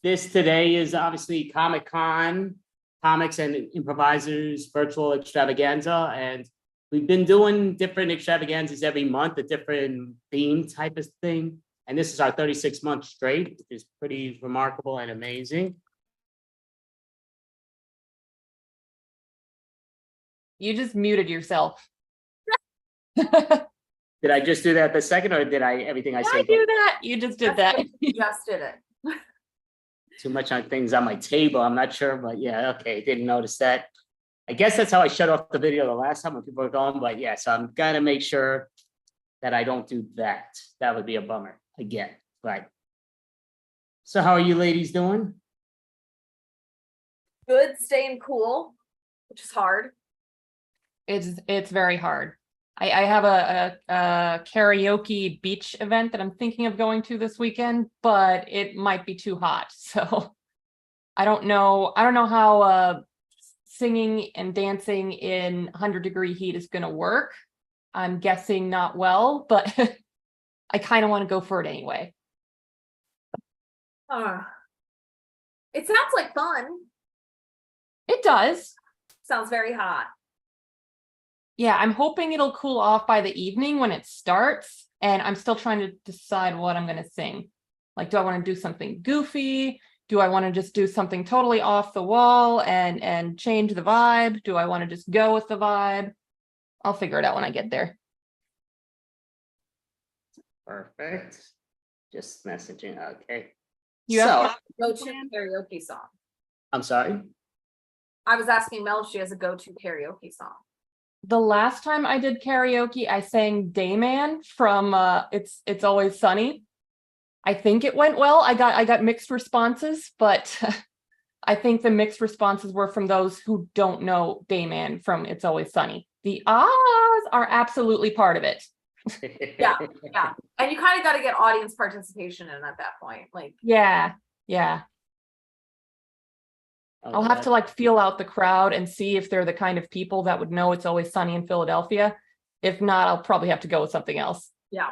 This today is obviously Comic-Con, Comics and Improvisers Virtual Extravaganza, and we've been doing different extravaganzas every month, a different theme type of thing. And this is our 36 months straight, which is pretty remarkable and amazing. You just muted yourself. Did I just do that the second, or did I everything I Did said? I do that? You just did that. You just did it. Too much on things on my table. I'm not sure, but yeah, okay, didn't notice that. I guess that's how I shut off the video the last time when people were going, but yeah, so I'm gonna make sure that I don't do that. That would be a bummer again, right? So how are you ladies doing? Good, staying cool, which is hard. It's very hard. I have a karaoke beach event that I'm thinking of going to this weekend, but it might be too hot. So I don't know how singing and dancing in 100-degree heat is going to work. I'm guessing not well, but I kind of want to go for it anyway. It sounds like fun. It does. Sounds very hot. Yeah, I'm hoping it'll cool off by the evening when it starts, and I'm still trying to decide what I'm going to sing. Like, do I want to do something goofy? Do I want to just do something totally off the wall and change the vibe? Do I want to just go with the vibe? I'll figure it out when I get there. Perfect. Just messaging, okay. You have Go-to karaoke song. I'm sorry? I was asking Mel if she has a go-to karaoke song. The last time I did karaoke, I sang Dayman from It's Always Sunny. I think it went well. I got mixed responses, but I think the mixed responses were from those who don't know Dayman from It's Always Sunny. The ahs are absolutely part of it. Yeah. And you kind of got to get audience participation in at that point. Like, Yeah. I'll have to like feel out the crowd and see if they're the kind of people that would know It's Always Sunny in Philadelphia. If not, I'll probably have to go with something else. yeah.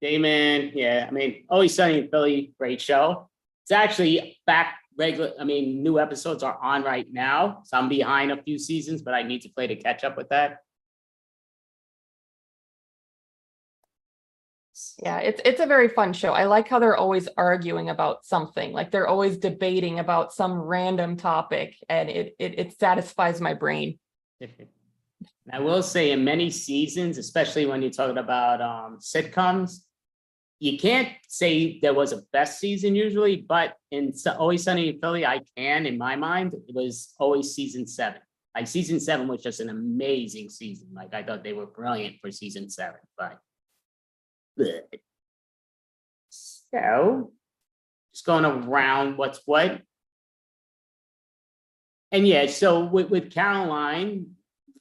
Dayman, yeah, I mean, Always Sunny in Philly, great show. It's actually back regular, I mean, new episodes are on right now, so I'm behind a few seasons, but I need to play to catch up with that. Yeah, it's a very fun show. I like how they're always arguing about something. Like they're always debating about some random topic, and it satisfies my brain. I will say in many seasons, especially when you're talking about sitcoms, you can't say there was a best season usually, but in Always Sunny in Philly, I can, in my mind, it was always season 7. Like season 7 was just an amazing season. Like I thought they were brilliant for season 7, but good. So just going around what's what. And yeah, so with Caroline,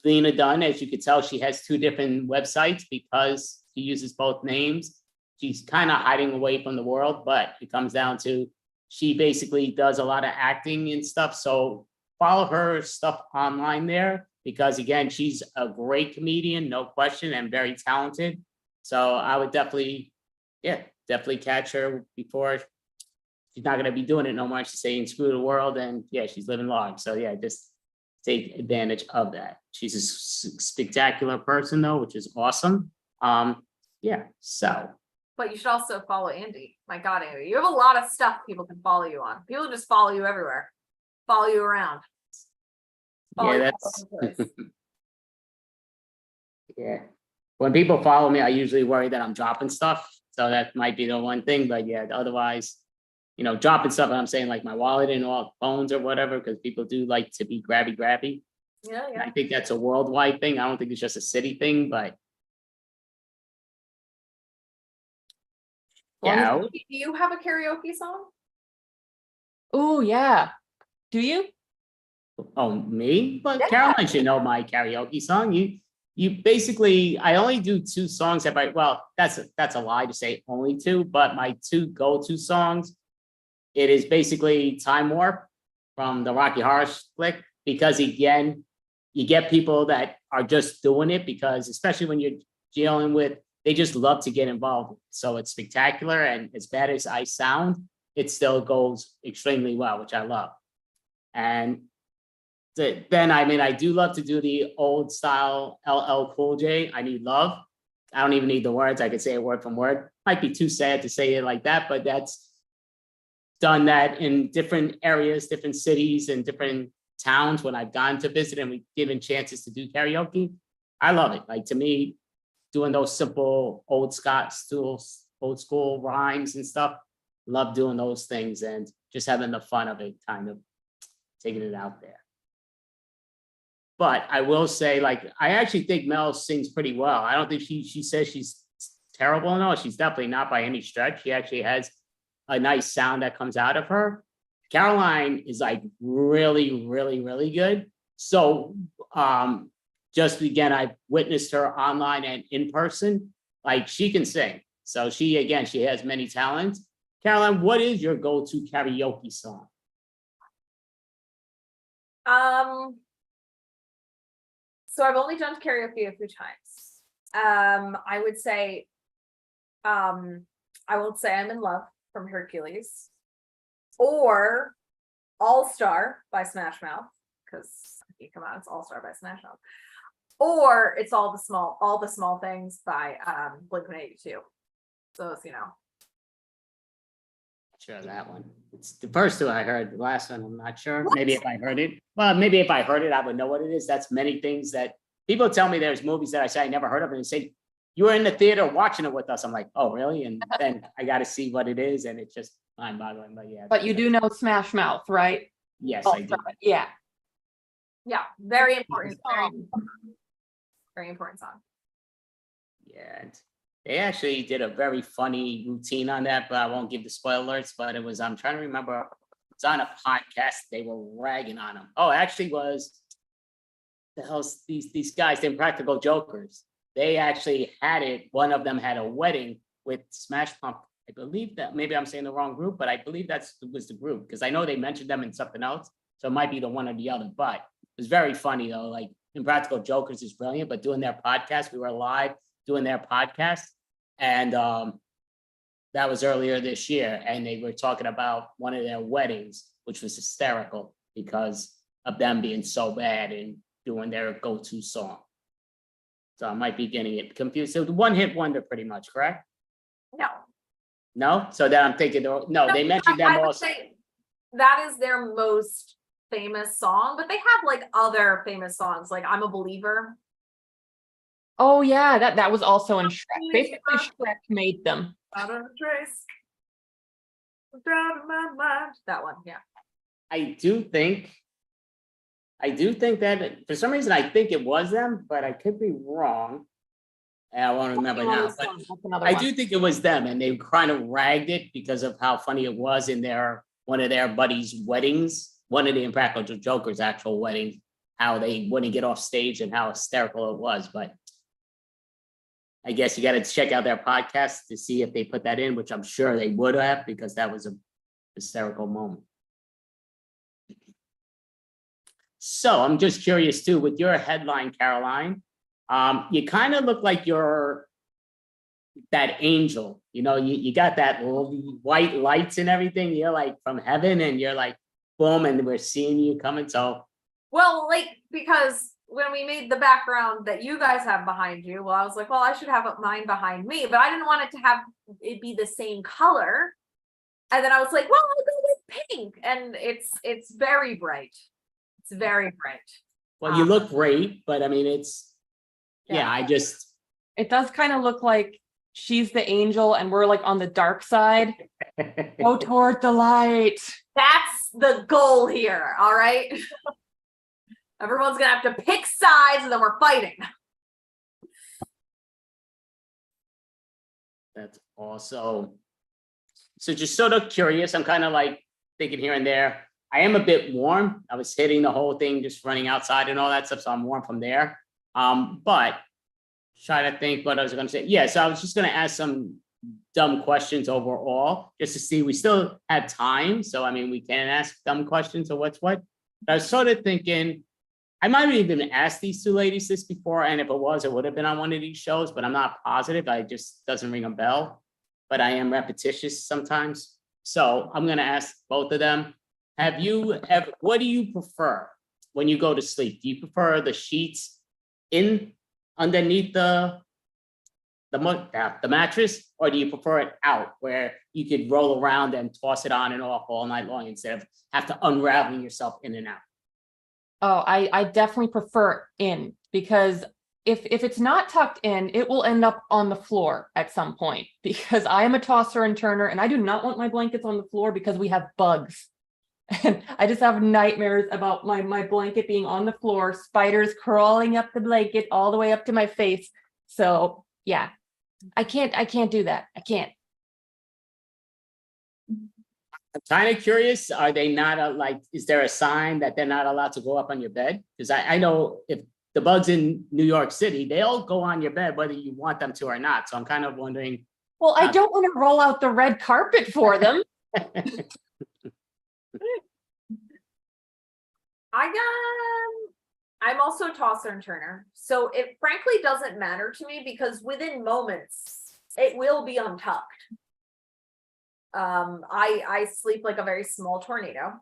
Lena Dunn, as you could tell, she has 2 different websites because she uses both names. She's kind of hiding away from the world, but it comes down to she basically does a lot of acting and stuff. So follow her stuff online there because, again, she's a great comedian, no question, and very talented. So I would definitely catch her before she's not going to be doing it no more. She's saying screw the world, and yeah, she's living large. So yeah, just take advantage of that. She's a spectacular person though, which is awesome. Yeah, so. But you should also follow Andy. My God, Andy, you have a lot of stuff people can follow you on. People just follow you everywhere, follow you around. Follow Yeah, you that's all over the place. yeah. When people follow me, I usually worry that I'm dropping stuff. So that might be the one thing, but yeah, otherwise, you know, dropping stuff, I'm saying like my wallet and all phones or whatever, because people do like to be grabby. Yeah. I think that's a worldwide thing. I don't think it's just a city thing, but yeah. Do you have a karaoke song? Oh yeah. Do you? Oh, me? But Yeah. Caroline should know my karaoke song. You basically, I only do 2 songs well, that's a lie to say only 2, but my 2 go-to songs, it is basically Time Warp from the Rocky Horror flick, because again, you get people that are just doing it because especially when you're dealing with they just love to get involved. So it's spectacular, and as bad as I sound, it still goes extremely well, which I love. And then, I mean, I do love to do the old style LL Cool J, I Need Love. I don't even need the words. I could say it word from word. Might be too sad to say it like that, but that's done that in different areas, different cities, and different towns when I've gone to visit and we've given chances to do karaoke. I love it. Like, to me, doing those simple old school rhymes and stuff. Love doing those things and just having the fun of it, kind of taking it out there. But I will say, like, I actually think Mel sings pretty well. I don't think she says she's terrible. No, she's definitely not by any stretch. She actually has a nice sound that comes out of her. Caroline is like really, really, really good. So just again, I've witnessed her online and in person. Like, she can sing. So she has many talents. Caroline, what is your go-to karaoke song? So I've only done karaoke a few times. I would say, I will say I'm in Love from Hercules, or All Star by Smash Mouth, because come on, it's All Star by Smash Mouth, or it's All the Small Things by Blink-182. So it's, Sure, that one. It's the first two I heard. The last one, I'm not sure. What? Maybe if I heard it. Well, maybe if I heard it, I would know what it is. That's many things that people tell me. There's movies that I say I never heard of, and they say you were in the theater watching it with us. I'm like, oh, really? And then I got to see what it is, and it's just mind-boggling. But yeah. But you do know Smash Mouth, right? Yes, Oh, I do. Yeah. Yeah, very important. Very important song. Yeah. And they actually did a very funny routine on that, but I won't give the spoilers. But it was, I'm trying to remember, it's on a podcast. They were ragging on him. Oh, actually was the hell's these guys, they're Practical Jokers. They actually had it. One of them had a wedding with Smash Pump. I believe that, maybe I'm saying the wrong group, but I believe that was the group, because I know they mentioned them in something else. So it might be the one or the other, but it was very funny though. Like, Impractical Jokers is brilliant, but doing their podcast, we were live doing their podcast, and that was earlier this year, and they were talking about one of their weddings, which was hysterical because of them being so bad and doing their go-to song. So I might be getting it confused. So the one-hit wonder, pretty much, correct? No? So then I'm thinking, no, they mentioned them I would also. say that is their most famous song, but they have like other famous songs, like I'm a Believer. Oh yeah, that was also in Shrek. Basically, Shrek made them. Out of trace. Down in my mind. That one, yeah. I do think that for some reason I think it was them, but I could be wrong. And I won't remember now. But I do think it was them, and they kind of ragged it because of how funny it was in one of their buddies' weddings, one of the Impractical Jokers' actual weddings, how they wouldn't get off stage and how hysterical it was. But I guess you got to check out their podcast to see if they put that in, which I'm sure they would have, because that was a hysterical moment. So I'm just curious too, with your headline, Caroline, you kind of look like you're that angel, you got that white lights and everything. You're like from heaven, and you're like, boom, and we're seeing you coming. So, well, like, because when we made the background that you guys have behind you, well, I was like, well, I should have mine behind me, but I didn't want it to have it be the same color. And then I was like, well, I'll go with pink, and it's very bright. It's very bright. Well, you look great, but I mean, it does kind of look like she's the angel and we're like on the dark side. Go toward the light. That's the goal here. All right. Everyone's gonna have to pick sides, and then we're fighting. That's awesome. So just sort of curious, I'm kind of like thinking here and there. I am a bit warm. I was hitting the whole thing, just running outside and all that stuff, so I'm warm from there. But trying to think what I was going to say. Yeah, so I was just going to ask some dumb questions overall, just to see. We still have time, so I mean, we can ask dumb questions or what's what. But I was sort of thinking, I might have even asked these two ladies this before, and if it was, it would have been on one of these shows, but I'm not positive. I just doesn't ring a bell. But I am repetitious sometimes. So I'm gonna ask both of them. What do you prefer when you go to sleep? Do you prefer the sheets in underneath the mattress, or do you prefer it out where you could roll around and toss it on and off all night long instead of have to unravel yourself in and out? Oh, I definitely prefer in, because if it's not tucked in, it will end up on the floor at some point, because I am a tosser and turner and I do not want my blankets on the floor because we have bugs. And I just have nightmares about my blanket being on the floor, spiders crawling up the blanket all the way up to my face. So yeah, I can't do that. I can't. I'm kind of curious, are they not is there a sign that they're not allowed to go up on your bed? Because I know if the bugs in New York City, they all go on your bed, whether you want them to or not. So I'm kind of wondering. Well, I don't want to roll out the red carpet for them. I'm also a tosser and turner, so it frankly doesn't matter to me because within moments it will be untucked. I sleep like a very small tornado.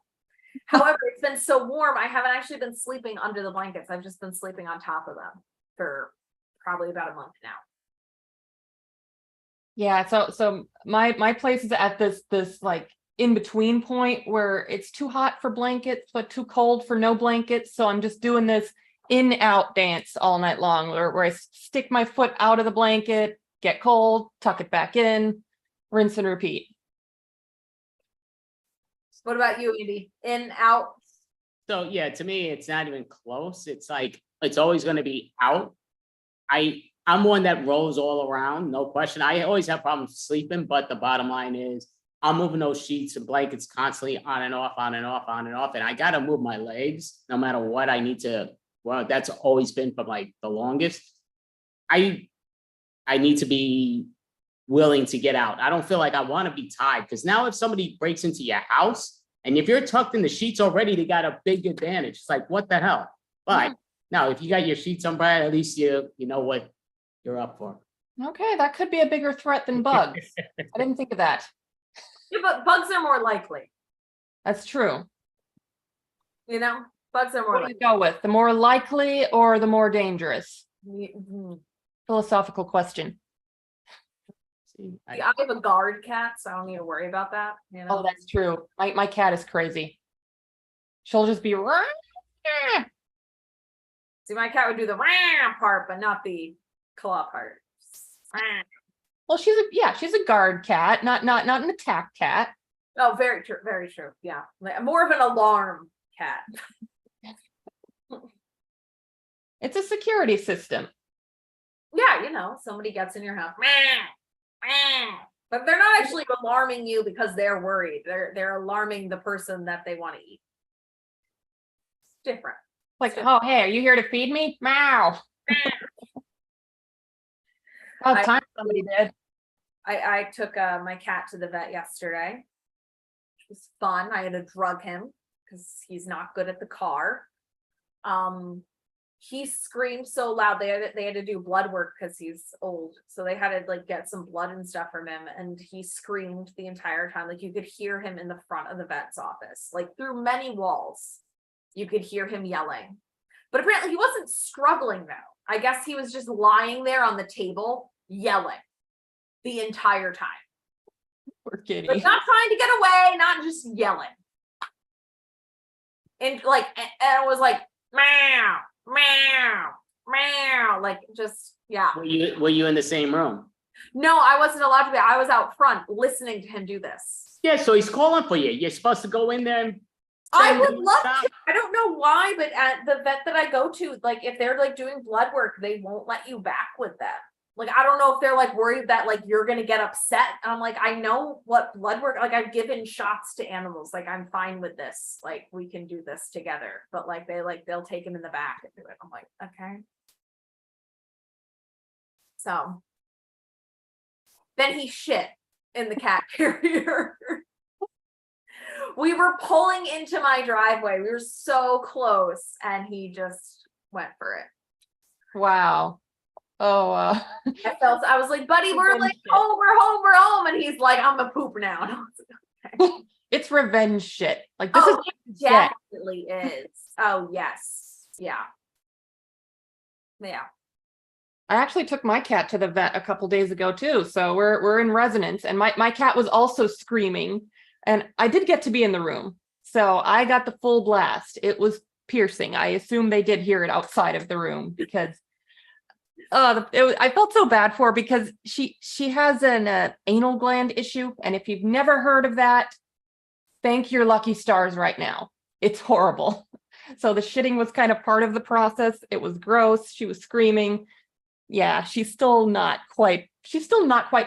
However, it's been so warm, I haven't actually been sleeping under the blankets. I've just been sleeping on top of them for probably about a month now. Yeah, so my place is at this like in between point where it's too hot for blankets but too cold for no blankets. So I'm just doing this in out dance all night long, where I stick my foot out of the blanket, get cold, tuck it back in, rinse and repeat. What about you, Andy? In, out? So yeah, to me, it's not even close. It's like, it's always going to be out. I'm one that rolls all around, no question. I always have problems sleeping, but the bottom line is I'm moving those sheets and blankets constantly on and off, on and off, on and off. And I got to move my legs no matter what I need to. Well, that's always been for like the longest. I need to be willing to get out. I don't feel like I want to be tied, because now if somebody breaks into your house and if you're tucked in the sheets already, they got a big advantage. It's like, what the hell? But now if you got your sheets on, Brad, at least you know what you're up for. Okay, that could be a bigger threat than bugs. I didn't think of that. Yeah, but bugs are more likely. That's true. You know, bugs are more What do likely. you go with? The more likely or the more dangerous? Mm-hmm. Philosophical question. See, I have a guard cat, so I don't need to worry about that. You know? Oh, that's true. My cat is crazy. She'll just be See, my cat would do the rah part, but not the claw part. well, she's a guard cat, not an attack cat. Oh, very true, very true. Yeah, more of an alarm cat. It's a security system. Yeah, you know, somebody gets in your house, but they're not actually alarming you because they're worried. They're alarming the person that they want to eat. It's different. Like, oh, hey, are you here to feed me? Meow. Oh, time somebody did. I took my cat to the vet yesterday. It was fun. I had to drug him because he's not good at the car. He screamed so loud they had to do blood work because he's old, so they had to like get some blood and stuff from him, and he screamed the entire time. Like you could hear him in the front of the vet's office, like through many walls you could hear him yelling. But apparently he wasn't struggling though. I guess he was just lying there on the table yelling the entire time. Poor kitty. But not trying to get away, not just yelling. And like, and it was like, meow, meow, meow, like just, yeah. Were you in the same room? No, I wasn't allowed to be. I was out front listening to him do this. Yeah, so he's calling for you. You're supposed to go in there and I would love to. I don't know why, but at the vet that I go to, like if they're like doing blood work, they won't let you back with them. Like, I don't know if they're like worried that like you're going to get upset. And I'm like, I know what blood work, like I've given shots to animals. Like, I'm fine with this. Like, we can do this together. But like, they'll take him in the back and do it. I'm like, okay. So then he shit in the cat carrier. We were pulling into my driveway. We were so close, and he just went for it. Wow. Oh, I was like, buddy, we're Revenge like, shit. oh, we're home. And he's like, I'm a poop now. And I was like, okay. it's revenge shit. Like this Oh, is it definitely is. Oh, yes. Yeah. Yeah. I actually took my cat to the vet a couple days ago too. So we're in resonance, and my cat was also screaming, and I did get to be in the room. So I got the full blast. It was piercing. I assume they did hear it outside of the room because I felt so bad for her because she has an anal gland issue, and if you've never heard of that, thank your lucky stars right now. It's horrible. So the shitting was kind of part of the process. It was gross. She was screaming. Yeah, she's still not quite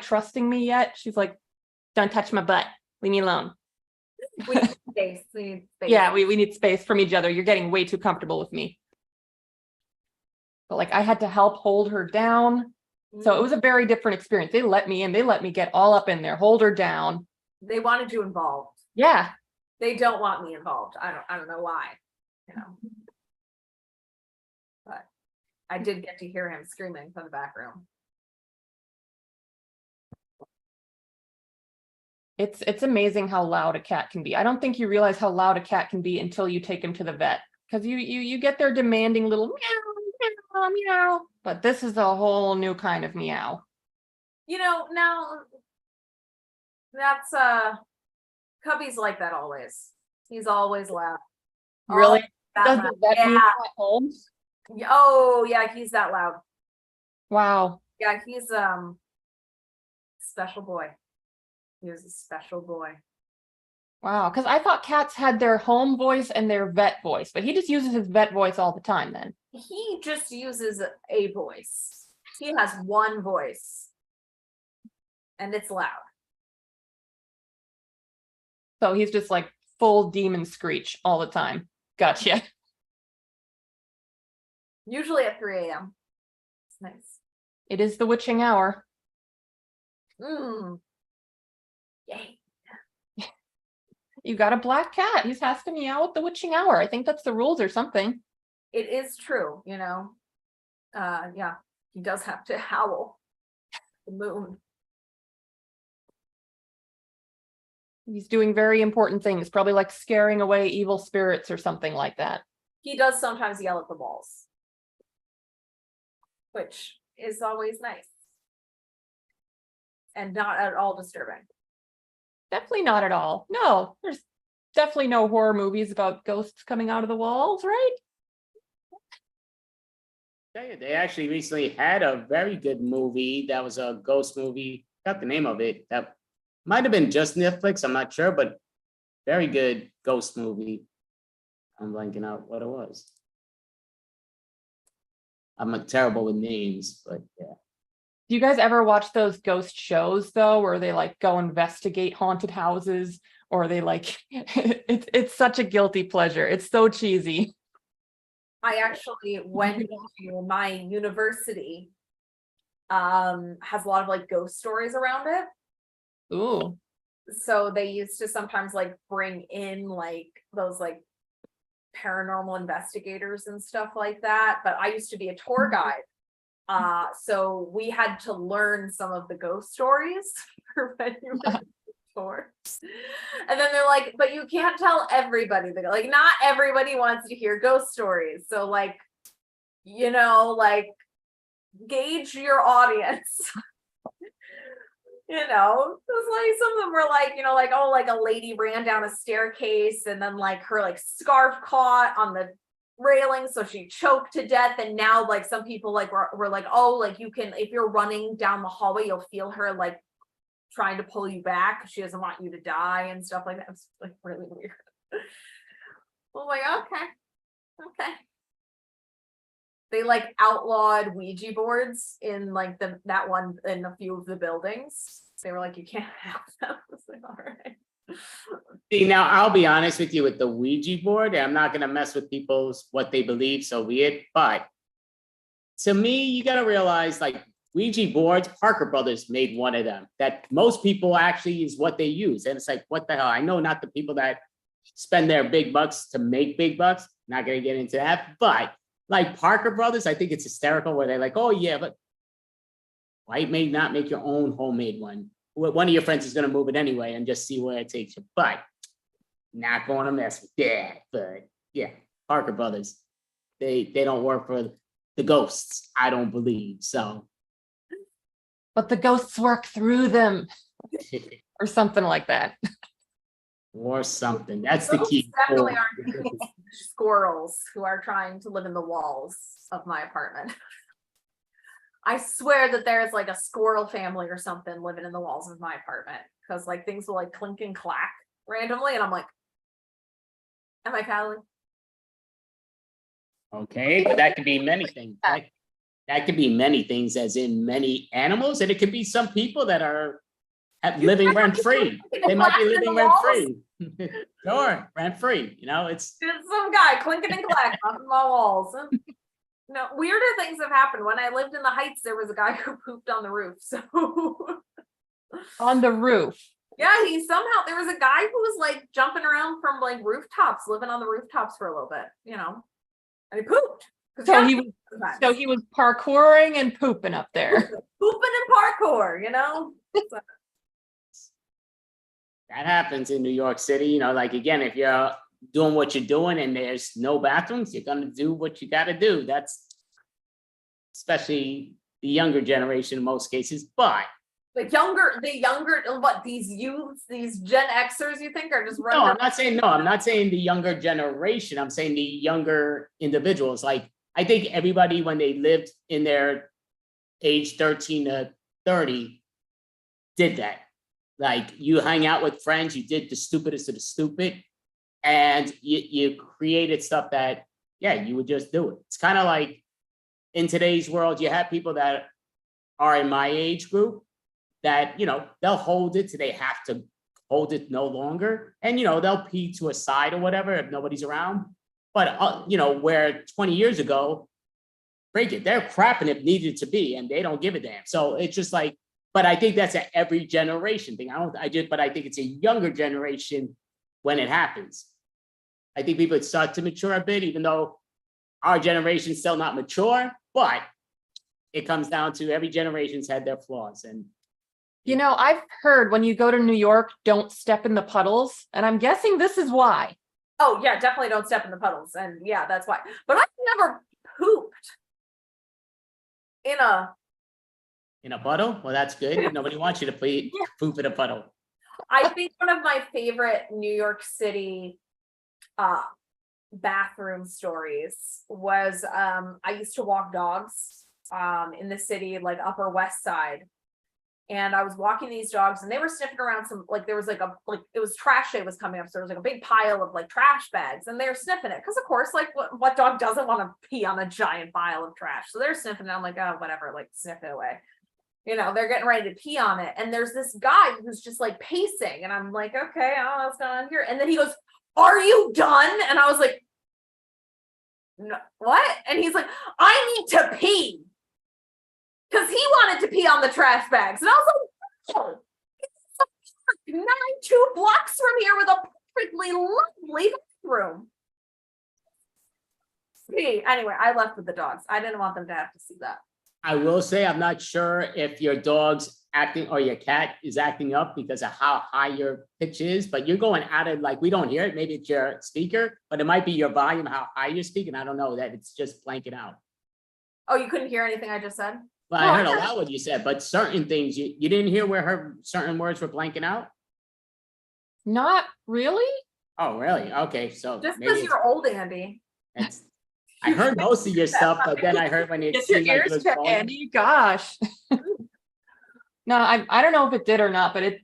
trusting me yet. She's like, don't touch my butt. Leave me alone. We need space. We need space. Yeah, we need space from each other. You're getting way too comfortable with me. But like I had to help hold her down. So it was a very different experience. They let me in, they let me get all up in there, hold her down. They wanted you involved. Yeah. They don't want me involved. I don't know why, you know. But I did get to hear him screaming from the back room. It's amazing how loud a cat can be. I don't think you realize how loud a cat can be until you take him to the vet. Because you get their demanding little meow, meow, meow. But this is a whole new kind of meow. You know, now that's Cubby's like that always. He's always loud. Really? That Does loud. the vet meow at home? Oh yeah, he's that loud. Wow. Yeah, he's special boy. He was a special boy. Wow. Because I thought cats had their home voice and their vet voice, but he just uses his vet voice all the time then. He just uses a voice. He has one voice. And it's loud. So he's just like full demon screech all the time. Gotcha. Usually at 3 a.m. It's nice. It is the witching hour. Yay. You got a black cat. He has to meow at the witching hour. I think that's the rules or something. It is true, you know. Yeah, he does have to howl. The moon. He's doing very important things, probably like scaring away evil spirits or something like that. He does sometimes yell at the walls, which is always nice. And not at all disturbing. Definitely not at all. No, there's definitely no horror movies about ghosts coming out of the walls, right? They actually recently had a very good movie that was a ghost movie. Got the name of it. That might have been just Netflix. I'm not sure, but very good ghost movie. I'm blanking out what it was. I'm terrible with names, but yeah. Do you guys ever watch those ghost shows though, where they like go investigate haunted houses, or they like it's such a guilty pleasure. It's so cheesy. I actually went to my university, has a lot of like ghost stories around it. Ooh. So they used to sometimes like bring in like those like paranormal investigators and stuff like that. But I used to be a tour guide. So we had to learn some of the ghost stories for when you were tours. And then they're like, but you can't tell everybody that, like, not everybody wants to hear ghost stories. So like, you know, like gauge your audience. You know, it was like some of them were like, you know, like, oh, like a lady ran down a staircase and then like her like scarf caught on the railing, so she choked to death. And now like some people like were like, oh, like you can, if you're running down the hallway, you'll feel her like trying to pull you back. She doesn't want you to die and stuff like that. It's like really weird. Well, like, okay. They like outlawed Ouija boards in like that one in a few of the buildings. They were like, you can't have them. I was like, all right. See, now I'll be honest with you with the Ouija board. I'm not going to mess with people's what they believe so weird. But to me, you got to realize like Ouija boards, Parker Brothers made one of them that most people actually is what they use. And it's like, what the hell? I know not the people that spend their big bucks to make big bucks. Not gonna get into that, but like Parker Brothers, I think it's hysterical where they're like, oh yeah, but why may not make your own homemade one? One of your friends is gonna move it anyway and just see where it takes you, but not going to mess with that. But yeah, Parker Brothers, they don't work for the ghosts, I don't believe. So, But the ghosts work through them or something like that. or something. That's the Those key. definitely aren't squirrels who are trying to live in the walls of my apartment. I swear that there's like a squirrel family or something living in the walls of my apartment because like things will like clink and clack randomly, and I'm like, am I Callie? Okay, but that could be many things. That could be many things, as in many animals, and it could be some people that are living rent free. They might be living rent free. Sure, rent free. You know, it's Some guy clinking and clacking on my walls. No, weirder things have happened. When I lived in the Heights, there was a guy who pooped on the roof. So On the roof. yeah, there was a guy who was like jumping around from like rooftops, living on the rooftops for a little bit, you know, and he pooped. So he was parkouring and pooping up there. Pooping and parkour, you know. that happens in New York City. You know, like again, if you're doing what you're doing and there's no bathrooms, you're gonna do what you gotta do. That's especially the younger generation in most cases, but The younger, what, these youths, these Gen Xers, you think are just running? no, I'm not saying the younger generation. I'm saying the younger individuals. Like, I think everybody, when they lived in their age 13 to 30, did that. Like, you hang out with friends, you did the stupidest of the stupid, and you created stuff that, yeah, you would just do it. It's kind of like in today's world, you have people that are in my age group that, you know, they'll hold it till they have to hold it no longer. And, you know, they'll pee to a side or whatever if nobody's around. But, you know, where 20 years ago, break it, they're crapping if needed to be, and they don't give a damn. So it's just like, but I think that's a every generation thing. But I think it's a younger generation when it happens. I think people start to mature a bit, even though our generation's still not mature, but it comes down to every generation's had their flaws. And You know, I've heard when you go to New York, don't step in the puddles. And I'm guessing this is why. Oh yeah, definitely don't step in the puddles, and yeah, that's why. But I've never pooped in in a puddle, well, that's good. Nobody wants you to poop in a puddle. I think one of my favorite New York City bathroom stories was I used to walk dogs in the city, like Upper West Side. And I was walking these dogs and they were sniffing around some, like there was like it was trash day was coming up. So there was like a big pile of like trash bags and they were sniffing it. Cause of course, like what dog doesn't want to pee on a giant pile of trash? So they're sniffing it. I'm like, oh, whatever, like sniff it away. You know, they're getting ready to pee on it. And there's this guy who's just like pacing. And I'm like, okay, I don't know what's going on here. And then he goes, are you done? And I was like, no, what? And he's like, I need to pee. Because he wanted to pee on the trash bags. And I was like, oh, it's 2 blocks from here with a perfectly lovely bathroom. Anyway, I left with the dogs. I didn't want them to have to see that. I will say, I'm not sure if your dog's acting or your cat is acting up because of how high your pitch is, but you're going out of, like, we don't hear it. Maybe it's your speaker, but it might be your volume, how high you're speaking. I don't know, that it's just blanking out. Oh, you couldn't hear anything I just said? Well, I heard a lot what you said, but certain things, you didn't hear where her certain words were blanking out? Not really. Oh, really? Okay, so Just maybe because you're old, Andy. I heard most of your stuff, but then I heard when it Get your seemed like it ears was checked, falling. Andy. Gosh. No, I don't know if it did or not, but it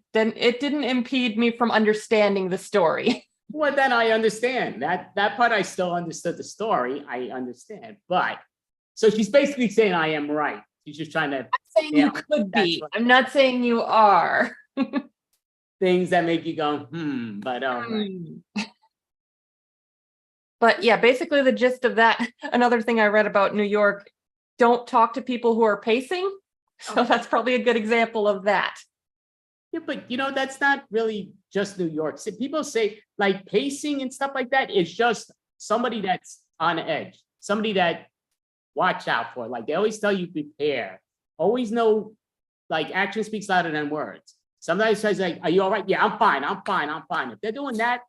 didn't impede me from understanding the story. Well, then I understand that part. I still understood the story. I understand, but so she's basically saying I am right. She's just trying to I'm saying you could be. right. I'm not saying you are. things that make you go, but right. But yeah, basically the gist of that, another thing I read about New York, don't talk to people who are pacing. So that's probably a good example of that. Yeah, but that's not really just New York City. People say like pacing and stuff like that is just somebody that's on edge, somebody that watch out for. Like they always tell you prepare. Always know like action speaks louder than words. Sometimes says like, are you all right? Yeah, I'm fine. I'm fine. I'm fine. If they're doing that,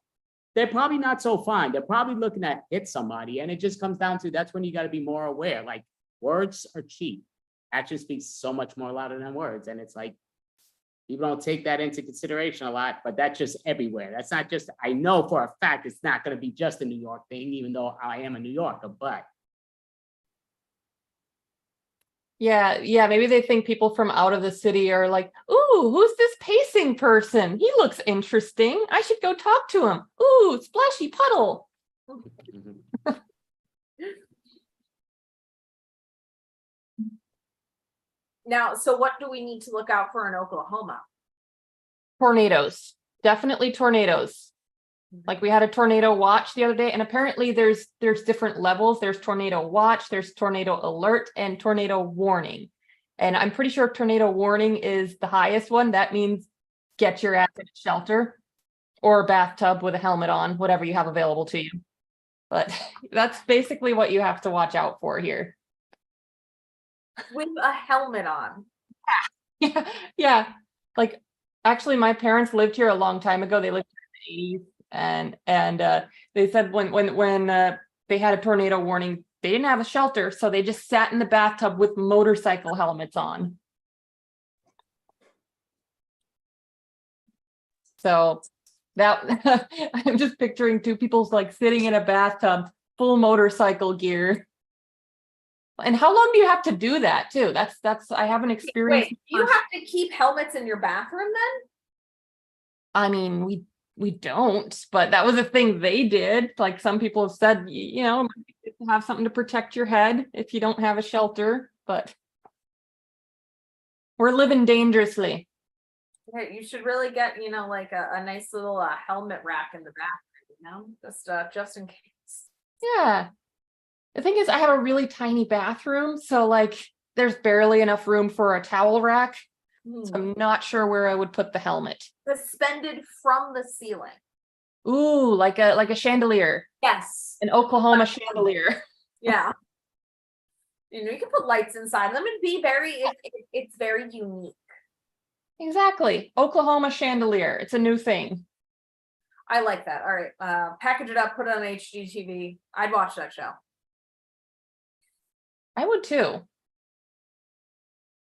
they're probably not so fine. They're probably looking to hit somebody. And it just comes down to that's when you got to be more aware. Like words are cheap. Action speaks so much more louder than words. And it's like, people don't take that into consideration a lot, but that's just everywhere. That's not just, I know for a fact it's not going to be just a New York thing, even though I am a New Yorker, but. Yeah, maybe they think people from out of the city are like, ooh, who's this pacing person? He looks interesting. I should go talk to him. Ooh, splashy puddle. Now, so what do we need to look out for in Oklahoma? Tornadoes, definitely tornadoes. Like we had a tornado watch the other day, and apparently there's different levels. There's tornado watch, there's tornado alert, and tornado warning. And I'm pretty sure tornado warning is the highest one. That means get your ass in a shelter or a bathtub with a helmet on, whatever you have available to you. But that's basically what you have to watch out for here. With a helmet on. Yeah. Like actually my parents lived here a long time ago. They lived here in the 80s. And they said when they had a tornado warning, they didn't have a shelter, so they just sat in the bathtub with motorcycle helmets on. So that I'm just picturing two people like sitting in a bathtub, full motorcycle gear. And how long do you have to do that too? That's I haven't experienced. Wait, you have to keep helmets in your bathroom then? I mean, we don't, but that was a thing they did. Like some people have said, have something to protect your head if you don't have a shelter, but we're living dangerously. You should really get, like a nice little helmet rack in the bathroom, just in case. Yeah. The thing is, I have a really tiny bathroom, so like there's barely enough room for a towel rack. So I'm not sure where I would put the helmet. Suspended from the ceiling. Ooh, like a chandelier. Yes. An Oklahoma chandelier. Yeah. You can put lights inside them and be it's very unique. Exactly. Oklahoma chandelier. It's a new thing. I like that. All right. Package it up, put it on HGTV. I'd watch that show. I would too.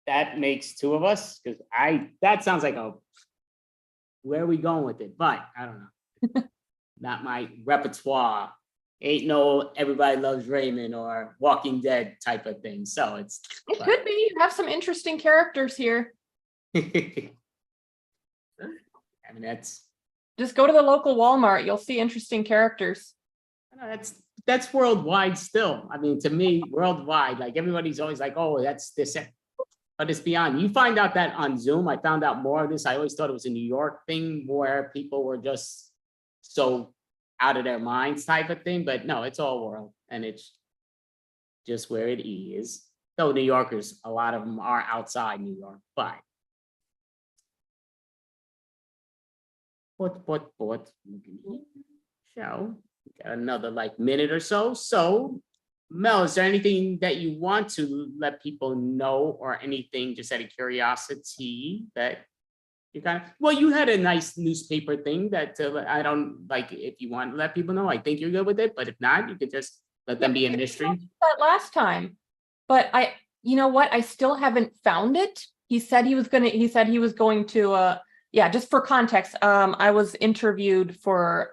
That makes two of us, because that sounds like where are we going with it? But I don't know. Not my repertoire. Ain't no Everybody Loves Raymond or Walking Dead type of thing. So it could be. You have some interesting characters here. I mean, just go to the local Walmart. You'll see interesting characters. That's worldwide still. I mean, to me, worldwide, like everybody's always like, oh, that's this. But it's beyond. You find out that on Zoom. I found out more of this. I always thought it was a New York thing where people were just so out of their minds type of thing. But no, it's all world. And it's just where it is. Though New Yorkers, a lot of them are outside New York. But show. Got another minute or so. So Mel, is there anything that you want to let people know or anything just out of curiosity that you you had a nice newspaper thing that I don't if you want to let people know, I think you're good with it, but if not, you could just let them be a mystery. That last time, but you know what? I still haven't found it. He said he was going to, just for context. I was interviewed for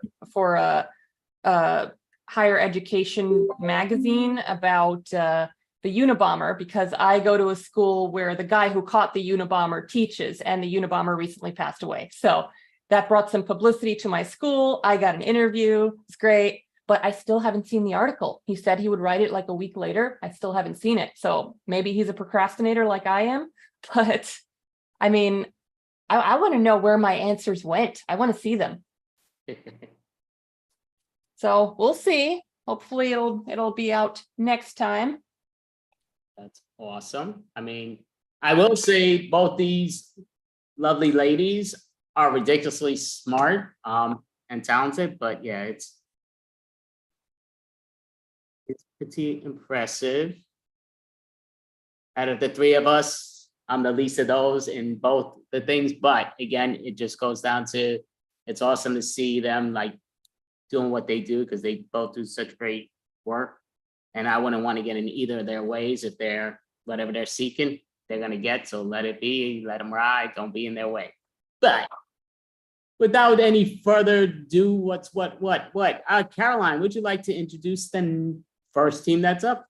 a higher education magazine about the Unabomber, because I go to a school where the guy who caught the Unabomber teaches, and the Unabomber recently passed away. So that brought some publicity to my school. I got an interview. It's great, but I still haven't seen the article. He said he would write it like a week later. I still haven't seen it. So maybe he's a procrastinator like I am, but I mean, I want to know where my answers went. I want to see them. So we'll see. Hopefully it'll be out next time. That's awesome. I mean, I will say both these lovely ladies, are ridiculously smart and talented, but yeah, it's pretty impressive. Out of the three of us, I'm the least of those in both the things, but again, it just goes down to, it's awesome to see them like doing what they do because they both do such great work. And I wouldn't want to get in either of their ways. If they're whatever they're seeking, they're gonna get, so let it be, let them ride, don't be in their way. But without any further ado, what's what? Caroline, would you like to introduce the first team that's up?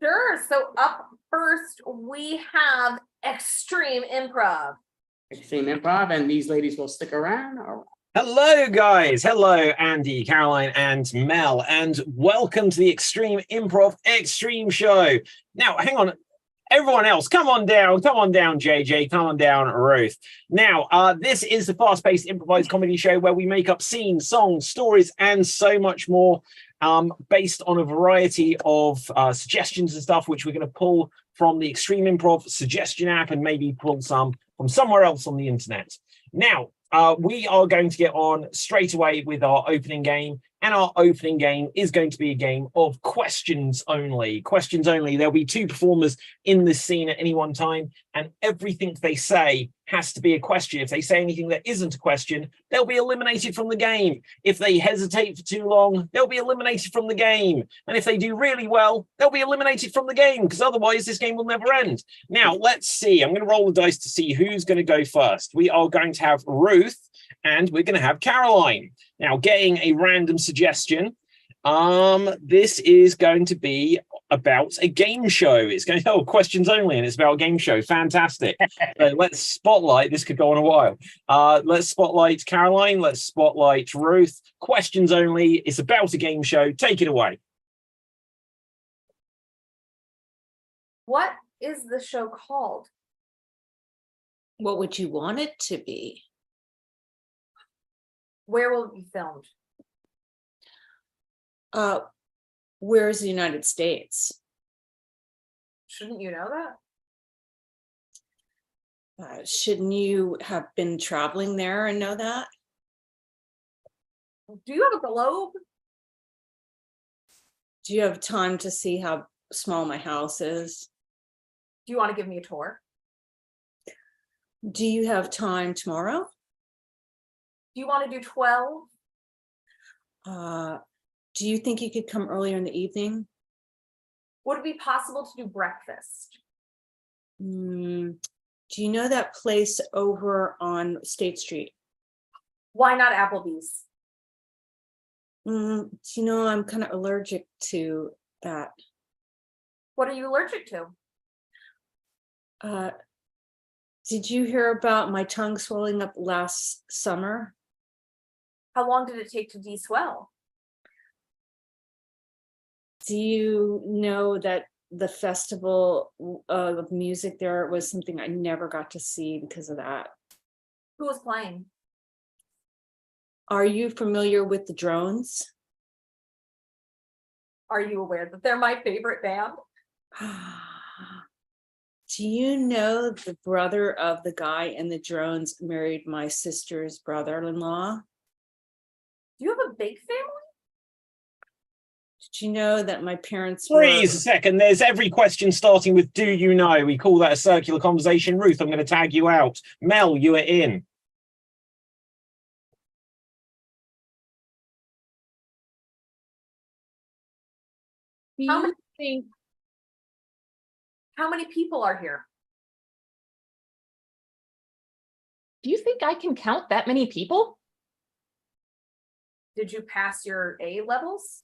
Sure. So up first, we have Extreme Improv. Extreme Improv, and these ladies will stick around. Or... Hello, guys. Hello, Andy, Caroline, and Mel, and welcome to the Extreme Improv Extreme Show. Now, hang on. Everyone else, come on down, JJ, come on down, Ruth. Now, this is the fast-paced improvised comedy show where we make up scenes, songs, stories, and so much more based on a variety of suggestions and stuff, which we're going to pull from the Extreme Improv suggestion app and maybe pull some from somewhere else on the internet. Now, we are going to get on straight away with our opening game. And our opening game is going to be a game of questions only. Questions only. There'll be two performers in this scene at any one time, and everything they say has to be a question. If they say anything that isn't a question, they'll be eliminated from the game. If they hesitate for too long, they'll be eliminated from the game. And if they do really well, they'll be eliminated from the game, because otherwise this game will never end. Now, let's see. I'm going to roll the dice to see who's going to go first. We are going to have Ruth, and we're going to have Caroline. Now, getting a random suggestion, this is going to be about a game show. It's going to, questions only, and it's about a game show. Fantastic. So let's spotlight. This could go on a while. Let's spotlight Caroline. Let's spotlight Ruth. Questions only. It's about a game show. Take it away. What is the show called? What would you want it to be? Where will it be filmed? Where's the United States? Shouldn't you know that? Shouldn't you have been traveling there and know that? Do you have a globe? Do you have time to see how small my house is? Do you want to give me a tour? Do you have time tomorrow? Do you want to do 12? Do you think you could come earlier in the evening? Would it be possible to do breakfast? Do you know that place over on State Street? Why not Applebee's? Do you know I'm kind of allergic to that? What are you allergic to? Did you hear about my tongue swelling up last summer? How long did it take to de-swell? Do you know that the festival of music there was something I never got to see because of that? Who was playing? Are you familiar with the Drones? Are you aware that they're my favorite band? Do you know the brother of the guy in the Drones married my sister's brother-in-law? Do you have a big family? Did you know that my parents Freeze a second. There's every question starting with do you know? We call that a circular conversation. Ruth, I'm going to tag you out. Mel, you are in. How many people are here? Do you think I can count that many people? Did you pass your A levels?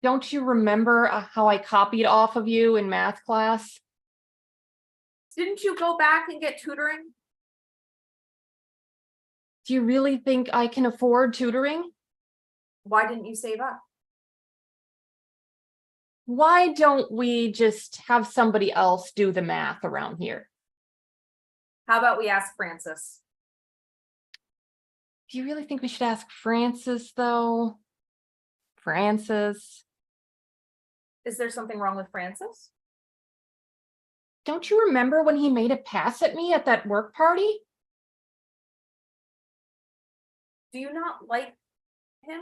Don't you remember how I copied off of you in math class? Didn't you go back and get tutoring? Do you really think I can afford tutoring? Why didn't you save up? Why don't we just have somebody else do the math around here? How about we ask Francis? Do you really think we should ask Francis, though? Francis? Is there something wrong with Francis? Don't you remember when he made a pass at me at that work party? Do you not like him?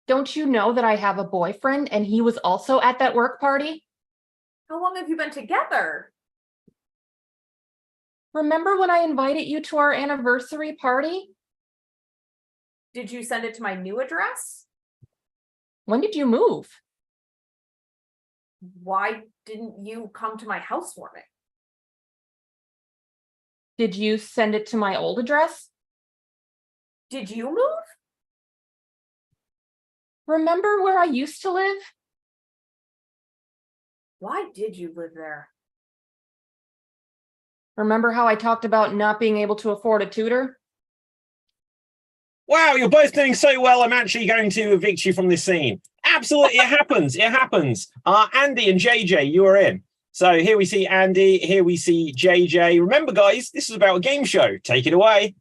Don't you know that I have a boyfriend and he was also at that work party? How long have you been together? Remember when I invited you to our anniversary party? Did you send it to my new address? When did you move? Why didn't you come to my housewarming? Did you send it to my old address? Did you move? Remember where I used to live? Why did you live there? Remember how I talked about not being able to afford a tutor? Wow, you're both doing so well. I'm actually going to evict you from this scene. Absolutely, it happens. It happens. Andy and JJ, you are in. So here we see Andy. Here we see JJ. Remember, guys, this is about a game show. Take it away.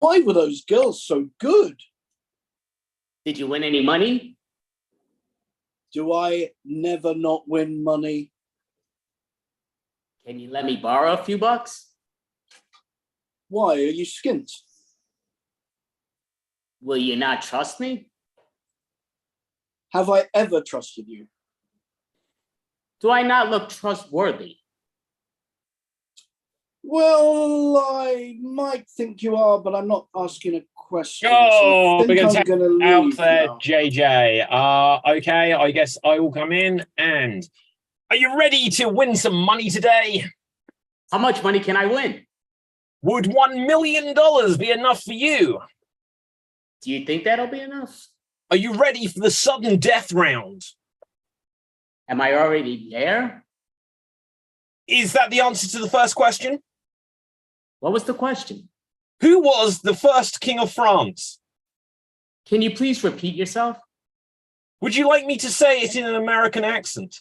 Why were those girls so good? Did you win any money? Do I never not win money? Can you let me borrow a few bucks? Why are you skint? Will you not trust me? Have I ever trusted you? Do I not look trustworthy? Well, I might think you are, but I'm not asking a question. Oh, I we're think going to I'm take gonna out leave there, now. JJ. Okay, I guess I will come in. And are you ready to win some money today? How much money can I win? Would $1 million be enough for you? Do you think that'll be enough? Are you ready for the sudden death round? Am I already there? Is that the answer to the first question? What was the question? Who was the first king of France? Can you please repeat yourself? Would you like me to say it in an American accent?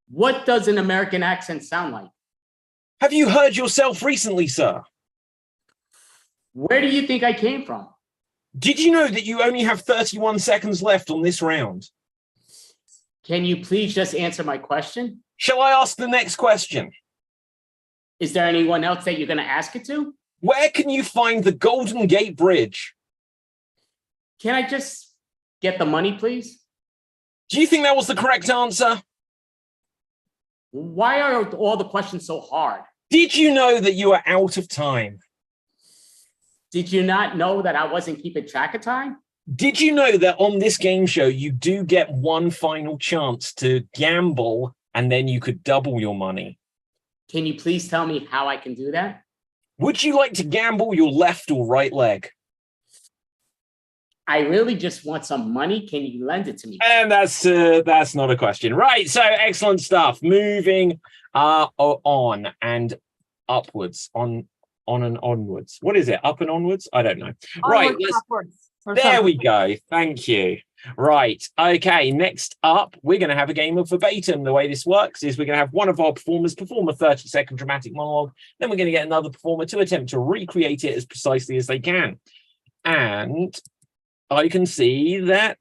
What does an American accent sound like? Have you heard yourself recently, sir? Where do you think I came from? Did you know that you only have 31 seconds left on this round? Can you please just answer my question? Shall I ask the next question? Is there anyone else that you're going to ask it to? Where can you find the Golden Gate Bridge? Can I just get the money, please? Do you think that was the correct answer? Why are all the questions so hard? Did you know that you are out of time? Did you not know that I wasn't keeping track of time? Did you know that on this game show, you do get one final chance to gamble and then you could double your money? Can you please tell me how I can do that? Would you like to gamble your left or right leg? I really just want some money. Can you lend it to me? And that's not a question. Right, so excellent stuff. Moving on and upwards, on and onwards. What is it? Up and onwards? I don't know. Right, Onwards, upwards, or there something. we go. Thank you. Right. Okay. Next up, we're going to have a game of verbatim. The way this works is we're going to have one of our performers perform a 30-second dramatic monologue. Then we're going to get another performer to attempt to recreate it as precisely as they can. And I can see that,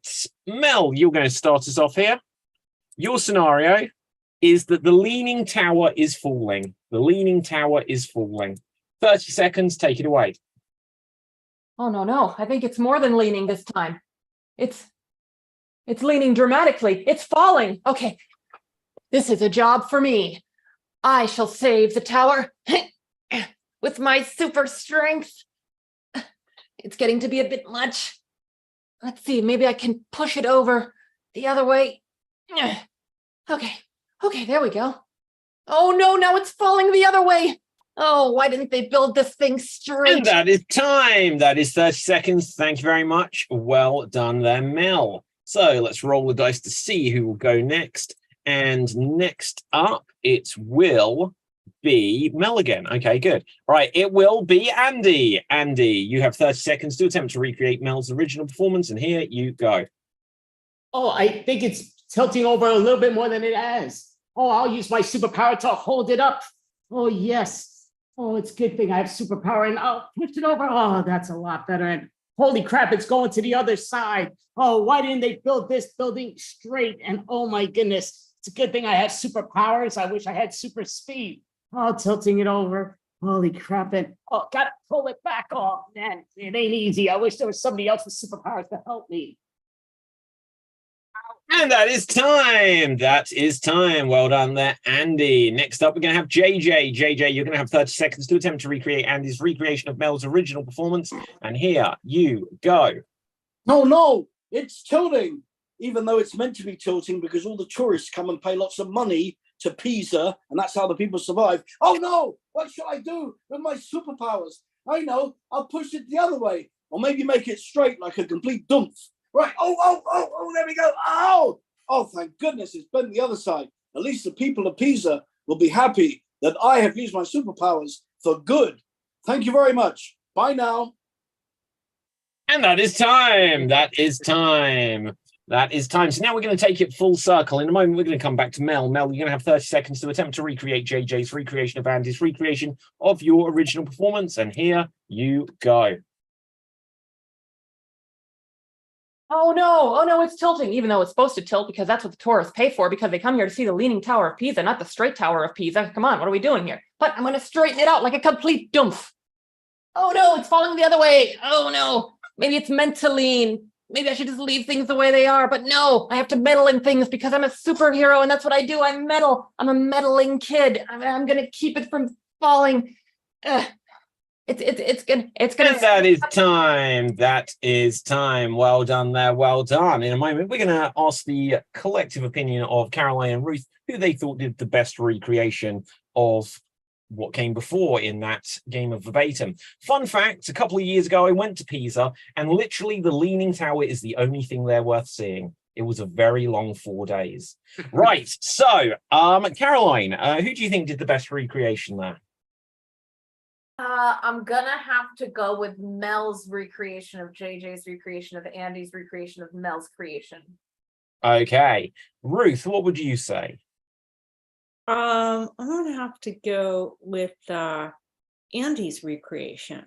Mel, you're going to start us off here. Your scenario is that the Leaning Tower is falling. The Leaning Tower is falling. 30 seconds. Take it away. Oh, no. I think it's more than leaning this time. It's leaning dramatically. It's falling. Okay. This is a job for me. I shall save the tower with my super strength. It's getting to be a bit much. Let's see, maybe I can push it over the other way. Okay, there we go. Oh no, now it's falling the other way. Oh, why didn't they build this thing straight? And that is time. That is 30 seconds. Thank you very much. Well done there, Mel. So let's roll the dice to see who will go next. And next up, it will be Mel again. Okay, good. All right, it will be Andy. Andy, you have 30 seconds to attempt to recreate Mel's original performance, and here you go. Oh, I think it's tilting over a little bit more than it has. Oh, I'll use my superpower to hold it up. Oh, yes. Oh, it's a good thing I have superpower, and I'll push it over. Oh, that's a lot better. And holy crap, it's going to the other side. Oh, why didn't they build this building straight? And oh my goodness, It's a good thing I have superpowers. I wish I had super speed. Oh, tilting it over. Holy crap. And gotta pull it back. Oh, man, it ain't easy. I wish there was somebody else with superpowers to help me. And that is time. That is time. Well done there, Andy. Next up, we're going to have JJ. JJ, you're going to have 30 seconds to attempt to recreate Andy's recreation of Mel's original performance. And here you go. No, it's tilting. Even though it's meant to be tilting because all the tourists come and pay lots of money to Pisa, and that's how the people survive. Oh no, what should I do with my superpowers? I know, I'll push it the other way, or maybe make it straight like a complete dump. Right, oh, there we go. Oh, thank goodness it's bent the other side. At least the people of Pisa will be happy that I have used my superpowers for good. Thank you very much. Bye now. And that is time. That is time. That is time. So now we're going to take it full circle. In a moment, we're going to come back to Mel. Mel, you're going to have 30 seconds to attempt to recreate JJ's recreation of Andy's recreation of your original performance. And here you go. Oh no, it's tilting, even though it's supposed to tilt because that's what the tourists pay for because they come here to see the Leaning Tower of Pisa, not the Straight Tower of Pisa. Come on, what are we doing here? But I'm going to straighten it out like a complete dumph. Oh no, it's falling the other way. Oh no, maybe it's meant to lean. Maybe I should just leave things the way they are, but no, I have to meddle in things because I'm a superhero and that's what I do. I meddle. I'm a meddling kid. I'm going to keep it from falling. It's gonna. And that is time. That is time. Well done there. Well done. In a moment, we're going to ask the collective opinion of Caroline and Ruth, who they thought did the best recreation of what came before in that game of verbatim. Fun fact, a couple of years ago, I went to Pisa, and literally the Leaning Tower is the only thing there worth seeing. It was a very long 4 days. Right. So, Caroline, who do you think did the best recreation there? I'm gonna have to go with Mel's recreation of JJ's recreation of Andy's recreation of Mel's creation. Okay. Ruth, what would you say? I'm gonna have to go with Andy's recreation.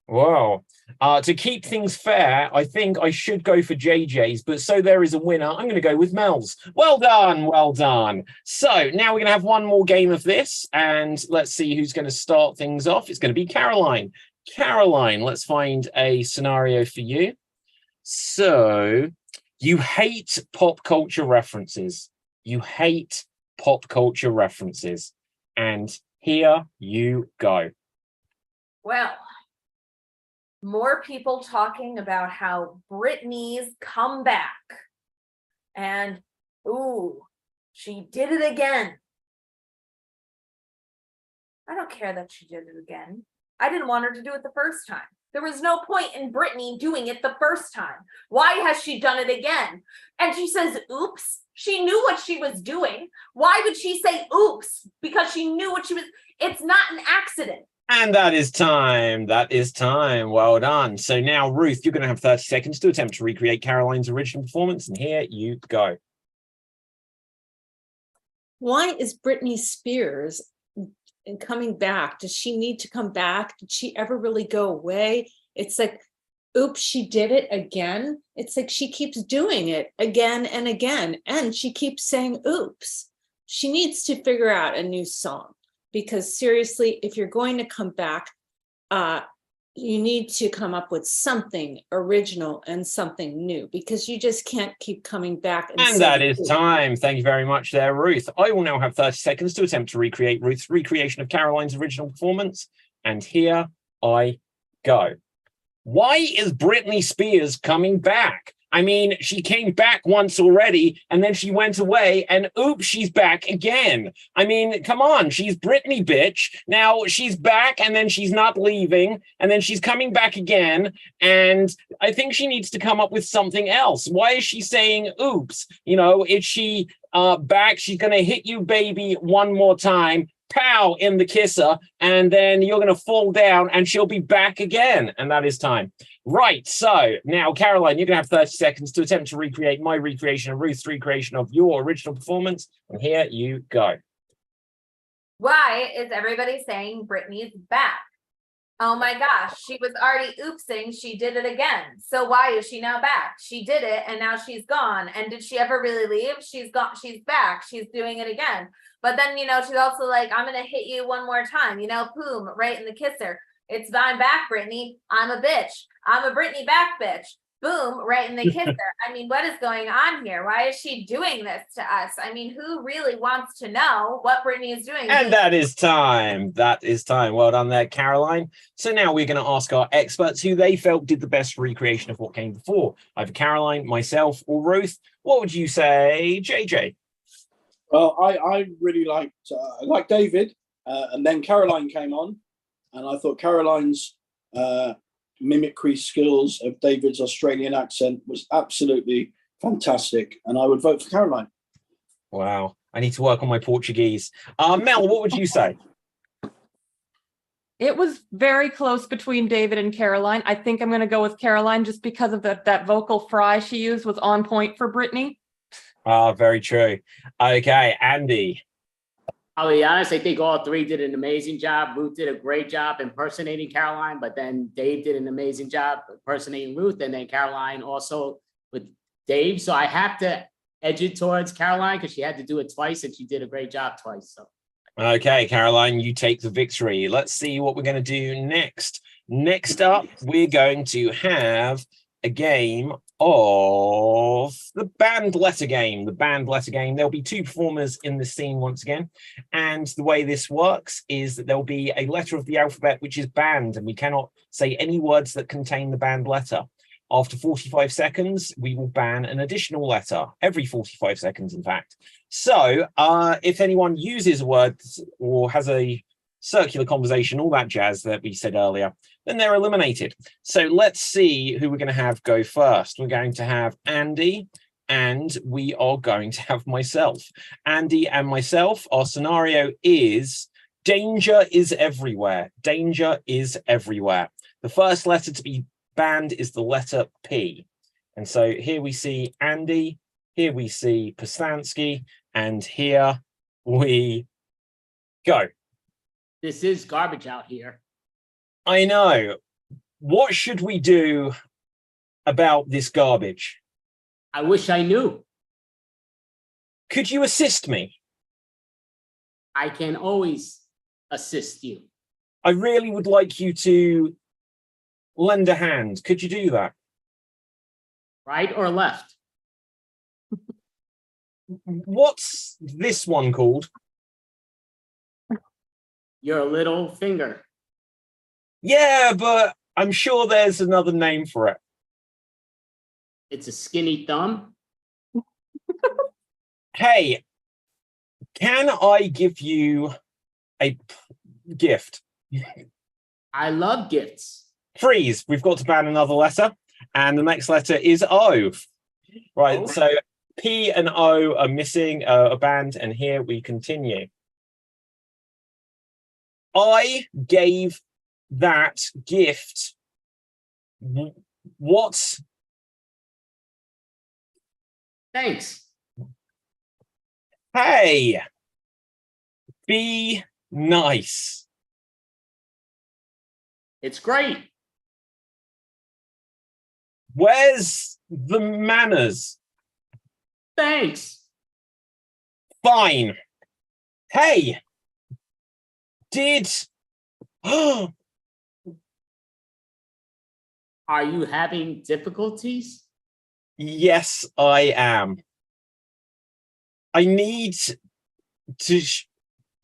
Well, to keep things fair, I think I should go for JJ's, but so there is a winner. I'm going to go with Mel's. Well done, well done. So now we're going to have one more game of this, and let's see who's going to start things off. It's going to be Caroline. Caroline, let's find a scenario for you. So you hate pop culture references. You hate pop culture references. And here you go. Well, more people talking about how Britney's come back. And, ooh, she did it again. I don't care that she did it again. I didn't want her to do it the first time. There was no point in Britney doing it the first time. Why has she done it again? And she says, oops. She knew what she was doing. Why would she say oops? Because she knew what she was. It's not an accident. And that is time. That is time. Well done. So now, Ruth, you're going to have 30 seconds to attempt to recreate Caroline's original performance. And here you go. Why is Britney Spears coming back? Does she need to come back? Did she ever really go away? It's like, oops, she did it again. It's like she keeps doing it again and again. And she keeps saying, oops. She needs to figure out a new song. Because seriously, if you're going to come back, you need to come up with something original and something new, because you just can't keep coming back. And that is time. Thank you very much there, Ruth. I will now have 30 seconds to attempt to recreate Ruth's recreation of Caroline's original performance. And here I go. Why is Britney Spears coming back? I mean, she came back once already, and then she went away, and oops, she's back again. I mean, come on, she's Britney, bitch. Now she's back, and then she's not leaving, and then she's coming back again, and I think she needs to come up with something else. Why is she saying oops? You know, is she back? She's going to hit you, baby, one more time. Pow, in the kisser, and then you're going to fall down, and she'll be back again, and that is time. Right, so now, Caroline, you're going to have 30 seconds to attempt to recreate my recreation of Ruth's recreation of your original performance, and here you go. Why is everybody saying Britney's back? Oh my gosh, she was already oopsing. She did it again. So why is she now back? She did it and now she's gone. And did she ever really leave? She's gone. She's back. She's doing it again. But then, she's also like, I'm going to hit you one more time, boom, right in the kisser. It's I'm back, Brittany. I'm a bitch. I'm a Brittany back bitch. Boom, right in the kisser. I mean, what is going on here? Why is she doing this to us? I mean, who really wants to know what Brittany is doing? And that is time. That is time. Well done there, Caroline. So now we're going to ask our experts who they felt did the best recreation of what came before. Either Caroline, myself, or Ruth. What would you say, JJ? Well, I really liked David, and then Caroline came on, and I thought Caroline's mimicry skills of David's Australian accent was absolutely fantastic, and I would vote for Caroline. Wow, I need to work on my Portuguese. Mel, what would you say? It was very close between David and Caroline. I think I'm going to go with Caroline just because of that vocal fry she used was on point for Brittany. Very true. Okay, Andy. I'll be honest, I think all three did an amazing job. Ruth did a great job impersonating Caroline, but then Dave did an amazing job impersonating Ruth, and then Caroline also with Dave. So I have to edge it towards Caroline because she had to do it twice and she did a great job twice. So Okay, Caroline, you take the victory. Let's see what we're going to do next. Next up, we're going to have a game of the band letter game. The band letter game. There'll be two performers in the scene once again. And the way this works is that there'll be a letter of the alphabet which is banned, and we cannot say any words that contain the banned letter. After 45 seconds, we will ban an additional letter every 45 seconds, in fact. So if anyone uses a word or has a circular conversation, all that jazz that we said earlier, then they're eliminated. So let's see who we're going to have go first. We're going to have Andy, and we are going to have myself. Andy and myself, our scenario is danger is everywhere. Danger is everywhere. The first letter to be banned is the letter P. And so here we see Andy, here we see Postansky, and here we go. this is garbage out here. I know. What should we do about this garbage? I wish I knew. Could you assist me? I can always assist you. I really would like you to lend a hand. Could you do that? Right or left? What's this one called? Your little finger. Yeah, but I'm sure there's another name for it. It's a skinny thumb. Hey, can I give you a gift? I love gifts. Freeze. We've got to ban another letter. And the next letter is O. Right, O. so P and O are missing, a banned, and here we continue. I gave that gift. What? Thanks. Hey, be nice. It's great. Where's the manners? Thanks. Fine. Hey, did... Are you having difficulties? Yes, I am. I need to...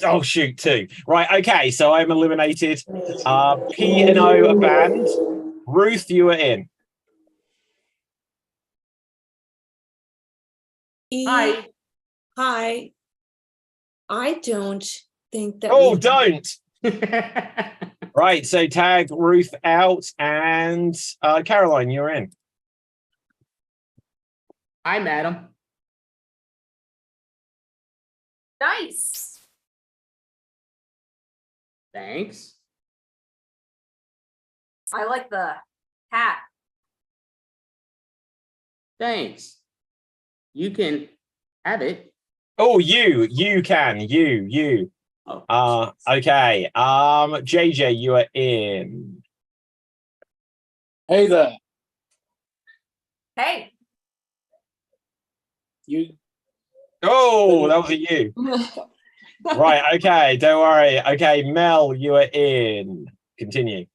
Oh, shoot, too. Right, okay, so I'm eliminated. P and O are banned. Ruth, you are in. Hi. Hi. I don't think that. Oh, we- don't. Right, so tag Ruth out, and Caroline, you're in. Hi, madam. Nice. Thanks. I like the hat. Thanks. You can have it. Oh, you can, you. Oh, Okay. JJ, you are in. Hey there. Hey, You Oh, that was a you. Right. Okay. Don't worry. Okay, Mel, you are in. Continue.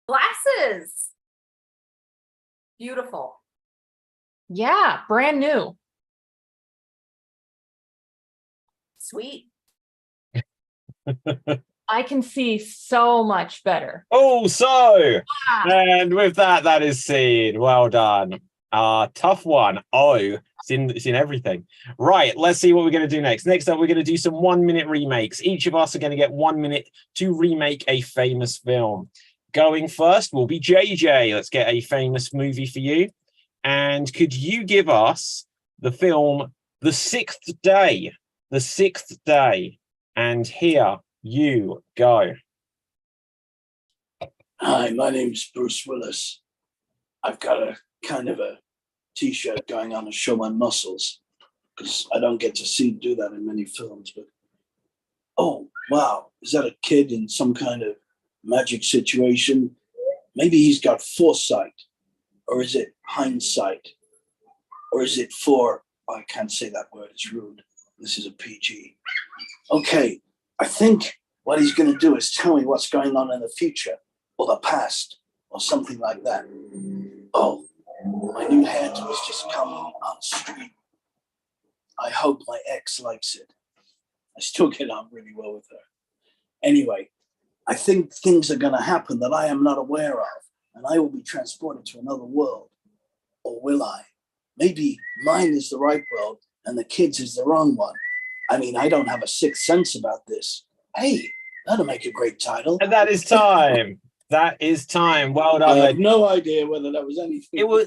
glasses. Beautiful. Yeah, brand new. Sweet. I can see so much better. Oh, so Ah, and with that, that is seen. Well done. Tough one. Oh, it's in everything. Right. Let's see what we're going to do next. Next up, we're going to do some 1-minute remakes. Each of us are going to get 1 minute to remake a famous film. Going first will be JJ. Let's get a famous movie for you. And could you give us the film The Sixth Day? The Sixth Day. And here you go. Hi, my name's Bruce Willis. I've got a kind of a t-shirt going on to show my muscles because I don't get to do that in many films. But oh wow, is that a kid in some kind of magic situation? Maybe he's got foresight, or is it hindsight, or is it I can't say that word, it's rude. This is a PG. Okay, I think what he's going to do is tell me what's going on in the future or the past or something like that. Oh, my new hair has just come on stream. I hope my ex likes it. I still get on really well with her. Anyway, I think things are going to happen that I am not aware of, and I will be transported to another world. Or will I? Maybe mine is the right world and the kid's is the wrong one. I mean, I don't have a sixth sense about this. Hey, that'll make a great title. And that is time. That is time. Well I done. have no idea whether that was anything. It was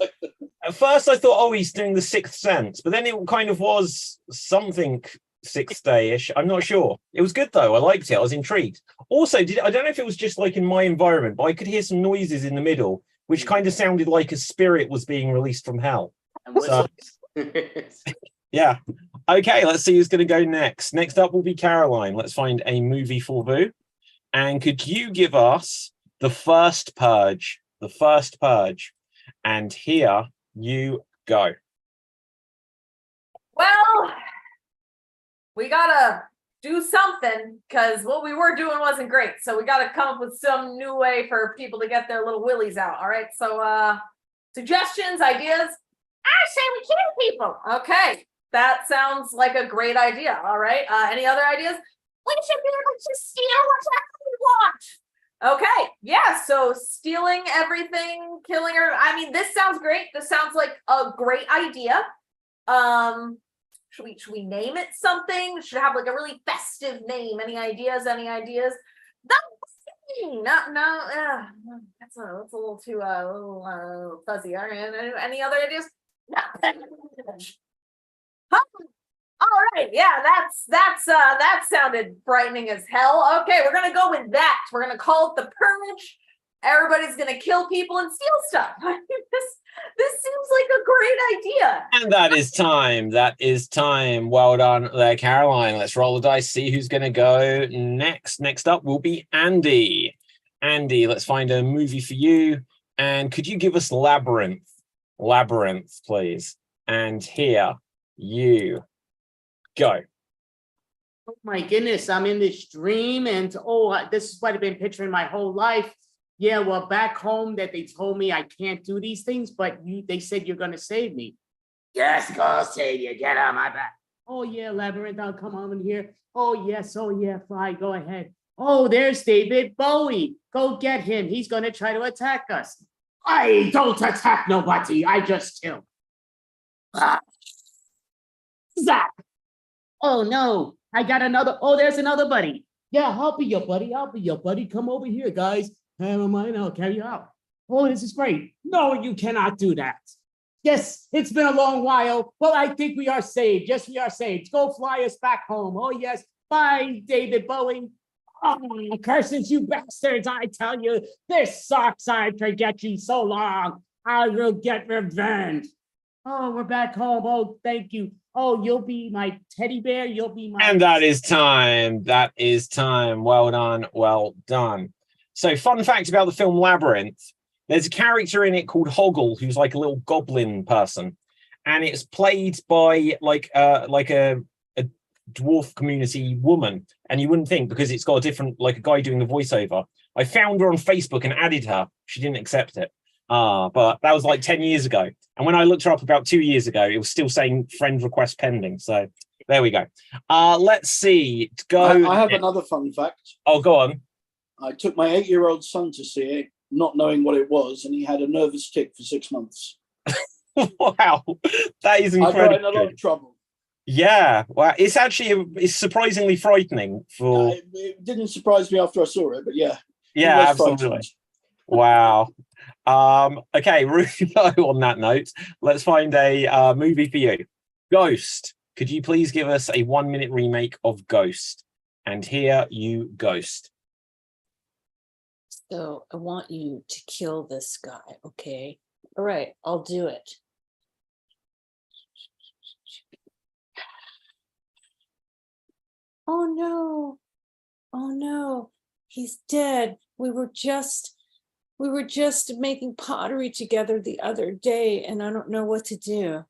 at first I thought, oh, he's doing the Sixth Sense, but then it kind of was something Sixth Day-ish. I'm not sure. It was good though. I liked it. I was intrigued. Also, I don't know if it was just like in my environment, but I could hear some noises in the middle, which kind of sounded like a spirit was being released from hell. and whistles. Yeah. Okay, let's see who's going to go next. Next up will be Caroline. Let's find a movie for Boo. And could you give us The First Purge? The First Purge. And here you go. Well, we gotta do something because what we were doing wasn't great. So we gotta come up with some new way for people to get their little willies out. All right. So suggestions, ideas. I say we kill people. Okay. That sounds like a great idea. All right. Any other ideas? We should be able to steal whatever we want. Okay. Yeah. So stealing everything, killing her. I mean, this sounds great. This sounds like a great idea. Should we name it something? Should it have like a really festive name? Any ideas? Any ideas? No, that's a little too fuzzy. All right. Any other ideas? All right, yeah, that sounded frightening as hell. Okay, we're gonna go with that. We're gonna call it the Purge. Everybody's gonna kill people and steal stuff. This seems like a great idea. And that is time. That is time. Well done there, Caroline. Let's roll the dice, see who's going to go next. Next up will be Andy. Andy, let's find a movie for you. And could you give us Labyrinth? Labyrinth, please. And here you go. Oh my goodness, I'm in this dream and this is what I've been picturing my whole life. Yeah, well, back home that they told me I can't do these things, but they said you're gonna save me. Yes, go save you, get on my back. Oh yeah, Labyrinth, I'll come on in here. Oh yes, fine, go ahead. Oh, there's David Bowie. Go get him. He's gonna try to attack us. I don't attack nobody, I just kill. Zach. Oh no, I got another. Oh, there's another buddy. Yeah, I'll be your buddy. I'll be your buddy. Come over here, guys. Never mind, I'll carry you out. Oh, this is great. No, you cannot do that. Yes, it's been a long while. Well, I think we are saved. Yes, we are saved. Go fly us back home. Oh, yes. Bye, David Bowie. Oh, curses, you bastards. I tell you, this sucks. I forget you so long. I will get revenge. Oh, we're back home. Oh, thank you. Oh, you'll be my teddy bear. You'll be my. And that is time. That is time. Well done. Well done. So, fun fact about the film Labyrinth: there's a character in it called Hoggle, who's like a little goblin person, and it's played by like a dwarf community woman. And you wouldn't think, because it's got a different, like a guy doing the voiceover. I found her on Facebook and added her. She didn't accept it. But that was like 10 years ago. And when I looked her up about 2 years ago, it was still saying friend request pending. So there we go. Let's see. I have another fun fact. Oh, go on. I took my 8-year-old son to see it, not knowing what it was, and he had a nervous tick for 6 months. Wow, that is I got incredible. in a lot of trouble. Yeah, well, it's surprisingly frightening for. It didn't surprise me after I saw it, but yeah. Yeah, it was absolutely. frightened. Wow. Okay, Rufio, on that note, let's find a movie for you. Ghost. Could you please give us a 1-minute remake of Ghost? And here you Ghost. So I want you to kill this guy, okay? All right, I'll do it. Oh no. Oh no. He's dead. We were just making pottery together the other day, and I don't know what to do.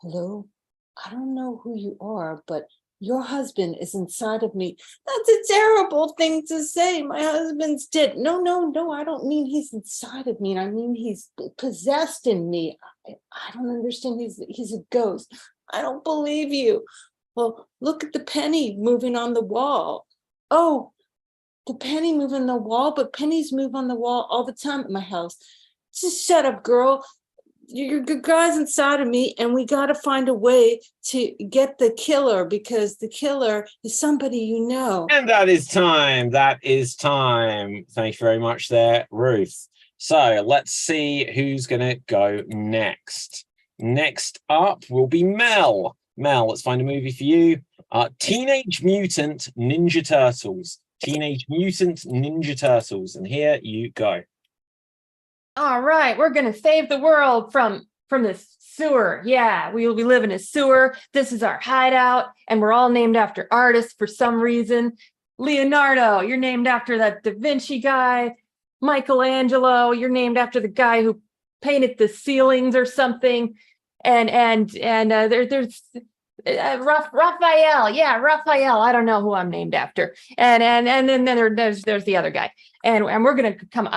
Hello? I don't know who you are, but your husband is inside of me. That's a terrible thing to say. My husband's dead. No, I don't mean he's inside of me. I mean he's possessed in me. I don't understand. He's a ghost. I don't believe you. Well, look at the penny moving on the wall. Oh, the penny moving on the wall, but pennies move on the wall all the time at my house. Just shut up, girl. You're good guys inside of me, and we got to find a way to get the killer, because the killer is somebody you know. And that is time. That is time. Thank you very much there, Ruth. So let's see who's going to go next. Next up will be Mel. Mel, let's find a movie for you. Teenage Mutant Ninja Turtles. Teenage Mutant Ninja Turtles. And here you go. All right, we're gonna save the world from this sewer. Yeah, we will be living in a sewer. This is our hideout, and we're all named after artists for some reason. Leonardo, you're named after that Da Vinci guy. Michelangelo, you're named after the guy who painted the ceilings or something. And there's Raphael. Yeah, Raphael. I don't know who I'm named after. And then there's the other guy. And we're gonna come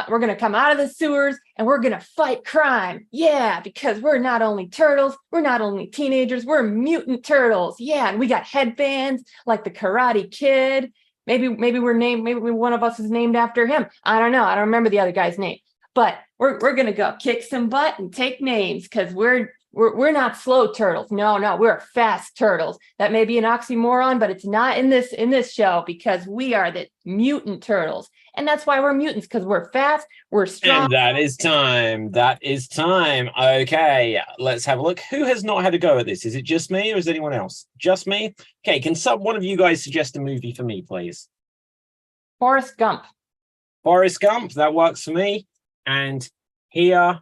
out of the sewers, and we're gonna fight crime. Yeah, because we're not only turtles, we're not only teenagers, we're mutant turtles. Yeah, and we got headbands like the Karate Kid. Maybe one of us is named after him. I don't know. I don't remember the other guy's name. But we're gonna go kick some butt and take names, because we're not slow turtles. No, we're fast turtles. That may be an oxymoron, but it's not in this show, because we are the mutant turtles. And that's why we're mutants, because we're fast, we're strong. And that is time. That is time. Okay, let's have a look. Who has not had a go at this? Is it just me, or is anyone else? Just me? Okay, can one of you guys suggest a movie for me, please? Forrest Gump. Forrest Gump, that works for me. And here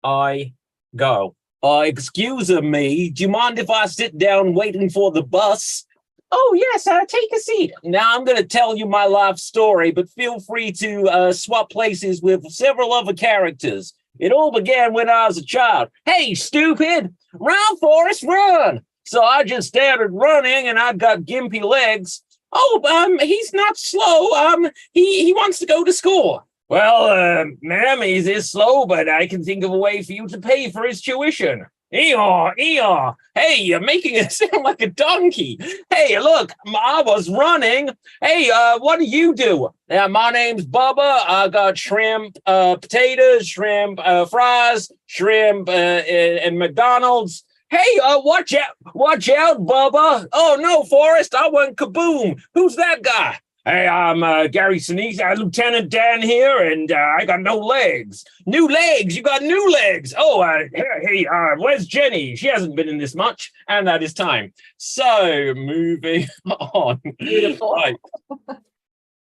I go. Excuse me, do you mind if I sit down waiting for the bus? Oh, yes, take a seat. Now I'm going to tell you my life story, but feel free to swap places with several other characters. It all began when I was a child. Hey, stupid! Run, Forrest, run! So I just started running, and I've got gimpy legs. Oh, he's not slow. He wants to go to school. Well, ma'am, he's slow, but I can think of a way for you to pay for his tuition. Eeyore. Hey, you're making it sound like a donkey. Hey, look, I was running. Hey, what do you do? My name's Bubba. I got shrimp, potatoes, shrimp, fries, shrimp, and McDonald's. Hey, watch out, Bubba. Oh, no, Forrest, I went kaboom. Who's that guy? Hey, I'm Gary Sinise, Lieutenant Dan here, and I got no legs. New legs? You got new legs? Oh, hey, where's Jenny? She hasn't been in this much, and that is time. So, moving on. Beautiful. Right.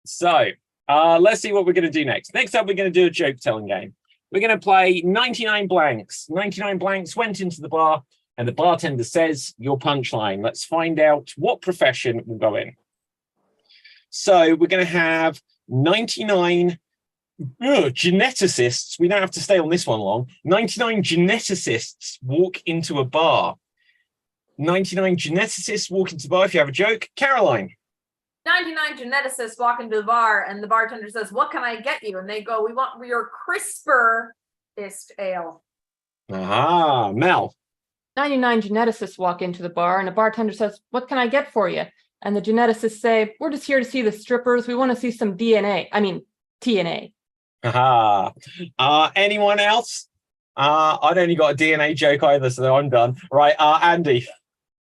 So, let's see what we're going to do next. Next up, we're going to do a joke-telling game. We're going to play 99 blanks. 99 blanks went into the bar, and the bartender says your punchline. Let's find out what profession will go in. So we're going to have 99 geneticists. We don't have to stay on this one long. 99 geneticists walk into a bar. 99 geneticists walk into the bar. If you have a joke, Caroline. 99 geneticists walk into the bar and the bartender says, "What can I get you?" And they go, "We want your crisperest ale." Aha, Mel. 99 geneticists walk into the bar and the bartender says, "What can I get for you?" And the geneticists say, "We're just here to see the strippers. We want to see some DNA. I mean, TNA." Aha. Anyone else? I'd only got a DNA joke either, so I'm done. Right, Andy.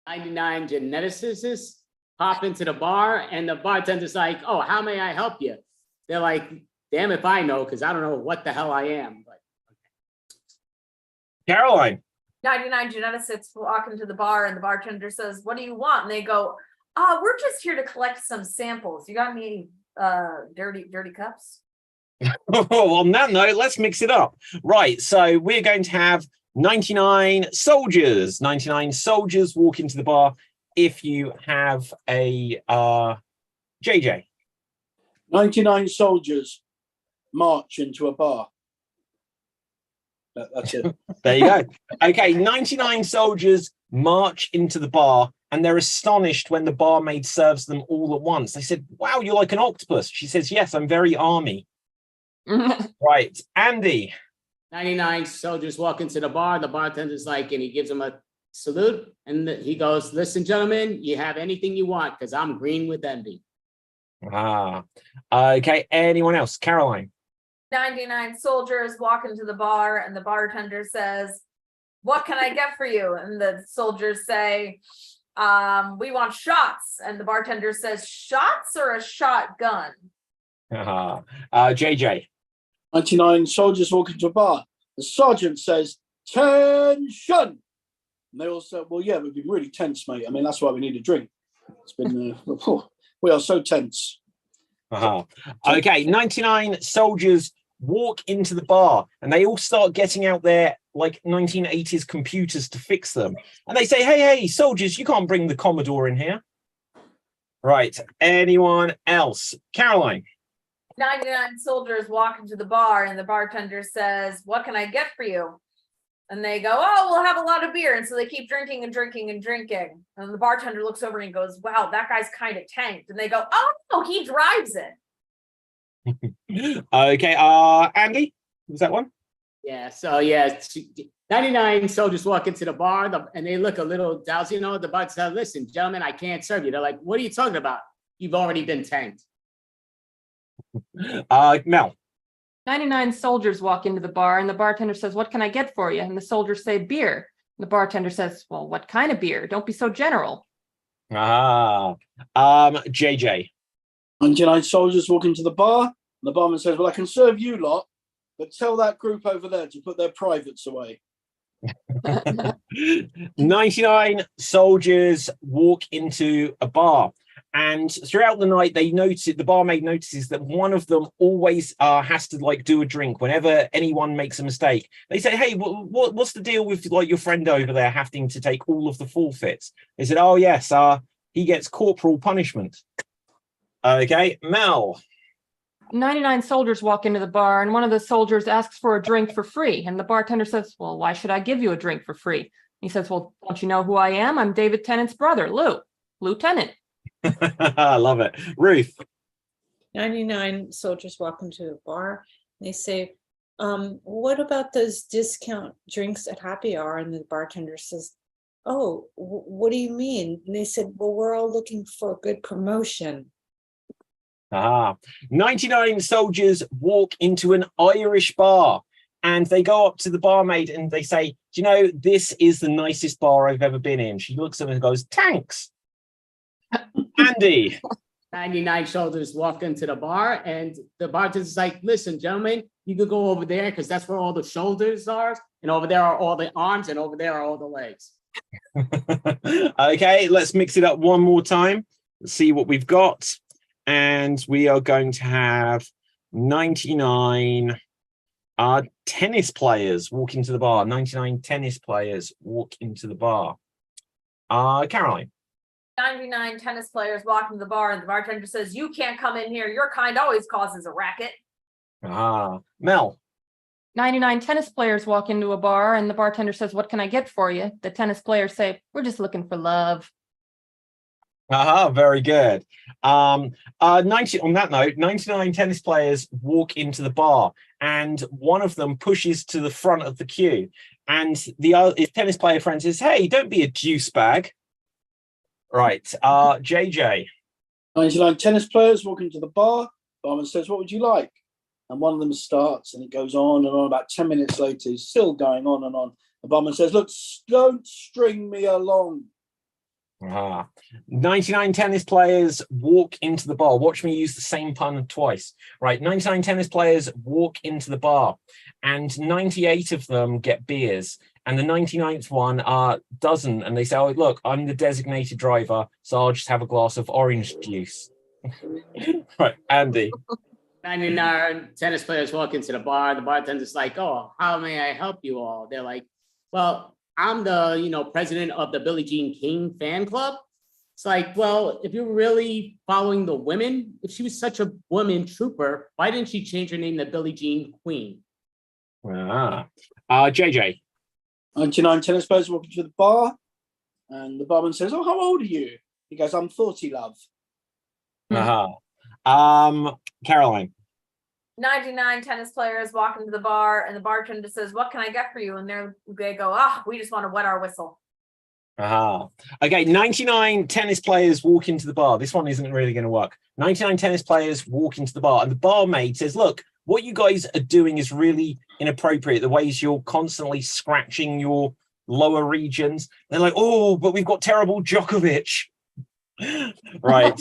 99 geneticists pop into the bar and the bartender's like, "Oh, how may I help you?" They're like, "Damn if I know, because I don't know what the hell I am." But Caroline. 99 geneticists walk into the bar and the bartender says, "What do you want?" And they go, "We're just here to collect some samples. You got any dirty cups?" On that note, let's mix it up. Right, so we're going to have 99 soldiers. 99 soldiers walk into the bar. If you have a JJ. 99 soldiers march into a bar. That's it. There you go. Okay, 99 soldiers march into the bar and they're astonished when the barmaid serves them all at once. They said, "Wow, you're like an octopus." She says, "Yes, I'm very army." Right, Andy. 99 soldiers walk into the bar. The bartender's like, and he gives them a salute. And he goes, "Listen, gentlemen, you have anything you want, because I'm green with envy." Okay, anyone else? Caroline. 99 soldiers walk into the bar and the bartender says, "What can I get for you?" And the soldiers say, "We want shots." And the bartender says, "Shots or a shotgun?" JJ. 99 soldiers walk into a bar. The sergeant says, "Tension." And they all say, "Well, yeah, we've been really tense, mate. I mean, that's why we need a drink. It's been, we are so tense." Okay, 99 soldiers walk into the bar and they all start getting out their like 1980s computers to fix them. And they say, hey, soldiers, you can't bring the Commodore in here. Right, anyone else? Caroline. 99 soldiers walk into the bar and the bartender says, "What can I get for you?" And they go, "Oh, we'll have a lot of beer." And so they keep drinking and drinking and drinking. And the bartender looks over and he goes, "Wow, that guy's kind of tanked." And they go, "Oh, no, he drives it." Okay, Andy, was that one? Yeah, so 99 soldiers walk into the bar and they look a little dousy. You know, the bartender says, "Listen, gentlemen, I can't serve you." They're like, "What are you talking about? You've already been tanked." Mel. 99 soldiers walk into the bar and the bartender says, "What can I get for you?" And the soldiers say, "Beer." And the bartender says, "Well, what kind of beer? Don't be so general." JJ. 99 soldiers walk into the bar. And the barman says, "Well, I can serve you lot, but tell that group over there to put their privates away." 99 soldiers walk into a bar. And throughout the night, the barmaid notices that one of them always has to like do a drink whenever anyone makes a mistake. They say, "Hey, what's the deal with like your friend over there having to take all of the forfeits?" They said, "Oh yes, he gets corporal punishment." Okay, Mel. 99 soldiers walk into the bar and one of the soldiers asks for a drink for free. And the bartender says, "Well, why should I give you a drink for free?" He says, "Well, don't you know who I am? I'm David Tennant's brother, Lieutenant." I love it. Ruth. 99 soldiers walk into a bar. They say, "What about those discount drinks at happy hour?" And the bartender says, "Oh, what do you mean?" And they said, "Well, we're all looking for a good promotion." 99 soldiers walk into an Irish bar and they go up to the barmaid and they say, "Do you know, this is the nicest bar I've ever been in." She looks at them and goes, "Thanks." Andy. 99 soldiers walk into the bar and the bartender's like, "Listen, gentlemen, you could go over there because that's where all the shoulders are. And over there are all the arms and over there are all the legs." Okay, let's mix it up one more time. Let's see what we've got. And we are going to have 99 Tennis players walk into the bar. 99 tennis players walk into the bar. Caroline. 99 tennis players walk into the bar and the bartender says, "You can't come in here. Your kind always causes a racket." Mel. 99 tennis players walk into a bar and the bartender says, "What can I get for you?" The tennis players say, "We're just looking for love." Very good. 90 on that note, 99 tennis players walk into the bar and one of them pushes to the front of the queue. And his tennis player friend says, "Hey, don't be a juice bag." Right. JJ. 99 tennis players walk into the bar. Barman says, "What would you like?" And one of them starts, and it goes on and on. About 10 minutes later, he's still going on and on. The barman says, "Look, don't string me along." 99 tennis players walk into the bar. Watch me use the same pun twice. Right. 99 tennis players walk into the bar, and 98 of them get beers. And the 99th one doesn't. And they say, "Oh, look, I'm the designated driver, so I'll just have a glass of orange juice." Right, Andy. 99 tennis players walk into the bar. The bartender's like, "Oh, how may I help you all?" They're like, "Well, I'm the, president of the Billie Jean King fan club." It's like, well, if you're really following the women, if she was such a woman trooper, why didn't she change her name to Billie Jean Queen? JJ. 99 tennis players walk into the bar, and the barman says, "Oh, how old are you?" He goes, "I'm 40, love." Caroline. 99 tennis players walk into the bar and the bartender says, "What can I get for you?" And they go, "We just want to wet our whistle." Okay, 99 tennis players walk into the bar. This one isn't really going to work. 99 tennis players walk into the bar, and the barmaid says, "Look, what you guys are doing is really inappropriate. The ways you're constantly scratching your lower regions." They're like, "Oh, but we've got terrible Djokovic." Right.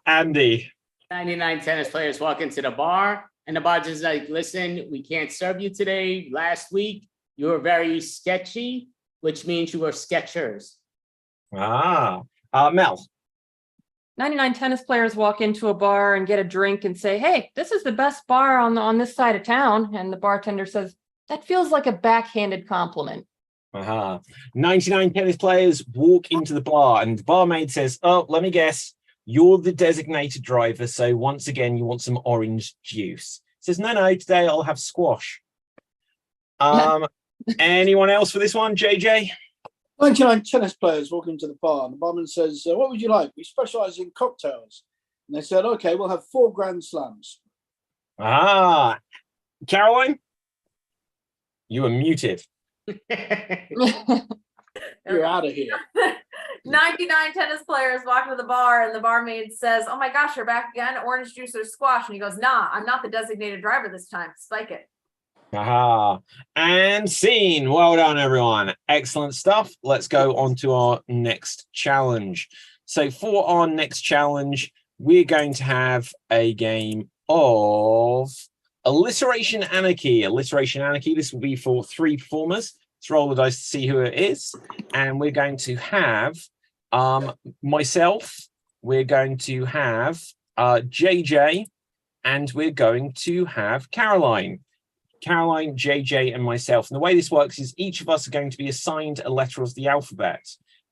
Andy. 99 tennis players walk into the bar, and the bartender's like, "Listen, we can't serve you today. Last week, you were very sketchy, which means you were sketchers." Mel. 99 tennis players walk into a bar and get a drink and say, "Hey, this is the best bar on this side of town." And the bartender says, "That feels like a backhanded compliment." 99 tennis players walk into the bar, and the barmaid says, "Oh, let me guess. You're the designated driver, so once again, you want some orange juice." Says, no, today I'll have squash. Anyone else for this one, JJ? 99 tennis players walk into the bar, and the barman says, "What would you like? We specialize in cocktails." And they said, "Okay, we'll have 4 Grand Slams." Caroline? You are muted. You're out of here. 99 tennis players walk into the bar and the barmaid says, "Oh my gosh, you're back again. Orange juice or squash?" And he goes, "Nah, I'm not the designated driver this time. Spike it." And scene. Well done, everyone. Excellent stuff. Let's go on to our next challenge. So for our next challenge, we're going to have a game of Alliteration Anarchy. Alliteration Anarchy. This will be for 3 performers. Let's roll the dice to see who it is. And we're going to have myself. We're going to have JJ. And we're going to have Caroline, JJ, and myself. And the way this works is each of us are going to be assigned a letter of the alphabet.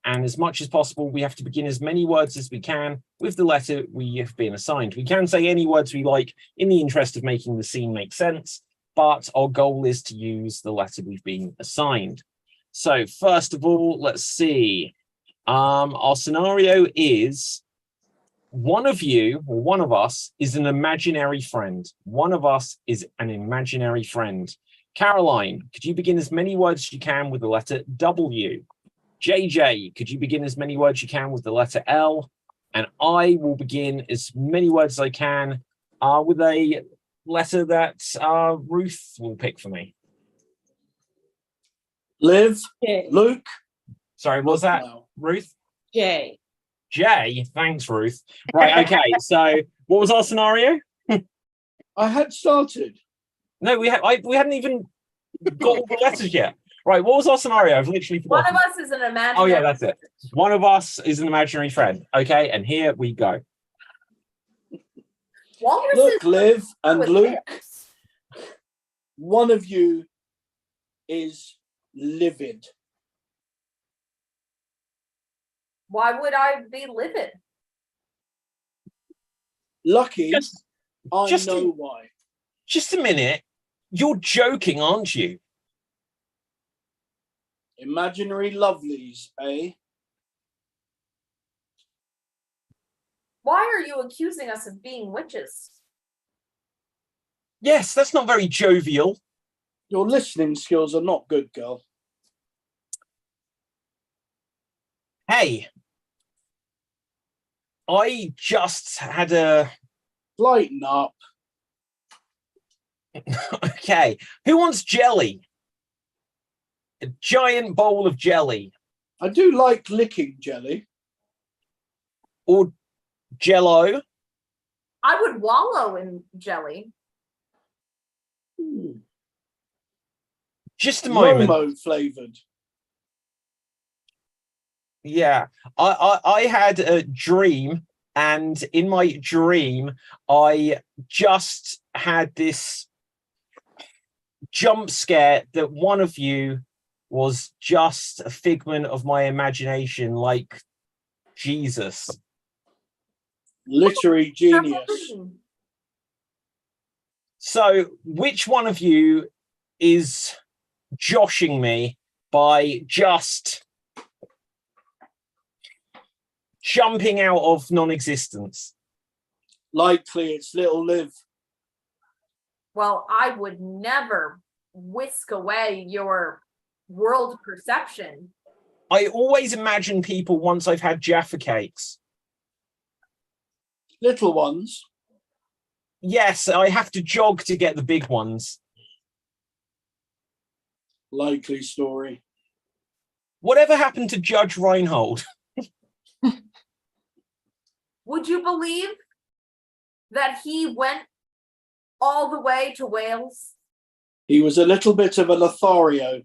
And as much as possible, we have to begin as many words as we can with the letter we have been assigned. We can say any words we like in the interest of making the scene make sense, but our goal is to use the letter we've been assigned. So first of all, let's see. Our scenario is one of you, or one of us, is an imaginary friend. One of us is an imaginary friend. Caroline, could you begin as many words as you can with the letter W? JJ, could you begin as many words as you can with the letter L? And I will begin as many words as I can with a letter that Ruth will pick for me. Liv, J. Luke. Sorry, what was that, Wow. Ruth? J. J. Thanks, Ruth. Right, okay. So what was our scenario? I had started. No, we hadn't even got all the letters yet. Right, what was our scenario? I've literally One forgotten. of us is an imaginary. Oh yeah, that's it. One of us is an imaginary friend. Okay, and here we go. Walrus Look, is Liv and with Luke. one of you is livid. Why would I be livid? Lucky, Just- I just know to- why. Just a minute. You're joking, aren't you? Imaginary lovelies, eh? Why are you accusing us of being witches? Yes, that's not very jovial. Your listening skills are not good, girl. Hey, I just had a... Lighten up. Okay, who wants jelly? A giant bowl of jelly. I do like licking jelly. Or Jello. I would wallow in jelly. Just a moment. Momo flavored. Yeah, I had a dream, and in my dream, I just had this jump scare that one of you was just a figment of my imagination, like Jesus. Literary genius. So, which one of you is joshing me by just jumping out of non-existence? Likely it's little Liv. Well, I would never whisk away your world perception. I always imagine people once I've had Jaffa cakes. Little ones. Yes, I have to jog to get the big ones. Likely story. Whatever happened to Judge Reinhold? Would you believe that he went all the way to Wales? He was a little bit of a Lothario.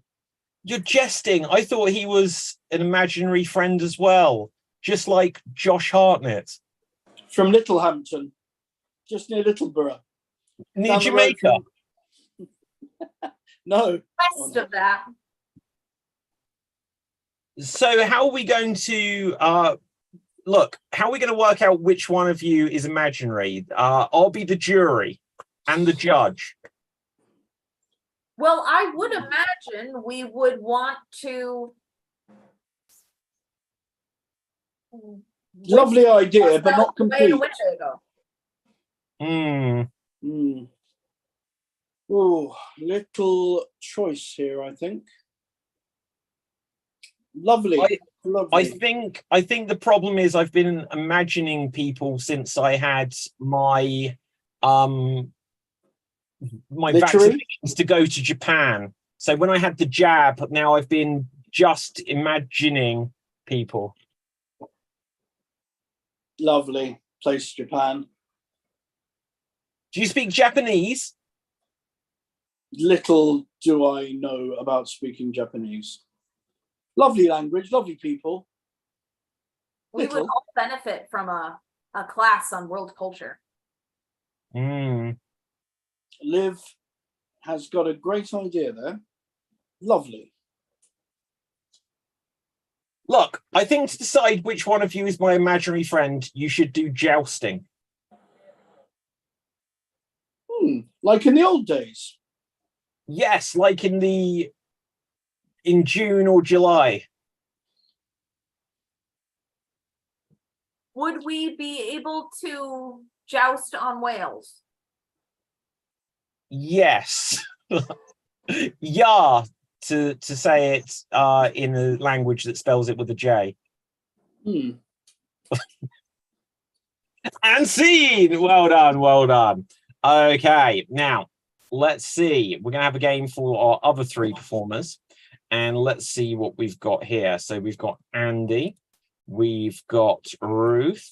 You're jesting. I thought he was an imaginary friend as well, just like Josh Hartnett. From Littlehampton, just near Littleborough. Near Down the road Jamaica. No. West of that. So how are we going to look, how are we going to work out which one of you is imaginary? I'll be the jury and the judge. Well, I would imagine we would want to. Lovely idea, but not The way in complete. which they go. Oh, little choice here, I think. Lovely. Lovely. I think the problem is I've been imagining people since I had my Literary? vaccinations to go to Japan. So when I had the jab, now I've been just imagining people. Lovely place, Japan. Do you speak Japanese? Little do I know about speaking Japanese. Lovely language, lovely people. We would Little. all benefit from a class on world culture. Liv has got a great idea there. Lovely. Look, I think to decide which one of you is my imaginary friend, you should do jousting. Like in the old days. Yes, like in June or July. Would we be able to joust on whales? Yes. Yeah, to say it in a language that spells it with a J. And scene! Well done, well done. Okay, now let's see. We're going to have a game for our other three performers. And let's see what we've got here. So we've got Andy, we've got Ruth,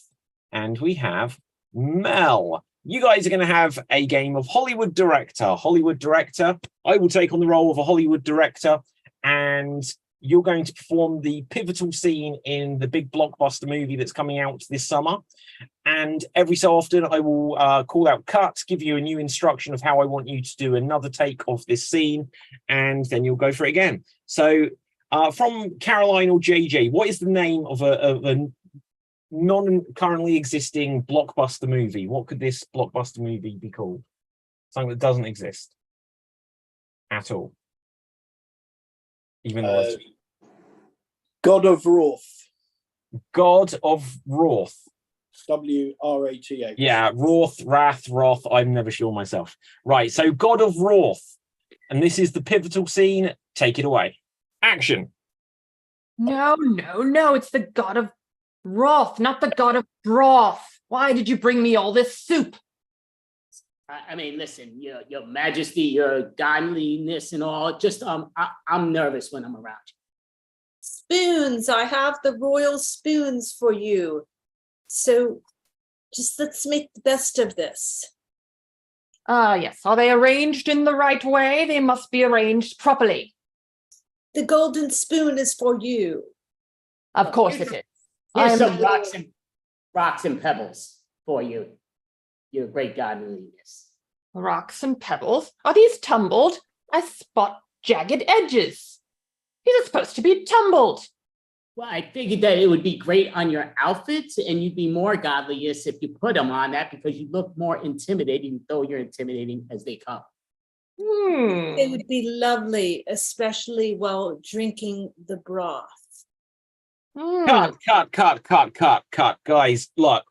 and we have Mel. You guys are going to have a game of Hollywood director. Hollywood director. I will take on the role of a Hollywood director, and you're going to perform the pivotal scene in the big blockbuster movie that's coming out this summer. And every so often I will call out cuts, give you a new instruction of how I want you to do another take of this scene, and then you'll go for it again. So from Caroline or JJ, what is the name of a non-currently existing blockbuster movie? What could this blockbuster movie be called? Something that doesn't exist at all. Even though it's God of Wrath. God of Wrath. W-R-A-T-H. Yeah, Wrath. I'm never sure myself. Right, so God of Wrath. And this is the pivotal scene. Take it away. Action. No, it's the god of wrath, not the god of broth. Why did you bring me all this soup? I mean, listen, your majesty, your godliness and all, just I'm nervous when I'm around you. Spoons, I have the royal spoons for you. So just let's make the best of this. Yes. Are they arranged in the right way? They must be arranged properly. The golden spoon is for you. Of course it is. Here's I'm- some rocks and pebbles for you. Your great godliness. Rocks and pebbles? Are these tumbled? I spot jagged edges. These are supposed to be tumbled. Well, I figured that it would be great on your outfits and you'd be more godliest if you put them on that because you look more intimidating, though you're intimidating as they come. It would be lovely, especially while drinking the broth. Cut. Guys, look.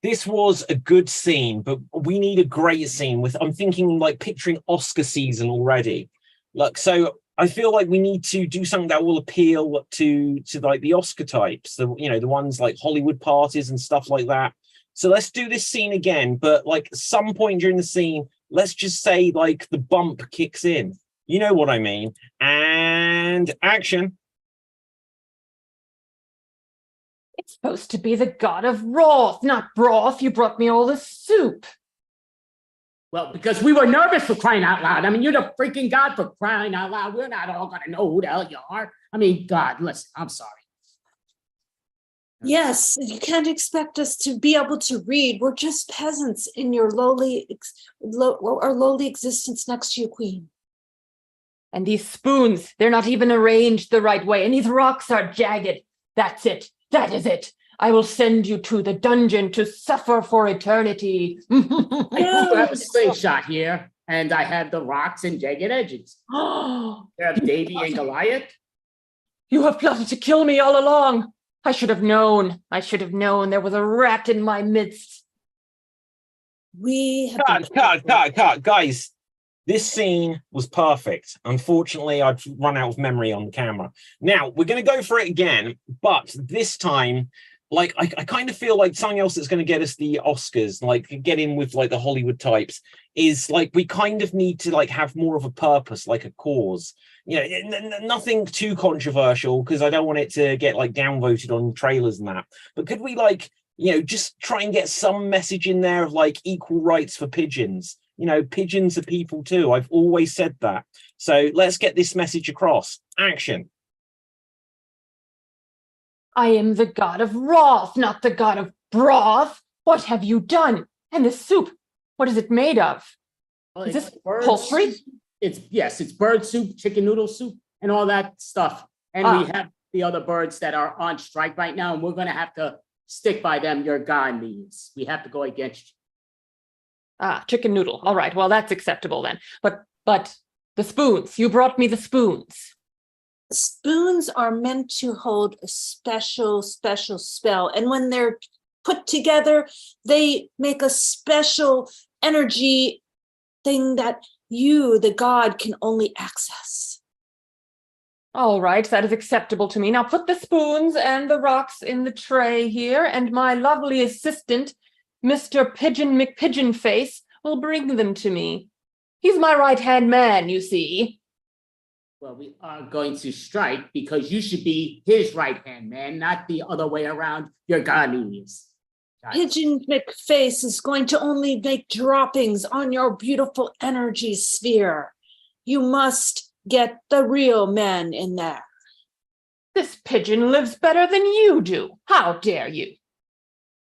This was a good scene, but we need a great scene with, I'm thinking like picturing Oscar season already. Look, so I feel like we need to do something that will appeal to like the Oscar types, the ones like Hollywood parties and stuff like that. So let's do this scene again, but like some point during the scene, let's just say like the bump kicks in. You know what I mean? And action. It's supposed to be the god of wrath, not broth. You brought me all this soup. Well, because we were nervous for crying out loud. I mean, you're the freaking god for crying out loud. We're not all going to know who the hell you are. I mean, God, listen, I'm sorry. Yes, you can't expect us to be able to read. We're just peasants in your lowly existence next to you, queen. And these spoons, they're not even arranged the right way. And these rocks are jagged. That's it. That is it. I will send you to the dungeon to suffer for eternity. I do have a slingshot here, and I have the rocks and jagged edges. You have Davy and Goliath. You have plotted to kill me all along. I should have known. There was a rat in my midst. We have Cut. Guys, this scene was perfect. Unfortunately, I've run out of memory on the camera. Now, we're going to go for it again, but this time, like, I kind of feel like something else that's going to get us the Oscars, like get in with like the Hollywood types, is like we kind of need to like have more of a purpose, like a cause. You know, nothing too controversial because I don't want it to get like downvoted on trailers and that. But could we like, just try and get some message in there of like equal rights for pigeons? Pigeons are people too. I've always said that. So let's get this message across. Action. I am the god of wrath, not the god of broth. What have you done? And this soup, what is it made of? Well, Is this bird poultry? soup. It's bird soup, chicken noodle soup, and all that stuff. And we have the other birds that are on strike right now, and we're going to have to stick by them. Your God needs. We have to go against you. Chicken noodle. All right. Well, that's acceptable then. But the spoons. You brought me the spoons. spoons are meant to hold a special spell. And when they're put together, they make a special energy thing that you, the god, can only access. All right, that is acceptable to me. Now put the spoons and the rocks in the tray here, and my lovely assistant, Mr. Pigeon McPigeonface, will bring them to me. He's my right-hand man, you see. Well, we are going to strike because you should be his right-hand man, not the other way around. Your god is. Pigeon McFace is going to only make droppings on your beautiful energy sphere. You must get the real man in there. This pigeon lives better than you do. How dare you?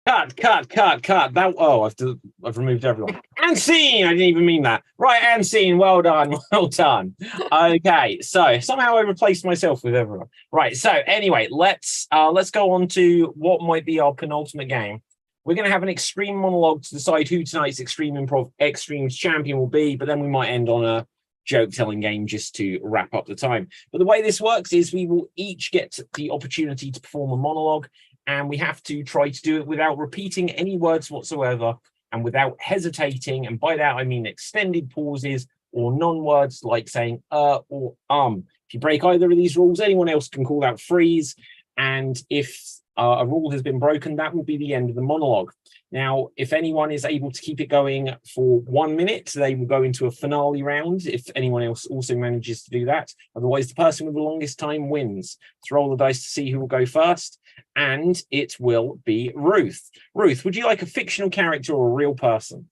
Cut. That I've removed everyone. And scene. I didn't even mean that. Right, and scene. Well done. Well done. Okay, so somehow I replaced myself with everyone. Right. So anyway, let's go on to what might be our penultimate game. We're going to have an extreme monologue to decide who tonight's Extreme Improv Extremes champion will be, but then we might end on a joke-telling game just to wrap up the time. But the way this works is we will each get the opportunity to perform a monologue, and we have to try to do it without repeating any words whatsoever and without hesitating. And by that, I mean extended pauses or non-words like saying or If you break either of these rules, anyone else can call out freeze. And if a rule has been broken, that will be the end of the monologue. Now, if anyone is able to keep it going for 1 minute, they will go into a finale round if anyone else also manages to do that. Otherwise, the person with the longest time wins. Let's roll the dice to see who will go first. And it will be Ruth. Ruth, would you like a fictional character or a real person?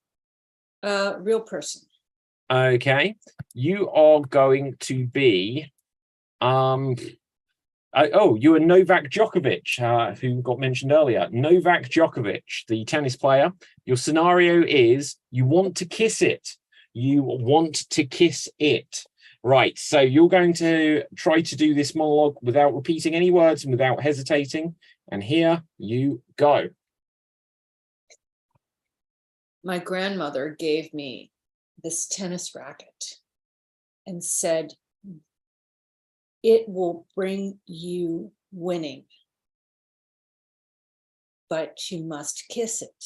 Real person. Okay. You are going to be... you are Novak Djokovic, who got mentioned earlier. Novak Djokovic, the tennis player. Your scenario is you want to kiss it. You want to kiss it. Right, so you're going to try to do this monologue without repeating any words and without hesitating. And here you go. My grandmother gave me this tennis racket and said, it will bring you winning, but you must kiss it.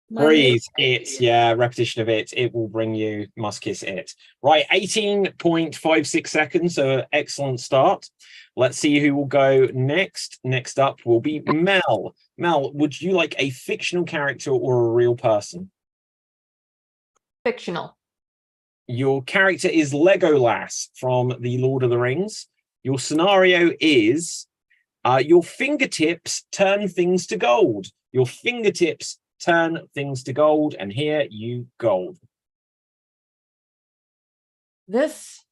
Breathe it. Yeah, repetition of it. It will bring you, must kiss it. Right, 18.56 seconds. So excellent start. Let's see who will go next. Next up will be Mel. Mel, would you like a fictional character or a real person? Fictional. Your character is Legolas from The Lord of the Rings. Your scenario is your fingertips turn things to gold. Your fingertips turn things to gold, and here you go. This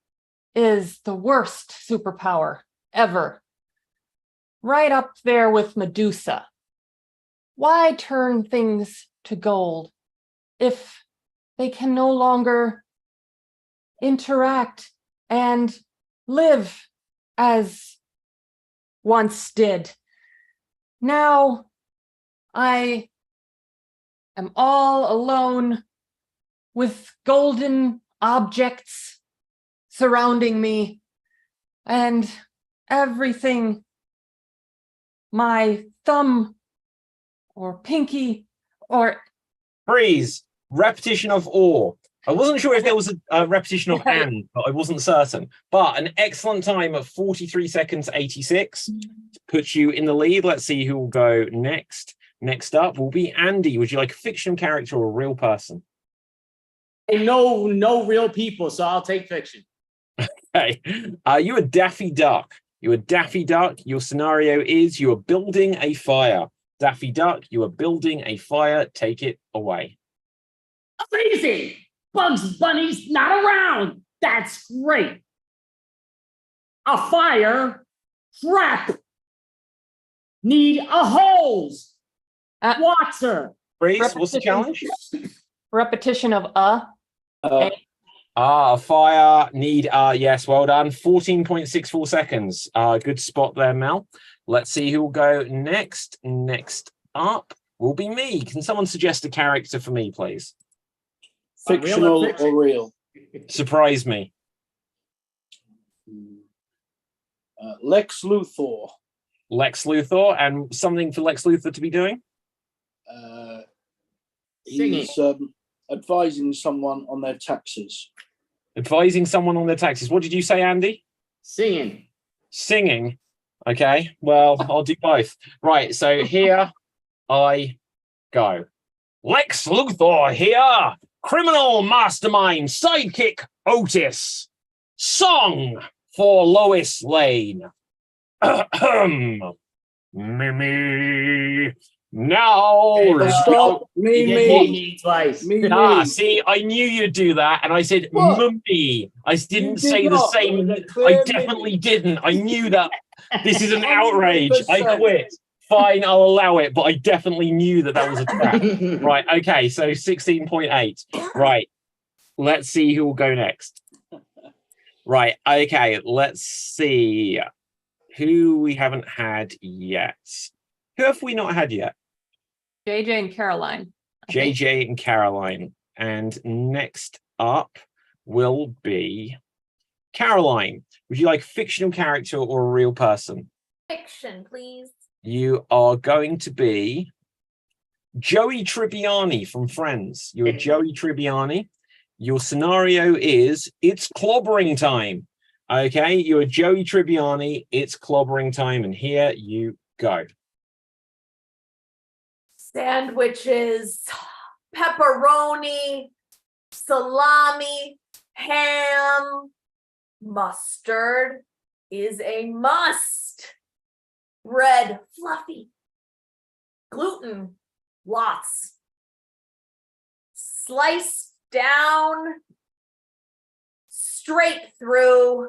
is the worst superpower ever. Right up there with Medusa. Why turn things to gold if they can no longer interact and live as once did? Now I am all alone with golden objects surrounding me, and everything my thumb or pinky or... Freeze. Repetition of or. I wasn't sure if there was a repetition of and, but I wasn't certain. But an excellent time of 43 seconds 86 puts you in the lead. Let's see who will go next. Next up will be Andy. Would you like a fictional character or a real person? No real people, so I'll take fiction. Okay. You are Daffy Duck. You are Daffy Duck. Your scenario is you are building a fire. Daffy Duck, you are building a fire. Take it away. Amazing! Bugs Bunny's not around. That's great. A fire trap. Need a hose. Water. Freeze, what's the challenge? Repetition of a fire need yes, well done. 14.64 seconds. Good spot there, Mel. Let's see who will go next. Next up will be me. Can someone suggest a character for me, please? Fictional or real? Surprise me. Lex Luthor. Lex Luthor, and something for Lex Luthor to be doing? He's advising someone on their taxes. Advising someone on their taxes. What did you say, Andy? Singing. Singing. Okay, well, I'll do both. Right, so here I go. Lex Luthor here. Criminal mastermind sidekick Otis. Song for Lois Lane. Mimi, No. Stop. You did me twice. Me. See, I knew you'd do that, and I said What? mummy. I didn't You did say the not. same. It was a I clear definitely mummy. didn't. I knew that. This is an outrage. I 100%. quit. Fine, I'll allow it, but I definitely knew that was a trap. Right, okay, so 16.8. Right, let's see who will go next. Right, okay, let's see who we haven't had yet. Who have we not had yet? JJ and Caroline. I think. JJ and Caroline. And next up will be Caroline. Would you like a fictional character or a real person? Fiction, please. You are going to be Joey Tribbiani from Friends. You're Joey Tribbiani. Your scenario is it's clobbering time. Okay, you're Joey Tribbiani. It's clobbering time. And here you go. Sandwiches, pepperoni, salami, ham, mustard is a must. Bread, fluffy. Gluten, lots. Sliced down, straight through,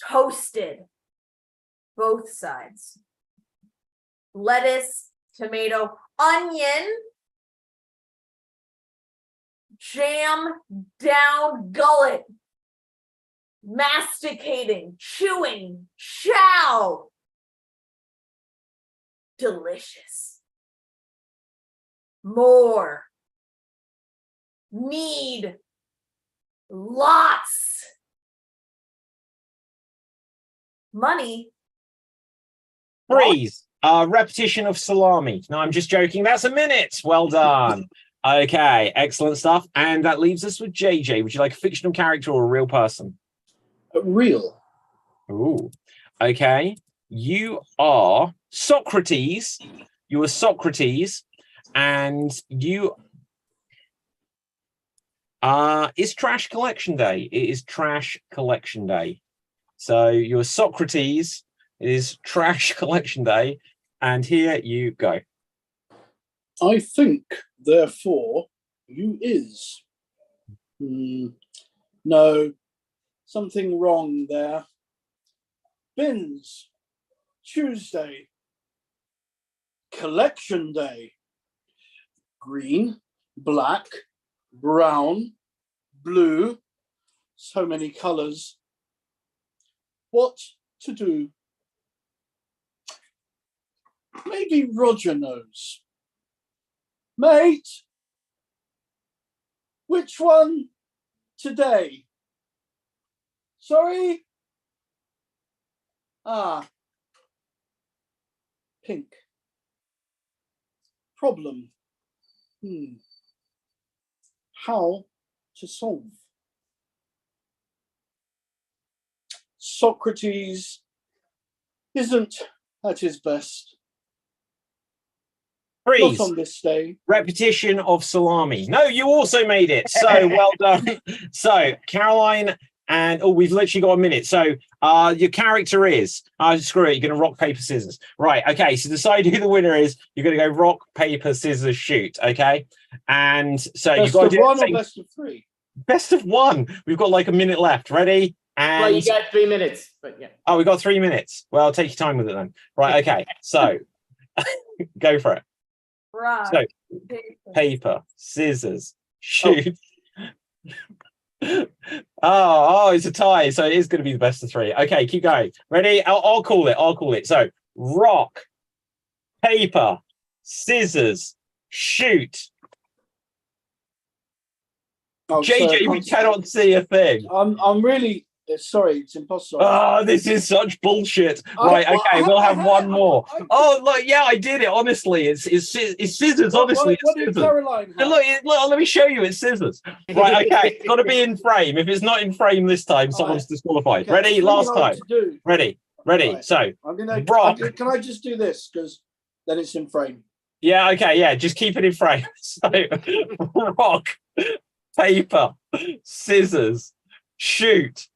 toasted, both sides. Lettuce, tomato, onion, jam down gullet, masticating, chewing, chow. Delicious. More. Need. Lots. Money. Freeze. Repetition of salami. No, I'm just joking. That's a minute. Well done. Okay, excellent stuff. And that leaves us with JJ. Would you like a fictional character or a real person? Real. Ooh. Okay. You are Socrates. You are Socrates, and you it's trash collection day. It is trash collection day. So you're Socrates. It is trash collection day, and here you go. I think, therefore, you is. No, something wrong there. Bins. Tuesday. Collection day. Green, black, brown, blue. So many colors. What to do? Maybe Roger knows. Mate, which one today? Sorry? Pink. Problem. How to solve? Socrates isn't at his best. Freeze. Not on this day. Repetition of salami. No, you also made it. So well done. So Caroline and we've literally got a minute. So your character is screw it. You're going to rock paper scissors. Right. Okay. So decide who the winner is. You're going to go rock paper scissors shoot. Okay. And so you've got to do one or best of three. Best of one. We've got like a minute left. Ready? And Well, you got 3 minutes, but yeah. Oh, we got 3 minutes. Well, take your time with it then. Right. Okay. So go for it. Rock, So paper, scissors, shoot. Oh, it's a tie. So it is going to be the best of three. Okay, keep going. Ready? I'll call it. I'll call it. So rock, paper, scissors, shoot. Oh, JJ, we cannot see a thing. I'm really sorry. It's impossible. Oh, this is such bullshit. Right, okay, we'll have one more. Oh, look, yeah, I did it. Honestly, it's scissors. Honestly, what did Caroline have? Look, let me show you. It's scissors. Right, okay, it's got to be in frame. If it's not in frame this time, someone's disqualified. Okay, Ready? Last time. Ready? Right. So, I'm gonna rock. can I just do this because then it's in frame. Yeah, okay, yeah, just keep it in frame. So, rock, paper, scissors, shoot.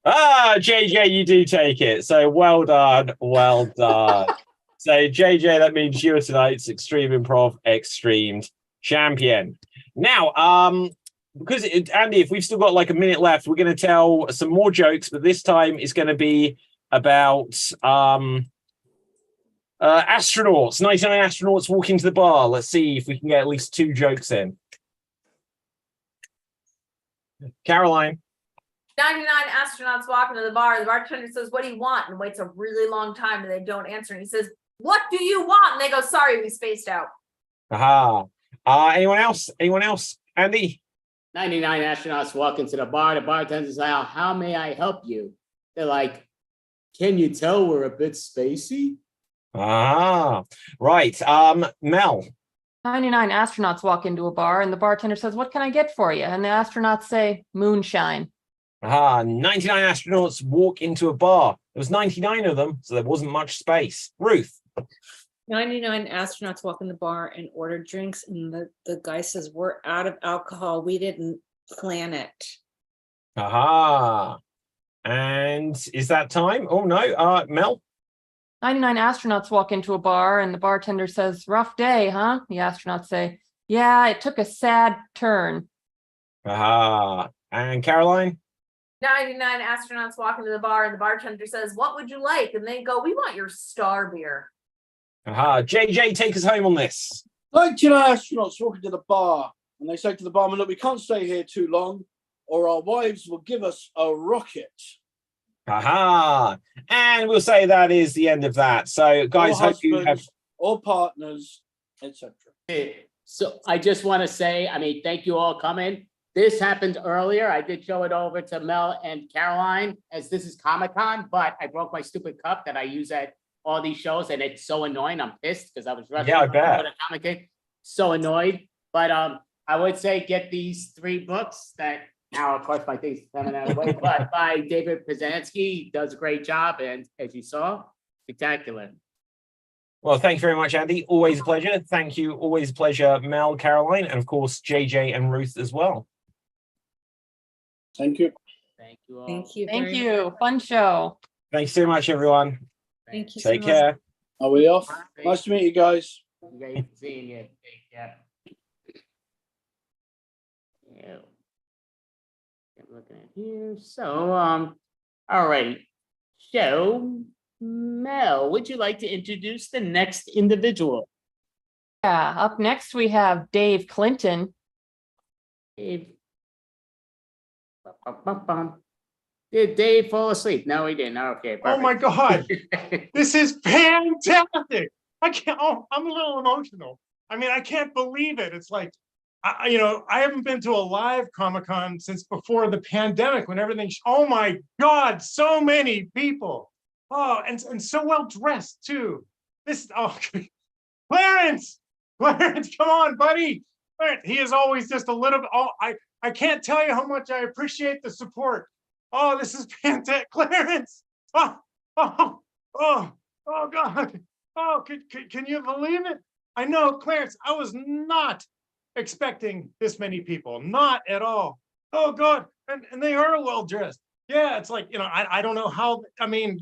JJ, you do take it. So well done, well done. So JJ, that means you are tonight's Extreme Improv Extremed champion. Now, Andy, if we've still got like a minute left, we're going to tell some more jokes, but this time it's going to be about astronauts. 99 astronauts walking to the bar. Let's see if we can get at least 2 jokes in. Caroline. 99 astronauts walk into the bar. The bartender says, "What do you want?" and waits a really long time and they don't answer. And he says, "What do you want?" And they go, "Sorry, we spaced out." Aha. Anyone else? Anyone else? Andy? 99 astronauts walk into the bar. The bartender's like, "How may I help you?" They're like, "Can you tell we're a bit spacey?" Ah, right. Mel. 99 astronauts walk into a bar and the bartender says, "What can I get for you?" And the astronauts say, "Moonshine." 99 astronauts walk into a bar. There was 99 of them, so there wasn't much space. Ruth. 99 astronauts walk in the bar and order drinks, and the guy says, "We're out of alcohol. We didn't plan it." Aha. And is that time? Oh, no. Mel? 99 astronauts walk into a bar and the bartender says, "Rough day, huh?" The astronauts say, "Yeah, it took a sad turn." Aha. And Caroline? 99 astronauts walk into the bar and the bartender says, "What would you like?" And they go, "We want your star beer." Aha. JJ, take us home on this. 99 astronauts walk into the bar and they say to the barman, "Look, we can't stay here too long or our wives will give us a rocket." Aha. And we'll say that is the end of that. So, guys, Or hope you have... husbands, or partners, etc. So I just want to say, thank you all coming. This happened earlier. I did show it over to Mel and Caroline as this is Comic-Con, but I broke my stupid cup that I use at all these shows and it's so annoying. I'm pissed because I was rushing. Yeah, I bet. to the Comic-Con. So annoyed. But I would say get these 3 books that now, of course, my thing's coming out of the way, but by David Pizanski. He does a great job. And as you saw, spectacular. Well, thank you very much, Andy. Always a pleasure. Thank you. Always a pleasure, Mel, Caroline, and of course, JJ and Ruth as well. Thank you. Thank you all. Thank you. Thank very you. much. Fun show. Thanks so much, everyone. Thank you so Take much. care. Are we off? Nice to meet you guys. Great seeing you. Take care. Yeah. I'm looking at here. So, all right. So, Mel, would you like to introduce the next individual? Yeah, up next we have Dave Clinton. Dave. Did Dave fall asleep? No, he didn't. Okay. Oh my God, this is fantastic. I can't, I'm a little emotional. I can't believe it. It's like, I haven't been to a live Comic-Con since before the pandemic when everything, oh my God, so many people. Oh, and so well dressed too. Clarence, come on, buddy. Clarence, he is always just a little bit, I can't tell you how much I appreciate the support. Oh, this is fantastic, Clarence. Oh, God. Oh, can you believe it? I know, Clarence, I was not expecting this many people, not at all. Oh God, and they are well dressed. Yeah, it's like, I don't know how,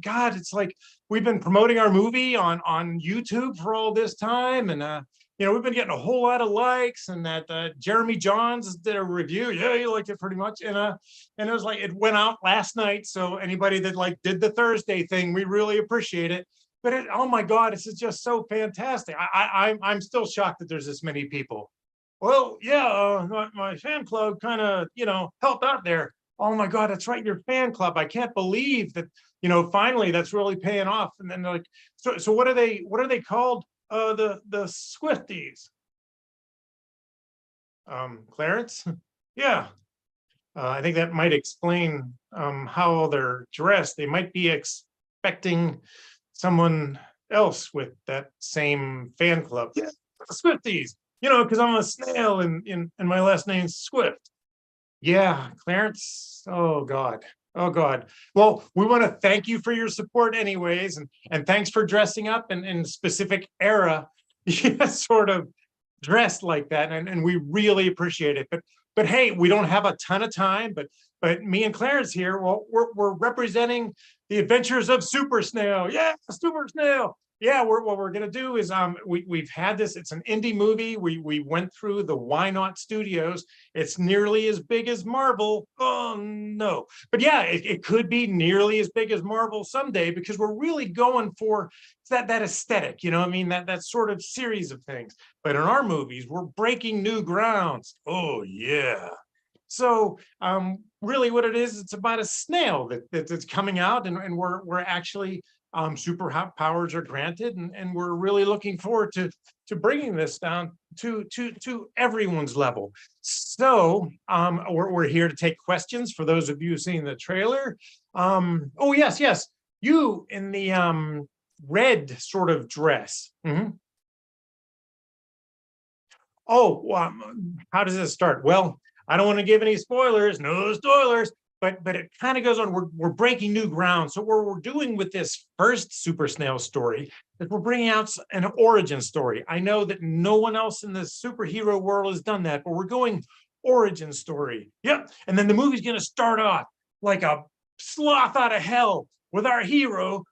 God, it's like we've been promoting our movie on YouTube for all this time. And, we've been getting a whole lot of likes, and that Jeremy Johns did a review. Yeah, he liked it pretty much. And it was like, it went out last night. So anybody that did the Thursday thing, we really appreciate it. But oh my God, this is just so fantastic. I'm still shocked that there's this many people. Well, yeah, my fan club kind of, helped out there. Oh my God, that's right, your fan club. I can't believe that, finally that's really paying off. And then they're like, so what are they called? The Swifties. Clarence? Yeah. I think that might explain how they're dressed. They might be expecting someone else with that same fan club. Yeah, the Swifties. Because I'm a snail and my last name's Swift. Yeah, Clarence. Oh God. Well, we want to thank you for your support anyways, and thanks for dressing up in a specific era, sort of dressed like that, and we really appreciate it. But hey, we don't have a ton of time, but me and Clarence here, well, we're representing the adventures of Super Snail. Yeah, Super Snail. Yeah, what we're gonna do is we've had this. It's an indie movie. We went through the Why Not Studios. It's nearly as big as Marvel. Oh no, but yeah, it could be nearly as big as Marvel someday because we're really going for that aesthetic. You know, what I mean that sort of series of things. But in our movies, we're breaking new grounds. Oh yeah. So really what it is, it's about a snail that's coming out, and we're actually super powers are granted, and we're really looking forward to bringing this down to everyone's level. So we're here to take questions for those of you who've seen the trailer. Oh yes, you in the red sort of dress. Oh, how does this start? Well, I don't want to give any spoilers, no spoilers, but it kind of goes on. We're breaking new ground. So what we're doing with this first Super Snail story is we're bringing out an origin story. I know that no one else in the superhero world has done that, but we're going origin story. Yep. And then the movie's going to start off like a sloth out of hell with our hero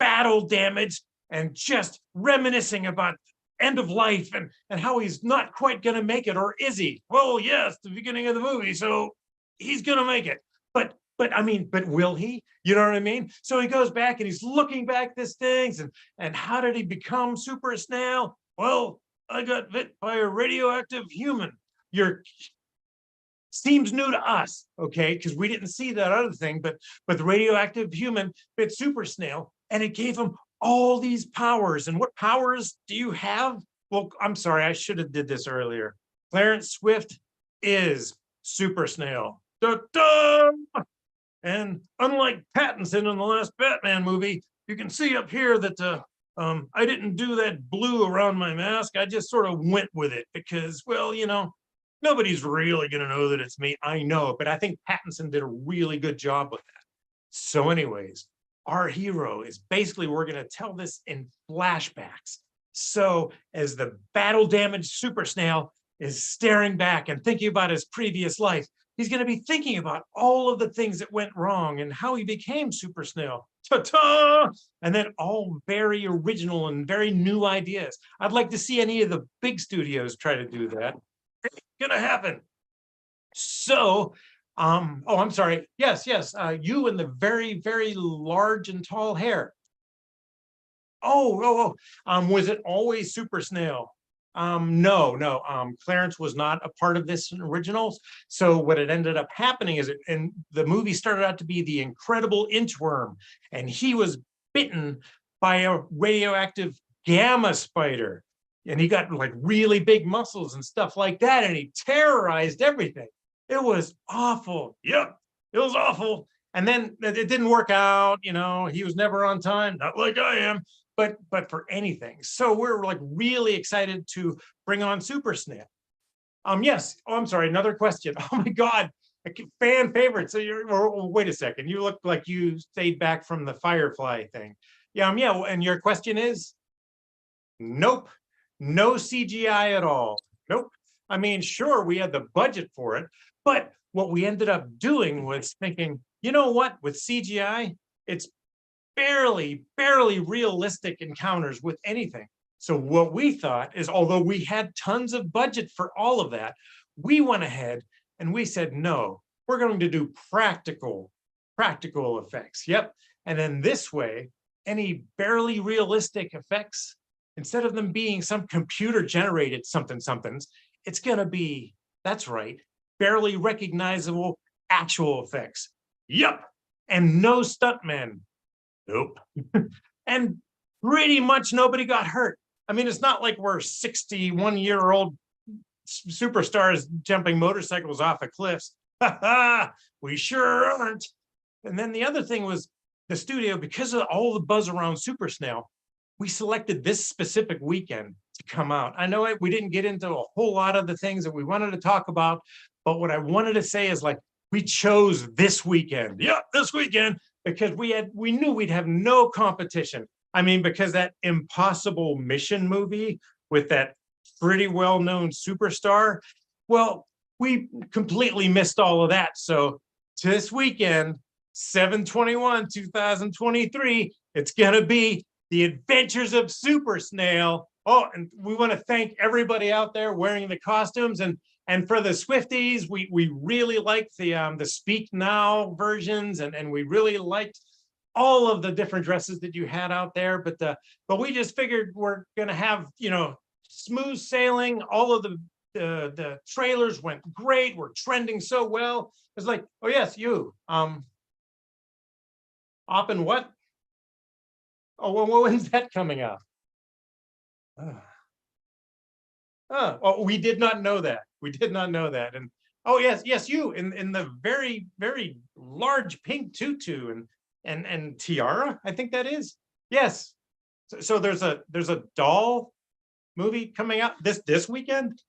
battle damaged and just reminiscing about end of life and how he's not quite going to make it, or is he? Well, yes, the beginning of the movie, so he's going to make it. But I mean, but will he? You know what I mean? So he goes back and he's looking back this things and how did he become Super Snail? Well, I got bit by a radioactive human. Seems new to us, okay? Because we didn't see that other thing, but the radioactive human bit Super Snail, and it gave him all these powers. And what powers do you have? Well, I'm sorry, I should have did this earlier. Clarence Swift is Super Snail. Da-da! And unlike Pattinson in the last Batman movie, you can see up here that I didn't do that blue around my mask. I just sort of went with it because, well, you know, nobody's really going to know that it's me. I know, but I think Pattinson did a really good job with that. So anyways, our hero is basically, we're going to tell this in flashbacks. So as the battle damaged Super Snail is staring back and thinking about his previous life, he's going to be thinking about all of the things that went wrong and how he became Super Snail. Ta-ta! And then all very original and very new ideas. I'd like to see any of the big studios try to do that. It's going to happen. So oh, I'm sorry. Yes. You in the very, very large and tall hair. Was it always Super Snail? No. Clarence was not a part of this in originals. So what it ended up happening is, and the movie started out to be the Incredible Inchworm, and he was bitten by a radioactive gamma spider, and he got like really big muscles and stuff like that, and he terrorized everything. It was awful. Yep, it was awful. And then it didn't work out. You know, he was never on time, not like I am, but for anything. So we're like really excited to bring on Super Snail. Yes. Oh, I'm sorry. Another question. Oh my God, a fan favorite. So wait a second. You look like you stayed back from the Firefly thing. Yeah. And your question is? Nope. No CGI at all. Nope. I mean, sure, we had the budget for it, but what we ended up doing was thinking, you know what, with CGI, it's barely realistic encounters with anything. So what we thought is, although we had tons of budget for all of that, we went ahead and we said, no, we're going to do practical effects. Yep. And then this way, any barely realistic effects, instead of them being some computer generated somethings, it's going to be, that's right, barely recognizable actual effects. Yep. And no stuntmen. Nope. And pretty much nobody got hurt. I mean, it's not like we're 61-year-old superstars jumping motorcycles off of cliffs. We sure aren't. And then the other thing was the studio, because of all the buzz around Super Snail, we selected this specific weekend to come out. I know we didn't get into a whole lot of the things that we wanted to talk about, but what I wanted to say is, like, we chose this weekend. Yeah, this weekend, because we knew we'd have no competition. I mean, because that Impossible Mission movie with that pretty well-known superstar, well, we completely missed all of that. So this weekend, 7/21/2023, it's gonna be The Adventures of Super Snail. Oh, and we want to thank everybody out there wearing the costumes. And for the Swifties, we really liked the Speak Now versions, and we really liked all of the different dresses that you had out there. But we just figured we're gonna have, smooth sailing. All of the trailers went great. We're trending so well. It's like, oh yes, you. Op and what? Oh, well, when's that coming out? Oh, we did not know that. We did not know that. And oh yes, you in the very, very large pink tutu and tiara, I think that is. Yes. So there's a doll movie coming out this weekend.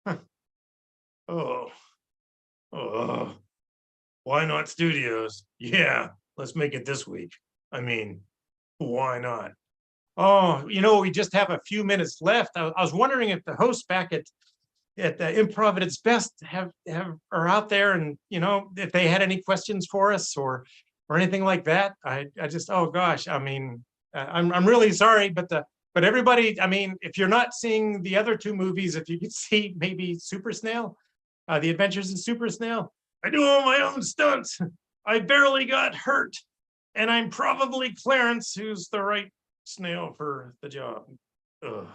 Huh. Oh. Why not studios? Yeah, let's make it this week. I mean, why not? Oh, we just have a few minutes left. I was wondering if the hosts back at the Improv at its best are out there, and if they had any questions for us or anything like that. I just, oh gosh, I mean, I'm really sorry, but everybody, I mean, if you're not seeing the other two movies, if you could see maybe Super Snail, The Adventures in Super Snail. I do all my own stunts. I barely got hurt, and I'm probably Clarence, who's the right snail for the job. Ugh.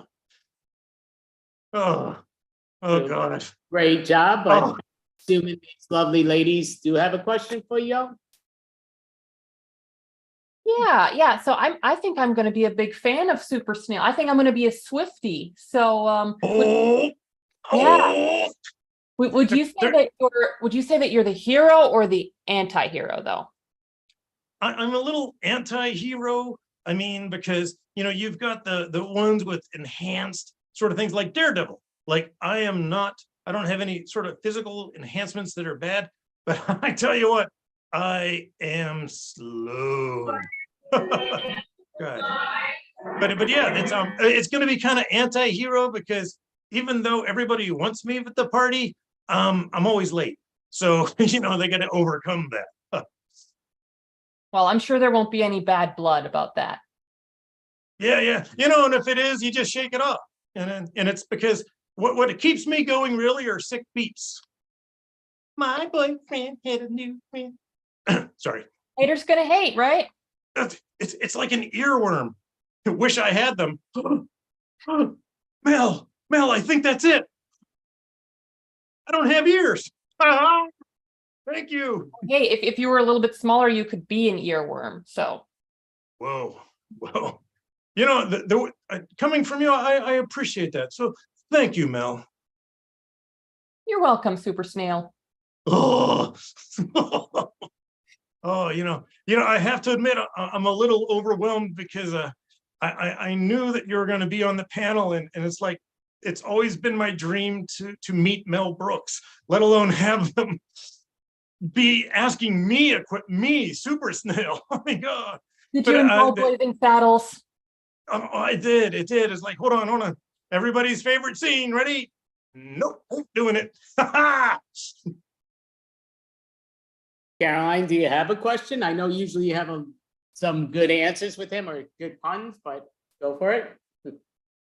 Oh gosh. Great job, but Oh. assuming these lovely ladies do have a question for you. Yeah. So I think I'm going to be a big fan of Super Snail. I think I'm going to be a Swiftie. So yeah. Would you say that you're the hero or the anti-hero though? I'm a little anti-hero. I mean, because you've got the ones with enhanced sort of things like Daredevil. Like I don't have any sort of physical enhancements that are bad, but I tell you what, I am slow. God. But yeah, it's going to be kind of anti-hero, because even though everybody wants me at the party, I'm always late. So they got to overcome that. Well, I'm sure there won't be any bad blood about that. Yeah. And if it is, you just shake it off. And it's because what it keeps me going really are sick beats. My boyfriend had a new friend. Sorry. Haters gonna hate, right? It's like an earworm. I wish I had them. Mel, I think that's it. I don't have ears. Thank you. Hey, if you were a little bit smaller, you could be an earworm. So. Whoa. Coming from you, I appreciate that. So thank you, Mel. You're welcome, Super Snail. Oh, I have to admit, I'm a little overwhelmed because I knew that you were going to be on the panel, and it's like, it's always been my dream to meet Mel Brooks, let alone have them be asking me, Super Snail. Oh my God. Did you involve Blazing Saddles? I did. It did. It's like, hold on. Everybody's favorite scene. Ready? Nope, doing it. Caroline, do you have a question? I know usually you have some good answers with him or good puns, but go for it.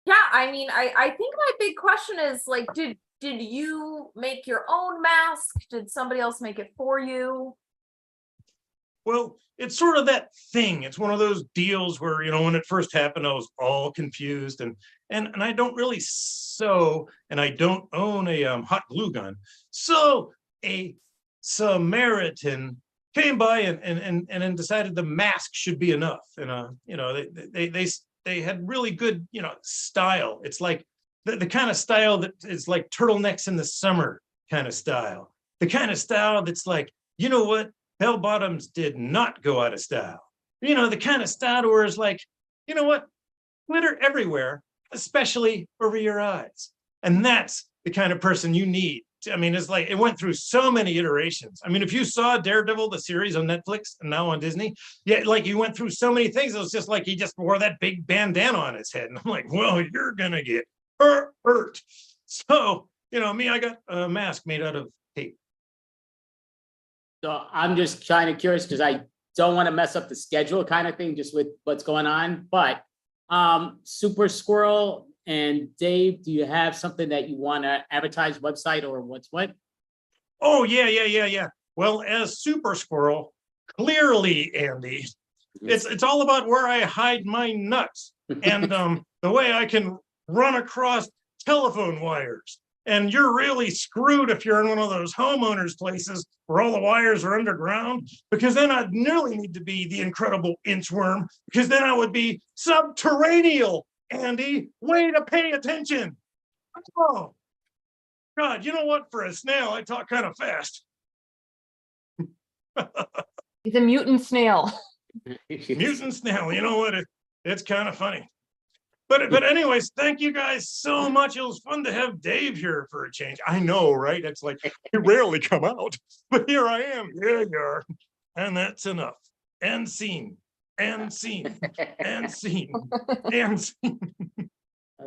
Yeah, I mean, I think my big question is like, did you make your own mask? Did somebody else make it for you? Well, it's sort of that thing. It's one of those deals where, when it first happened, I was all confused, and I don't really sew, and I don't own a hot glue gun. So a Samaritan came by and then decided the mask should be enough. And they had really good style. It's like the kind of style that is like turtlenecks in the summer kind of style. The kind of style that's like, you know what? Bell bottoms did not go out of style. The kind of style where it's like, you know what? Glitter everywhere, especially over your eyes. And that's the kind of person you need. I mean, it's like, it went through so many iterations. I mean, if you saw Daredevil, the series on Netflix and now on Disney, yeah, like he went through so many things. It was just like, he just wore that big bandana on his head. And I'm like, well, you're going to get hurt. So, me, I got a mask made out of tape. So I'm just kind of curious because I don't want to mess up the schedule kind of thing, just with what's going on. But Super Squirrel and Dave, do you have something that you want to advertise, website, or what's what? Oh, yeah. Well, as Super Squirrel, clearly, Andy, it's all about where I hide my nuts and the way I can run across telephone wires. And you're really screwed if you're in one of those homeowners places where all the wires are underground, because then I'd nearly need to be the incredible inchworm, because then I would be subterranean, Andy. Way to pay attention. Oh, God, you know what? For a snail, I talk kind of fast. He's a mutant snail. Mutant snail, you know what? It's kind of funny. But anyways, thank you guys so much. It was fun to have Dave here for a change. I know, right? It's like you rarely come out, but here I am. Yeah, you are. And that's enough. And scene. And scene. And scene. And scene.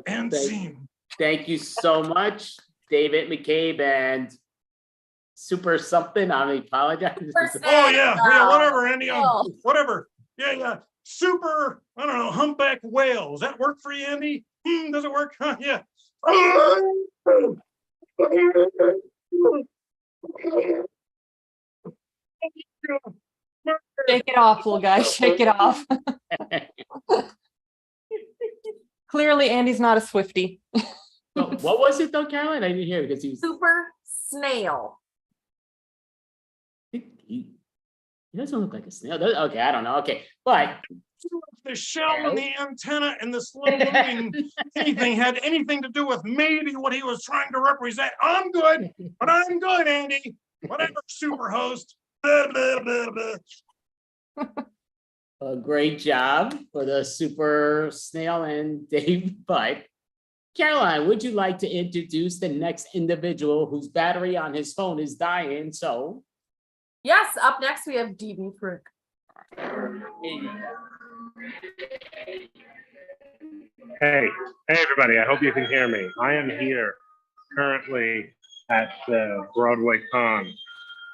And scene. Thank you so much, David McCabe and Super something. I apologize. Oh yeah, whatever, Andy. Whatever. Yeah. Super, I don't know, humpback whale. Does that work for you, Andy? Does it work? Huh? Yeah. Shake it off, little guy. Shake it off. Clearly, Andy's not a Swiftie. What was it though, Caroline? I didn't hear because he was. Super snail. He doesn't look like a snail. Okay, I don't know. Okay, but the shell and the antenna and the slow moving anything had anything to do with maybe what he was trying to represent. I'm good, but I'm good, Andy. Whatever, super host. Blah, blah, blah, blah. a great job for the Super Snail and Dave Butt. Caroline, would you like to introduce the next individual whose battery on his phone is dying? So, Yes, up next we have DB Frick. Hey everybody, I hope you can hear me. I am here currently at Broadway Con.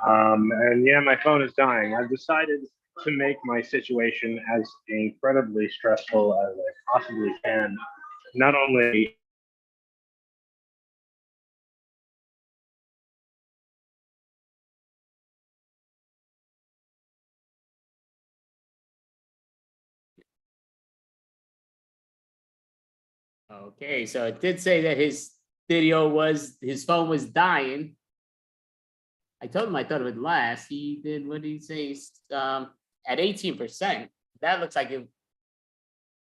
And yeah, my phone is dying. I've decided to make my situation as incredibly stressful as I possibly can. Not only okay, so it did say that his phone was dying. I told him I thought it would last. He did, what did he say? At 18%. That looks like it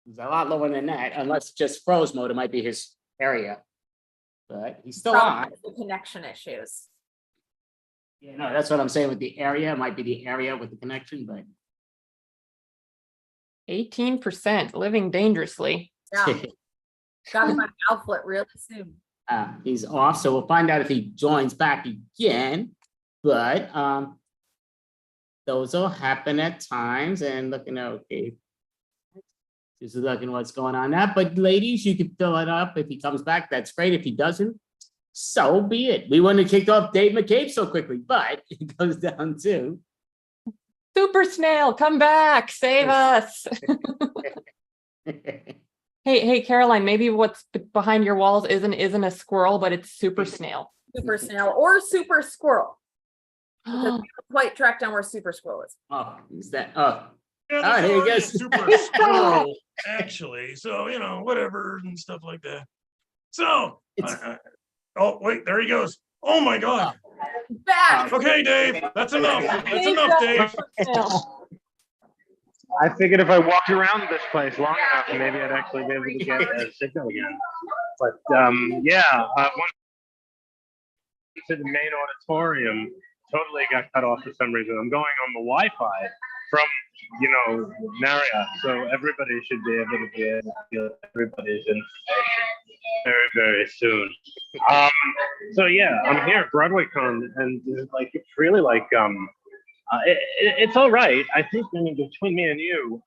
was a lot lower than that, unless just froze mode. It might be his area, but he's still on. The connection issues. Yeah, no, that's what I'm saying with the area. It might be the area with the connection, but 18%, living dangerously. Yeah. Got my outfit really soon. he's off. So we'll find out if he joins back again. But those will happen at times. And looking okay, just looking what's going on now. But ladies, you can fill it up if he comes back. That's great. If he doesn't, so be it. We wouldn't have kicked off Dave McCabe so quickly, but it goes down to Super Snail, come back, save us. Hey, Caroline, maybe what's behind your walls isn't a squirrel, but it's Super Snail. Super Snail or Super Squirrel. Because we haven't quite tracked down where Super Squirrel is. Oh, is that? Oh, Yeah, Oh, there's here he already a goes. super squirrel, actually. So, whatever and stuff like that. So, oh, wait, there he goes. Oh my God. Back. Okay, Dave, that's enough. That's enough, Dave. I figured if I walked around this place long enough, maybe I'd actually be able to get a signal again. But once to the main auditorium, totally got cut off for some reason. I'm going on the Wi-Fi from Marriott, so everybody should be able to feel everybody's information very, very soon. So yeah, I'm here at Broadway Con, and it's really it's all right. I think between me and you,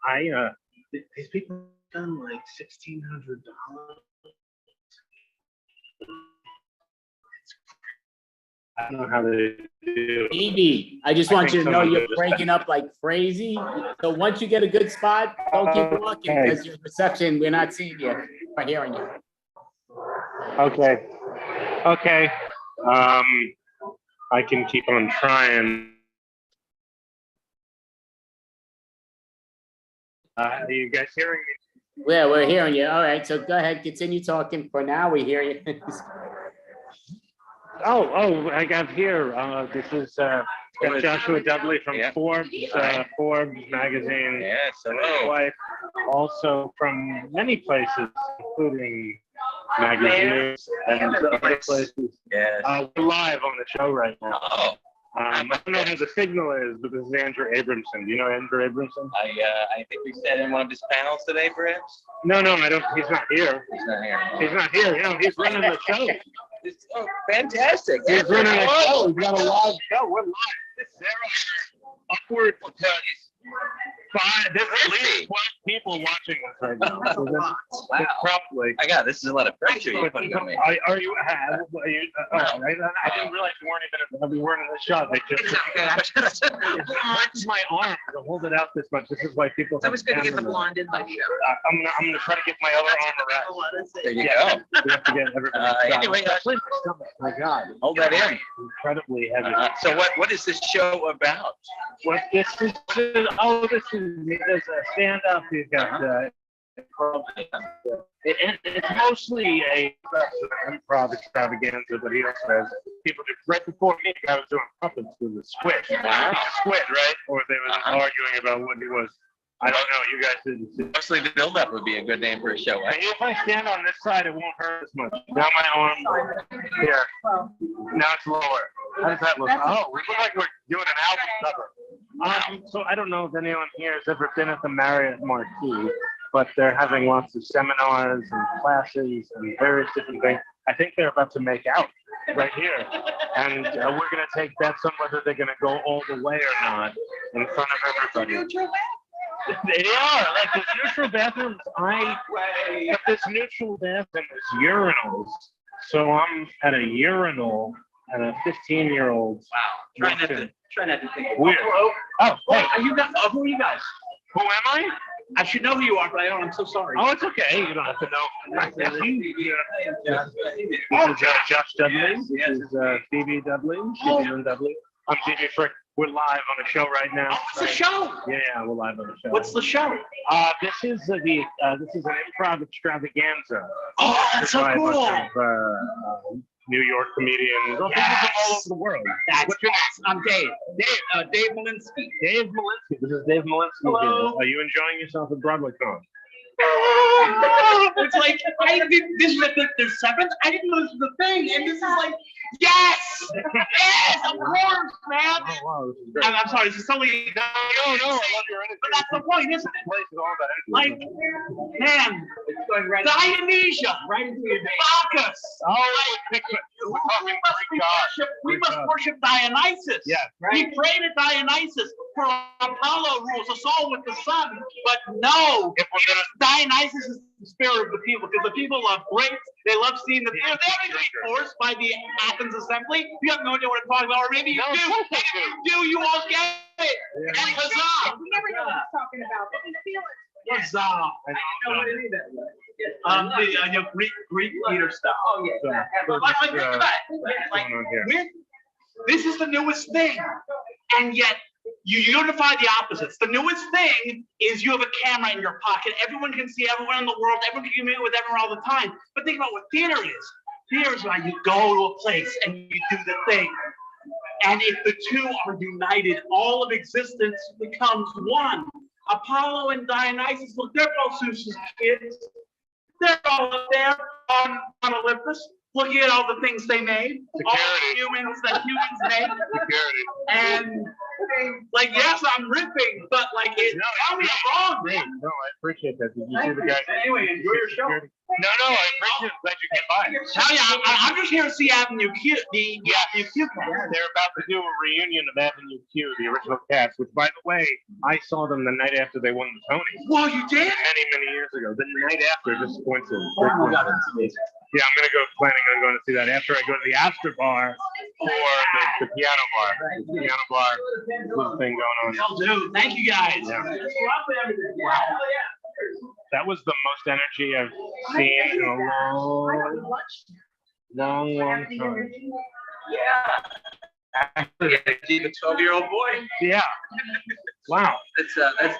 these people have done like $1,600. I don't know how they do. Evie, I just I want think you to know someone you're did just breaking up like crazy. So once you get a good spot, don't keep walking Okay. because your reception, we're not seeing you or hearing you. Okay. Okay. I can keep on trying. Are you guys hearing me? Yeah, we're hearing you. All right, so go ahead, continue talking. For now, we hear you. Oh, I got here. This is Joshua Dudley from Forbes magazine. Yes, And hello. his wife, also from many places, including magazines and other places. Yes. We're live on the show right now. Oh, I don't know who the signal is, but this is Andrew Abramson. Do you know Andrew Abramson? I think we said in one of his panels today, perhaps. No, I don't. He's not here. He's not here. He's not here. You know, he's running the show. Oh, fantastic. He's running a show. He's got a live show. We're live. There are upwards of there's at least 12 people watching us right now. So Wow. probably. My God, this is a lot of pressure you're putting on me. Are you? I didn't realize you weren't in the shot. They just. It's okay. It hurts my arm to hold it out this much. This is why people. I was going to get the blonde in my show. I'm gonna try to get my other arm around. There you go. We have to get everybody. Anyway, my God. hold that in. Incredibly heavy. So what is this show about? What this is? There's a stand-up. You've got it's mostly a improv extravaganza, but he also has people do. Right before me, I was doing puppets with a squid. Squid, right? Or they were arguing about what he was. I don't know. You guys didn't see. Mostly the build-up would be a good name for a show. If I stand on this side, it won't hurt as much. Now my arm here. Now it's lower. How does that look? Oh, we look like we're doing an album cover. So I don't know if anyone here has ever been at the Marriott Marquis, but they're having lots of seminars and classes and various different things. I think they're about to make out right here. And we're going to take bets on whether they're going to go all the way or not in front of everybody. They are like the neutral bathrooms. But this neutral bathroom is urinals. So I'm at a urinal and a 15-year-old. Wow. Try not to think. Weird. Oh, hey. Are you guys? Who are you guys? Who am I? I should know who you are, but I don't. I'm so sorry. Oh, it's okay. You don't have to know. This is Josh Dudley. This is Phoebe Dudley. Phoebe Dudley. I'm Phoebe Frick. We're live on a show right now. Oh, it's a show. Yeah, we're live on the show. What's the show? This is an improv extravaganza. Oh, that's so by a cool. bunch of, New York comedians. Well, people from all over the world. What's your name? I'm Dave. Dave Malinsky. Dave Malinsky. This is Dave Malinsky. Hello. Are you enjoying yourself at BroadwayCon? It's like this is the 7th. I didn't know this was a thing, and this is like yes, of course, man. Oh, wow, this is great. I'm sorry, this is totally No, I love your energy. but that's the point, isn't it? Place is all that Like, energy. man, it's going right Dionysia, right into your Bacchus. Oh, we're talking Greek gods. We must worship Dionysus. Yeah. We pray to Dionysus for Apollo rules us all with the sun, but no, If we're gonna Dionysus is the spirit of the people because the people love drinks. They love seeing the beer. They're being forced by the Athens Assembly. You have no idea what I'm talking about, or maybe you No, do. of course I Maybe you do. You all get it. Yeah. And huzzah! We never know what he's talking about, but we feel it. Huzzah! I don't know what it is. The Greek theater stuff. Oh yeah. So Like, this, think about it. what's Like, going on here? this is the newest thing, and yet you unify the opposites. The newest thing is you have a camera in your pocket. Everyone can see everyone in the world. Everyone can communicate with everyone all the time. But think about what theater is. Theater is when you go to a place and you do the thing. And if the two are united, all of existence becomes one. Apollo and Dionysus, look, they're both Zeus's kids. They're all up there on Olympus, looking at all the things they made, all the humans that humans made. Security. And like, yes, I'm ripping, but like, tell me I'm wrong, Great. man. No, I appreciate that. Did you see the guy? Anyway, enjoy your show. No, I appreciate it. Glad you came by. Tell you, I'm just here to see Avenue Q, the Avenue Q cast. They're about to do a reunion of Avenue Q, the original cast, which, by the way, I saw them the night after they won the Tony. Well, you did? Many years ago. The night after, just coincidence. Oh my God, that's amazing. Yeah, I'm planning on going to see that after I go to the Astor Bar for the The piano bar. The piano bar. Little thing going on. Will do. Thank you guys. Yeah. That was the most energy I've seen in a long time. Actually, the 12-year-old boy. Yeah. Wow. That's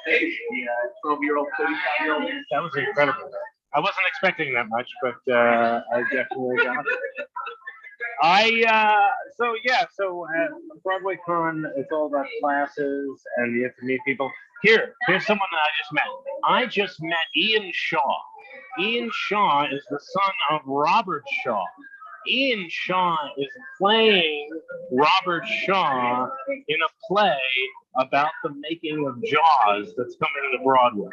Dave, the 12-year-old, 35-year-old. That was incredible. I wasn't expecting that much, but I definitely got it. So Broadway Con, it's all about classes and you have to meet people. Here's someone that I just met Ian Shaw. Ian Shaw is the son of Robert Shaw. Ian Shaw is playing Robert Shaw in a play about the making of Jaws that's coming to Broadway.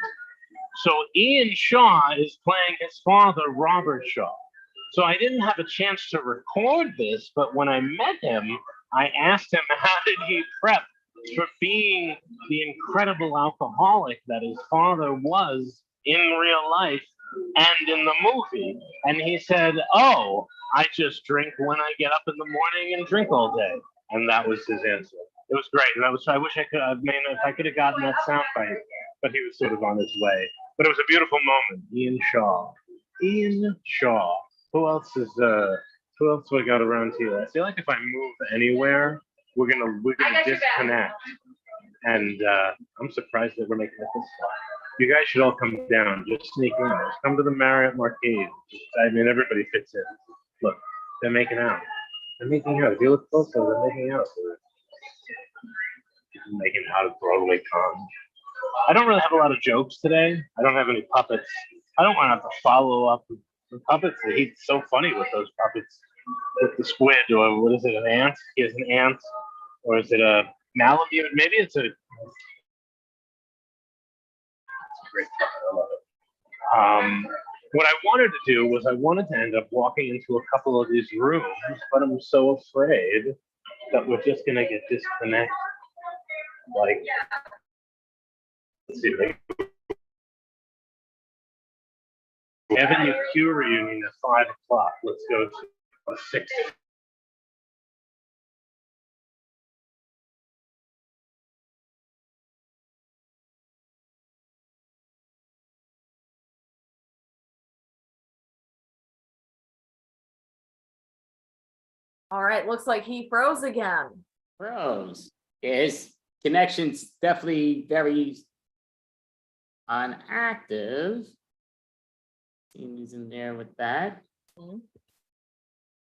So Ian Shaw is playing his father, Robert Shaw. So I didn't have a chance to record this, but when I met him, I asked him how did he prep for being the incredible alcoholic that his father was in real life and in the movie. And he said, "Oh, I just drink when I get up in the morning and drink all day." And that was his answer. It was great. And I wish I could have made, if I could have gotten that soundbite, but he was sort of on his way. But it was a beautiful moment. Ian Shaw. Ian Shaw. Who else do I got around here? I feel like if I move anywhere, we're gonna disconnect. And I'm surprised that we're making it this far. You guys should all come down. Just sneak in. Just come to the Marriott Marquis. I mean, everybody fits in. Look, they're making out. They're making out. If you look closer, they're making out. Making out at Broadway Con. I don't really have a lot of jokes today. I don't have any puppets. I don't want to have to follow up the puppets. He's so funny with those puppets. With the squid, or what is it, an ant? He has an ant. Or is it a Malamute? Maybe it's a... Great puppet. I love it. What I wanted to do was I wanted to end up walking into a couple of these rooms, but I'm so afraid that we're just going to get disconnected. Like, let's see. Avenue Q reunion at 5 o'clock. Let's go to 6. All right, looks like he froze again. Froze. Yeah, his connection's definitely very inactive. He's in there with that.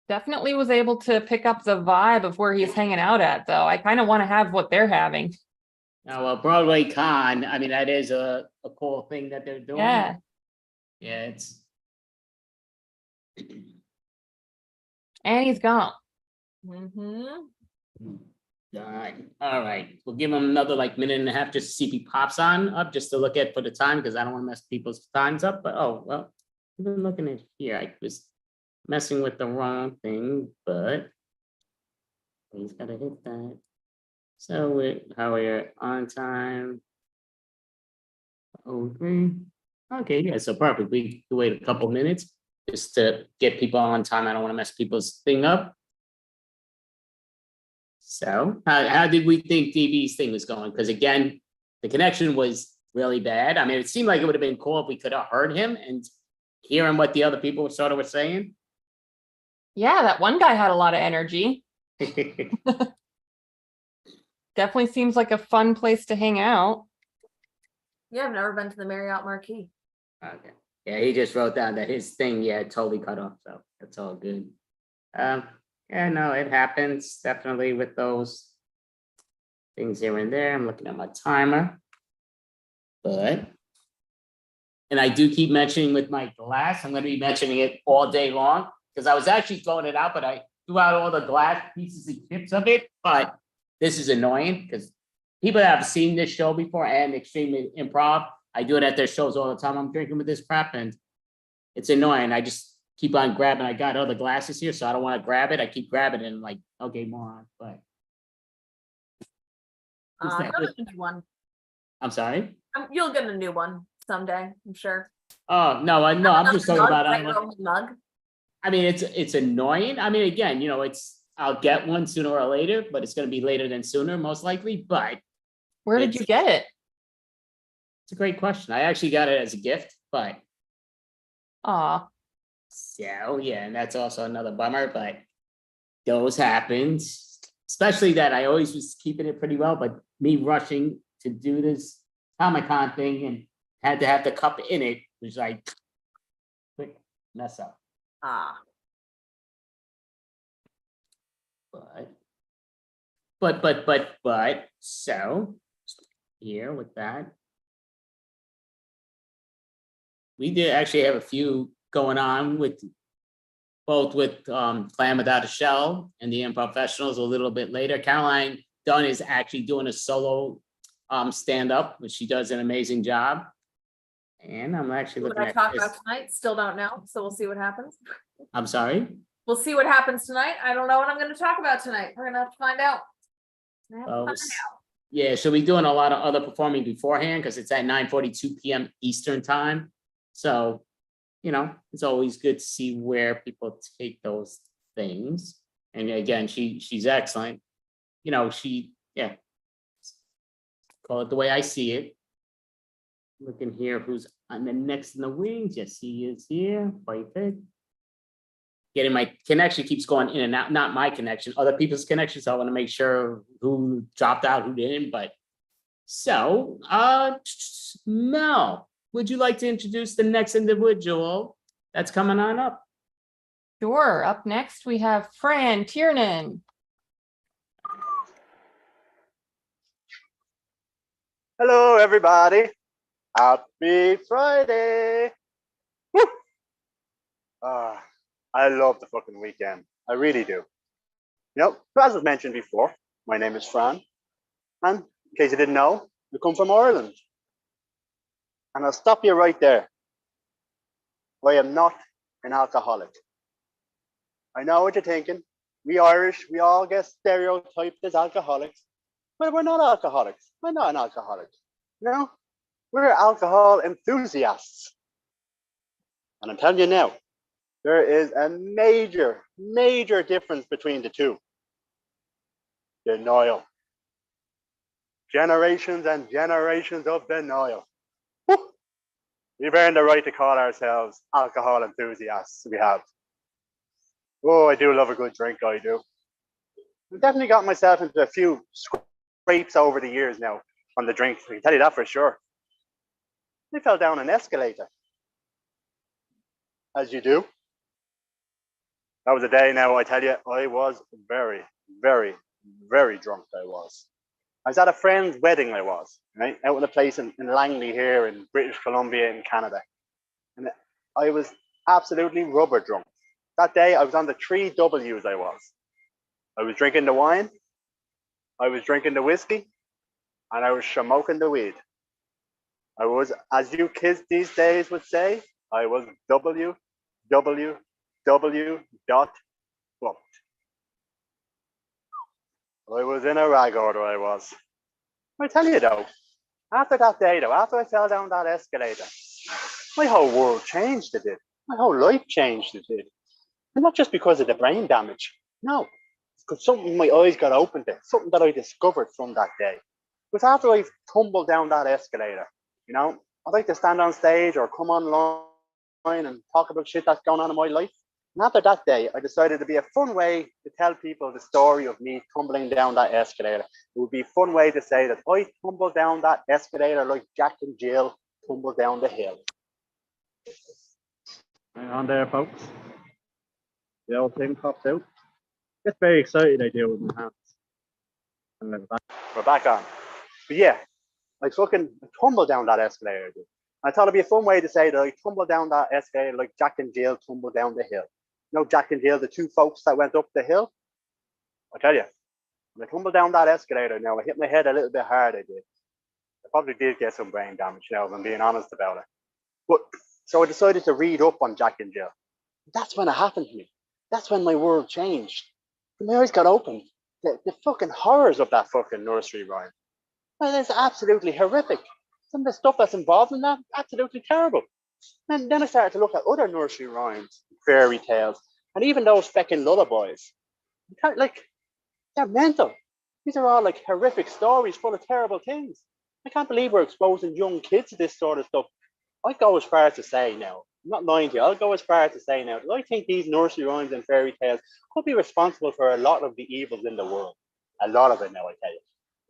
Definitely was able to pick up the vibe of where he's hanging out at, though. I kind of want to have what they're having. Now, Broadway Con, I mean, that is a cool thing that they're doing. Yeah. Yeah, it's. And he's gone. Done. All right, we'll give him another like minute and a half just to see if he pops on up, just to look at for the time, because I don't want to mess people's times up. But oh well, I've been looking at here. I was messing with the wrong thing, but he's got to hit that. So how we're on time. 03. Okay, yeah, so perfect. We can wait a couple minutes just to get people on time. I don't want to mess people's thing up. So how did we think DB's thing was going? Because again, the connection was really bad. I mean, it seemed like it would have been cool if we could have heard him and hearing what the other people were saying. Yeah, that one guy had a lot of energy. Definitely seems like a fun place to hang out. Yeah, I've never been to the Marriott Marquis. Okay. Yeah, he just wrote down that his thing, totally cut off. So that's all good. Yeah, no, it happens definitely with those things here and there. I'm looking at my timer. And I do keep mentioning with my glass, I'm going to be mentioning it all day long because I was actually throwing it out, but I threw out all the glass pieces and chips of it. But this is annoying because people that have seen this show before and Extreme Improv, I do it at their shows all the time. I'm drinking with this crap and it's annoying. I just keep on grabbing. I got other glasses here, so I don't want to grab it. I keep grabbing it and like, okay, moron. But You'll get a new one. I'm sorry. You'll get a new one someday, I'm sure. Oh no, I'm just talking about. Mug. I mean, it's annoying. I mean, again, it's I'll get one sooner or later, but it's going to be later than sooner, most likely. But Where did you get it? it's a great question. I actually got it as a gift, but Aw, so yeah, and that's also another bummer. But those happened, especially that I always was keeping it pretty well, but me rushing to do this Comic-Con thing and had to have the cup in it was like quick mess up. Ah, But so here with that. We did actually have a few going on with both with Clan Without a Shell and the Improfessionals a little bit later. Caroline Dunn is actually doing a solo stand-up, which she does an amazing job. And I'm actually what looking I at talk this. about tonight, still don't know, so we'll see what happens. I'm sorry. We'll see what happens tonight. I don't know what I'm gonna talk about tonight. We're gonna have to find out. I have to Oh, find out. yeah, she'll be doing a lot of other performing beforehand because it's at 9:42 p.m. Eastern time. So, it's always good to see where people take those things. And again, she's excellent. Call it the way I see it. Looking here, who's on the next in the wings? Yes, he is here. Perfect. Getting my connection keeps going in and out, not my connection, other people's connections. So I want to make sure who dropped out, who didn't. But so, Mel, would you like to introduce the next individual that's coming on up? sure. Up next, we have Fran Tiernan. Hello, everybody. Happy Friday. Woo! I love the fucking weekend. I really do. As was mentioned before, my name is Fran. And in case you didn't know, I come from Ireland. And I'll stop you right there. I am not an alcoholic. I know what you're thinking. We Irish, we all get stereotyped as alcoholics. But we're not alcoholics. I'm not an alcoholic. We're alcohol enthusiasts. And I'm telling you now, there is a major, major difference between the two. Denial. Generations and generations of denial. Woo! We've earned the right to call ourselves alcohol enthusiasts. We have. Oh, I do love a good drink, I do. I've definitely got myself into a few scrapes over the years now on the drink. I can tell you that for sure. I fell down an escalator. As you do. That was a day now, I tell you, I was very, very, very drunk. I was at a friend's wedding, right? Out in a place in Langley here in British Columbia in Canada. And I was absolutely rubber drunk. That day, I was on the 3 W's I was drinking the wine, I was drinking the whiskey, and I was smoking the weed. I was, as you kids these days would say, I was www. Booked. I was in a rag order, I was. I tell you though, after that day though, after I fell down that escalator, my whole world changed, it did. My whole life changed, it did. And not just because of the brain damage, no. Because something my eyes got opened to, something that I discovered from that day. Because after I tumbled down that escalator, I'd like to stand on stage or come online and talk about shit that's going on in my life. And after that day, I decided to be a fun way to tell people the story of me tumbling down that escalator. It would be a fun way to say that I tumbled down that escalator like Jack and Jill tumbled down the hill. Hang on there, folks. The old thing popped out. Get very excited, I do, with my hands. And then back. We're back on. But yeah, I fucking tumbled down that escalator, dude. I thought it'd be a fun way to say that I tumbled down that escalator like Jack and Jill tumbled down the hill. Jack and Jill, the two folks that went up the hill? I tell you, when I tumbled down that escalator now, I hit my head a little bit hard, I did. I probably did get some brain damage now, if I'm being honest about it. But, so I decided to read up on Jack and Jill. That's when it happened to me. That's when my world changed. My eyes got opened. The fucking horrors of that fucking nursery rhyme. It's absolutely horrific. Some of the stuff that's involved in that, absolutely terrible. And then I started to look at other nursery rhymes, fairy tales, and even those feckin' lullabies. Like, they're mental. These are all like horrific stories full of terrible things. I can't believe we're exposing young kids to this sort of stuff. I'd go as far as to say now, I'm not lying to you, I'll go as far as to say now, that I think these nursery rhymes and fairy tales could be responsible for a lot of the evils in the world. A lot of it now, I tell you.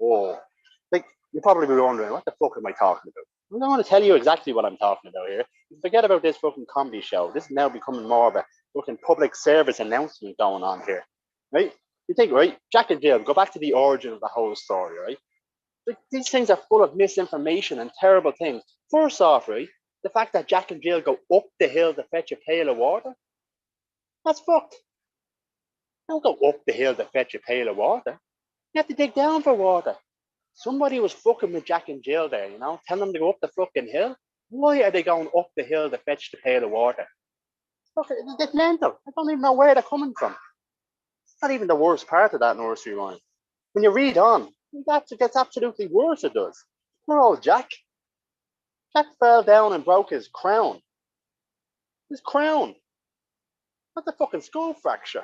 Oh, like, you're probably wondering, what the fuck am I talking about? I'm going to tell you exactly what I'm talking about here. Forget about this fucking comedy show. This is now becoming more of a fucking public service announcement going on here, right? You think, right? Jack and Jill, go back to the origin of the whole story, right? Like, these things are full of misinformation and terrible things. First off, right, the fact that Jack and Jill go up the hill to fetch a pail of water, that's fucked. Don't go up the hill to fetch a pail of water. You have to dig down for water. Somebody was fucking with Jack and Jill there, you know, telling them to go up the fucking hill. Why are they going up the hill to fetch the pail of water? It's mental. I don't even know where they're coming from. It's not even the worst part of that nursery rhyme. When you read on, it gets absolutely worse, it does. Poor old Jack. Jack fell down and broke his crown. His crown. That's a fucking skull fracture.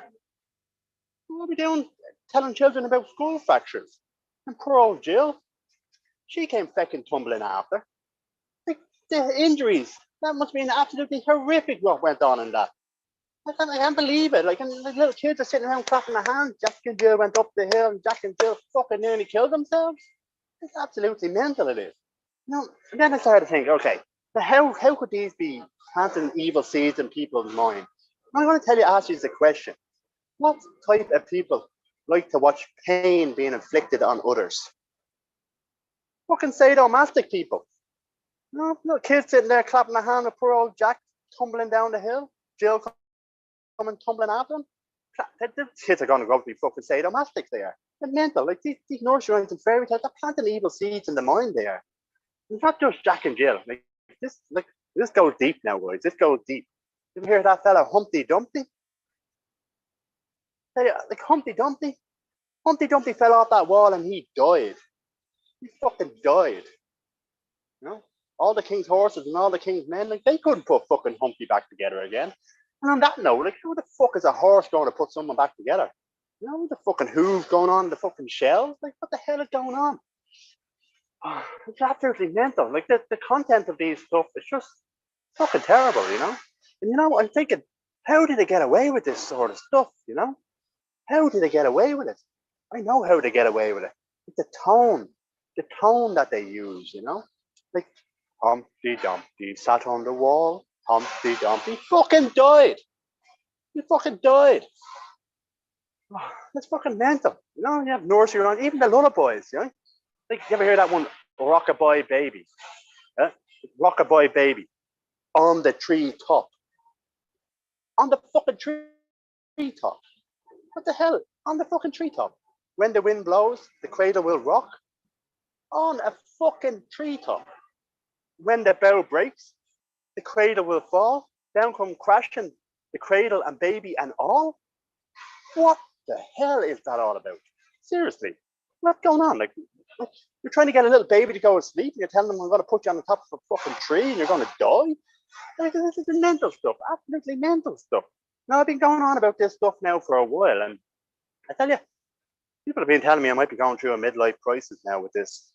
What are we doing telling children about skull fractures? And poor old Jill, she came fecking tumbling after. The injuries, that must have been absolutely horrific what went on in that. I can't believe it. Like, and the little kids are sitting around clapping their hands. Jack and Jill went up the hill and Jack and Jill fucking nearly killed themselves. It's absolutely mental, it is. You know, and then I started to think, okay, how could these be planting evil seeds in people's mind? I'm going to ask you the question. What type of people like to watch pain being inflicted on others? Fucking sadomasochistic people. No, little kids sitting there clapping their hand at poor old Jack tumbling down the hill. Jill coming tumbling after him. The kids are going to go be fucking sadomasochistic there. They're mental. Like, these nursery rhymes and fairy tales, they're planting evil seeds in the mind there. It's not just Jack and Jill. This goes deep now, guys. This goes deep. You ever hear that fella Humpty Dumpty? Like, Humpty Dumpty? Humpty Dumpty fell off that wall and he died. He fucking died. You know? All the king's horses and all the king's men, like, they couldn't put fucking Humpty back together again. And on that note, like, how the fuck is a horse going to put someone back together? You know, the fucking hooves going on, the fucking shells? Like, what the hell is going on? Oh, it's absolutely mental. Like, the content of these stuff is just fucking terrible, you know? And, you know, I'm thinking, how did they get away with this sort of stuff, you know? How did they get away with it? I know how they get away with it. It's the tone that they use, you know? Like, Humpty Dumpty sat on the wall. Humpty Dumpty fucking died. He fucking died. Oh, that's fucking mental. You know, you have nursery rhymes, even the lullabies, you know? Like, you ever hear that one, Rockabye Baby? Rockabye Baby. On the tree top. On the fucking tree top. What the hell? On the fucking treetop. When the wind blows, the cradle will rock. On a fucking treetop. When the bough breaks, the cradle will fall. Down come crashing the cradle and baby and all. What the hell is that all about? Seriously, what's going on? Like, you're trying to get a little baby to go to sleep and you're telling them I'm going to put you on the top of a fucking tree and you're going to die? Like, this is mental stuff, absolutely mental stuff. Now, I've been going on about this stuff now for a while, and I tell you, people have been telling me I might be going through a midlife crisis now with this.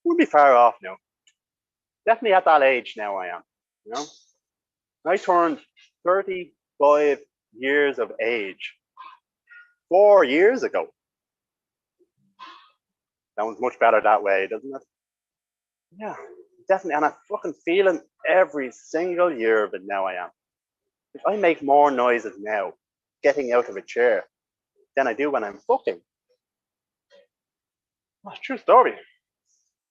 Wouldn't be far off now. Definitely at that age now I am, you know. I turned 35 years of age 4 years ago. Sounds much better that way, doesn't it? Yeah, definitely. And I'm fucking feeling every single year of it now I am. If I make more noises now getting out of a chair than I do when I'm fucking. That's a true story.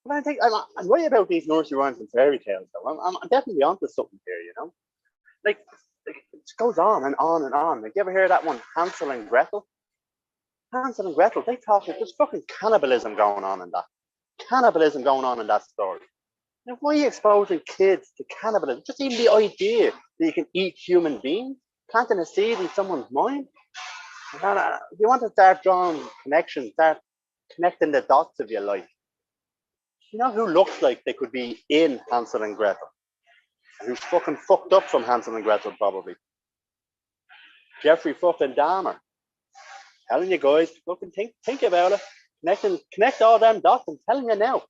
But I think I'm right about these nursery rhymes and fairy tales, though. I'm definitely onto something here, you know? Like, it just goes on and on and on. Like, you ever hear that one, Hansel and Gretel? Hansel and Gretel, they talk about there's fucking cannibalism going on in that. Cannibalism going on in that story. Now, why are you exposing kids to cannibalism? Just even the idea that you can eat human beings, planting a seed in someone's mind. If you want to start drawing connections, start connecting the dots of your life. You know who looks like they could be in Hansel and Gretel? And who's fucking fucked up from Hansel and Gretel, probably? Jeffrey fucking Dahmer. telling you guys, fucking think about it. Connect all them dots. I'm telling you now.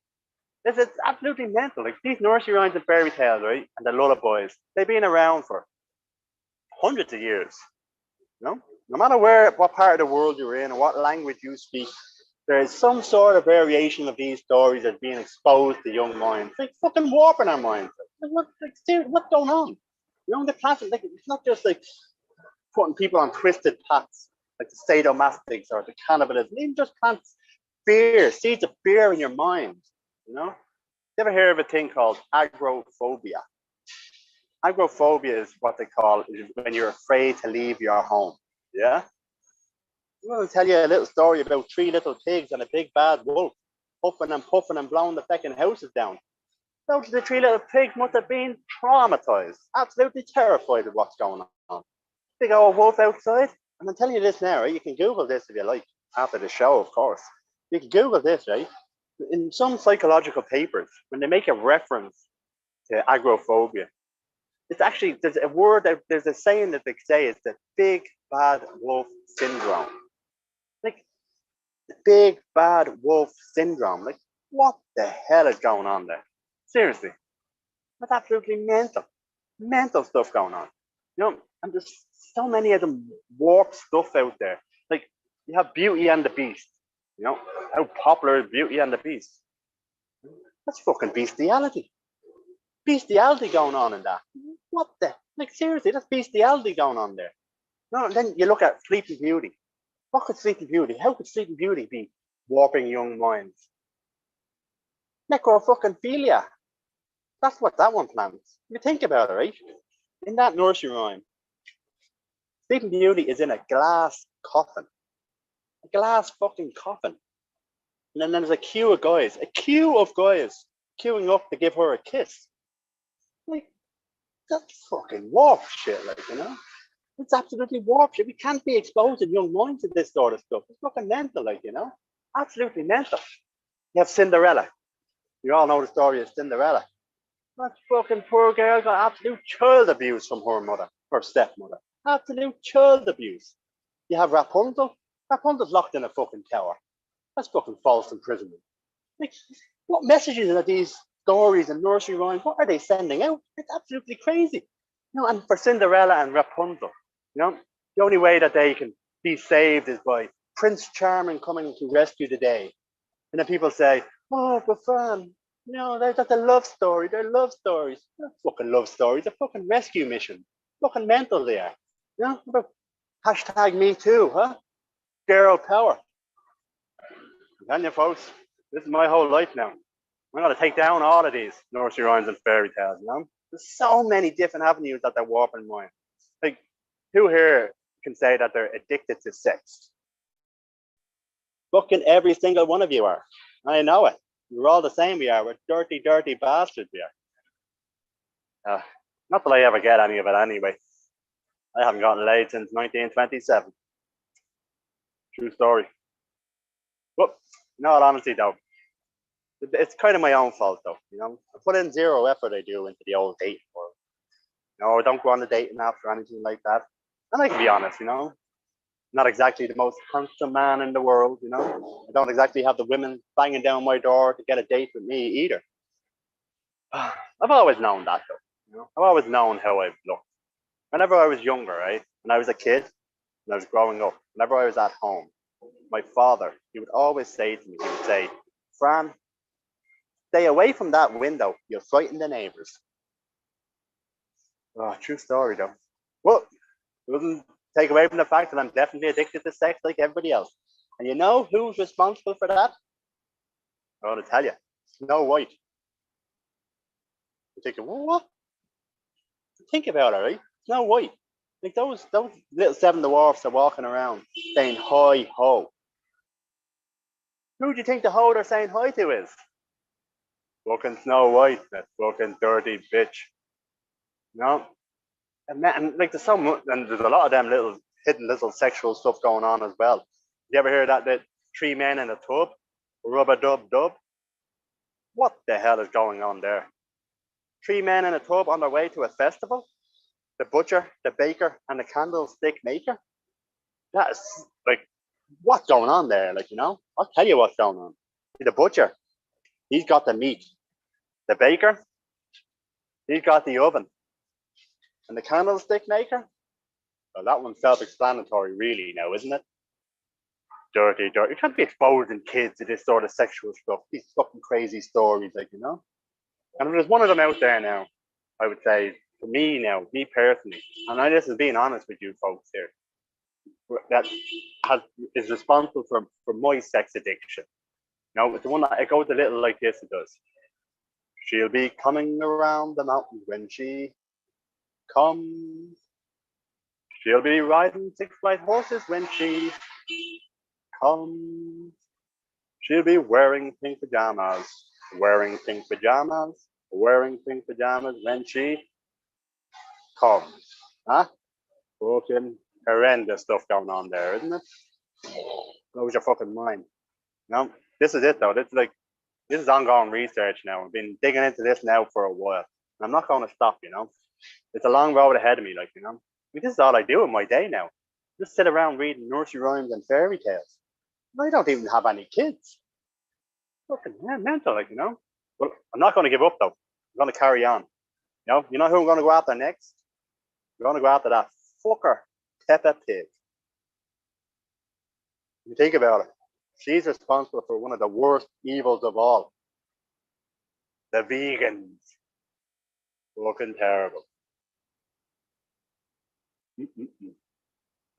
It's absolutely mental. Like these nursery rhymes and fairy tales, right? And the lullabies, they've been around for hundreds of years. You know, no matter what part of the world you're in or what language you speak, there is some sort of variation of these stories that's being exposed to young minds. Like fucking warping our minds. What's going on? You know, the classic, like it's not just like putting people on twisted paths, like the sadomasochists or the cannibalism. Even just plants fear, seeds of fear in your mind. You know, you ever hear of a thing called agoraphobia? Agoraphobia is what they call when you're afraid to leave your home. Yeah. I'm going to tell you a little story about 3 little pigs and a big bad wolf, huffing and puffing and blowing the fucking houses down. So the 3 little pigs must have been traumatized, absolutely terrified of what's going on. Big old wolf outside. And I'm telling you this now, right? You can Google this if you like, after the show, of course. You can Google this, right? In some psychological papers, when they make a reference to agoraphobia, it's actually, there's a saying that they say it's the big bad wolf syndrome. Like, the big bad wolf syndrome. Like, what the hell is going on there? Seriously. That's absolutely mental. Mental stuff going on. You know, and there's so many of them warped stuff out there. Like, you have Beauty and the Beast. You know, how popular is Beauty and the Beast? That's fucking bestiality. Bestiality going on in that. What the? Like, seriously, that's bestiality going on there. No, and then you look at Sleeping Beauty. What could Sleeping Beauty? How could Sleeping Beauty be warping young minds? Necrophilia. That's what that one plans. You think about it, right? In that nursery rhyme, Sleeping Beauty is in a glass coffin. A glass fucking coffin. And then there's a queue of guys queuing up to give her a kiss. Like, that's fucking warped shit, like, you know? It's absolutely warped shit. We can't be exposing young minds to this sort of stuff. It's fucking mental, like, you know? Absolutely mental. You have Cinderella. You all know the story of Cinderella. That fucking poor girl got absolute child abuse from her stepmother. Absolute child abuse. You have Rapunzel. Rapunzel's locked in a fucking tower. That's fucking false imprisonment. Like, what messages are these stories and nursery rhymes? What are they sending out? It's absolutely crazy. You know, and for Cinderella and Rapunzel, you know, the only way that they can be saved is by Prince Charming coming to rescue the day. And then people say, oh, but fun. No, that's a love story. They're love stories. They're fucking love stories. They're fucking rescue mission. Fucking mental they are. You know, about hashtag me too, huh? Girl power. I'm telling you, folks, this is my whole life now. I'm going to take down all of these nursery rhymes and fairy tales, you know? There's so many different avenues that they're warping mind. Like, who here can say that they're addicted to sex? Fucking every single one of you are. I know it. We're all the same, we are. We're dirty, dirty bastards, we are. Not that I ever get any of it anyway. I haven't gotten laid since 1927. True story. But, in all honesty, though, it's kind of my own fault, though. You know, I put in zero effort, I do, into the old dating world. You know, I don't go on the dating apps or anything like that. And I can be honest, you know, not exactly the most handsome man in the world, you know. I don't exactly have the women banging down my door to get a date with me either. I've always known that, though. You know, I've always known how I've looked. Whenever I was younger, right, when I was a kid, when I was growing up, whenever I was at home, my father, he would always say to me, he would say, Fran, stay away from that window. You'll frighten the neighbors. Oh, true story, though. Well, it doesn't take away from the fact that I'm definitely addicted to sex like everybody else. And you know who's responsible for that? I'm going to tell you. Snow White. You're thinking, what? Think about it, right? Snow White. Like those little 7 dwarfs are walking around saying hi ho. Who do you think the ho they're saying hi to is? Fucking Snow White, that fucking dirty bitch. You know? And like there's there's a lot of them little hidden little sexual stuff going on as well. You ever hear that 3 men in a tub? Rub-a-dub-dub? What the hell is going on there? 3 men in a tub on their way to a festival? The butcher, the baker, and the candlestick maker? That is like what's going on there? Like, I'll tell you what's going on. The butcher, he's got the meat. The baker, he's got the oven. And the candlestick maker, well, that one's self-explanatory, really, now, isn't it? Dirty. You can't be exposing kids to this sort of sexual stuff, these fucking crazy stories, like, And there's one of them out there now, I would say, for me now, me personally, and I just is being honest with you folks here, that is responsible for my sex addiction. It's the one that it goes a little like this, it does. She'll be coming around the mountain when she comes. She'll be riding 6 white horses when she comes. She'll be wearing pink pajamas, wearing pink pajamas, wearing pink pajamas when she comes. Huh? Fucking horrendous stuff going on there, isn't it? Blows your fucking mind. This is it though. This is ongoing research now. I've been digging into this now for a while. And I'm not going to stop, It's a long road ahead of me, like, this is all I do in my day now. Just sit around reading nursery rhymes and fairy tales. I don't even have any kids. Fucking mental, like, But I'm not going to give up though. I'm going to carry on. You know who I'm going to go after next? I'm going to go after that fucker Peppa Pig. You think about it. She's responsible for one of the worst evils of all. The vegans. Fucking terrible.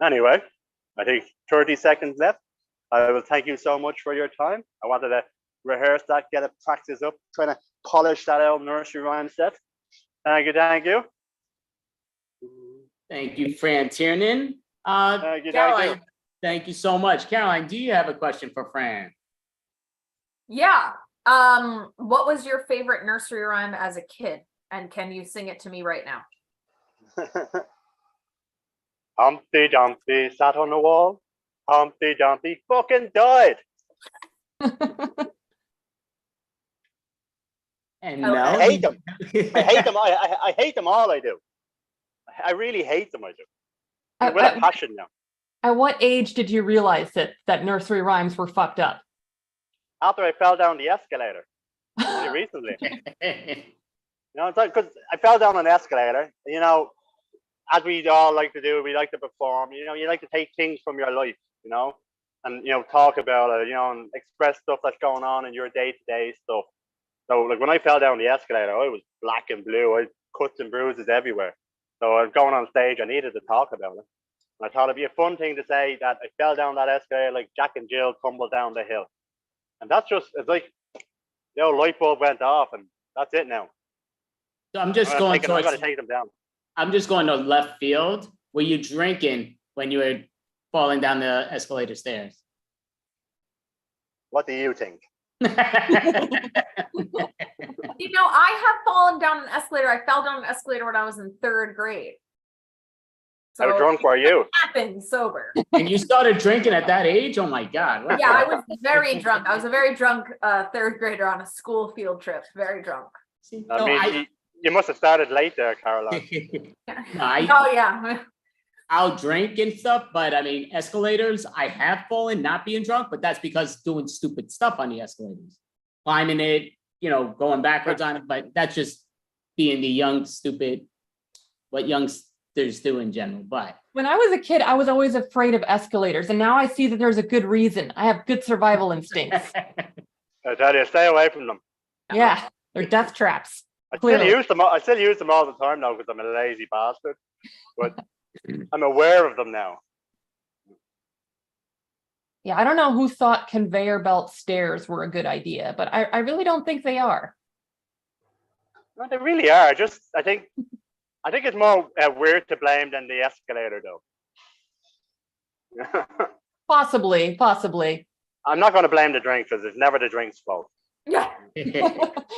Anyway, I think 30 seconds left. I will thank you so much for your time. I wanted to rehearse that, get it practice up, trying to polish that old nursery rhyme set. Thank you. Thank you, Fran Tiernan. Thank you. Caroline, thank you so much. Caroline, do you have a question for Fran? Yeah. What was your favorite nursery rhyme as a kid? And can you sing it to me right now? Humpty Dumpty sat on the wall. Humpty Dumpty fucking died. And Okay. Mel, I hate them. I hate them. I hate them all. I do. I really hate them. I do. With a passion now. At what age did you realize that nursery rhymes were fucked up? After I fell down the escalator. Only recently. It's like because I fell down an escalator. As we all like to do, we like to perform. You like to take things from your life. And talk about it. And express stuff that's going on in your day-to-day stuff. So like when I fell down the escalator, I was black and blue. I had cuts and bruises everywhere. So I was going on stage. I needed to talk about it. And I thought it'd be a fun thing to say that I fell down that escalator like Jack and Jill tumbled down the hill. And it's like, light bulb went off and that's it now. So I'm just going I'm going to take them down. I'm just going to left field. Were you drinking when you were falling down the escalator stairs? What do you think? I have fallen down an escalator. I fell down an escalator when I was in 3rd grade. So How drunk were you? Happened sober. And you started drinking at that age? Oh my God. Yeah, I was very drunk. I was a very drunk 3rd grader on a school field trip. Very drunk. You must have started late there, Caroline. Oh yeah. I'll drink and stuff, but I mean, escalators, I have fallen not being drunk, but that's because doing stupid stuff on the escalators. Climbing it, going backwards on it, but that's just being the young, stupid, what youngsters do in general. But when I was a kid, I was always afraid of escalators, and now I see that there's a good reason. I have good survival instincts. I tell you, stay away from them. Yeah, they're death traps. I still use them all the time now because I'm a lazy bastard. But I'm aware of them now. Yeah, I don't know who thought conveyor belt stairs were a good idea, but I really don't think they are. No, they really are. I think it's more we're to blame than the escalator, though. Possibly. I'm not going to blame the drink because it's never the drink's fault. Yeah.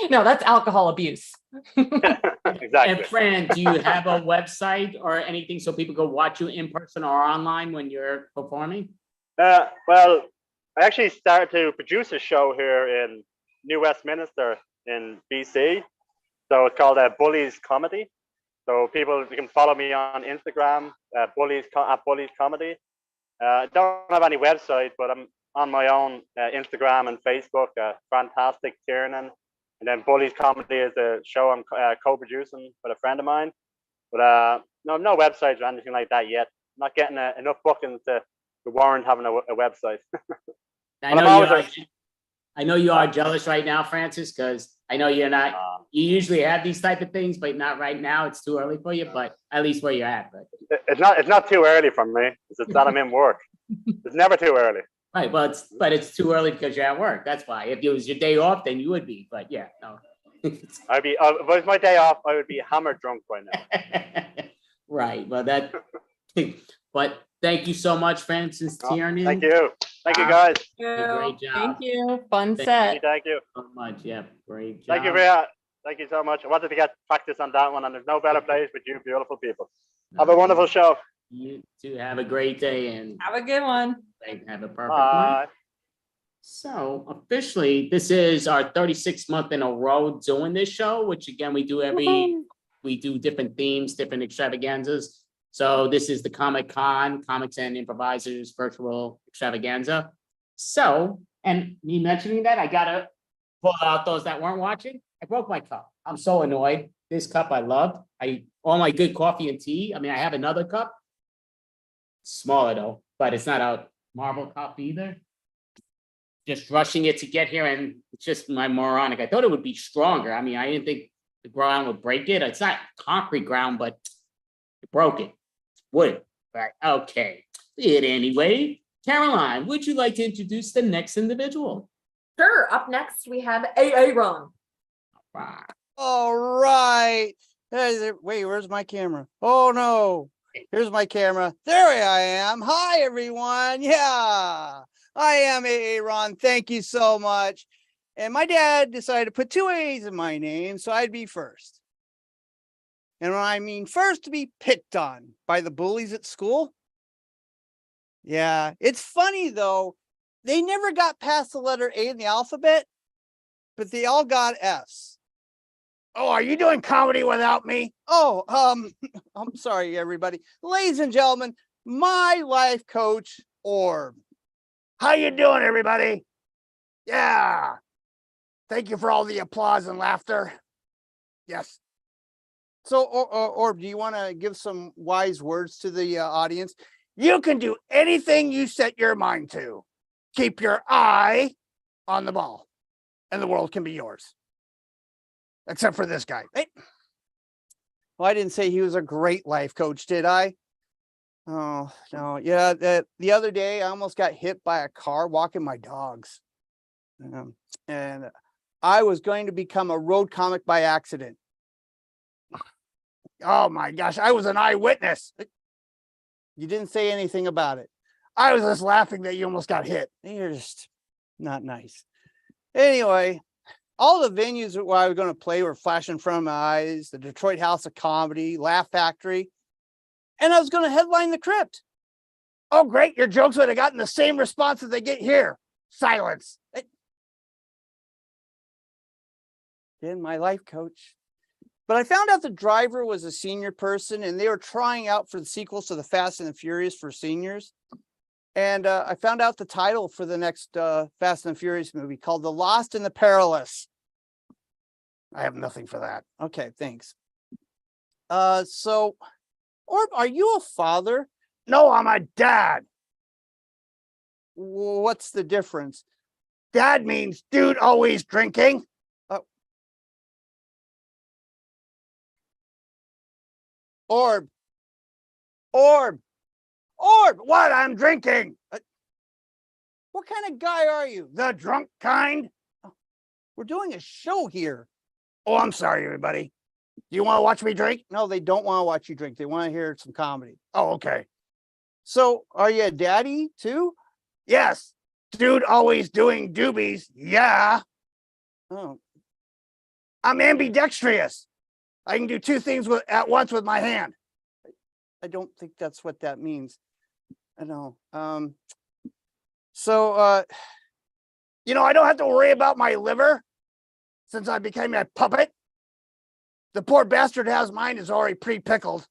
No, that's alcohol abuse. Exactly. And Fran, do you have a website or anything so people go watch you in person or online when you're performing? Well, I actually started to produce a show here in New Westminster in BC. So it's called Bullies Comedy. So you can follow me on Instagram, Bullies Comedy. Don't have any website, but I'm on my own Instagram and Facebook. Fantastic Tiernan. And then Bullies Comedy is a show I'm co-producing with a friend of mine. But no websites or anything like that yet. I'm not getting enough bookings to warrant having a website. I know you are jealous right now, Francis, because I know you're not. You usually have these type of things, but not right now. It's too early for you. But at least where you're at. But it's not too early for me. It's just that I'm in work. It's never too early. Right, well, it's too early because you're at work. That's why. If it was your day off, then you would be. But yeah, no. I'd be. If it was my day off, I would be hammered drunk by now. Right. Well, that. But thank you so much, Francis Tiernan. Thank you. Thank you, guys. Great job. Thank you. Fun set. Thank you so much. Yeah, great job. Thank you, Rhea. Thank you so much. I wanted to get practice on that one, and there's no better place with you beautiful people. Have a wonderful show. You too. Have a great day and Have a good one. have a perfect Bye. one. So officially, this is our 36th month in a row doing this show, which again, we do different themes, different extravaganzas. So this is the Comic-Con, Comics and Improvisers Virtual Extravaganza. So, and me mentioning that, I gotta pull out those that weren't watching. I broke my cup. I'm so annoyed. This cup I loved. All my good coffee and tea. I mean, I have another cup. Smaller though, but it's not a marble cup either. Just rushing it to get here, and it's just my moronic. I thought it would be stronger. I mean, I didn't think the ground would break it. It's not concrete ground, but it broke it. It's wood. Right. Okay. Anyway, Caroline, would you like to introduce the next individual? Sure. Up next, we have Aaron. Wow. All right. Wait, where's my camera? Oh no. Here's my camera. There I am. Hi, everyone. Yeah, I am Aaron. Thank you so much. And my dad decided to put 2 A's in my name, so I'd be first. And when I mean first, to be picked on by the bullies at school. Yeah, it's funny, though. They never got past the letter A in the alphabet, but they all got F's. Oh, are you doing comedy without me? Oh, I'm sorry, everybody. Ladies and gentlemen, my life coach, Orb. How you doing, everybody? Yeah. Thank you for all the applause and laughter. Yes. So, Orb, do you want to give some wise words to the audience? You can do anything you set your mind to. Keep your eye on the ball, and the world can be yours. Except for this guy. Hey. Well, I didn't say he was a great life coach, did I? Oh, no. Yeah, the other day I almost got hit by a car walking my dogs. And I was going to become a road comic by accident. Oh my gosh, I was an eyewitness. You didn't say anything about it. I was just laughing that you almost got hit. You're just not nice. Anyway, all the venues where I was going to play were flashing in front of my eyes, the Detroit House of Comedy, Laugh Factory, and I was going to headline the Crypt. Oh, great. Your jokes would have gotten the same response that they get here. Silence. Then my life coach. But I found out the driver was a senior person, and they were trying out for the sequels to the Fast and the Furious for seniors. And I found out the title for the next Fast and the Furious movie called The Lost and the Perilous. I have nothing for that. Okay, thanks. So, Orb, are you a father? No, I'm a dad. What's the difference? Dad means dude always drinking. Orb, what? I'm drinking. What kind of guy are you? The drunk kind? We're doing a show here. Oh, I'm sorry, everybody. Do you want to watch me drink? No, they don't want to watch you drink. They want to hear some comedy. Oh, okay. So are you a daddy too? Yes. Dude always doing doobies. Yeah. Oh. I'm ambidextrous. I can do 2 things at once with my hand. I don't think that's what that means. I know. So, you know, I don't have to worry about my liver since I became a puppet. The poor bastard has mine is already pre-pickled.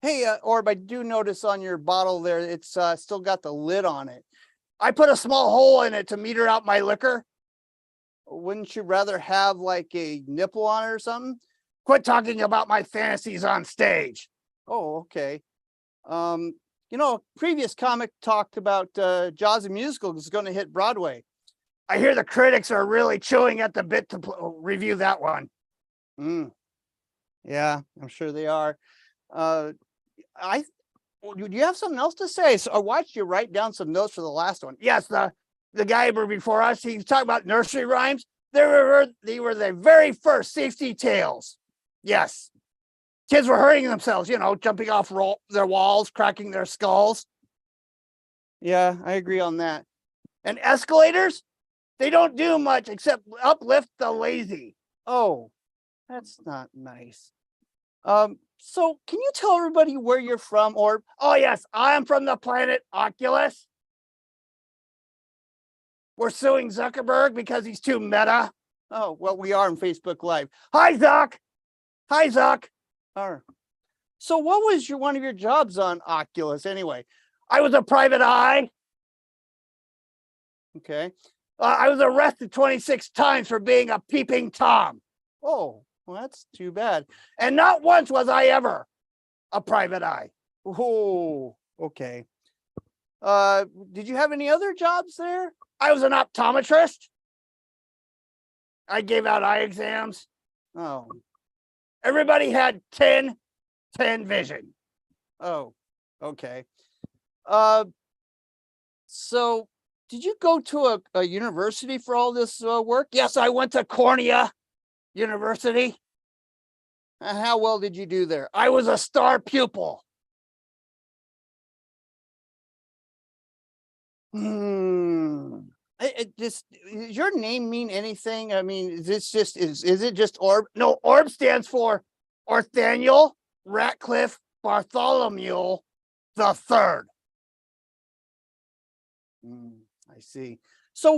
Hey, Orb, I do notice on your bottle there, it's still got the lid on it. I put a small hole in it to meter out my liquor. Wouldn't you rather have like a nipple on it or something? Quit talking about my fantasies on stage. Oh, okay. You know, previous comic talked about Jaws the Musical is going to hit Broadway. I hear the critics are really chewing at the bit to review that one. Yeah, I'm sure they are. Do you have something else to say? So I watched you write down some notes for the last one. Yes, the guy before us, he was talking about nursery rhymes. They were the very first safety tales. Yes. Kids were hurting themselves, you know, jumping off their walls, cracking their skulls. Yeah, I agree on that. And escalators, they don't do much except uplift the lazy. Oh, that's not nice. So can you tell everybody where you're from? Or, oh yes, I'm from the planet Oculus. We're suing Zuckerberg because he's too meta. Oh, well, we are on Facebook Live. Hi, Zuck. Hi, Zuck. All right. So what was one of your jobs on Oculus anyway? I was a private eye. Okay. I was arrested 26 times for being a peeping Tom. Oh, well, that's too bad. And not once was I ever a private eye. Oh, okay. Did you have any other jobs there? I was an optometrist. I gave out eye exams. Oh. Everybody had 10 vision. Oh, okay. So did you go to a university for all this work? Yes, I went to Cornea University. How well did you do there? I was a star pupil. Does your name mean anything? I mean, is it just Orb? No, Orb stands for Orthaniel Ratcliffe Bartholomew the Third. I see. So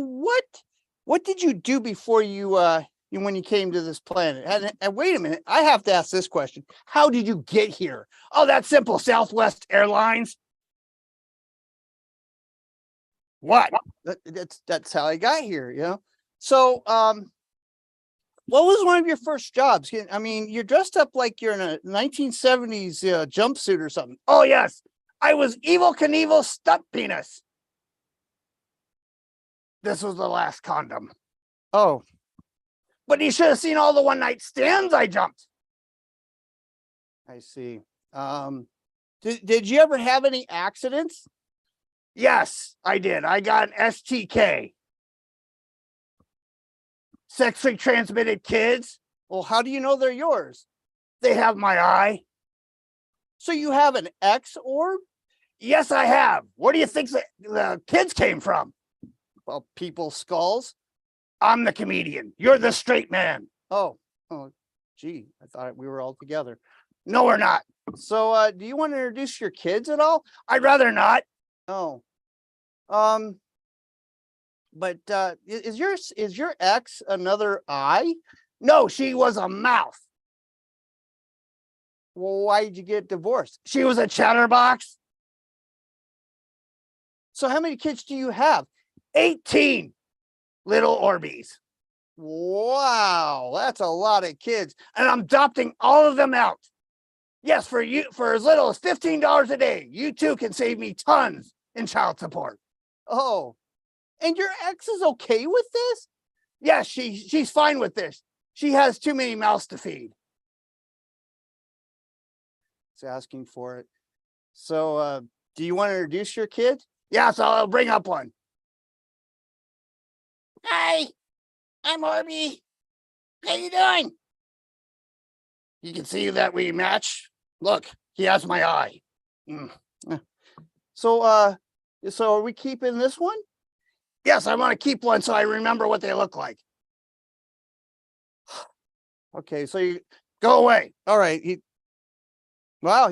what did you do before when you came to this planet? And wait a minute, I have to ask this question. How did you get here? Oh, that's simple. Southwest Airlines. What? That's how I got here, you know? So, what was one of your first jobs? I mean, you're dressed up like you're in a 1970s jumpsuit or something. Oh, yes. I was Evel Knievel Stunt Penis. This was the last condom. Oh. But you should have seen all the one-night stands I jumped. I see. Did you ever have any accidents? Yes, I did. I got an STK. Sexually transmitted kids. Well, how do you know they're yours? They have my eye. So you have an X orb? Yes, I have. Where do you think the kids came from? Well, people's skulls. I'm the comedian. You're the straight man. Oh, gee, I thought we were all together. No, we're not. So, do you want to introduce your kids at all? I'd rather not. Oh. But is your ex another eye? No, she was a mouth. Well, why did you get divorced? She was a chatterbox. So how many kids do you have? 18 little Orbeez. Wow, that's a lot of kids. And I'm adopting all of them out. Yes, for as little as $15 a day, you too can save me tons in child support. Oh, and your ex is okay with this? Yes, she's fine with this. She has too many mouths to feed. It's asking for it. So, do you want to introduce your kid? Yes, I'll bring up one. Hi, I'm Orby. How you doing? You can see that we match. Look, he has my eye. So are we keeping this one? Yes, I want to keep one so I remember what they look like. Okay, so you go away. All right. He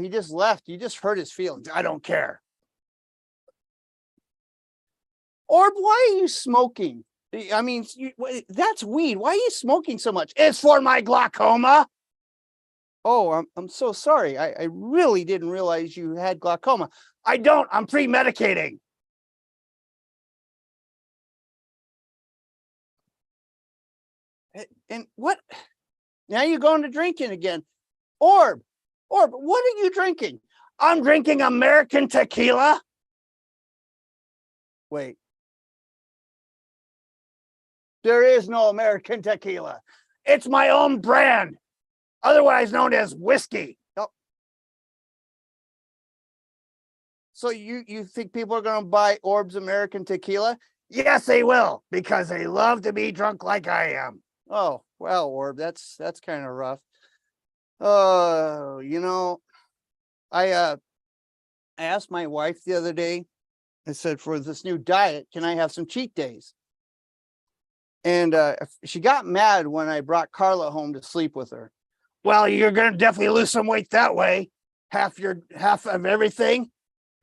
just left. You just hurt his feelings. I don't care. Orb, why are you smoking? I mean, that's weed. Why are you smoking so much? It's for my glaucoma. Oh, I'm so sorry. I really didn't realize you had glaucoma. I don't. I'm pre-medicating. And what? Now you're going to drinking again. Orb, what are you drinking? I'm drinking American tequila. Wait. There is no American tequila. It's my own brand, otherwise known as whiskey. Oh. So you think people are going to buy Orb's American tequila? Yes, they will, because they love to be drunk like I am. Oh, well, Orb, that's kind of rough. Oh, I asked my wife the other day, I said, for this new diet, can I have some cheat days? And she got mad when I brought Carla home to sleep with her. Well, you're going to definitely lose some weight that way. Half of everything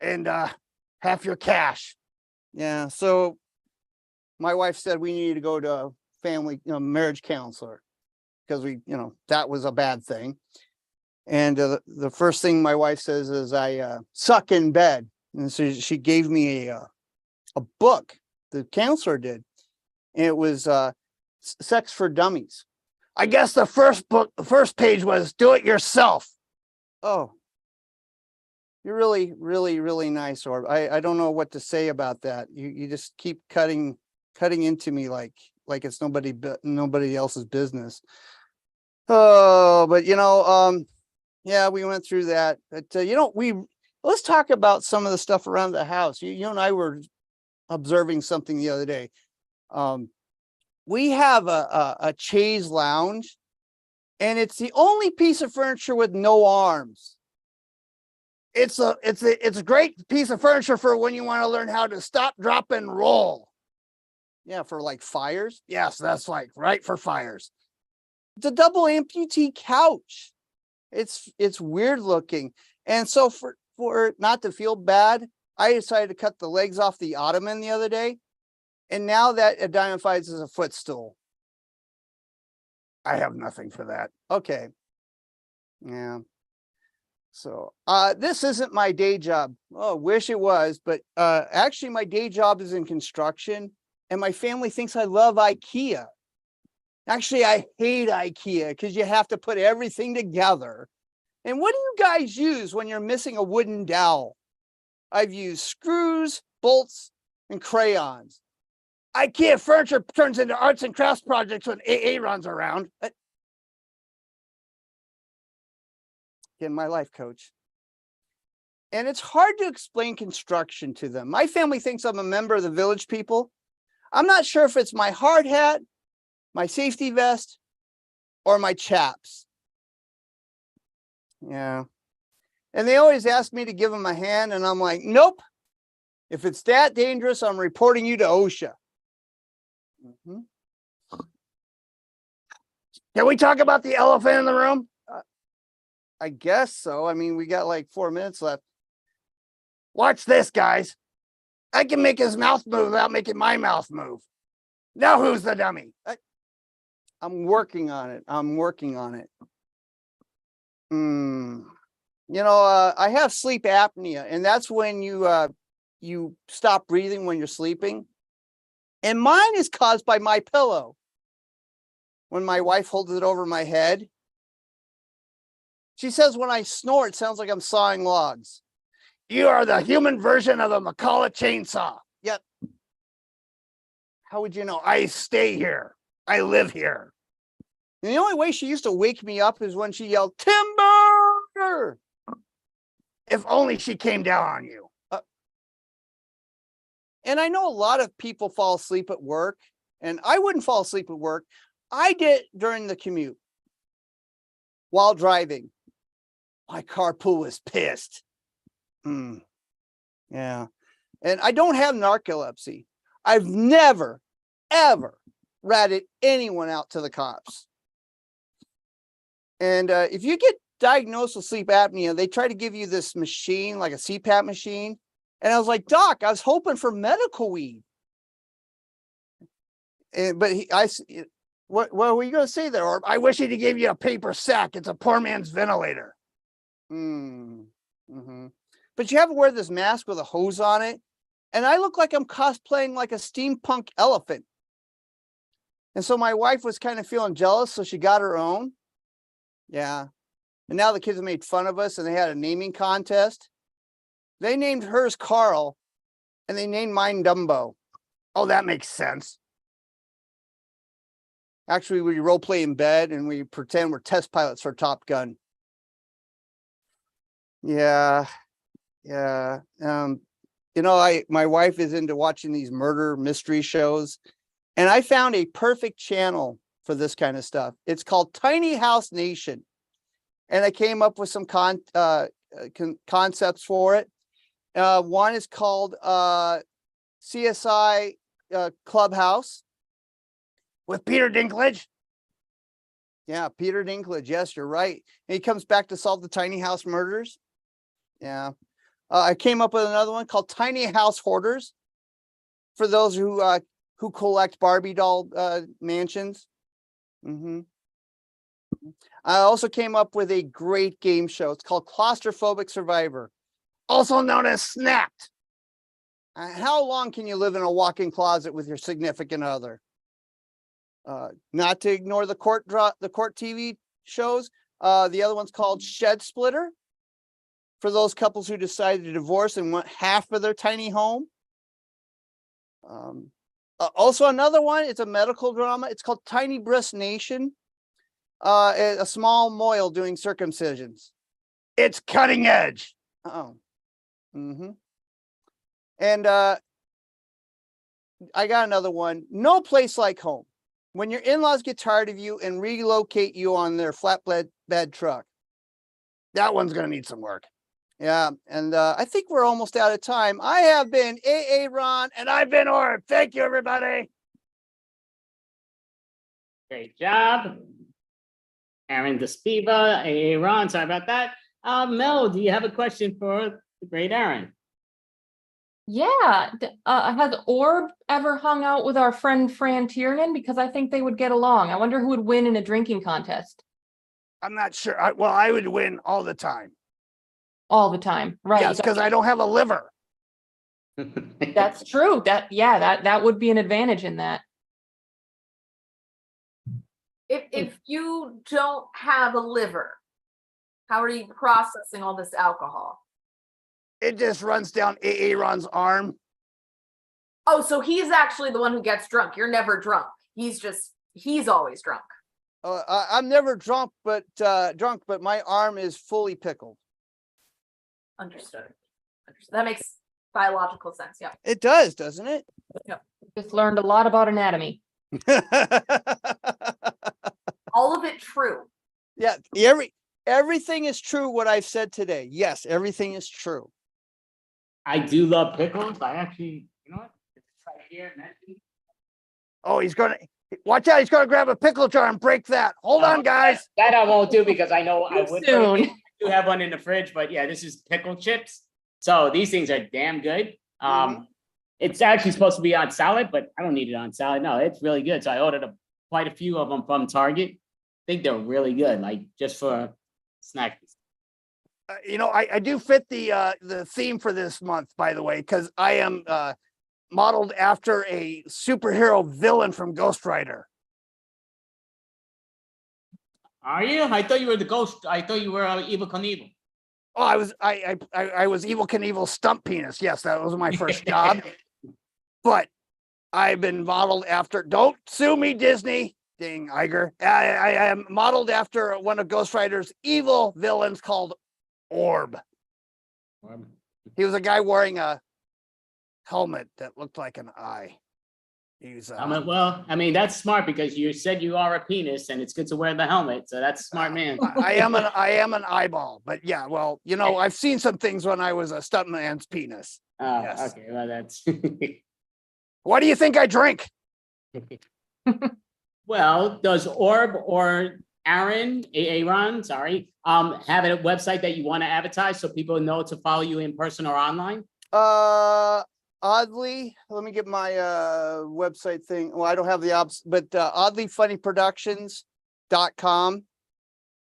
and half your cash. Yeah. So my wife said we needed to go to a family marriage counselor because that was a bad thing. And the first thing my wife says is I suck in bed. And so she gave me a book, the counselor did. And it was Sex for Dummies. I guess the first page was do it yourself. Oh, you're really, really, really nice, Orb. I don't know what to say about that. You just keep cutting into me like it's nobody else's business. Oh, but yeah, we went through that. But let's talk about some of the stuff around the house. You and I were observing something the other day. We have a chaise lounge, and it's the only piece of furniture with no arms. It's a great piece of furniture for when you want to learn how to stop, drop, and roll. Yeah, for like fires. Yes, that's right for fires. It's a double amputee couch. It's weird looking. And so for not to feel bad, I decided to cut the legs off the ottoman the other day. And now that identifies as a footstool. I have nothing for that. Okay. Yeah. So this isn't my day job. Oh, wish it was, but actually my day job is in construction, and my family thinks I love IKEA. Actually, I hate IKEA because you have to put everything together. And what do you guys use when you're missing a wooden dowel? I've used screws, bolts, and crayons. IKEA furniture turns into arts and crafts projects when AA runs around. Again, my life coach. And it's hard to explain construction to them. My family thinks I'm a member of the Village People. I'm not sure if it's my hard hat, my safety vest, or my chaps. Yeah. And they always ask me to give them a hand, and I'm like, nope. If it's that dangerous, I'm reporting you to OSHA. Mm-hmm. Can we talk about the elephant in the room? I guess so. I mean, we got like 4 minutes left. Watch this, guys. I can make his mouth move without making my mouth move. Now who's the dummy? I'm working on it. I have sleep apnea, and that's when you stop breathing when you're sleeping. And mine is caused by my pillow. When my wife holds it over my head, she says when I snore, it sounds like I'm sawing logs. You are the human version of a Macaulay chainsaw. Yep. How would you know? I stay here. I live here. And the only way she used to wake me up is when she yelled, "Timber!" If only she came down on you. And I know a lot of people fall asleep at work, and I wouldn't fall asleep at work. I did during the commute while driving. My carpool was pissed. Yeah. And I don't have narcolepsy. I've never, ever ratted anyone out to the cops. And if you get diagnosed with sleep apnea, they try to give you this machine, like a CPAP machine. And I was like, Doc, I was hoping for medical weed. But what were you going to say there, Orb? I wish he'd give you a paper sack. It's a poor man's ventilator. Mm-hmm. But you have to wear this mask with a hose on it. And I look like I'm cosplaying like a steampunk elephant. And so my wife was kind of feeling jealous, so she got her own. Yeah. And now the kids have made fun of us, and they had a naming contest. They named hers Carl, and they named mine Dumbo. Oh, that makes sense. Actually, we role play in bed, and we pretend we're test pilots for Top Gun. Yeah. My wife is into watching these murder mystery shows, and I found a perfect channel for this kind of stuff. It's called Tiny House Nation, and I came up with some concepts for it. One is called CSI Clubhouse with Peter Dinklage. Yeah, Peter Dinklage. Yes, you're right. And he comes back to solve the tiny house murders. Yeah. I came up with another one called Tiny House Hoarders for those who collect Barbie doll mansions. I also came up with a great game show. It's called Claustrophobic Survivor, also known as Snapped. How long can you live in a walk-in closet with your significant other? Not to ignore the court TV shows. The other one's called Shed Splitter, for those couples who decided to divorce and want half of their tiny home. Also another one, it's a medical drama. It's called Tiny Breast Nation. A small mohel doing circumcisions. It's cutting edge. And I got another one. No Place Like Home. When your in-laws get tired of you and relocate you on their flatbed truck. That one's going to need some work. Yeah, and I think we're almost out of time. I have been A.A. Ron, and I've been Orb. Thank you, everybody. Great job. Aaron Despiva, A.A. Ron, sorry about that. Mel, do you have a question for the great Aaron? Yeah. Has Orb ever hung out with our friend Fran Tiernan? Because I think they would get along. I wonder who would win in a drinking contest. I'm not sure. I would win all the time. All the time, right? Yes, because I don't have a liver. That's true. That would be an advantage in that. If you don't have a liver, how are you processing all this alcohol? It just runs down A.A. Ron's arm. Oh, so he's actually the one who gets drunk. You're never drunk. He's always drunk. I'm never drunk, but my arm is fully pickled. Understood. That makes biological sense. Yeah. It does, doesn't it? Yeah. Just learned a lot about anatomy. All of it true. Yeah. Everything is true. What I've said today. Yes, everything is true. I do love pickles. I actually, you know what? It's right here. Oh, watch out. He's going to grab a pickle jar and break that. Hold on, guys. That I won't do because I know I would. Soon. I do have one in the fridge, but yeah, this is pickle chips. So these things are damn good. It's actually supposed to be on salad, but I don't need it on salad. No, it's really good. So I ordered quite a few of them from Target. I think they're really good, like just for snacks. I do fit the theme for this month, by the way, because I am modeled after a superhero villain from Ghost Rider. Are you? I thought you were the ghost. I thought you were Evel Knievel. Oh, I was Evel Knievel's stump penis. Yes, that was my first job. But I've been modeled after. Don't sue me, Disney. Ding, Iger. I am modeled after one of Ghost Rider's evil villains called Orb. He was a guy wearing a helmet that looked like an eye. Well, I mean, that's smart because you said you are a penis and it's good to wear the helmet. So that's smart, man. I am an eyeball, but yeah, well, I've seen some things when I was a stuntman's penis. Oh, Yes. okay. Well, that's. What do you think I drink? Well, does Orb or Aaron, sorry, have a website that you want to advertise so people know to follow you in person or online? oddly, let me get my website thing. Well, I don't have the ops, but oddlyfunnyproductions.com.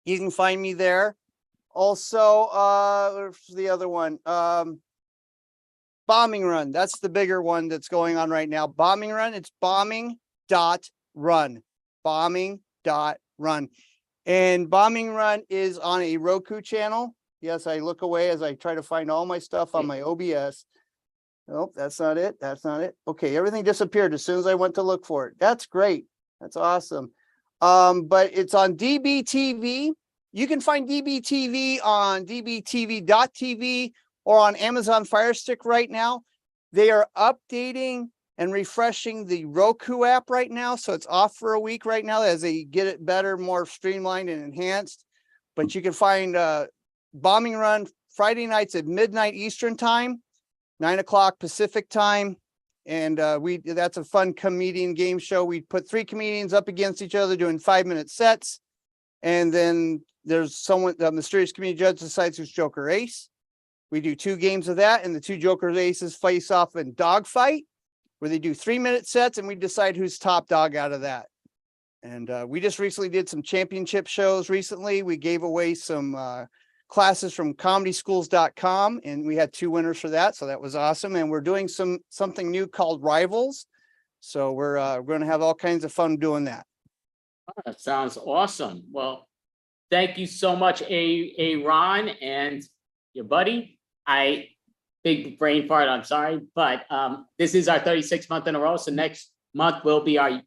You can find me there. Also, what's the other one? Bombing Run. That's the bigger one that's going on right now. Bombing Run. It's bombing.run. Bombing.run. And Bombing Run is on a Roku channel. Yes, I look away as I try to find all my stuff on my OBS. Nope, that's not it. That's not it. Okay, everything disappeared as soon as I went to look for it. That's great. That's awesome. But it's on DBTV. You can find DBTV on dbtv.tv or on Amazon Fire Stick right now. They are updating and refreshing the Roku app right now. So it's off for a week right now as they get it better, more streamlined and enhanced. But you can find Bombing Run Friday nights at midnight Eastern time, 9 o'clock Pacific time. And that's a fun comedian game show. We put 3 comedians up against each other doing 5-minute sets. And then there's someone, the mysterious comedian judge decides who's Joker Ace. We do 2 games of that, and the 2 Joker Aces face off in dogfight, where they do 3-minute sets, and we decide who's top dog out of that. And we just recently did some championship shows recently. We gave away some classes from comedyschools.com, and we had 2 winners for that. So that was awesome. And we're doing something new called Rivals. So we're going to have all kinds of fun doing that. Oh, that sounds awesome. Well, thank you so much, Ron, and your buddy. Big brain fart, I'm sorry, but this is our 36th month in a row. So next month will be our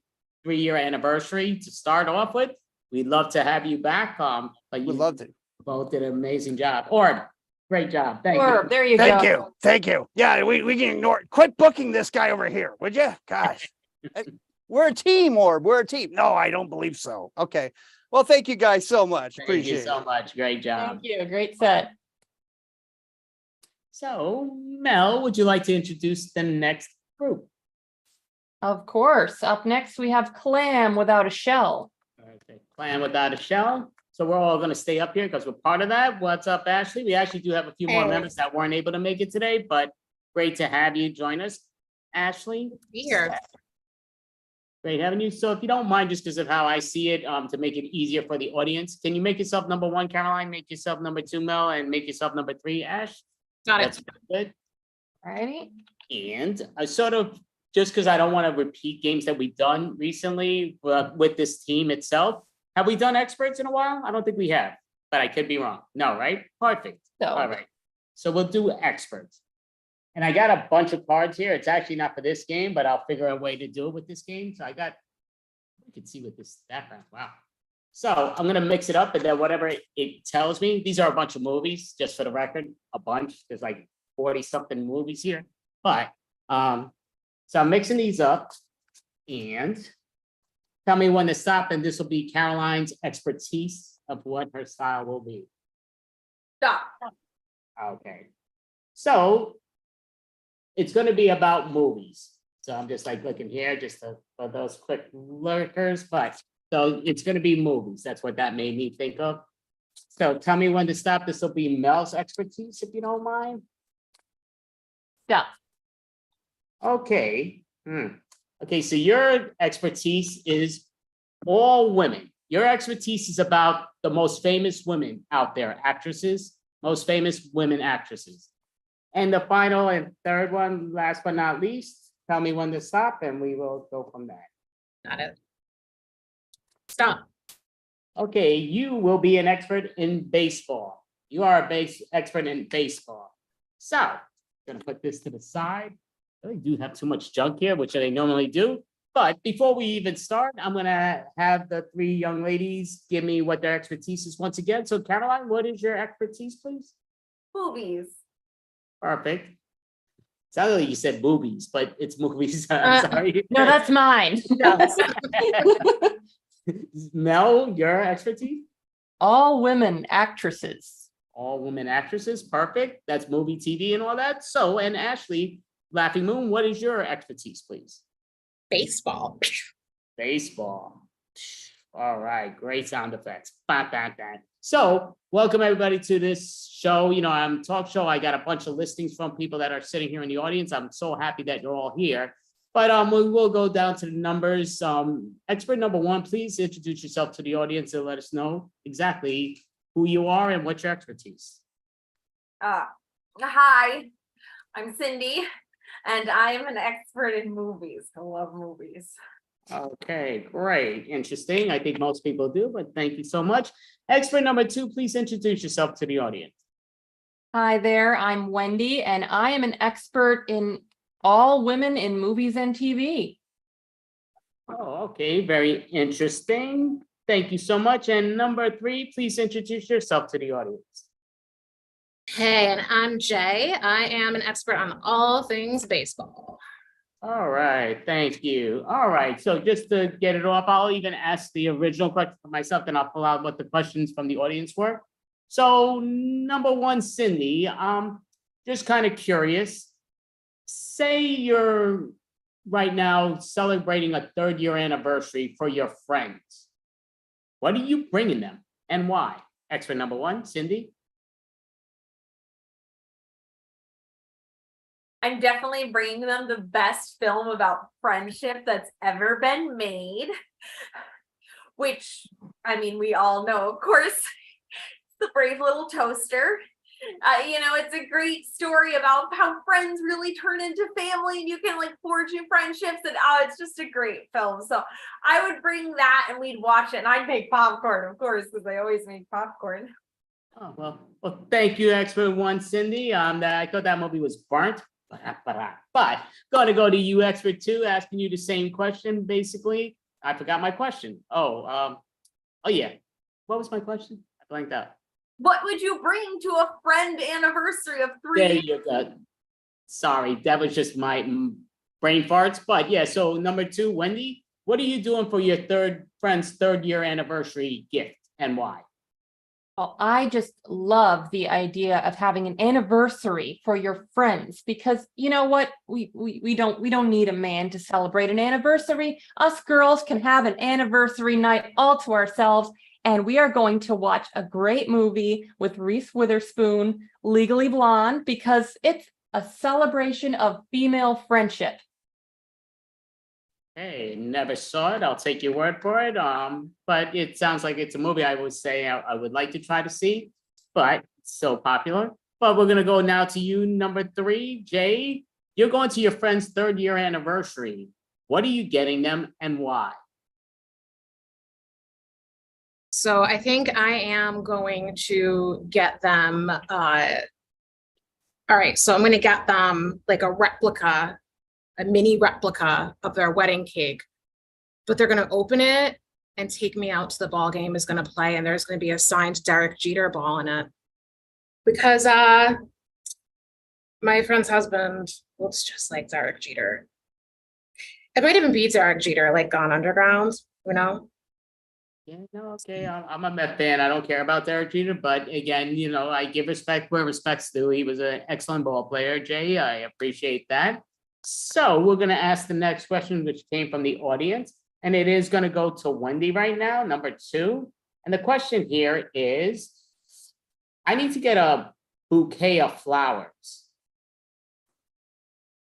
3-year anniversary to start off with. We'd love to have you back. But you We'd love to. both did an amazing job. Or great job. Thank you. There you Thank go. you. Thank you. Yeah, we can ignore it. Quit booking this guy over here, would you? Gosh. We're a team, Orb. We're a team. No, I don't believe so. Okay. Well, thank you guys so much. Thank Appreciate you so much. Great job. Thank you. Great set. So, Mel, would you like to introduce the next group? Of course. Up next, we have Clam Without a Shell. Okay, Clan Without a Shell. So we're all going to stay up here because we're part of that. What's up, Ashley? We actually do have a few more Hey. members that weren't able to make it today, but great to have you join us, Ashley. Be here. Great having you. So if you don't mind, just because of how I see it, to make it easier for the audience, can you make yourself number 1, Caroline, make yourself number 2, Mel, and make yourself number 3, Ash? Got it. That's good. Alrighty. And I sort of, just because I don't want to repeat games that we've done recently with this team itself. Have we done experts in a while? I don't think we have, but I could be wrong. No, right? Perfect. So All right. So we'll do experts. And I got a bunch of cards here. It's actually not for this game, but I'll figure a way to do it with this game. So you can see with this background. Wow. So I'm going to mix it up, and then whatever it tells me, these are a bunch of movies, just for the record, a bunch. There's like 40 something movies here, but so I'm mixing these up, and tell me when to stop, and this will be Caroline's expertise of what her style will be. Stop. Okay. So it's going to be about movies. So I'm just like looking here just for those quick lurkers, but so it's going to be movies. That's what that made me think of. So tell me when to stop. This will be Mel's expertise, if you don't mind. Stop. Okay. Okay, so your expertise is all women. Your expertise is about the most famous women out there, actresses, most famous women actresses. And the final and third one, last but not least, tell me when to stop and we will go from there. Got it. Stop. Okay, you will be an expert in baseball. You are a expert in baseball. So, I'm gonna put this to the side. I really do have too much junk here, which I normally do. But before we even start, I'm gonna have the 3 young ladies give me what their expertise is once again. So Caroline, what is your expertise, please? Movies. Perfect. Sounded like you said boobies, but it's movies. I'm sorry. No, that's mine. Mel, your expertise? All women actresses. All women actresses, perfect. That's movie, TV, and all that. So, and Ashley, Laughing Moon, what is your expertise, please? Baseball. Baseball. All right, great sound effects. Bah, bah, bah. So welcome everybody to this show. I'm talk show. I got a bunch of listings from people that are sitting here in the audience. I'm so happy that you're all here. But we will go down to the numbers. Expert number one, please introduce yourself to the audience and let us know exactly who you are and what's your expertise. Hi, I'm Cindy, and I am an expert in movies. I love movies. Okay, great. Interesting. I think most people do, but thank you so much. Expert number two, please introduce yourself to the audience. Hi there, I'm Wendy, and I am an expert in all women in movies and TV. Oh, okay. Very interesting. Thank you so much. And number three, please introduce yourself to the audience. Hey, and I'm Jay. I am an expert on all things baseball. All right. Thank you. All right. So just to get it off, I'll even ask the original question for myself, then I'll pull out what the questions from the audience were. So number one, Cindy, just kind of curious. Say you're right now celebrating a 3rd year anniversary for your friends. What are you bringing them and why? Expert number one, Cindy. I'm definitely bringing them the best film about friendship that's ever been made, which, I mean, we all know, of course, it's The Brave Little Toaster. It's a great story about how friends really turn into family and you can like forge new friendships, and it's just a great film. So I would bring that and we'd watch it, and I'd make popcorn, of course, because I always make popcorn. Oh, well, thank you, expert one, Cindy. I thought that movie was burnt, but going to go to you, expert two, asking you the same question. Basically, I forgot my question. Oh yeah, what was my question? I blanked out. What would you bring to a friend anniversary of 3 There years? you go. Sorry, that was just my brain farts. But yeah, so number two, Wendy, what are you doing for your friend's 3rd year anniversary gift and why? Well, I just love the idea of having an anniversary for your friends, because you know what? We don't need a man to celebrate an anniversary. Us girls can have an anniversary night all to ourselves. And we are going to watch a great movie with Reese Witherspoon, Legally Blonde, because it's a celebration of female friendship. Hey, never saw it. I'll take your word for it. But it sounds like it's a movie I would say I would like to try to see, but it's so popular. But we're gonna go now to you, number three, Jay. You're going to your friend's 3rd year anniversary. What are you getting them and why? So I think I am going to get them, all right, so I'm going to get them like a mini replica of their wedding cake, but they're going to open it and take me out to the ball game is going to play, and there's going to be a signed Derek Jeter ball in it. Because my friend's husband looks just like Derek Jeter. It might even be Derek Jeter, like Gone Underground, you know? Yeah, no, okay. I'm a Met fan. I don't care about Derek Jeter, but again, I give respect where respect's due. He was an excellent ball player, Jay. I appreciate that. So we're going to ask the next question, which came from the audience, and it is going to go to Wendy right now, number two. And the question here is, I need to get a bouquet of flowers.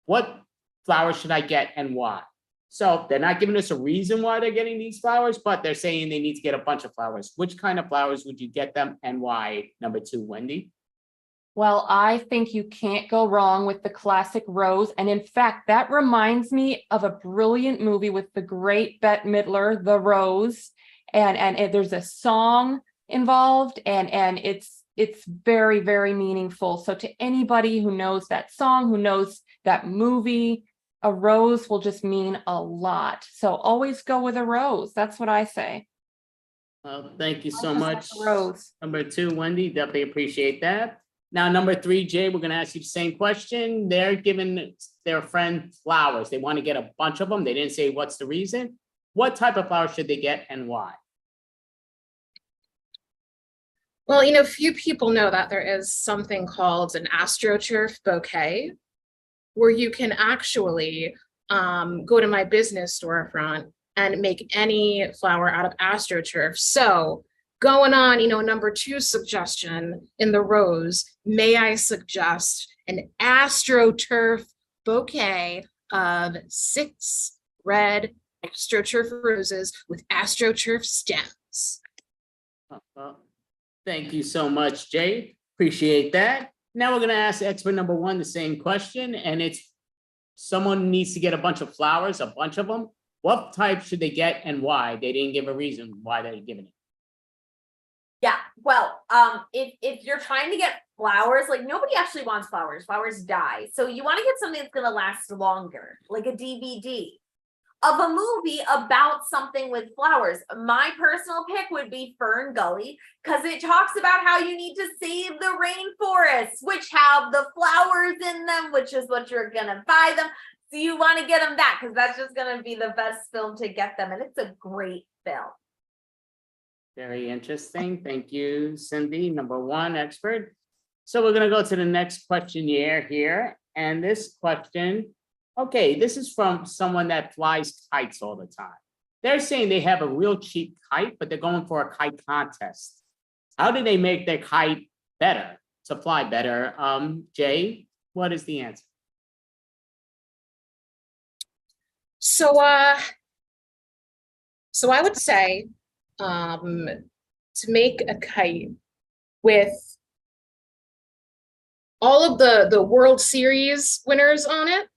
What flowers should I get and why? So they're not giving us a reason why they're getting these flowers, but they're saying they need to get a bunch of flowers. Which kind of flowers would you get them and why? Number two, Wendy. Well, I think you can't go wrong with the classic rose. And in fact, that reminds me of a brilliant movie with the great Bette Midler, The Rose. And there's a song involved, and it's very, very meaningful. So to anybody who knows that song, who knows that movie, a rose will just mean a lot. So always go with a rose. That's what I say. Well, thank you so much. Rose. Number two, Wendy, definitely appreciate that. Now, number three, Jay, we're going to ask you the same question. They're giving their friend flowers. They want to get a bunch of them. They didn't say what's the reason. What type of flowers should they get and why? Well, few people know that there is something called an AstroTurf bouquet, where you can actually go to my business storefront and make any flower out of AstroTurf. So Going on, number 2 suggestion in the rose, may I suggest an AstroTurf bouquet of 6 red AstroTurf roses with AstroTurf stems. Well, thank you so much, Jay. Appreciate that. Now we're going to ask expert number 1 the same question, and it's someone needs to get a bunch of flowers, a bunch of them. What type should they get and why? They didn't give a reason why they're giving it. Yeah, well, if you're trying to get flowers, like nobody actually wants flowers. Flowers die. So you want to get something that's going to last longer, like a DVD of a movie about something with flowers. My personal pick would be Fern Gully, because it talks about how you need to save the rainforests, which have the flowers in them, which is what you're going to buy them. So you want to get them that, because that's just going to be the best film to get them. And it's a great film. Very interesting. Thank you, Cindy, number 1 expert. So we're going to go to the next questionnaire here. And this question, okay, this is from someone that flies kites all the time. They're saying they have a real cheap kite, but they're going for a kite contest. How do they make their kite better, to fly better? Jay, what is the answer? So I would say to make a kite with all of the World Series winners on it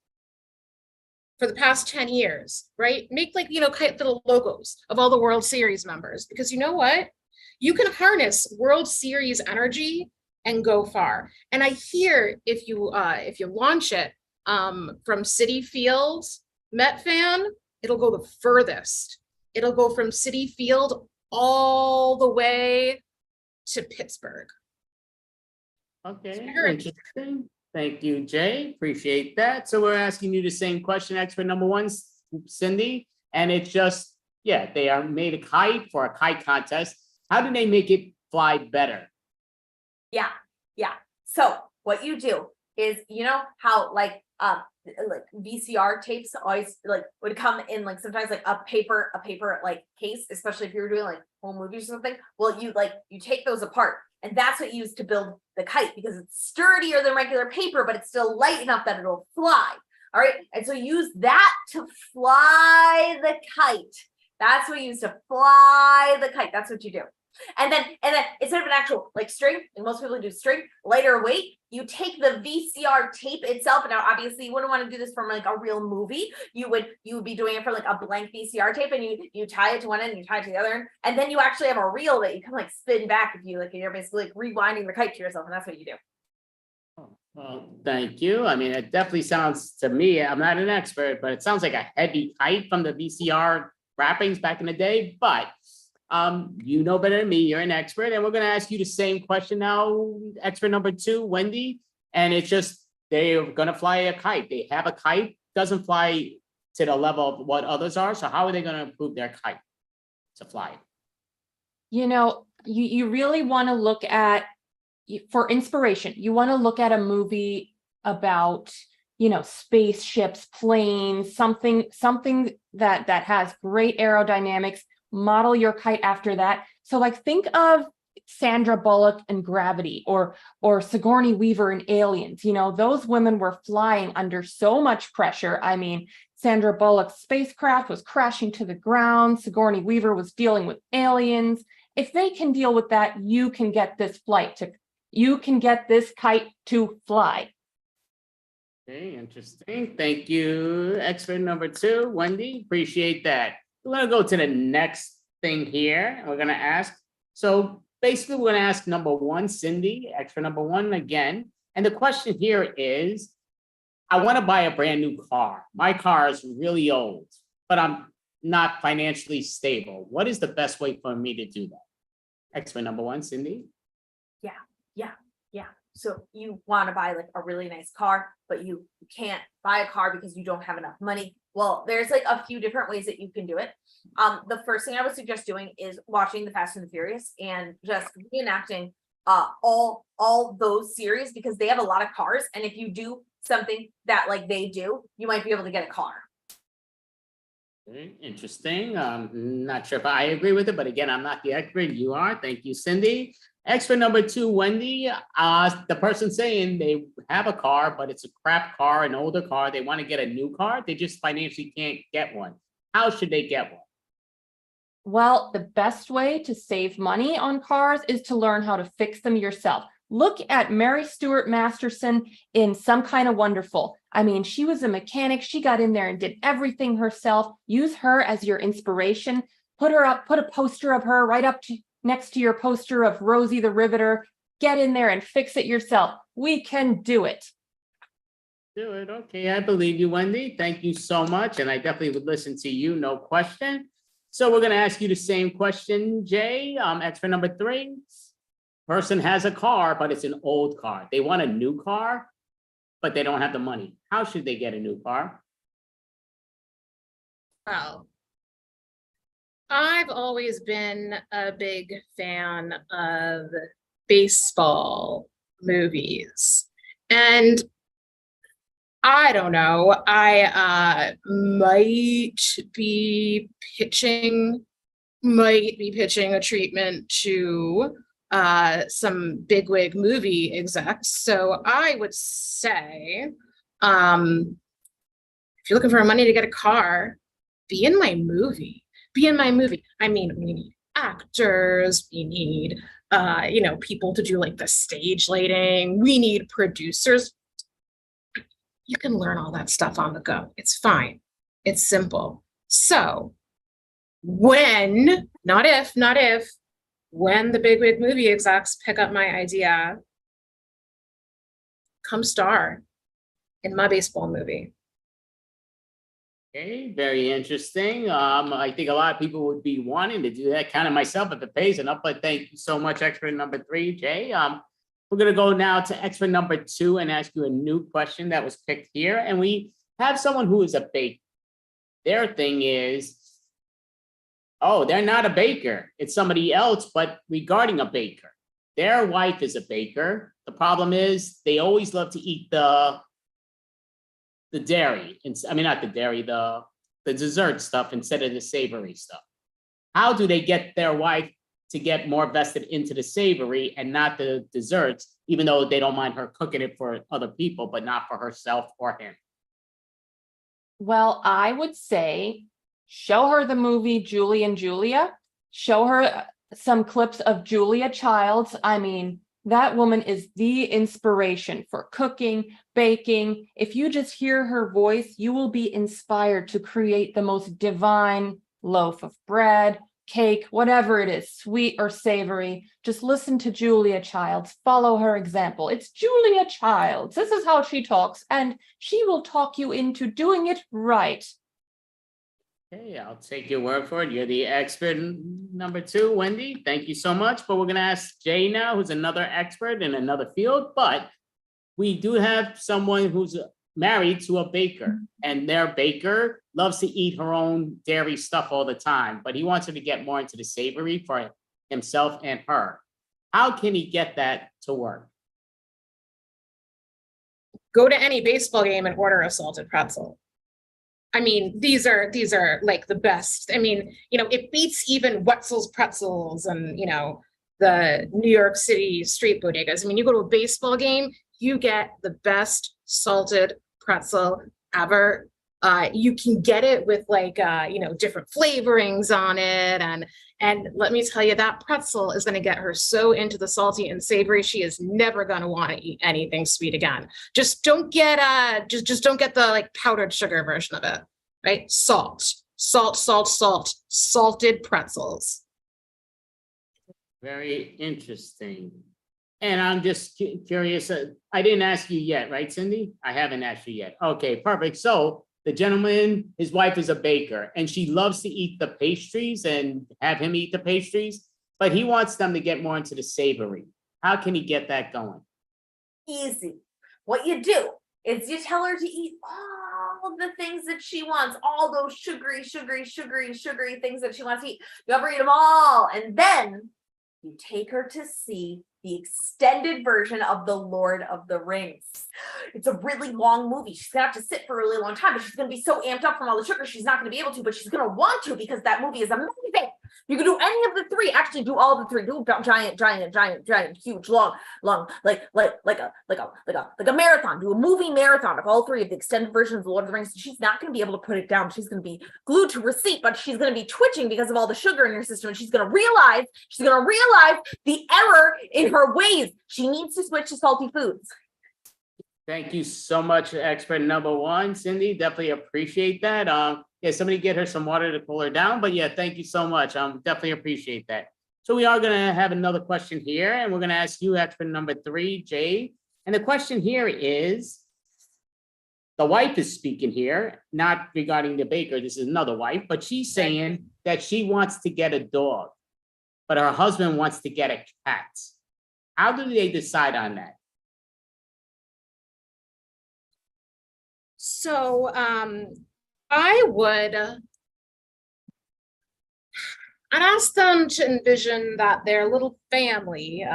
for the past 10 years, right? Make kite little logos of all the World Series members, because you know what? You can harness World Series energy and go far. And I hear if you launch it from Citi Field, Met fan, it'll go the furthest. It'll go from Citi Field all the way to Pittsburgh. Okay, interesting. Thank you, Jay. Appreciate that. So we're asking you the same question, expert number 1, Cindy. And it's just, yeah, they are made a kite for a kite contest. How do they make it fly better? Yeah. So what you do is, how like VCR tapes always would come in sometimes a paper case, especially if you were doing home movies or something. Well, you take those apart, and that's what you use to build the kite, because it's sturdier than regular paper, but it's still light enough that it'll fly. All right, and so use that to fly the kite. That's what you use to fly the kite. That's what you do. And then instead of an actual string, and most people do string, lighter weight, you take the VCR tape itself. Now, obviously, you wouldn't want to do this from a real movie. You would be doing it for a blank VCR tape, and you tie it to one end and you tie it to the other end, and then you actually have a reel that you can spin back if you you're basically rewinding the kite to yourself, and that's what you do. Well, thank you. I mean, it definitely sounds to me, I'm not an expert, but it sounds like a heavy kite from the VCR wrappings back in the day, but you know better than me, you're an expert, and we're going to ask you the same question now, expert number 2, Wendy, and it's just, they're going to fly a kite. They have a kite, doesn't fly to the level of what others are, so how are they going to improve their kite to fly? You really want to look at, for inspiration, you want to look at a movie about, spaceships, planes, something that has great aerodynamics. Model your kite after that. So think of Sandra Bullock in Gravity, or Sigourney Weaver in Aliens. Those women were flying under so much pressure. I mean, Sandra Bullock's spacecraft was crashing to the ground. Sigourney Weaver was dealing with aliens. If they can deal with that, you can get this kite to fly. Okay, interesting. Thank you, expert number 2, Wendy. Appreciate that. We're going to go to the next thing here, and we're going to ask. So basically, we're going to ask number 1, Cindy, expert number 1 again. And the question here is, I want to buy a brand new car. My car is really old, but I'm not financially stable. What is the best way for me to do that? Expert number 1, Cindy. Yeah. So you want to buy a really nice car, but you can't buy a car because you don't have enough money. Well, there's a few different ways that you can do it. The first thing I would suggest doing is watching the Fast and the Furious and just reenacting all those series, because they have a lot of cars, and if you do something that they do, you might be able to get a car. Very interesting. Not sure if I agree with it, but again, I'm not the expert. You are. Thank you, Cindy. Expert number 2, Wendy. The person saying they have a car, but it's a crap car, an older car. They want to get a new car. They just financially can't get one. How should they get one? Well, the best way to save money on cars is to learn how to fix them yourself. Look at Mary Stuart Masterson in Some Kind of Wonderful. I mean, she was a mechanic. She got in there and did everything herself. Use her as your inspiration. Put her up, put a poster of her right up to next to your poster of Rosie the Riveter. Get in there and fix it yourself. We can do it. Do it. Okay, I believe you, Wendy. Thank you so much. And I definitely would listen to you, no question. So we're going to ask you the same question, Jay. Expert number 3. Person has a car, but it's an old car. They want a new car, but they don't have the money. How should they get a new car? Well, I've always been a big fan of baseball movies. And I don't know, I might be pitching a treatment to some bigwig movie execs. So I would say, if you're looking for money to get a car, be in my movie. Be in my movie. I mean, we need actors, we need people to do like the stage lighting, we need producers. You can learn all that stuff on the go. It's fine. It's simple. So when, not if, when the bigwig movie execs pick up my idea, come star in my baseball movie. Okay, very interesting. I think a lot of people would be wanting to do that, kind of myself if it pays enough, but thank you so much, expert number 3, Jay. We're gonna go now to expert number 2 and ask you a new question that was picked here. And we have someone who is a baker. Their thing is, oh, they're not a baker. It's somebody else, but regarding a baker. Their wife is a baker. The problem is they always love to eat the dairy. I mean, not the dairy, the dessert stuff instead of the savory stuff. How do they get their wife to get more vested into the savory and not the desserts, even though they don't mind her cooking it for other people, but not for herself or him? Well, I would say show her the movie Julie and Julia. Show her some clips of Julia Childs. I mean, that woman is the inspiration for cooking, baking. If you just hear her voice, you will be inspired to create the most divine loaf of bread, cake, whatever it is, sweet or savory. Just listen to Julia Childs. Follow her example. It's Julia Childs. This is how she talks, and she will talk you into doing it right. Okay, I'll take your word for it. You're the expert number 2, Wendy. Thank you so much. But we're going to ask Jay now, who's another expert in another field. But we do have someone who's married to a baker, and their baker loves to eat her own dairy stuff all the time. But he wants her to get more into the savory for himself and her. How can he get that to work? Go to any baseball game and order a salted pretzel. I mean, these are like the best. I mean, it beats even Wetzel's Pretzels and, the New York City street bodegas. I mean, you go to a baseball game, you get the best salted pretzel ever. You can get it with different flavorings on it. And let me tell you, that pretzel is going to get her so into the salty and savory, she is never going to want to eat anything sweet again. Just don't get just don't get the powdered sugar version of it, right? Salted pretzels. Very interesting. And I'm just curious. I didn't ask you yet, right, Cindy? I haven't asked you yet. Okay, perfect. So the gentleman, his wife is a baker, and she loves to eat the pastries and have him eat the pastries, but he wants them to get more into the savory. How can he get that going? Easy. What you do is you tell her to eat all the things that she wants, all those sugary things that she wants to eat. You have her eat them all, and then you take her to see the extended version of The Lord of the Rings. It's a really long movie. She's gonna have to sit for a really long time, but she's gonna be so amped up from all the sugar, she's not gonna be able to, but she's gonna want to because that movie is amazing. You can do any of the three. Actually, do all the three. Do giant, huge, long, like a marathon. Do a movie marathon of all three of the extended versions of The Lord of the Rings. She's not gonna be able to put it down. She's gonna be glued to her seat, but she's gonna be twitching because of all the sugar in her system, and she's gonna realize the error in her ways. She needs to switch to salty foods. Thank you so much, expert number one, Cindy. Definitely appreciate that. Yeah, somebody get her some water to cool her down. But yeah, thank you so much. Definitely appreciate that. So we are gonna have another question here, and we're gonna ask you, expert number three, Jay. And the question here is, the wife is speaking here, not regarding the baker. This is another wife, but she's saying that she wants to get a dog, but her husband wants to get a cat. How do they decide on that? So I'd ask them to envision that their little family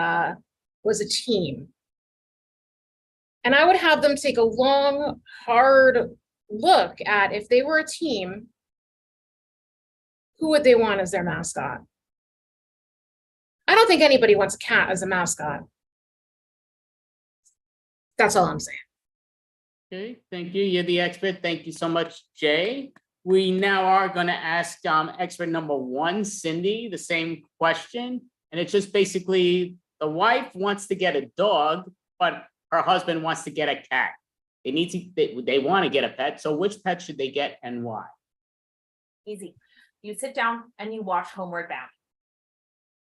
was a team. And I would have them take a long, hard look at, if they were a team, who would they want as their mascot? I don't think anybody wants a cat as a mascot. That's all I'm saying. Okay, thank you. You're the expert. Thank you so much, Jay. We now are going to ask expert number one, Cindy, the same question. And it's just basically the wife wants to get a dog, but her husband wants to get a cat. They want to get a pet. So which pet should they get and why? Easy. You sit down and you watch Homeward Bound.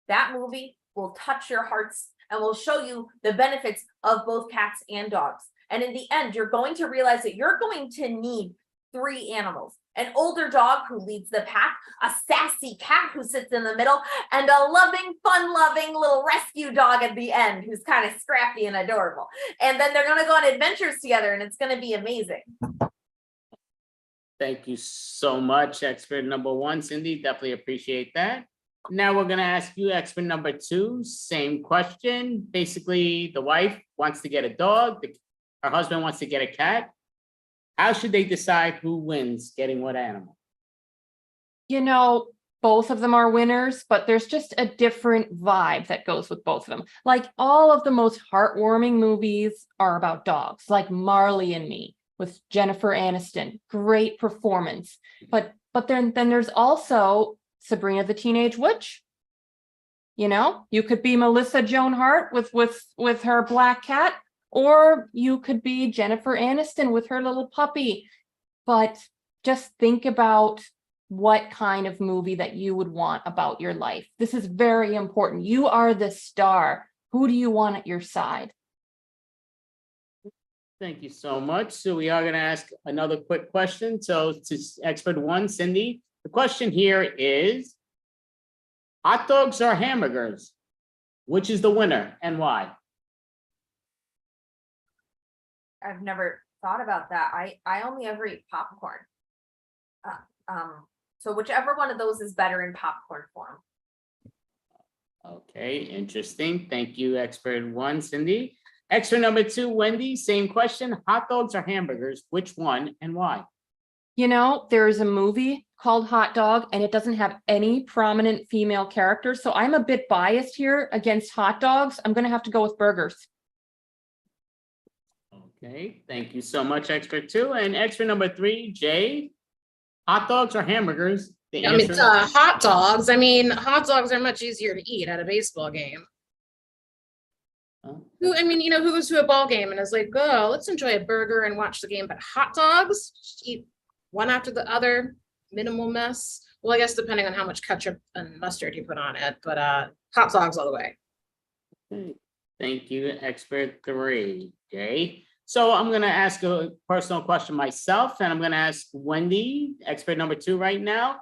That movie will touch your hearts and will show you the benefits of both cats and dogs. And in the end, you're going to realize that you're going to need three animals: an older dog who leads the pack, a sassy cat who sits in the middle, and a loving, fun-loving little rescue dog at the end who's kind of scrappy and adorable. And then they're going to go on adventures together, and it's going to be amazing. Thank you so much, expert number one, Cindy. Definitely appreciate that. Now we're going to ask you, expert number two, same question. Basically, the wife wants to get a dog. Her husband wants to get a cat. How should they decide who wins getting what animal? You know, both of them are winners, but there's just a different vibe that goes with both of them. Like, all of the most heartwarming movies are about dogs, like Marley and Me with Jennifer Aniston. Great performance. But then there's also Sabrina the Teenage Witch. You know, you could be Melissa Joan Hart with her black cat, or you could be Jennifer Aniston with her little puppy. But just think about what kind of movie that you would want about your life. This is very important. You are the star. Who do you want at your side? Thank you so much. So we are going to ask another quick question. So to expert one, Cindy, the question here is, hot dogs or hamburgers? Which is the winner and why? I've never thought about that. I only ever eat popcorn. So whichever one of those is better in popcorn form. Okay, interesting. Thank you, expert one, Cindy. Expert number two, Wendy, same question. Hot dogs or hamburgers? Which one and why? You know, there is a movie called Hot Dog, and it doesn't have any prominent female characters. So I'm a bit biased here against hot dogs. I'm going to have to go with burgers. Okay, thank you so much, expert two. And expert number three, Jay, hot dogs or hamburgers? The I mean, answer- hot dogs. I mean, hot dogs are much easier to eat at a baseball game. Who goes to a ball game and is like, oh, let's enjoy a burger and watch the game, but hot dogs, just eat one after the other, minimal mess. Well, I guess depending on how much ketchup and mustard you put on it, but hot dogs all the way. Okay, thank you, expert three, Jay. So I'm going to ask a personal question myself, and I'm going to ask Wendy, expert number two right now.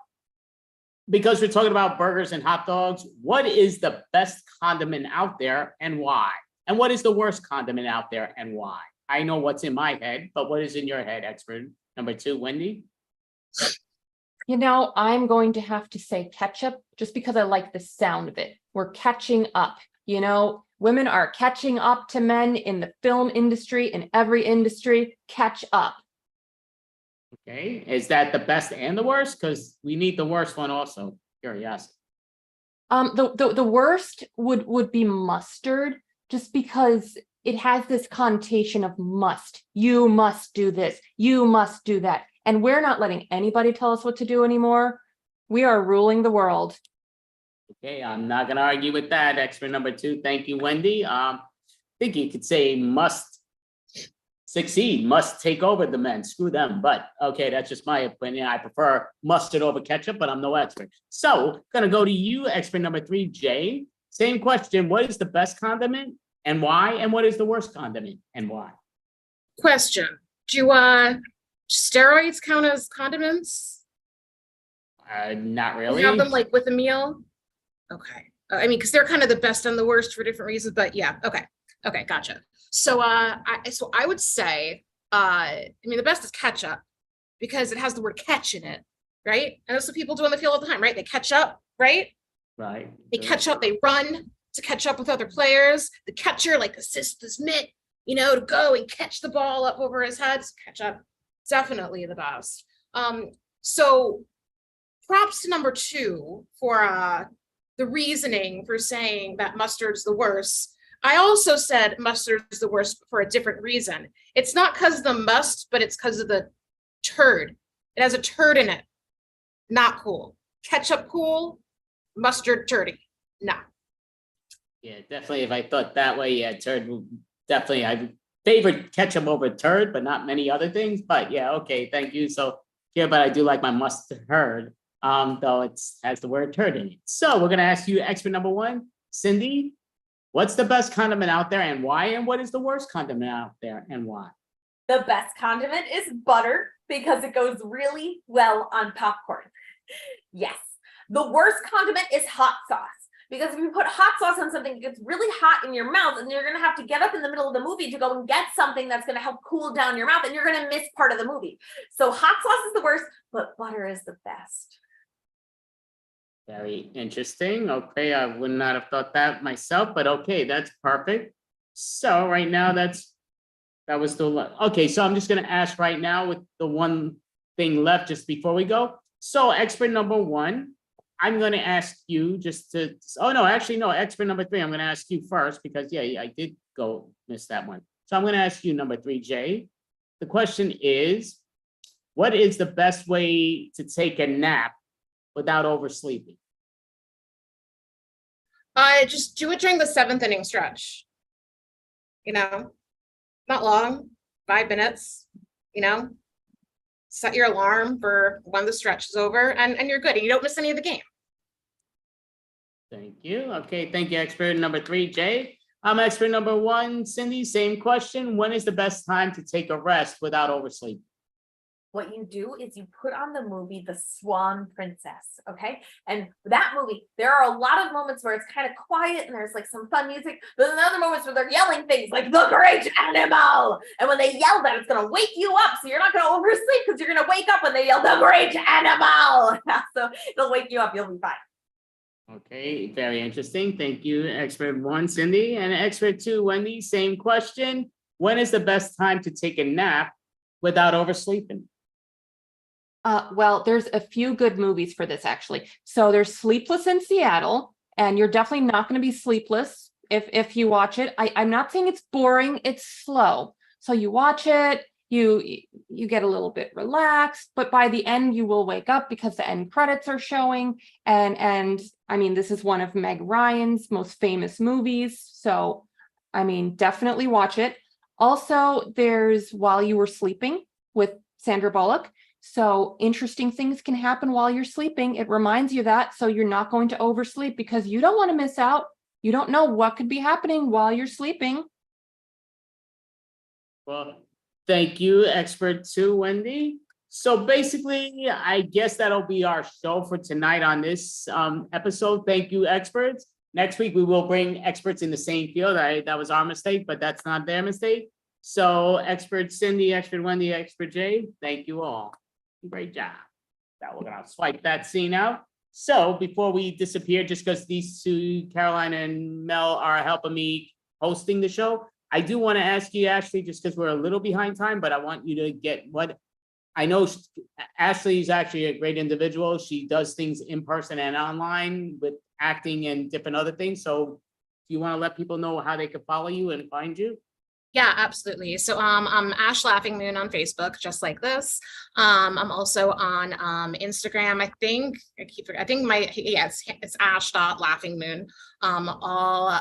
Because we're talking about burgers and hot dogs, what is the best condiment out there and why? And what is the worst condiment out there and why? I know what's in my head, but what is in your head, expert number two, Wendy? You know, I'm going to have to say ketchup just because I like the sound of it. We're catching up. You know, women are catching up to men in the film industry, in every industry. Catch up. Okay, is that the best and the worst? Because we need the worst one also. Curiosity. The worst would be mustard, just because it has this connotation of must. You must do this. You must do that. And we're not letting anybody tell us what to do anymore. We are ruling the world. Okay, I'm not gonna argue with that. Expert number 2. Thank you, Wendy. I think you could say must succeed, must take over the men. Screw them. But okay, that's just my opinion. I prefer mustard over ketchup, but I'm no expert. So gonna go to you, expert number 3, Jay. Same question. What is the best condiment and why? And what is the worst condiment and why? Question. Do steroids count as condiments? Not really. You have them like with a meal? Okay. I mean, because they're kind of the best and the worst for different reasons, but yeah, okay. Okay, gotcha. So I would say, I mean, the best is ketchup because it has the word catch in it, right? And that's what people do on the field all the time, right? They catch up, right? Right. They catch up, they run to catch up with other players. The catcher like assists this mitt, you know, to go and catch the ball up over his head. So catch up, definitely the best. So props to number 2 for the reasoning for saying that mustard's the worst. I also said mustard is the worst for a different reason. It's not because of the must, but it's because of the turd. It has a turd in it. Not cool. Ketchup cool, mustard turdy. No. Yeah, definitely. If I thought that way, yeah, turd would definitely. I favored ketchup over turd, but not many other things. But yeah, okay, thank you. So yeah, but I do like my mustard, though it has the word turd in it. So we're gonna ask you expert number 1, Cindy. What's the best condiment out there and why? And what is the worst condiment out there and why? The best condiment is butter because it goes really well on popcorn. Yes. The worst condiment is hot sauce because if you put hot sauce on something, it gets really hot in your mouth and you're going to have to get up in the middle of the movie to go and get something that's going to help cool down your mouth and you're going to miss part of the movie. So hot sauce is the worst, but butter is the best. Very interesting. Okay, I would not have thought that myself, but okay, that's perfect. So right now that was the okay. So I'm just gonna ask right now with the one thing left just before we go. So expert number 1, I'm gonna ask you just to. Oh no, actually no. Expert number 3, I'm gonna ask you first because yeah, I did miss that one. So I'm gonna ask you number 3, Jay. The question is, what is the best way to take a nap without oversleeping? Just do it during the 7th inning stretch. You know, not long, 5 minutes, you know, set your alarm for when the stretch is over and you're good and you don't miss any of the game. Thank you. Okay, thank you, expert number 3, Jay. Expert number 1, Cindy, same question. When is the best time to take a rest without oversleep? What you do is you put on the movie The Swan Princess, okay? And that movie, there are a lot of moments where it's kind of quiet and there's like some fun music. There's other moments where they're yelling things like the great animal. And when they yell that, it's gonna wake you up. So you're not gonna oversleep because you're gonna wake up when they yell the great animal. So it'll wake you up, you'll be fine. Okay, very interesting. Thank you, expert 1, Cindy. And expert 2, Wendy, same question. When is the best time to take a nap without oversleeping? Well, there's a few good movies for this actually. So there's Sleepless in Seattle, and you're definitely not going to be sleepless if you watch it. I'm not saying it's boring, it's slow. So you watch it, you get a little bit relaxed, but by the end you will wake up because the end credits are showing. And I mean, this is one of Meg Ryan's most famous movies. So I mean, definitely watch it. Also, there's While You Were Sleeping with Sandra Bullock. So interesting things can happen while you're sleeping. It reminds you that, so you're not going to oversleep because you don't want to miss out. You don't know what could be happening while you're sleeping. Well, thank you, expert 2, Wendy. So basically, I guess that'll be our show for tonight on this episode. Thank you, experts. Next week, we will bring experts in the same field. That was our mistake, but that's not their mistake. So expert Cindy, expert Wendy, expert Jay, thank you all. Great job. Now we're gonna swipe that scene out. So before we disappear, just because these two, Caroline and Mel, are helping me hosting the show, I do want to ask you, Ashley, just because we're a little behind time, but I want you to get what I know. Ashley is actually a great individual. She does things in person and online with acting and different other things. So if you want to let people know how they can follow you and find you. Yeah, absolutely. So I'm Ash Laughing Moon on Facebook, just like this. I'm also on Instagram. I think it's Ash.Laughing Moon, all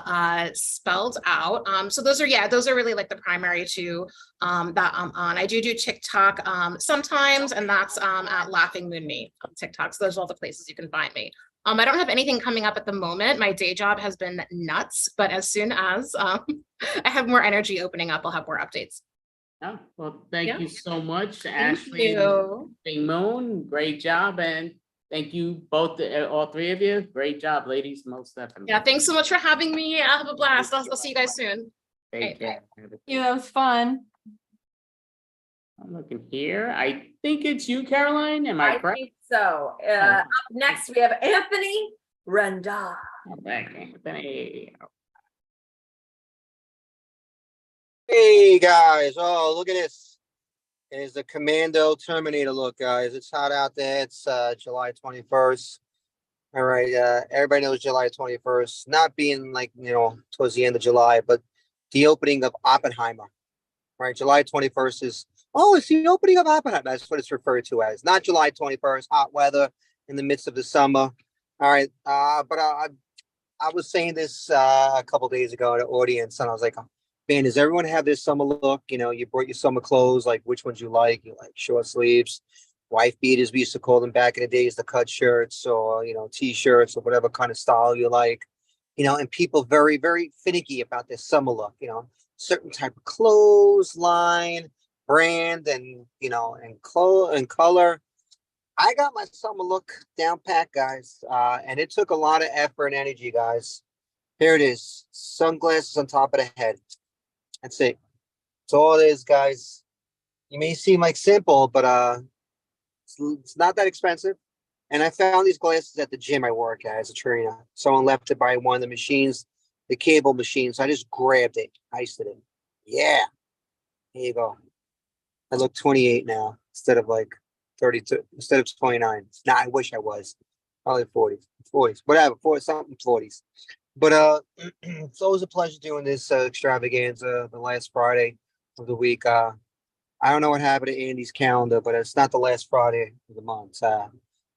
spelled out. So those are really like the primary two that I'm on. I do TikTok sometimes, and that's at Laughing Moon Me on TikTok. So those are all the places you can find me. I don't have anything coming up at the moment. My day job has been nuts, but as soon as I have more energy opening up, I'll have more updates. Oh, well, thank you so much, Thank Ashley you. and Moon. Great job. And thank you both, all three of you. Great job, ladies, most definitely. Yeah, thanks so much for having me. I'll have a blast. I'll see you guys soon. Take care. Yeah, that was fun. I'm looking here. I think it's you, Caroline. Am I I correct? think so. Up next, we have Anthony Renda. Anthony. Hey guys, oh look at this. It is the Commando Terminator look, guys. It's hot out there. It's July 21st. All right, everybody knows July 21st, not being like, towards the end of July, but the opening of Oppenheimer. Right, July 21st is, it's the opening of Oppenheimer. That's what it's referred to as. Not July 21st, hot weather in the midst of the summer. All right, but I was saying this a couple days ago in the audience, and I was like, man, does everyone have this summer look? You brought your summer clothes, like which ones you like? You like short sleeves, wife beaters, we used to call them back in the days, the cut shirts, or, t-shirts, or whatever kind of style you like. And people very, very finicky about their summer look, certain type of clothes line, brand, and, and color. I got my summer look down pat, guys, and it took a lot of effort and energy, guys. Here it is, sunglasses on top of the head. That's it. That's all it is, guys. You may seem like simple, but it's not that expensive. And I found these glasses at the gym I work at as a trainer. Someone left it by one of the machines, the cable machine. So I just grabbed it, iced it in. Yeah. Here you go. I look 28 now instead of like 32, instead of 29. Nah, I wish I was. Probably 40s, whatever, 40s. But it's always a pleasure doing this extravaganza the last Friday of the week. I don't know what happened to Andy's calendar, but it's not the last Friday of the month.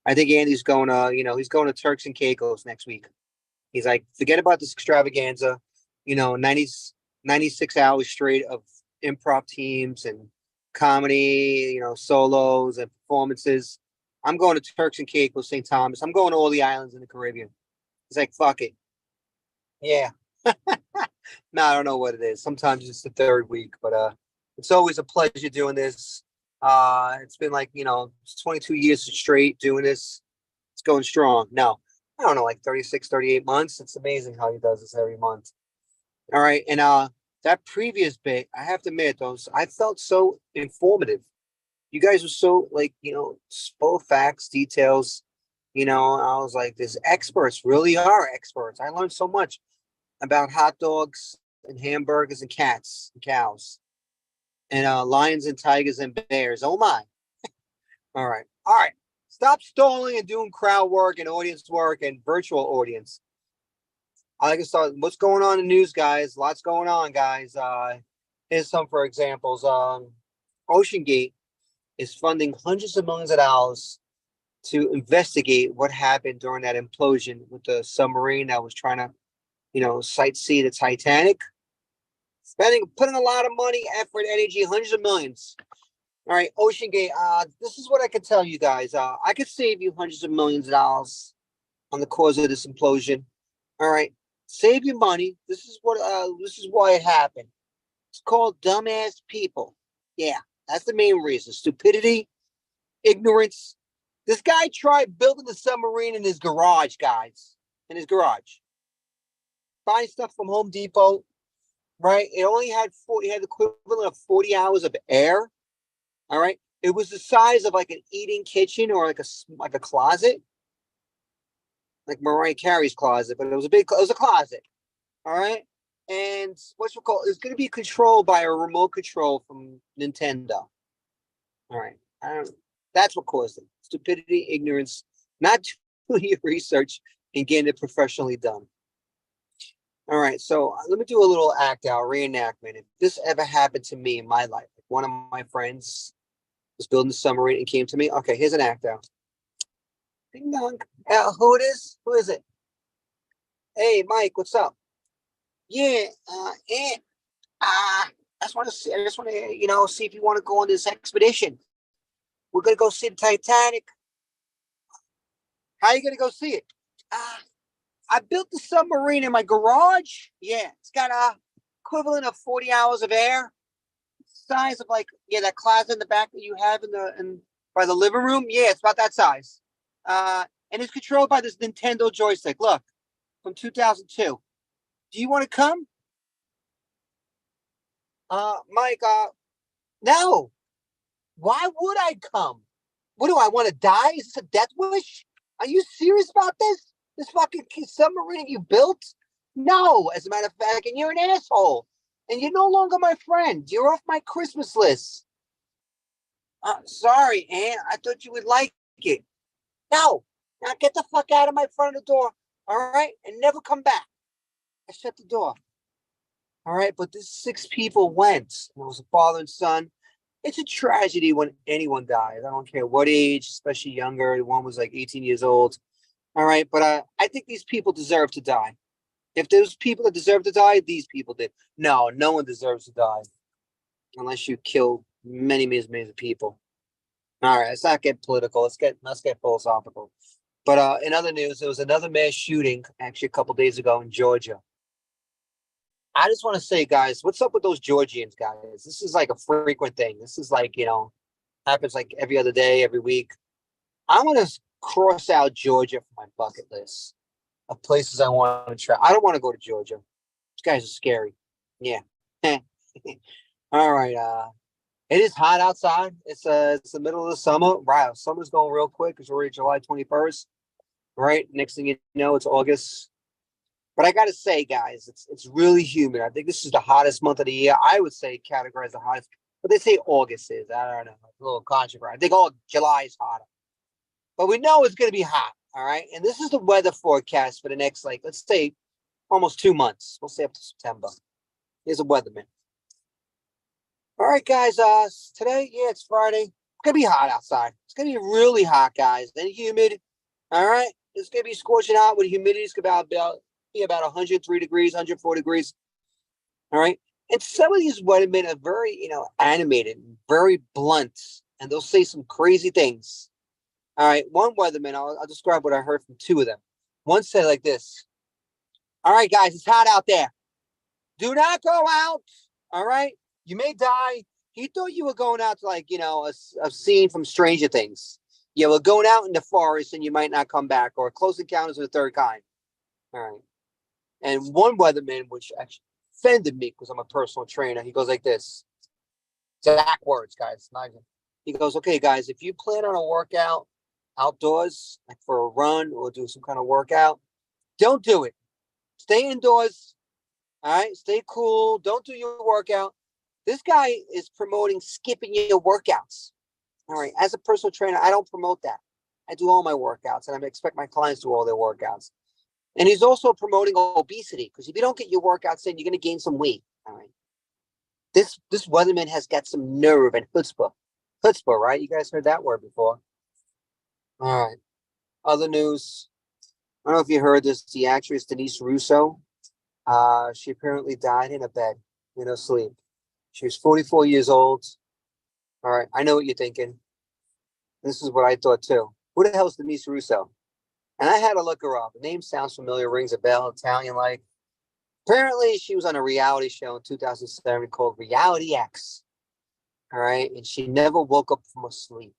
I think Andy's going to, he's going to Turks and Caicos next week. He's like, forget about this extravaganza, 96 hours straight of improv teams and comedy, solos and performances. I'm going to Turks and Caicos, St. Thomas. I'm going to all the islands in the Caribbean. He's like, fuck it. Yeah. No, I don't know what it is. Sometimes it's the third week, but it's always a pleasure doing this. It's been like, 22 years straight doing this. It's going strong. No, I don't know, like 36, 38 months. It's amazing how he does this every month. All right. And that previous bit, I have to admit, I felt so informative. You guys were so full of facts, details. I was like, these experts really are experts. I learned so much about hot dogs and hamburgers and cats and cows and lions and tigers and bears. Oh my. All right. Stop stalling and doing crowd work and audience work and virtual audience. I like to start. What's going on in the news, guys? Lots going on, guys. Here's some, for examples. OceanGate is funding hundreds of millions of dollars to investigate what happened during that implosion with the submarine that was trying to, sightsee the Titanic. Putting a lot of money, effort, energy, hundreds of millions. All right, OceanGate. This is what I can tell you guys. I could save you hundreds of millions of dollars on the cause of this implosion. All right, save your money. This is why it happened. It's called dumbass people. Yeah, that's the main reason. Stupidity, ignorance. This guy tried building the submarine in his garage, guys. In his garage. Buying stuff from Home Depot. Right? It only had the equivalent of 40 hours of air. All right. It was the size of like an eating kitchen or like a closet, like Mariah Carey's closet, but it was a closet. All right. And what's it called? It's going to be controlled by a remote control from Nintendo. All right. That's what caused it. Stupidity, ignorance, not doing your research and getting it professionally done. All right. So let me do a little reenactment. If this ever happened to me in my life, like one of my friends was building a submarine and came to me. Okay, here's an act out. Ding dong. Who it is? Who is it? Hey, Mike, what's up? Yeah, I just want to see. I just want to, see if you want to go on this expedition. We're gonna go see the Titanic. How are you gonna go see it? I built the submarine in my garage. Yeah, it's got a equivalent of 40 hours of air. Size of that closet in the back that you have by the living room. Yeah, it's about that size. And it's controlled by this Nintendo joystick. Look, from 2002. Do you want to come? Mike, no. Why would I come? What do I want to die? Is this a death wish? Are you serious about this? This fucking submarine you built? No, as a matter of fact, and you're an asshole. And you're no longer my friend. You're off my Christmas list. Sorry, Aunt. I thought you would like it. No. Now get the fuck out of my front of the door. All right? And never come back. I shut the door. All right? But these 6 people went. It was a father and son. It's a tragedy when anyone dies. I don't care what age, especially younger. One was like 18 years old. All right? But I think these people deserve to die. If there's people that deserve to die, these people did. No one deserves to die unless you kill many, many, many people. All right, let's not get political. Let's get philosophical. But in other news, there was another mass shooting actually a couple days ago in Georgia. I just want to say, guys, what's up with those Georgians, guys? This is like a frequent thing. This is like, happens like every other day, every week. I want to cross out Georgia from my bucket list of places I want to try. I don't want to go to Georgia. These guys are scary. Yeah. All right. It is hot outside. It's the middle of the summer. Wow, summer's going real quick. It's already July 21st. Right. Next thing you know, it's August. But I gotta say, guys, it's really humid. I think this is the hottest month of the year. I would say categorize the hottest, but they say August is. I don't know. It's a little controversial. I think July is hotter. But we know it's gonna be hot. All right. And this is the weather forecast for the next, let's say almost 2 months. We'll say up to September. Here's a weatherman. All right, guys. Today, it's Friday. It's going to be hot outside. It's going to be really hot, guys. Then humid. All right. It's going to be scorching hot with humidity. It's going to be about 103 degrees, 104 degrees. All right. And some of these weathermen are very, animated, very blunt, and they'll say some crazy things. All right, one weatherman, I'll describe what I heard from 2 of them. One said like this. All right, guys, it's hot out there. Do not go out. All right. You may die. He thought you were going out to a scene from Stranger Things. Yeah, we're going out in the forest and you might not come back, or Close Encounters of the Third Kind. All right. And one weatherman, which actually offended me because I'm a personal trainer, he goes like this. Exact words, guys. He goes, okay, guys, if you plan on a workout outdoors, like for a run or do some kind of workout, don't do it. Stay indoors. All right. Stay cool. Don't do your workout. This guy is promoting skipping your workouts. All right. As a personal trainer, I don't promote that. I do all my workouts, and I expect my clients to do all their workouts. And he's also promoting obesity, because if you don't get your workouts in, you're going to gain some weight. All right. This weatherman has got some nerve and chutzpah. Chutzpah, right? You guys heard that word before. All right. Other news. I don't know if you heard this. The actress Denise Russo. She apparently died in a bed in her sleep. She was 44 years old. All right. I know what you're thinking. This is what I thought too. Who the hell is Denise Russo? And I had to look her up. The name sounds familiar, rings a bell, Italian-like. Apparently, she was on a reality show in 2007 called Reality X. All right. And she never woke up from her sleep.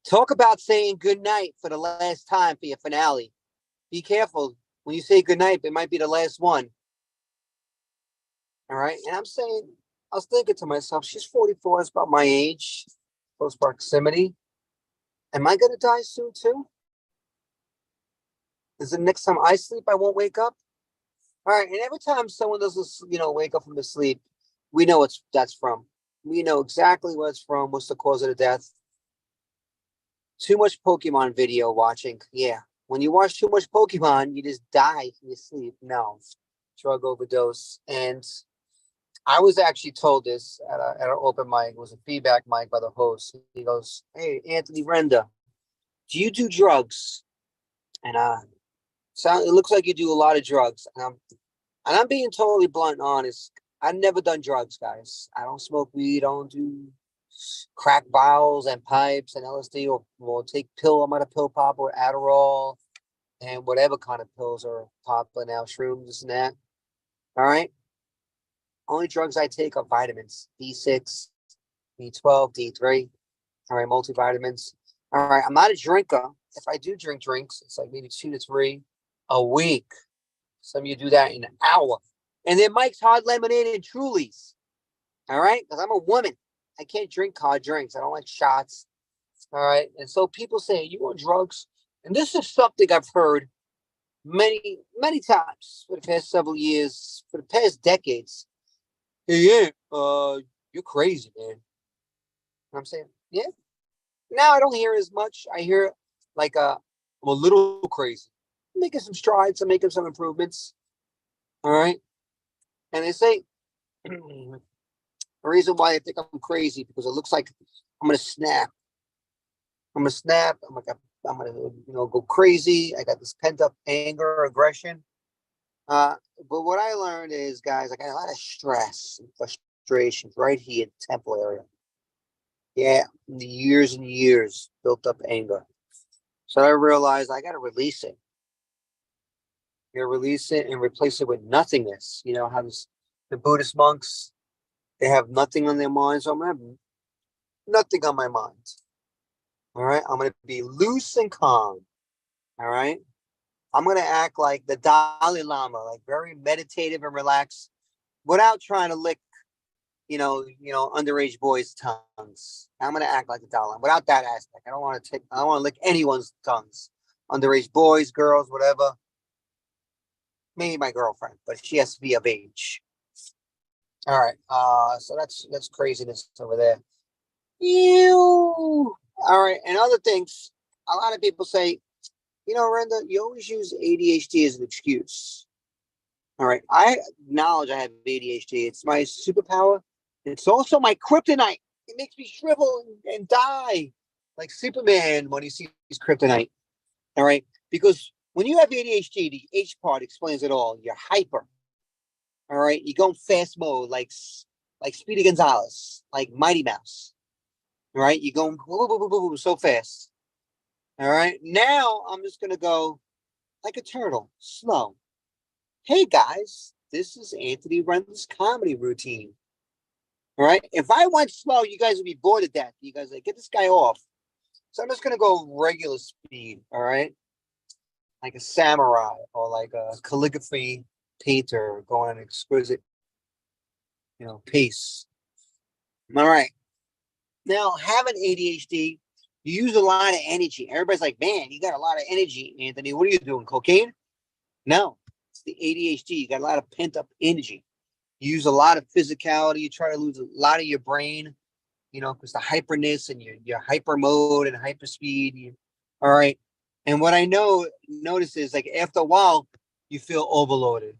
Talk about saying good night for the last time for your finale. Be careful. When you say good night, it might be the last one. All right. And I was thinking to myself, she's 44, it's about my age. close proximity. Am I gonna die soon too? Is it next time I sleep, I won't wake up? All right, and every time someone doesn't, wake up from the sleep, we know that's from. We know exactly what it's from, what's the cause of the death. Too much Pokemon video watching. Yeah, when you watch too much Pokemon, you just die in your sleep. No, drug overdose. And I was actually told this at an open mic. It was a feedback mic by the host. He goes, "Hey, Anthony Renda, do you do drugs?" And it looks like you do a lot of drugs. And I'm being totally blunt and honest. I've never done drugs, guys. I don't smoke weed. I don't do crack vials and pipes and LSD or take pill. I'm on a pill pop or Adderall and whatever kind of pills are popular now, shrooms, this and that. All right. Only drugs I take are vitamins, B6, B12, D3. All right, multivitamins. All right, I'm not a drinker. If I do drink drinks, it's like maybe 2 to 3 a week. Some of you do that in an hour. And then Mike's Hard Lemonade and Trulies. All right, because I'm a woman. I can't drink hard drinks. I don't like shots. All right, and so people say, "You on drugs?" And this is something I've heard many, many times for the past several years, for the past decades. "Hey, you're crazy, man." And I'm saying, yeah. Now I don't hear as much. I hear like I'm a little crazy. I'm making some strides. I'm making some improvements. All right. And they say the reason why I think I'm crazy because it looks like I'm gonna snap. I'm gonna snap. I'm gonna go crazy. I got this pent up anger, aggression. But what I learned is, guys, I got a lot of stress and frustrations right here in the temple area. Yeah, the years and years built up anger. So I realized I got to release it. You got to release it and replace it with nothingness. You know how the Buddhist monks, they have nothing on their minds. So I'm going to have nothing on my mind. All right. I'm going to be loose and calm. All right. I'm going to act like the Dalai Lama, like very meditative and relaxed without trying to lick underage boys' tongues. I'm gonna act like a Dalai without that aspect. I don't want to lick anyone's tongues. Underage boys, girls, whatever. Maybe my girlfriend, but she has to be of age. All right. So that's craziness over there. All right, and other things. A lot of people say, Renda, you always use ADHD as an excuse. All right. I acknowledge I have ADHD. It's my superpower. It's also my kryptonite. It makes me shrivel and die like Superman when he sees kryptonite. All right. Because when you have ADHD, the H part explains it all. You're hyper. All right. You go in fast mode like Speedy Gonzalez, like Mighty Mouse. All right. You're going so fast. All right. Now I'm just going to go like a turtle, slow. Hey, guys, this is Anthony Renda's comedy routine. All right. If I went slow, you guys would be bored to death. You guys like, get this guy off. So I'm just going to go regular speed. All right. Like a samurai or like a calligraphy painter going an exquisite, pace. All right. Now, having ADHD, you use a lot of energy. Everybody's like, "Man, you got a lot of energy, Anthony. What are you doing? Cocaine?" No, it's the ADHD. You got a lot of pent up energy. You use a lot of physicality. You try to lose a lot of your brain, because the hyperness and your hyper mode and hyper speed. All right. And what I notice is like after a while, you feel overloaded.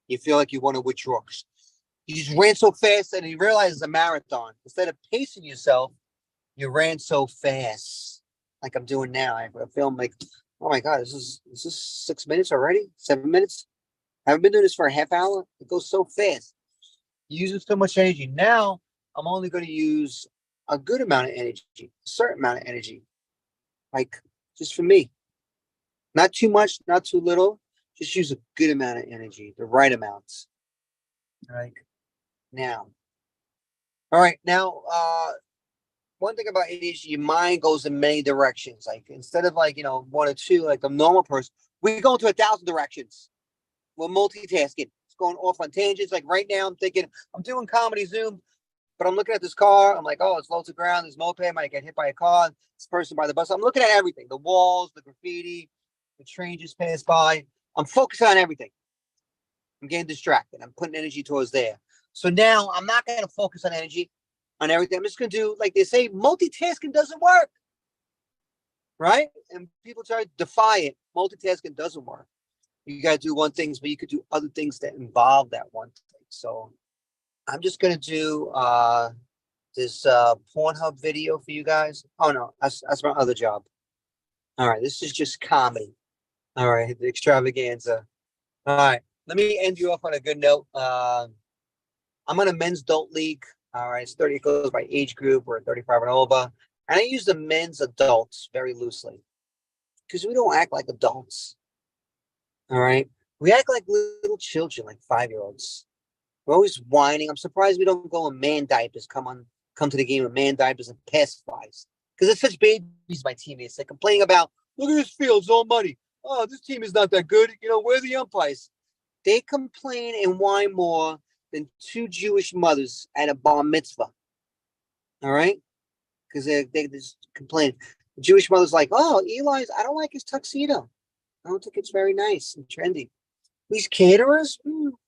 You feel like you want to withdraw. You just ran so fast and you realize it's a marathon. Instead of pacing yourself, you ran so fast, like I'm doing now. I feel like, oh my God, is this 6 minutes already? 7 minutes? I haven't been doing this for a half hour. It goes so fast. You use so much energy. Now I'm only going to use a good amount of energy, a certain amount of energy, like just for me. Not too much, not too little. Just use a good amount of energy, the right amounts. Like now. All right. Now, one thing about ADHD, your mind goes in many directions. Like instead of like, one or two, like a normal person, we go into 1,000 directions. We're multitasking. It's going off on tangents. Like right now, I'm thinking I'm doing comedy Zoom. but I'm looking at this car. I'm like, oh, it's low to ground. There's moped. Might get hit by a car. This person by the bus. I'm looking at everything: the walls, the graffiti, the train just passed by. I'm focusing on everything. I'm getting distracted. I'm putting energy towards there. So now I'm not going to focus on energy on everything. I'm just going to do, like they say, multitasking doesn't work. Right? And people try to defy it. Multitasking doesn't work. You got to do one thing, but you could do other things that involve that one thing. So I'm just going to do this Pornhub video for you guys. Oh, no, that's my other job. All right, this is just comedy. All right, the extravaganza. All right, let me end you off on a good note. I'm on a men's adult league. All right, it's 30, it goes by age group. We're 35 and over. And I use the men's adults very loosely because we don't act like adults. All right, we act like little children, like 5-year-olds. We're always whining. I'm surprised we don't go in man diapers, come to the game in man diapers and pacifies. Because it's such babies, my teammates. They're complaining about, look at this field, it's all muddy. Oh, this team is not that good. You know, where are the umpires? They complain and whine more than 2 Jewish mothers at a bar mitzvah. All right? Because they just complain. The Jewish mother's like, oh, Eli's, I don't like his tuxedo. I don't think it's very nice and trendy. These caterers,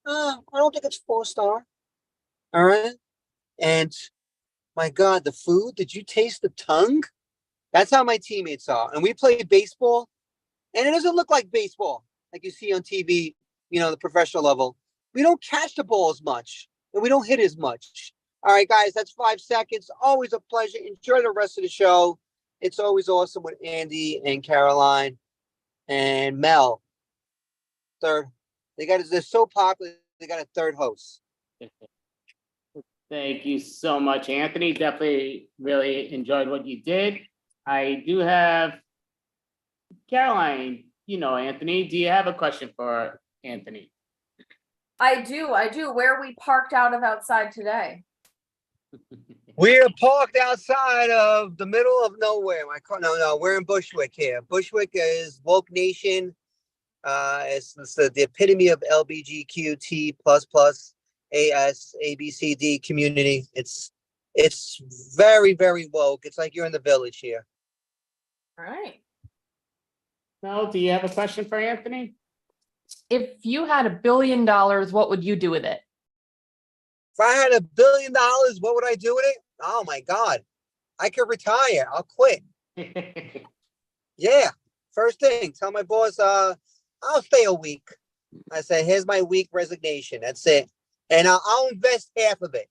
I don't think it's 4-star. All right? And my God, the food, did you taste the tongue? That's how my teammates are. And we play baseball, and it doesn't look like baseball, like you see on TV, you know, the professional level. We don't catch the ball as much, and we don't hit as much. All right, guys, that's 5 seconds. Always a pleasure. Enjoy the rest of the show. It's always awesome with Andy and Caroline and Mel. Third. They're so popular, they got a third host. Thank you so much, Anthony. Definitely really enjoyed what you did. I do have Caroline, you know, Anthony, do you have a question for Anthony? I do. Where are we parked out of outside today? We're parked outside of the middle of nowhere. No, we're in Bushwick here. Bushwick is Woke Nation. It's the epitome of LBGQT plus AS ABCD community. It's very, very woke. It's like you're in the village here. All right. Mel, do you have a question for Anthony? If you had $1 billion, what would you do with it? If I had $1 billion, what would I do with it? Oh my God, I could retire. I'll quit. Yeah. First thing, tell my boss, I'll stay a week. I say, here's my week resignation. That's it. And I'll invest half of it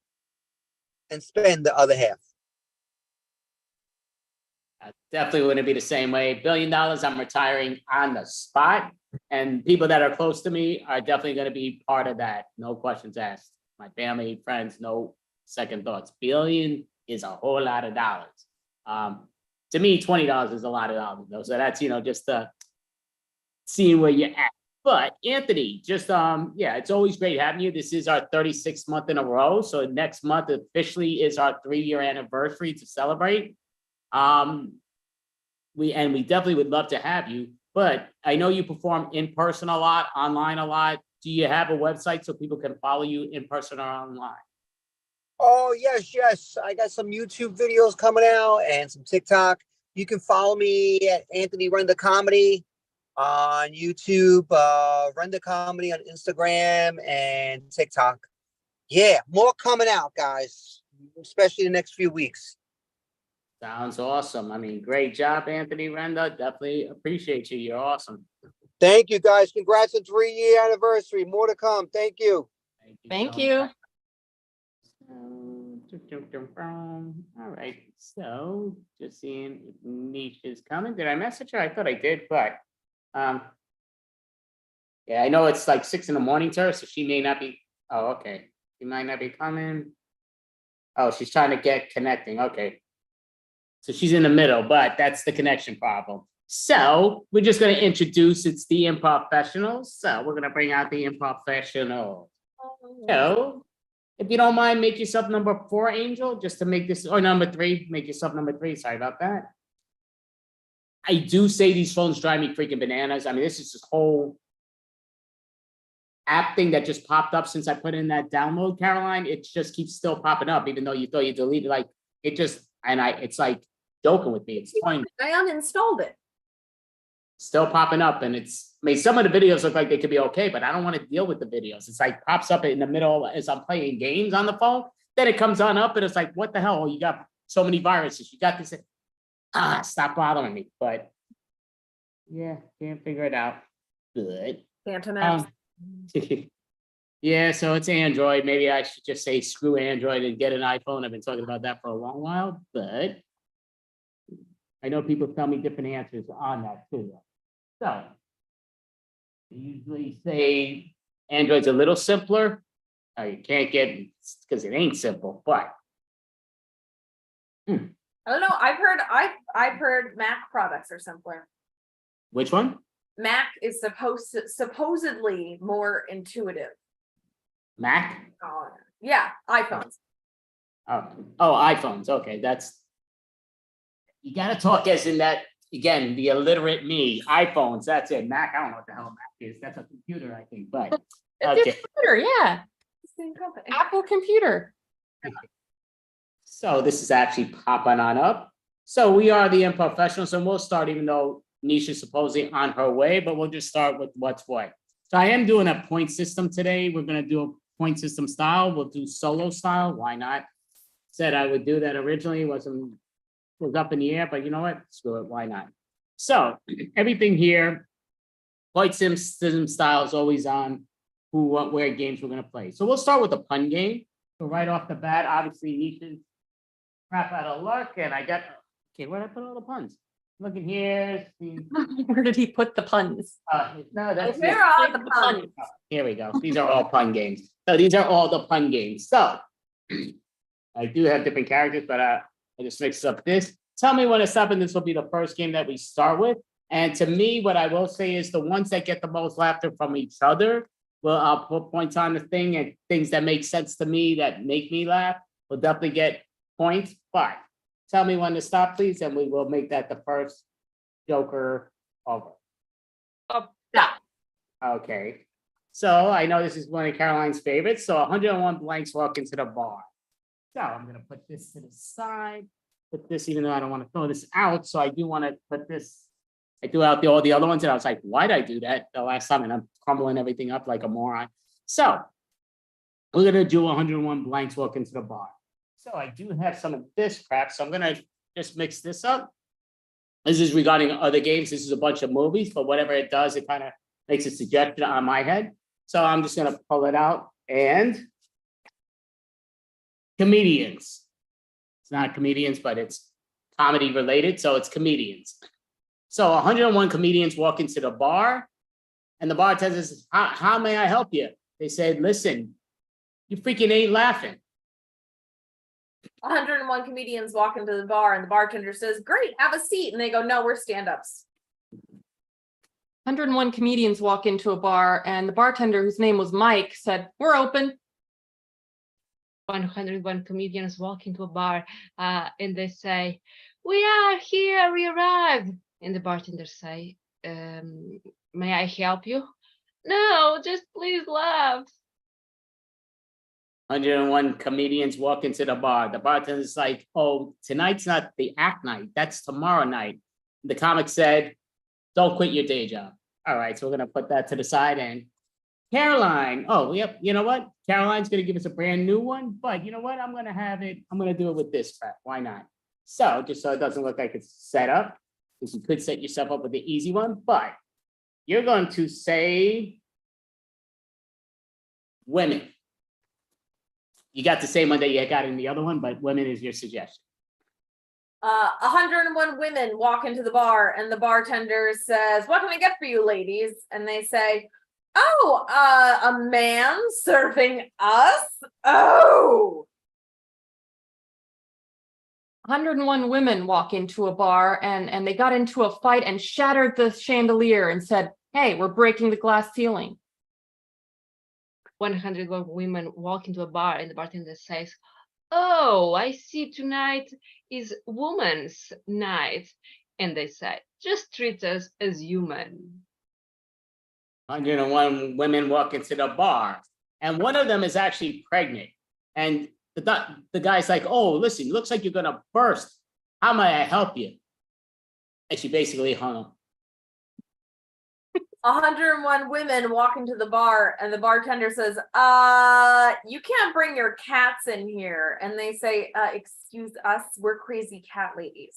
and spend the other half. I definitely wouldn't be the same way. $1 billion, I'm retiring on the spot. And people that are close to me are definitely going to be part of that. No questions asked. My family, friends, no second thoughts. Billion is a whole lot of dollars. To me, $20 is a lot of dollars, though. So that's, just seeing where you're at. But Anthony, just yeah, it's always great having you. This is our 36th month in a row. So next month officially is our 3-year anniversary to celebrate. We definitely would love to have you. But I know you perform in person a lot, online a lot. Do you have a website so people can follow you in person or online? Oh, yes. I got some YouTube videos coming out and some TikTok. You can follow me at Anthony Run the Comedy on YouTube, Run the Comedy on Instagram and TikTok. Yeah, more coming out, guys, especially the next few weeks. Sounds awesome. I mean, great job, Anthony Renda. Definitely appreciate you. You're awesome. Thank you, guys. Congrats on 3-year anniversary. More to come. Thank you. Thank you. All right. So just seeing if Niche is coming. Did I message her? I thought I did, but yeah, I know it's like 6 a.m. to her, so she may not be. Oh, okay. She might not be coming. Oh, she's trying to get connecting. Okay. So she's in the middle, but that's the connection problem. So we're just going to introduce, it's the Improfessionals. So we're going to bring out the Improfessionals. So if you don't mind, make yourself number 4, Angel, just to make this, or number 3, make yourself number 3. Sorry about that. I do say these phones drive me freaking bananas. I mean, this is this whole app thing that just popped up since I put in that download, Caroline. It just keeps still popping up, even though you thought you deleted. Like it just, and it's like joking with me. It's toying. I uninstalled it. Still popping up, and it's. I mean, some of the videos look like they could be okay, but I don't want to deal with the videos. It's like pops up in the middle as I'm playing games on the phone. Then it comes on up, and it's like, what the hell? You got so many viruses. You got this. Stop bothering me. But yeah, can't figure it out. Good. Phantom apps. Yeah, so it's Android. Maybe I should just say screw Android and get an iPhone. I've been talking about that for a long while, but I know people tell me different answers on that too. So I usually say Android's a little simpler. You can't get because it ain't simple, but I don't know. I've heard Mac products are simpler. which one? Mac is supposedly more intuitive. Mac? Yeah, iPhones. Oh, iPhones. Okay, that's you gotta talk as in that again, the illiterate me. iPhones, that's it. Mac, I don't know what the hell Mac is. That's a computer, I think, but It's okay. a computer, yeah. Same company. Apple computer. So this is actually popping on up. So we are the Unprofessionals, and we'll start, even though Nisha's supposedly on her way, but we'll just start with what's what. So I am doing a point system today. We're gonna do a point system style. We'll do solo style. Why not? Said I would do that originally, was up in the air, but you know what? Screw it. Why not? So everything here, point system style is always on who, what, where games we're gonna play. So we'll start with the pun game. So right off the bat, obviously Nisha's crap out of luck, and I got where did I put all the puns? Looking here. See, Where did he put the puns? no, that's Where are the puns? Here we go. These are all pun games. So these are all the pun games. So I do have different characters, but I just mixed up this. Tell me when to stop, and this will be the first game that we start with. And to me, what I will say is the ones that get the most laughter from each other, well, I'll put points on the thing, and things that make sense to me that make me laugh will definitely get points. But tell me when to stop, please, and we will make that the first Joker over. Yeah. Okay. So I know this is one of Caroline's favorites. So 101 blanks walk into the bar. So I'm gonna put this to the side, put this, even though I don't want to throw this out. So I do want to put this, I threw out all the other ones and I was like, why'd I do that the last time? And I'm crumbling everything up like a moron. So we're gonna do 101 blanks walk into the bar. So I do have some of this crap. So I'm gonna just mix this up. This is regarding other games. This is a bunch of movies, but whatever it does, it kind of makes a suggestion on my head. So I'm just gonna pull it out and comedians. It's not comedians, but it's comedy related. So it's comedians. So 101 comedians walk into the bar and the bartender says, how may I help you? They said, listen, you freaking ain't laughing. 101 comedians walk into the bar and the bartender says, great, have a seat. And they go, no, we're stand-ups. 101 comedians walk into a bar and the bartender, whose name was Mike, said, we're open. 101 comedians walk into a bar and they say, we are here, we arrived. And the bartender say, may I help you? No, just please laugh. 101 comedians walk into the bar. The bartender's like, oh, tonight's not the act night. That's tomorrow night. The comic said, don't quit your day job. All right, so we're going to put that to the side. And Caroline, oh, yep, you know what? Caroline's going to give us a brand new one. But you know what? I'm going to do it with this crap. Why not? So just so it doesn't look like it's set up, because you could set yourself up with the easy one. But you're going to say women. You got the same one that you got in the other one, but women is your suggestion. 101 women walk into the bar and the bartender says, what can I get for you ladies? And they say, oh, a man serving us? Oh. 101 women walk into a bar and they got into a fight and shattered the chandelier and said, hey, we're breaking the glass ceiling. 101 women walk into a bar and the bartender says, oh, I see tonight is women's night. And they say, just treat us as human. 101 women walk into the bar, and one of them is actually pregnant. And the guy's like, oh, listen, looks like you're gonna burst. How may I help you? And she basically hung up. 101 women walk into the bar and the bartender says, you can't bring your cats in here. And they say, excuse us, we're crazy cat ladies.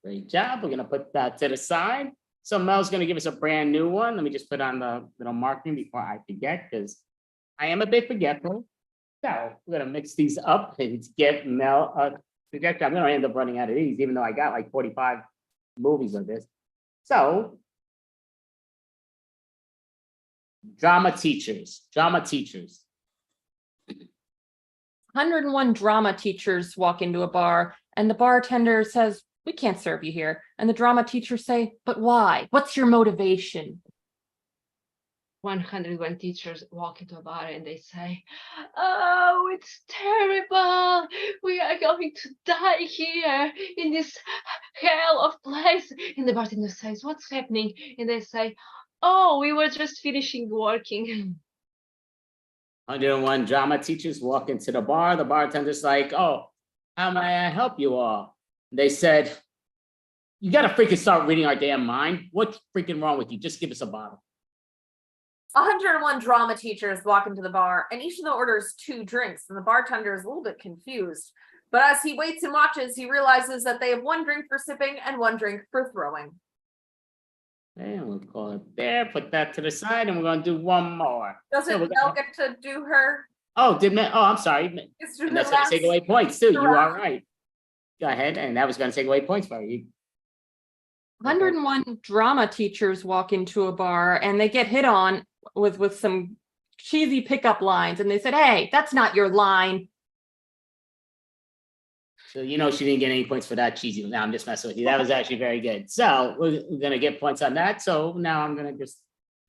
Great job. We're gonna put that to the side. So Mel's gonna give us a brand new one. Let me just put on the little marking before I forget, because I am a bit forgetful. So we're gonna mix these up and get Mel a suggestion. I'm gonna end up running out of these, even though I got like 45 movies of this. So drama teachers. 101 drama teachers walk into a bar and the bartender says, we can't serve you here. And the drama teachers say, but why? What's your motivation? 101 teachers walk into a bar and they say, oh, it's terrible. We are going to die here in this hell of place. And the bartender says, what's happening? And they say, oh, we were just finishing working. 101 drama teachers walk into the bar. The bartender's like, oh, how may I help you all? They said, you got to freaking start reading our damn mind. What's freaking wrong with you? Just give us a bottle. 101 drama teachers walk into the bar and each of them orders 2 drinks and the bartender is a little bit confused. But as he waits and watches, he realizes that they have 1 drink for sipping and 1 drink for throwing. And we'll call it there, put that to the side, and we're gonna do one more. Doesn't Mel get to do her? Oh, I'm sorry. It's And that's gonna take away points too. You are right. Go ahead, and that was gonna take away points for you. 101 drama teachers walk into a bar and they get hit on with some cheesy pickup lines, and they said, hey, that's not your line. So she didn't get any points for that cheesy. Now I'm just messing with you. That was actually very good. So we're gonna get points on that. So now I'm gonna just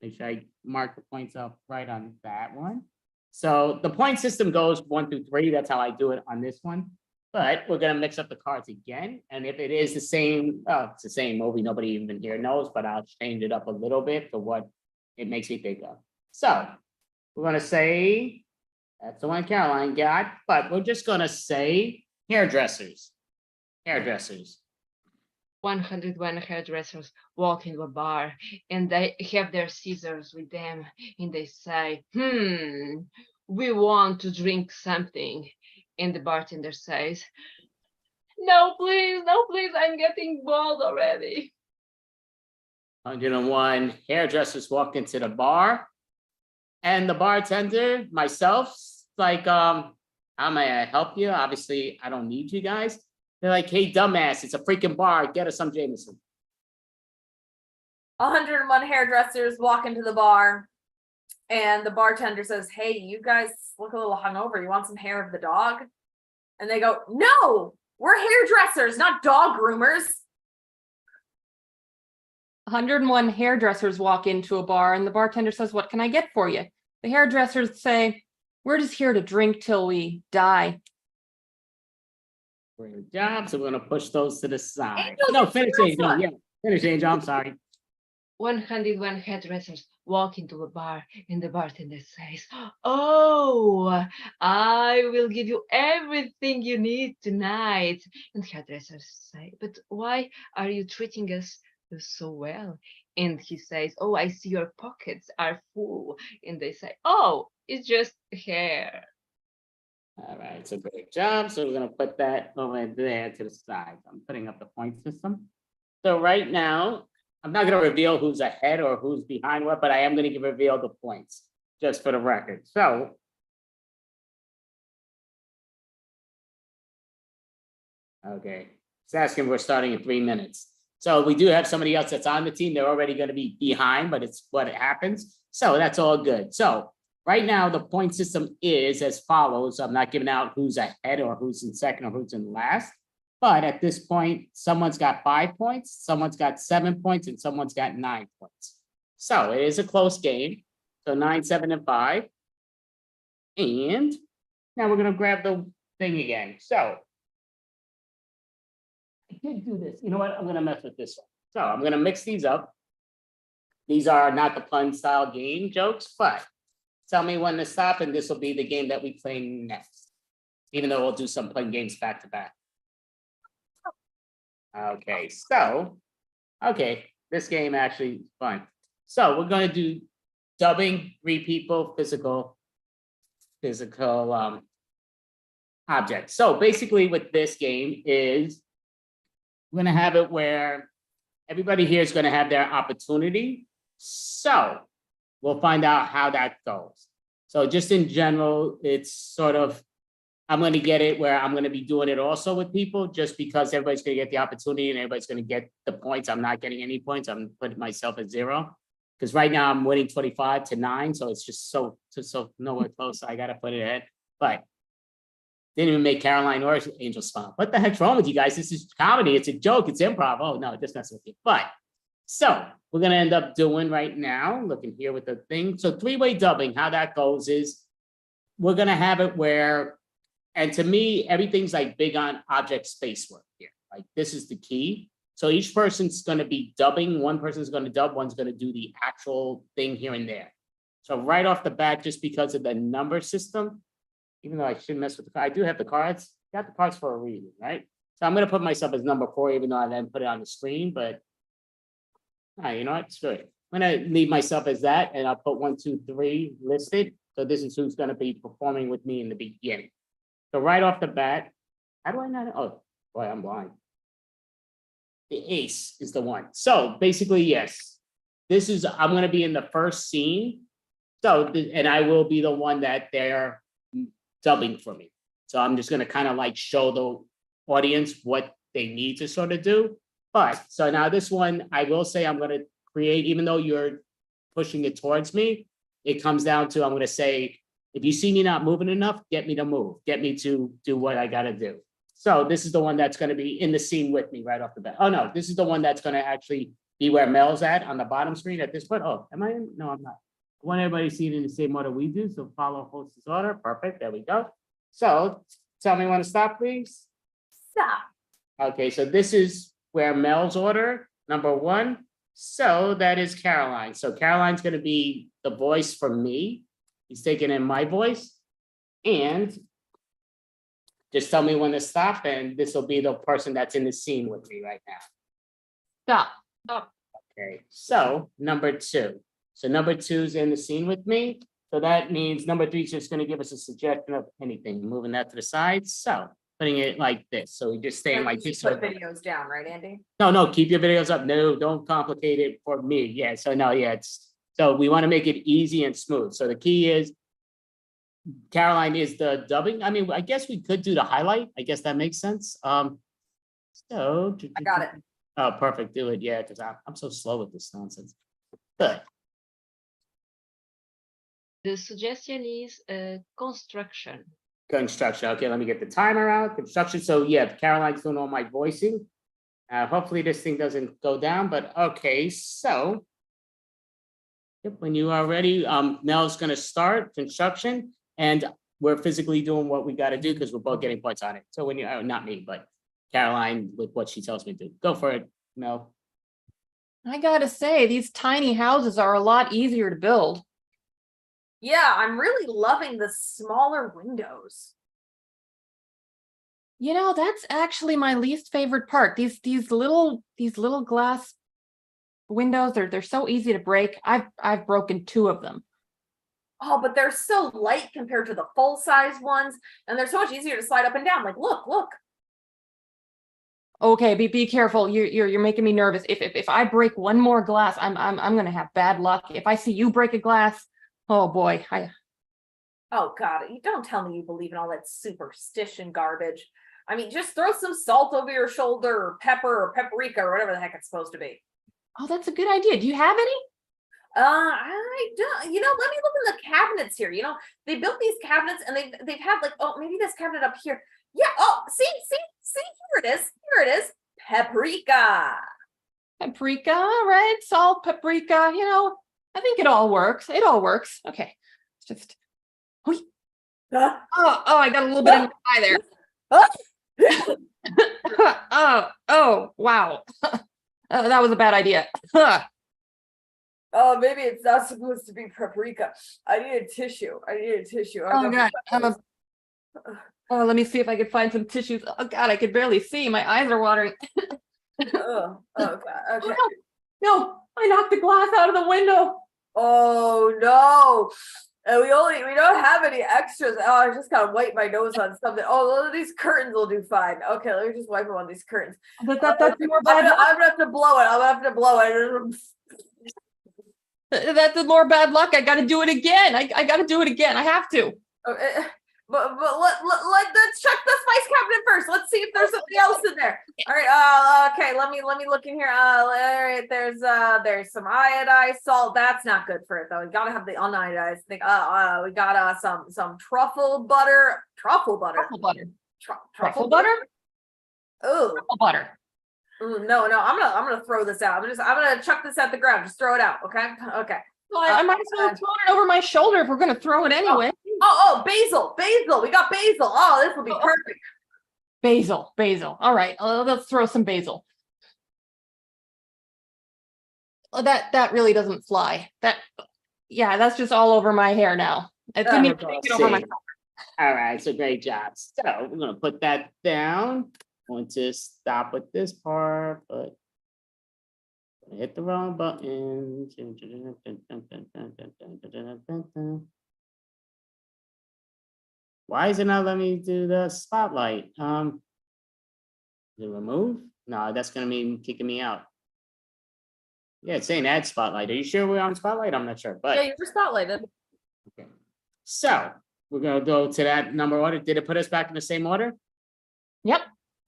make sure I mark the points up right on that one. So the point system goes 1 through 3. That's how I do it on this one. But we're gonna mix up the cards again. And if it is the same, it's the same movie, nobody even here knows, but I'll change it up a little bit for what it makes me think of. So we're gonna say, that's the one Caroline got, but we're just gonna say hairdressers. 101 hairdressers walk into a bar and they have their scissors with them and they say, we want to drink something. And the bartender says, no, please, I'm getting bald already. 101 hairdressers walk into the bar and the bartender, myself, like, how may I help you? Obviously, I don't need you guys. They're like, hey, dumbass, it's a freaking bar. Get us some Jameson. 101 hairdressers walk into the bar and the bartender says, hey, you guys look a little hungover. You want some hair of the dog? And they go, no, we're hairdressers, not dog groomers. 101 hairdressers walk into a bar and the bartender says, what can I get for you? The hairdressers say, we're just here to drink till we die. Great job. So we're going to push those to the side. Angel, No, finish, Angel. Yeah, finish, Angel. I'm sorry. 101 hairdressers walk into a bar and the bartender says, oh, I will give you everything you need tonight. And hairdressers say, but why are you treating us so well? And he says, oh, I see your pockets are full. And they say, oh, it's just hair. All right, so great job. So we're going to put that over there to the side. I'm putting up the point system. So right now, I'm not going to reveal who's ahead or who's behind what, but I am going to reveal the points just for the record. So okay, it's asking we're starting in 3 minutes. So we do have somebody else that's on the team. They're already going to be behind, but it's what happens. So that's all good. So right now, the point system is as follows. I'm not giving out who's ahead or who's in second or who's in last. But at this point, someone's got 5 points, someone's got 7 points, and someone's got 9 points. So it is a close game. So 9, 7, and 5. And now we're going to grab the thing again. So I did do this. You know what? I'm going to mess with this one. So I'm going to mix these up. these are not the pun style game jokes, but tell me when to stop, and this will be the game that we play next. Even though we'll do some pun games back to back. Okay, so, okay, this game actually is fun. So we're gonna do dubbing, 3 people, physical objects. So basically what this game is, we're gonna have it where everybody here is gonna have their opportunity. So we'll find out how that goes. So just in general, it's sort of, I'm gonna get it where I'm gonna be doing it also with people, just because everybody's gonna get the opportunity and everybody's gonna get the points. I'm not getting any points. I'm putting myself at 0. Because right now I'm winning 25-9, so it's just so nowhere close. I gotta put it ahead. But didn't even make Caroline or Angel smile. What the heck's wrong with you guys? This is comedy. It's a joke. It's improv. Oh no, just messing with you. But so we're gonna end up doing right now, looking here with the thing. So 3-way dubbing, how that goes is we're gonna have it where, and to me, everything's like big on object space work here. Like this is the key. So each person's gonna be dubbing. One person's gonna dub, one's gonna do the actual thing here and there. So right off the bat, just because of the number system, even though I shouldn't mess with the card, I do have the cards. Got the cards for a reason, right? So I'm gonna put myself as number 4, even though I didn't put it on the screen, but you know what, screw it. I'm gonna leave myself as that, and I'll put 1, 2, 3 listed. So this is who's gonna be performing with me in the beginning. So right off the bat, how do I not? Oh, boy, I'm blind. The ace is the one. So basically, yes, this is, I'm gonna be in the first scene. So, and I will be the one that they're dubbing for me. So I'm just gonna kind of like show the audience what they need to sort of do. But, so now this one, I will say I'm gonna create, even though you're pushing it towards me, it comes down to, I'm gonna say, if you see me not moving enough, get me to move, get me to do what I gotta do. So this is the one that's gonna be in the scene with me right off the bat. Oh no, this is the one that's gonna actually be where Mel's at on the bottom screen at this point. Oh, am I in? No, I'm not. I want everybody to see it in the same order we do, so follow host's order. Perfect, there we go. So tell me when to stop, please. Stop. Okay, so this is where Mel's order, number 1. So that is Caroline. So Caroline's gonna be the voice for me. He's taking in my voice. And just tell me when to stop, and this will be the person that's in the scene with me right now. Stop. Stop. Okay, so number 2. So number 2's in the scene with me. So that means number 3 is just gonna give us a suggestion of anything, moving that to the side. So putting it like this. So we just staying like this. Put videos down, right, Andy? No, keep your videos up. No, don't complicate it for me. Yeah, so no, yeah, so we want to make it easy and smooth. So the key is Caroline is the dubbing. I mean, I guess we could do the highlight. I guess that makes sense. So I got it. Oh, perfect. Do it. Yeah, because I'm so slow with this nonsense. Good. The suggestion is construction. Construction. Okay, let me get the timer out. Construction. So yeah, Caroline's doing all my voicing. Hopefully this thing doesn't go down, but okay, so. Yep, when you are ready, Mel's gonna start construction, and we're physically doing what we gotta do because we're both getting points on it. So when you, not me, but Caroline with what she tells me to do. Go for it, Mel. I gotta say, these tiny houses are a lot easier to build. Yeah, I'm really loving the smaller windows. You know, that's actually my least favorite part. These little glass windows, they're so easy to break. I've broken 2 of them. Oh, but they're so light compared to the full-size ones, and they're so much easier to slide up and down. Like, look. Okay, be careful. You're making me nervous. If I break one more glass, I'm gonna have bad luck. If I see you break a glass, oh boy, Oh God, you don't tell me you believe in all that superstition garbage. I mean, just throw some salt over your shoulder, or pepper, or paprika, or whatever the heck it's supposed to be. Oh, that's a good idea. Do you have any? I don't. You know, let me look in the cabinets here. You know, they built these cabinets, and they've had like, oh, maybe this cabinet up here. Yeah. Oh, see, here it is. Here it is. Paprika. Paprika, red salt, paprika. You know, I think it all works. It all works. Okay, just. Oh, I got a little bit in my eye there. Oh, wow. That was a bad idea. Oh, maybe it's not supposed to be paprika. I need a tissue. Oh God. Oh, let me see if I can find some tissues. Oh God, I could barely see. My eyes are watering. Oh, God. Okay. No, I knocked the glass out of the window. Oh no. And we don't have any extras. Oh, I just gotta wipe my nose on something. Oh, these curtains will do fine. Okay, let me just wipe them on these curtains. That's more bad luck. I'm gonna have to blow it. I'm gonna have to blow it. That's more bad luck. I gotta do it again. I gotta do it again. I have to. Okay, but let's check the spice cabinet first. Let's see if there's something else in there. All right. Okay. Let me look in here. All right. There's some iodized salt. That's not good for it though. We gotta have the unionized thing. We got some truffle butter. Truffle butter. Truffle butter. Oh. Truffle butter. Ooh, no. I'm gonna throw this out. I'm gonna chuck this at the ground. Just throw it out. Okay. Okay. Well, I might as well throw it over my shoulder if we're gonna throw it anyway. Basil. We got basil. Oh, this will be perfect. Basil. All right, let's throw some basil. Oh, that really doesn't fly. That's just all over my hair now. Take it over my shoulder. All right, so great job. So we're gonna put that down. I'm going to stop with this part, but hit the wrong button. Why is it not letting me do the spotlight? Is it remove? No, that's gonna mean kicking me out. Yeah, it's saying add spotlight. Are you sure we're on spotlight? I'm not sure, but Yeah, you were spotlighted. okay. So we're gonna go to that number order. Did it put us back in the same order? Yep.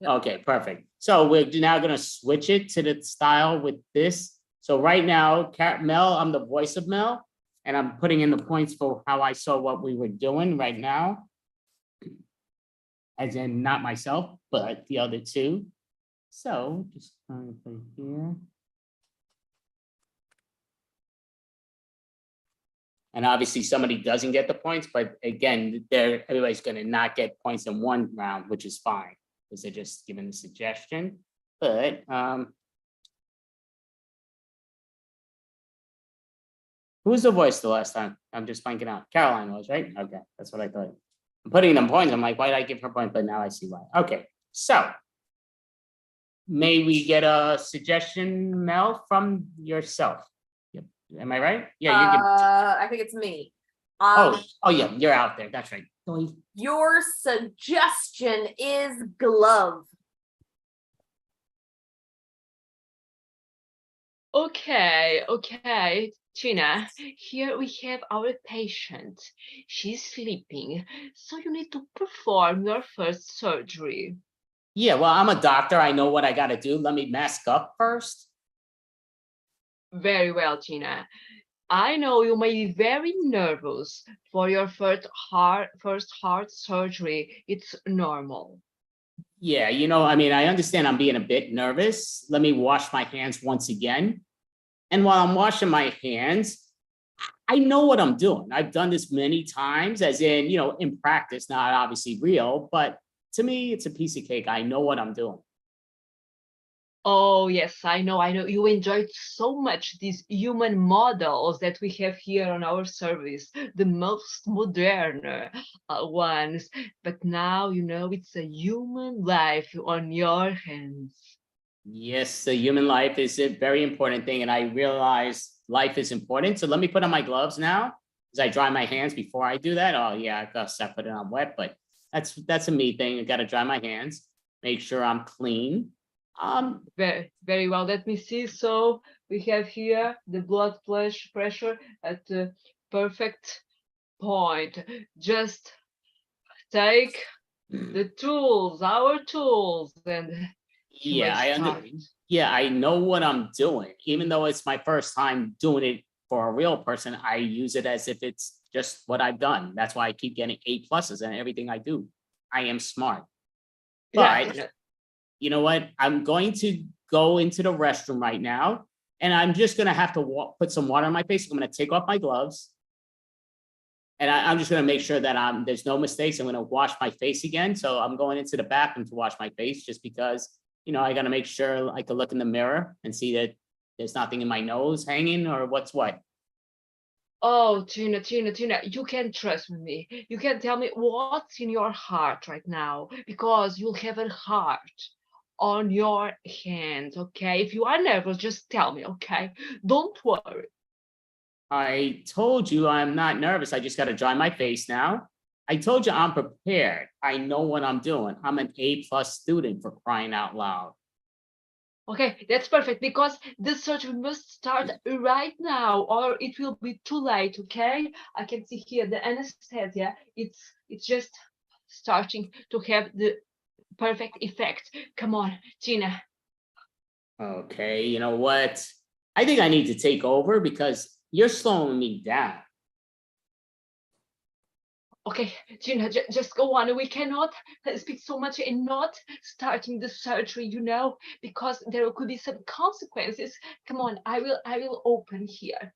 Okay, perfect. So we're now gonna switch it to the style with this. So right now, Mel, I'm the voice of Mel, and I'm putting in the points for how I saw what we were doing right now. As in not myself, but the other two. So just trying to put it here. And obviously somebody doesn't get the points, but again, everybody's gonna not get points in one round, which is fine, because they're just giving a suggestion. But who was the voice the last time? I'm just blanking out. Caroline was, right? Okay, that's what I thought. I'm putting them points. I'm like, why did I give her points? But now I see why. Okay, so may we get a suggestion, Mel, from yourself? Yep. Am I right? Yeah, you can. I think it's me. Oh yeah, you're out there. That's right. Your suggestion is glove. Okay, Gina, here we have our patient. She's sleeping, so you need to perform your first surgery. Yeah, well, I'm a doctor. I know what I got to do. Let me mask up first. Very well, Gina. I know you may be very nervous for your first heart surgery. It's normal. Yeah, I mean, I understand I'm being a bit nervous. Let me wash my hands once again. And while I'm washing my hands, I know what I'm doing. I've done this many times, as in, in practice, not obviously real, but to me, it's a piece of cake. I know what I'm doing. Oh, yes, I know. You enjoyed so much these human models that we have here on our service, the most modern ones. But now, it's a human life on your hands. Yes, the human life is a very important thing. And I realize life is important. So let me put on my gloves now, as I dry my hands before I do that. Oh, yeah, I guess I put it on wet, but that's a me thing. I got to dry my hands, make sure I'm clean. Very, very well. Let me see. So we have here the blood pressure at the perfect point. Just take the tools, our tools, and yeah, I know what I'm doing. Even though it's my first time doing it for a real person, I use it as if it's just what I've done. That's why I keep getting A+ in everything I do. I am smart. But yeah. You know what? I'm going to go into the restroom right now, and I'm just going to have to put some water on my face. I'm going to take off my gloves, and I'm just going to make sure that there's no mistakes. I'm going to wash my face again. So I'm going into the bathroom to wash my face, just because, I got to make sure I can look in the mirror and see that There's nothing in my nose hanging or what's what? Oh, Tina, you can trust me. You can tell me what's in your heart right now because you'll have a heart on your hands, okay? If you are nervous, just tell me, okay? Don't worry. I told you I'm not nervous. I just got to dry my face now. I told you I'm prepared. I know what I'm doing. I'm an A+ student, for crying out loud. Okay, that's perfect because the surgery must start right now or it will be too late, okay? I can see here the anesthesia. It's just starting to have the perfect effect. Come on, Tina. Okay, you know what? I think I need to take over because you're slowing me down. Okay, Gina, just go on. We cannot speak so much and not starting the surgery, because there could be some consequences. Come on, I will open here.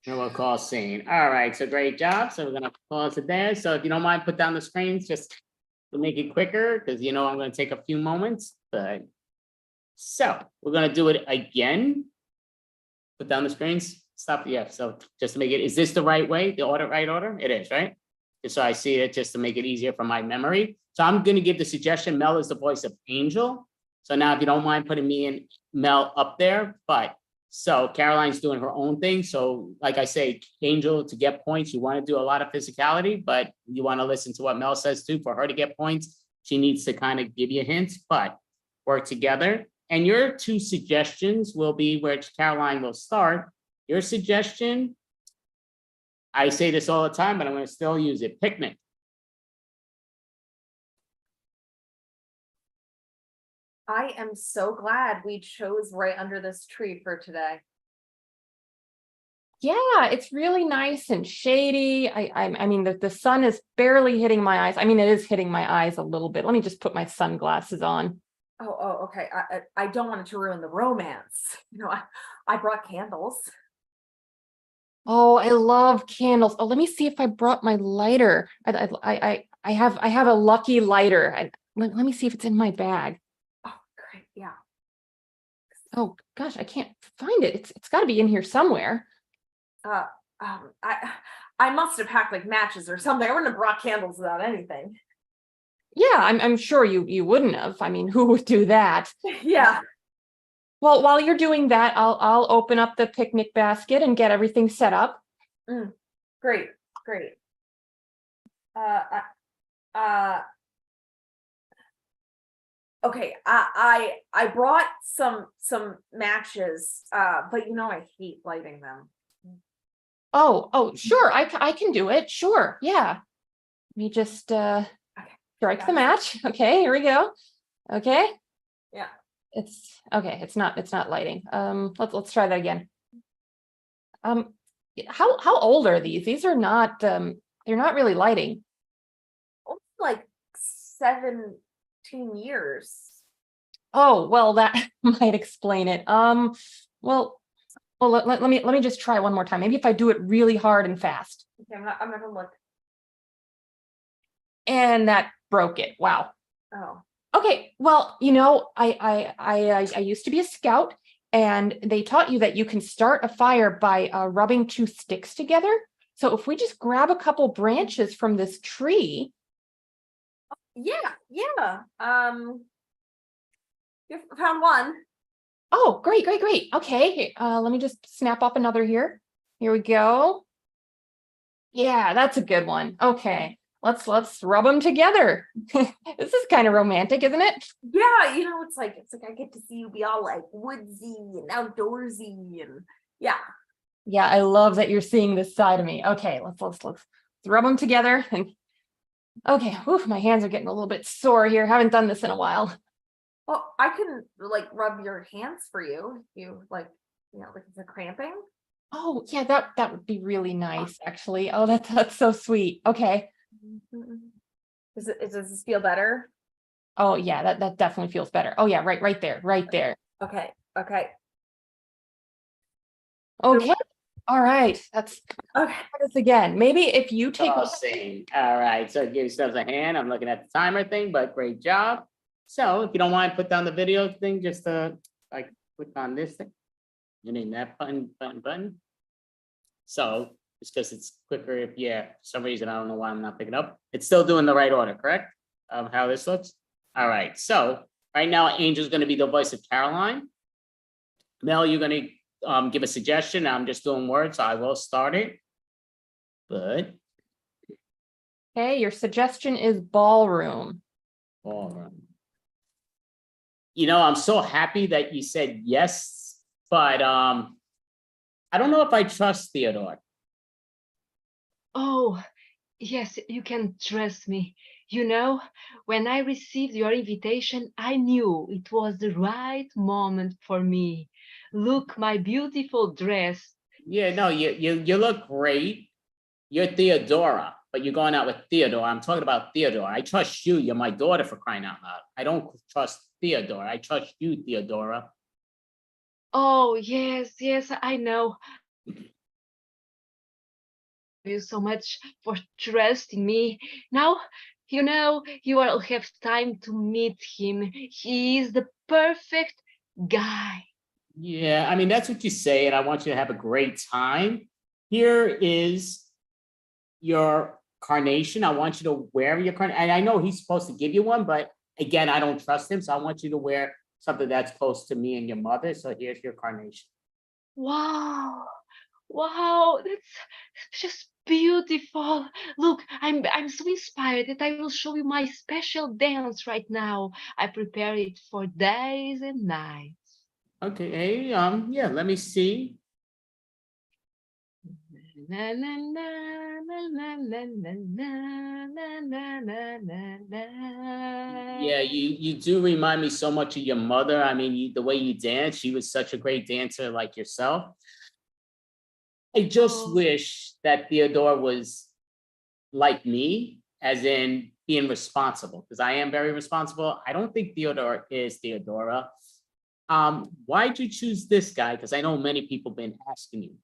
And we'll call scene. All right, so great job. So we're gonna pause it there. So if you don't mind, put down the screens just to make it quicker, because I'm gonna take a few moments. But so we're gonna do it again. Put down the screens. Stop. Yeah. So just to make it, is this the right way? The right order? It is, right? Just so I see it, just to make it easier for my memory. So I'm going to give the suggestion. Mel is the voice of Angel. So now, if you don't mind putting me and Mel up there, but so Caroline's doing her own thing. So like I say, Angel, to get points, you want to do a lot of physicality, but you want to listen to what Mel says too. For her to get points, she needs to kind of give you hints, but work together. And your two suggestions will be where Caroline will start. Your suggestion, I say this all the time, but I'm going to still use it. Picnic. I am so glad we chose right under this tree for today. Yeah, it's really nice and shady. I mean, the sun is barely hitting my eyes. I mean, it is hitting my eyes a little bit. Let me just put my sunglasses on. Oh, okay. I don't want it to ruin the romance. I brought candles. Oh, I love candles. Oh, let me see if I brought my lighter. I have a lucky lighter. Let me see if it's in my bag. Oh, great. Yeah. Oh gosh, I can't find it. It's got to be in here somewhere. I must have packed like matches or something. I wouldn't have brought candles without anything. Yeah, I'm sure you wouldn't have. I mean, who would do that? Yeah. Well, while you're doing that, I'll open up the picnic basket and get everything set up. Great. Okay, I brought some matches, but I hate lighting them. Oh, sure. I can do it. Sure. Yeah. Let me just strike the match. Okay, here we go. Okay. Yeah. It's okay. It's not lighting. Let's try that again. How old are these? These are not they're not really lighting. Like 17 years. Oh, well, that might explain it. Well, let me just try one more time. Maybe if I do it really hard and fast. Okay, I'm not gonna look. And that broke it. Wow. Oh. Okay, well, I used to be a scout, and they taught you that you can start a fire by rubbing two sticks together. So if we just grab a couple branches from this tree. Yeah. You found one. Oh, great. Okay, let me just snap up another here. Here we go. Yeah, that's a good one. Okay, let's rub them together. This is kind of romantic, isn't it? Yeah, it's like I get to see you be all like woodsy and outdoorsy and yeah. Yeah, I love that you're seeing this side of me. Okay, let's rub them together. And okay, whew, my hands are getting a little bit sore here. Haven't done this in a while. Well, I can like rub your hands for you if you like if you're cramping. Oh yeah, that would be really nice, actually. Oh, that's so sweet. Okay. Does this feel better? Oh yeah, that definitely feels better. Oh yeah, right there. Okay. Okay. All right. Let's try this again. Maybe if you take Same. All right. So give yourselves a hand. I'm looking at the timer thing, but great job. So if you don't mind, put down the video thing, just like click on this thing. You name that button. So it's because it's quicker if, yeah, for some reason, I don't know why I'm not picking up. It's still doing the right order, correct? Of how this looks? All right, so right now, Angel's gonna be the voice of Caroline. Mel, you're gonna give a suggestion. I'm just doing words, so I will start it. But Okay, your suggestion is ballroom. ballroom. You know, I'm so happy that you said yes, but I don't know if I trust Theodore. Oh, yes, you can trust me. You know, when I received your invitation, I knew it was the right moment for me. Look, my beautiful dress. Yeah, no, you look great. You're Theodora, but you're going out with Theodore. I'm talking about Theodore. I trust you. You're my daughter, for crying out loud. I don't trust Theodore. I trust you, Theodora. Oh, yes, yes, I know. You so much for trusting me. Now, you know, you will have time to meet him. He is the perfect guy. Yeah, I mean, that's what you say, and I want you to have a great time. Here is your carnation. I want you to wear your carnation. And I know he's supposed to give you one, but again, I don't trust him. So I want you to wear something that's close to me and your mother. So here's your carnation. Wow. Wow, that's just beautiful. Look, I'm so inspired that I will show you my special dance right now. I prepare it for days and nights. Okay, hey, yeah, let me see. Na, na, na, na, na, na, na, na, na, na, na, na. Yeah, you do remind me so much of your mother. I mean, the way you dance, she was such a great dancer like yourself. I just wish that Theodore was like me, as in being responsible, because I am very responsible. I don't think Theodore is Theodora. Why'd you choose this guy? Because I know many people been asking you.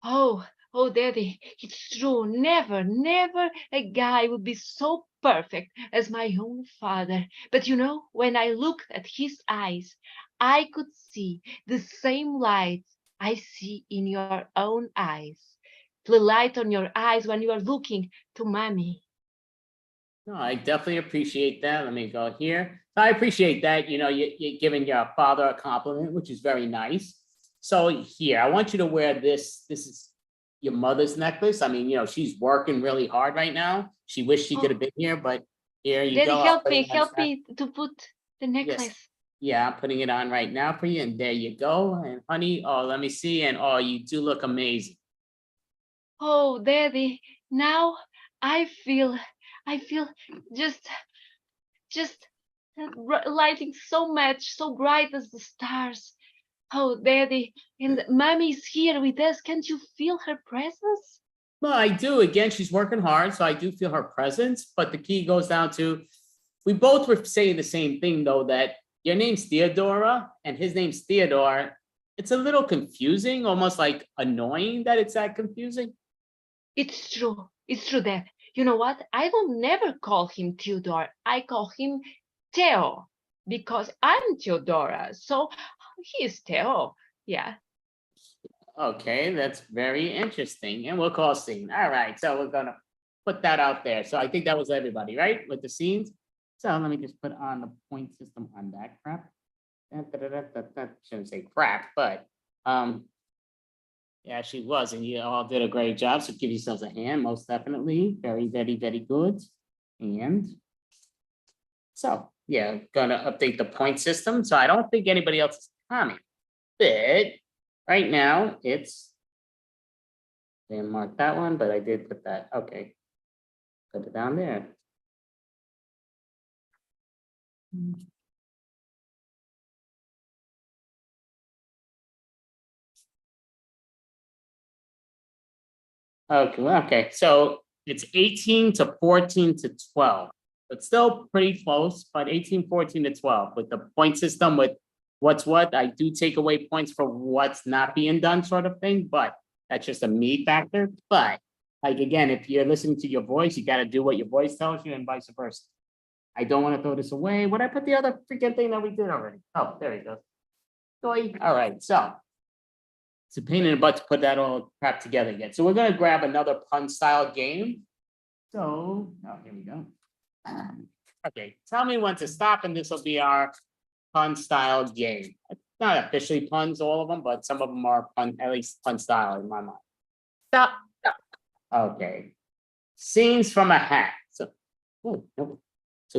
Oh, Daddy, it's true. Never, never a guy would be so perfect as my own father. But you know, when I looked at his eyes, I could see the same light I see in your own eyes. The light on your eyes when you are looking to mommy. No, I definitely appreciate that. Let me go here. I appreciate that. You know, you're giving your father a compliment, which is very nice. So here, I want you to wear this. This is your mother's necklace. I mean, you know, she's working really hard right now. She wished she could have been here, but here you Daddy, go. help me to put the necklace. Yes. Yeah, I'm putting it on right now for you. And there you go. And honey, oh, let me see. And oh, you do look amazing. Oh, Daddy, now I feel just lighting so much, so bright as the stars. Oh, Daddy, and Mommy's here with us. Can't you feel her presence? Well, I do. Again, she's working hard, so I do feel her presence. But the key goes down to, we both were saying the same thing, though, that your name's Theodora and his name's Theodore. It's a little confusing, almost like annoying that it's that confusing. It's true, Dad. You know what? I will never call him Theodore. I call him Theo because I'm Theodora. So he is Theo. Yeah. Okay, that's very interesting. And we'll call scene. All right, so we're gonna put that out there. So I think that was everybody, right? With the scenes. So let me just put on the point system on that crap. Shouldn't say crap, but yeah, she was, and you all did a great job. So give yourselves a hand, most definitely. Very, very, very good. And so yeah, gonna update the point system. So I don't think anybody else is coming, but right now it's, didn't mark that one, but I did put that. Okay, put it down there. Okay, so it's 18 to 14 to 12. It's still pretty close, but 18, 14 to 12 with the point system with what's what. I do take away points for what's not being done sort of thing, but that's just a me factor. But like, again, if you're listening to your voice, you got to do what your voice tells you and vice versa. I don't want to throw this away. Would I put the other freaking thing that we did already? Oh, there we go. All right, so it's a pain in the butt to put that all crap together again. So we're gonna grab another pun style game. So, oh, here we go. Okay, tell me when to stop, and this will be our pun style game. It's not officially puns, all of them, but some of them are pun, at least pun style in my mind. Stop. Okay. Scenes from a hat. So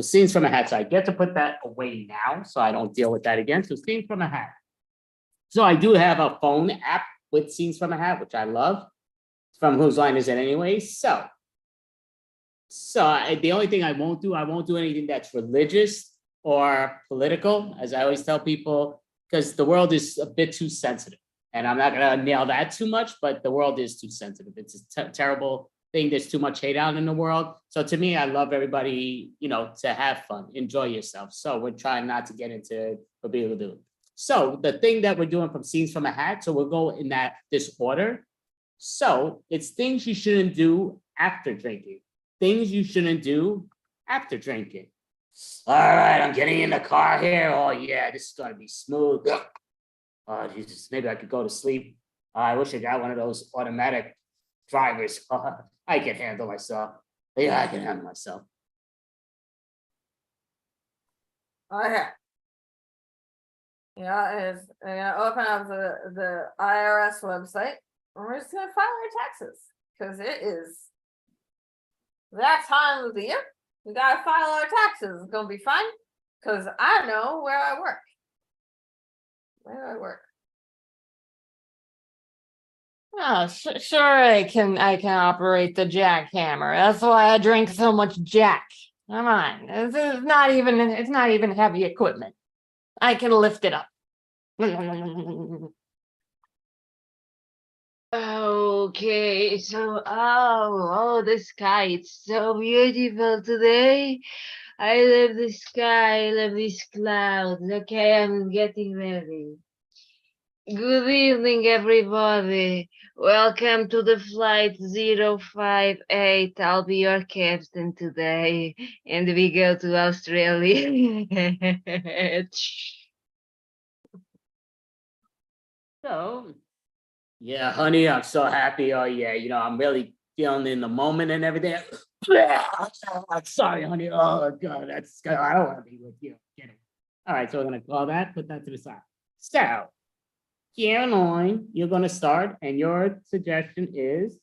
scenes from a hat. So I get to put that away now, so I don't deal with that again. So scenes from a hat. So I do have a phone app with scenes from a hat, which I love. From Whose Line Is It Anyway? So the only thing I won't do anything that's religious or political, as I always tell people, because the world is a bit too sensitive. And I'm not gonna nail that too much, but the world is too sensitive. It's a terrible thing. There's too much hate out in the world. So to me, I love everybody, to have fun, enjoy yourself. So we're trying not to get into what people do. So the thing that we're doing from Scenes from a Hat, so we'll go in this order. So it's things you shouldn't do after drinking. Things you shouldn't do after drinking. All right, I'm getting in the car here. Oh yeah, this is gonna be smooth. Oh Jesus, maybe I could go to sleep. I wish I got one of those automatic drivers. I can handle myself. Yeah, I can handle myself. Okay. Yeah, is open up the IRS website. We're just gonna file our taxes because it is that time of the year. We gotta file our taxes. It's gonna be fun because I know where I work. Where do I work? Oh, sure, I can operate the jackhammer. That's why I drink so much Jack. Come on, it's not even heavy equipment. I can lift it up. Okay, so the sky, it's so beautiful today. I love the sky, I love these clouds. Okay, I'm getting ready. Good evening, everybody. Welcome to the flight 058. I'll be your captain today, and we go to Australia. So, yeah, honey, I'm so happy. Oh yeah, I'm really feeling in the moment and everything. Sorry, honey. Oh God, I don't want to be with you. Get it. All right, so we're gonna call that, put that to the side. So, Caroline, you're gonna start, and your suggestion is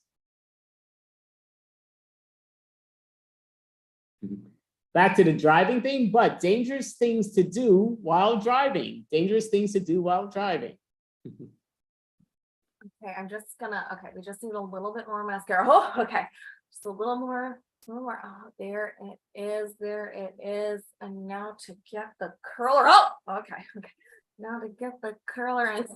back to the driving thing, but dangerous things to do while driving. Dangerous things to do while driving. Okay, we just need a little bit more mascara. Oh, okay. Just a little more. Oh, there it is. And now to get the curler. Oh, okay. Now to get the curler and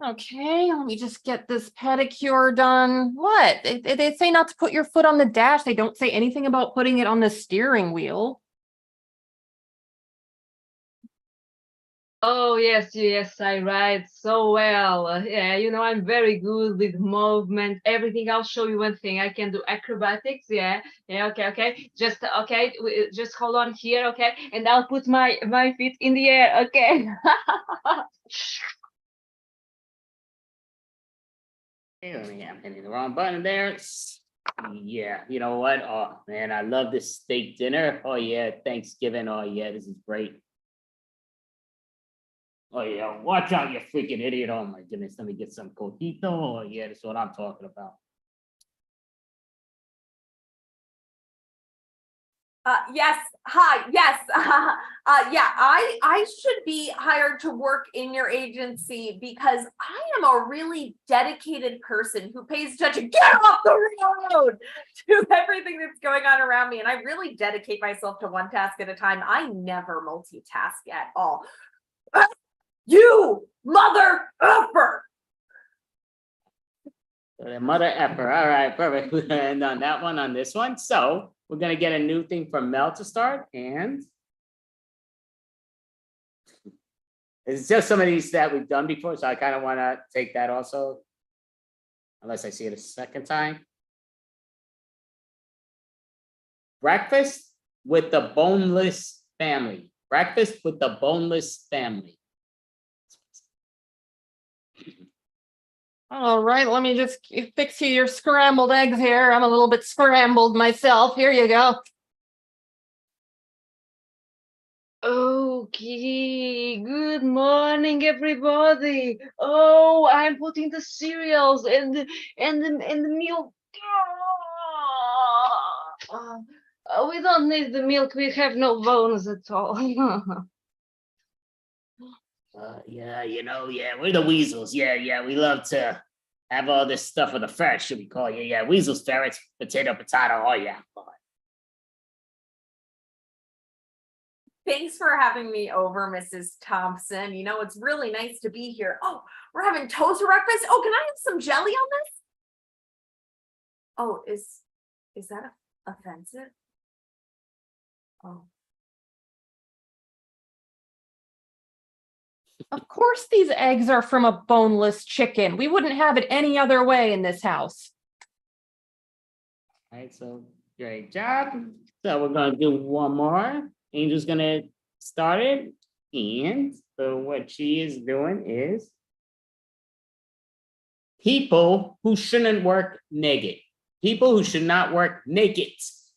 Okay, let me just get this pedicure done. What? They say not to put your foot on the dash. They don't say anything about putting it on the steering wheel. Oh, yes, I ride so well. Yeah, I'm very good with movement, everything. I'll show you one thing. I can do acrobatics. Yeah, okay. Just hold on here, okay? And I'll put my feet in the air, okay? I'm hitting the wrong button there. Yeah, you know what? Oh man, I love this steak dinner. Oh yeah, Thanksgiving. Oh yeah, this is great. Oh yeah, watch out, you freaking idiot. Oh my goodness, let me get some cojito. Oh yeah, that's what I'm talking about. Yes. Hi. Yes. Yeah, I should be hired to work in your agency because I am a really dedicated person who pays attention. Get off the road to everything that's going on around me. And I really dedicate myself to one task at a time. I never multitask at all. You mother effer. The mother effer. All right, perfect. We're gonna end on that one, on this one. So we're gonna get a new thing from Mel to start, and it's just some of these that we've done before, so I kind of want to take that also, unless I see it a second time. Breakfast with the boneless family. Breakfast with the boneless family. All right, let me just fix you your scrambled eggs here. I'm a little bit scrambled myself. Here you go. Okay, good morning, everybody. Oh, I'm putting the cereals and the milk. We don't need the milk. We have no bones at all. Yeah, we're the weasels. Yeah, we love to have all this stuff for the fresh, should we call you? Yeah, weasels, ferrets, potato. Oh yeah. Thanks for having me over, Mrs. Thompson. It's really nice to be here. Oh, we're having toast for breakfast. Oh, can I have some jelly on this? Oh, is that offensive? Oh. Of course, these eggs are from a boneless chicken. We wouldn't have it any other way in this house. All right, so great job. So we're gonna do one more. Angel's gonna start it. And so what she is doing is people who shouldn't work naked. People who should not work naked.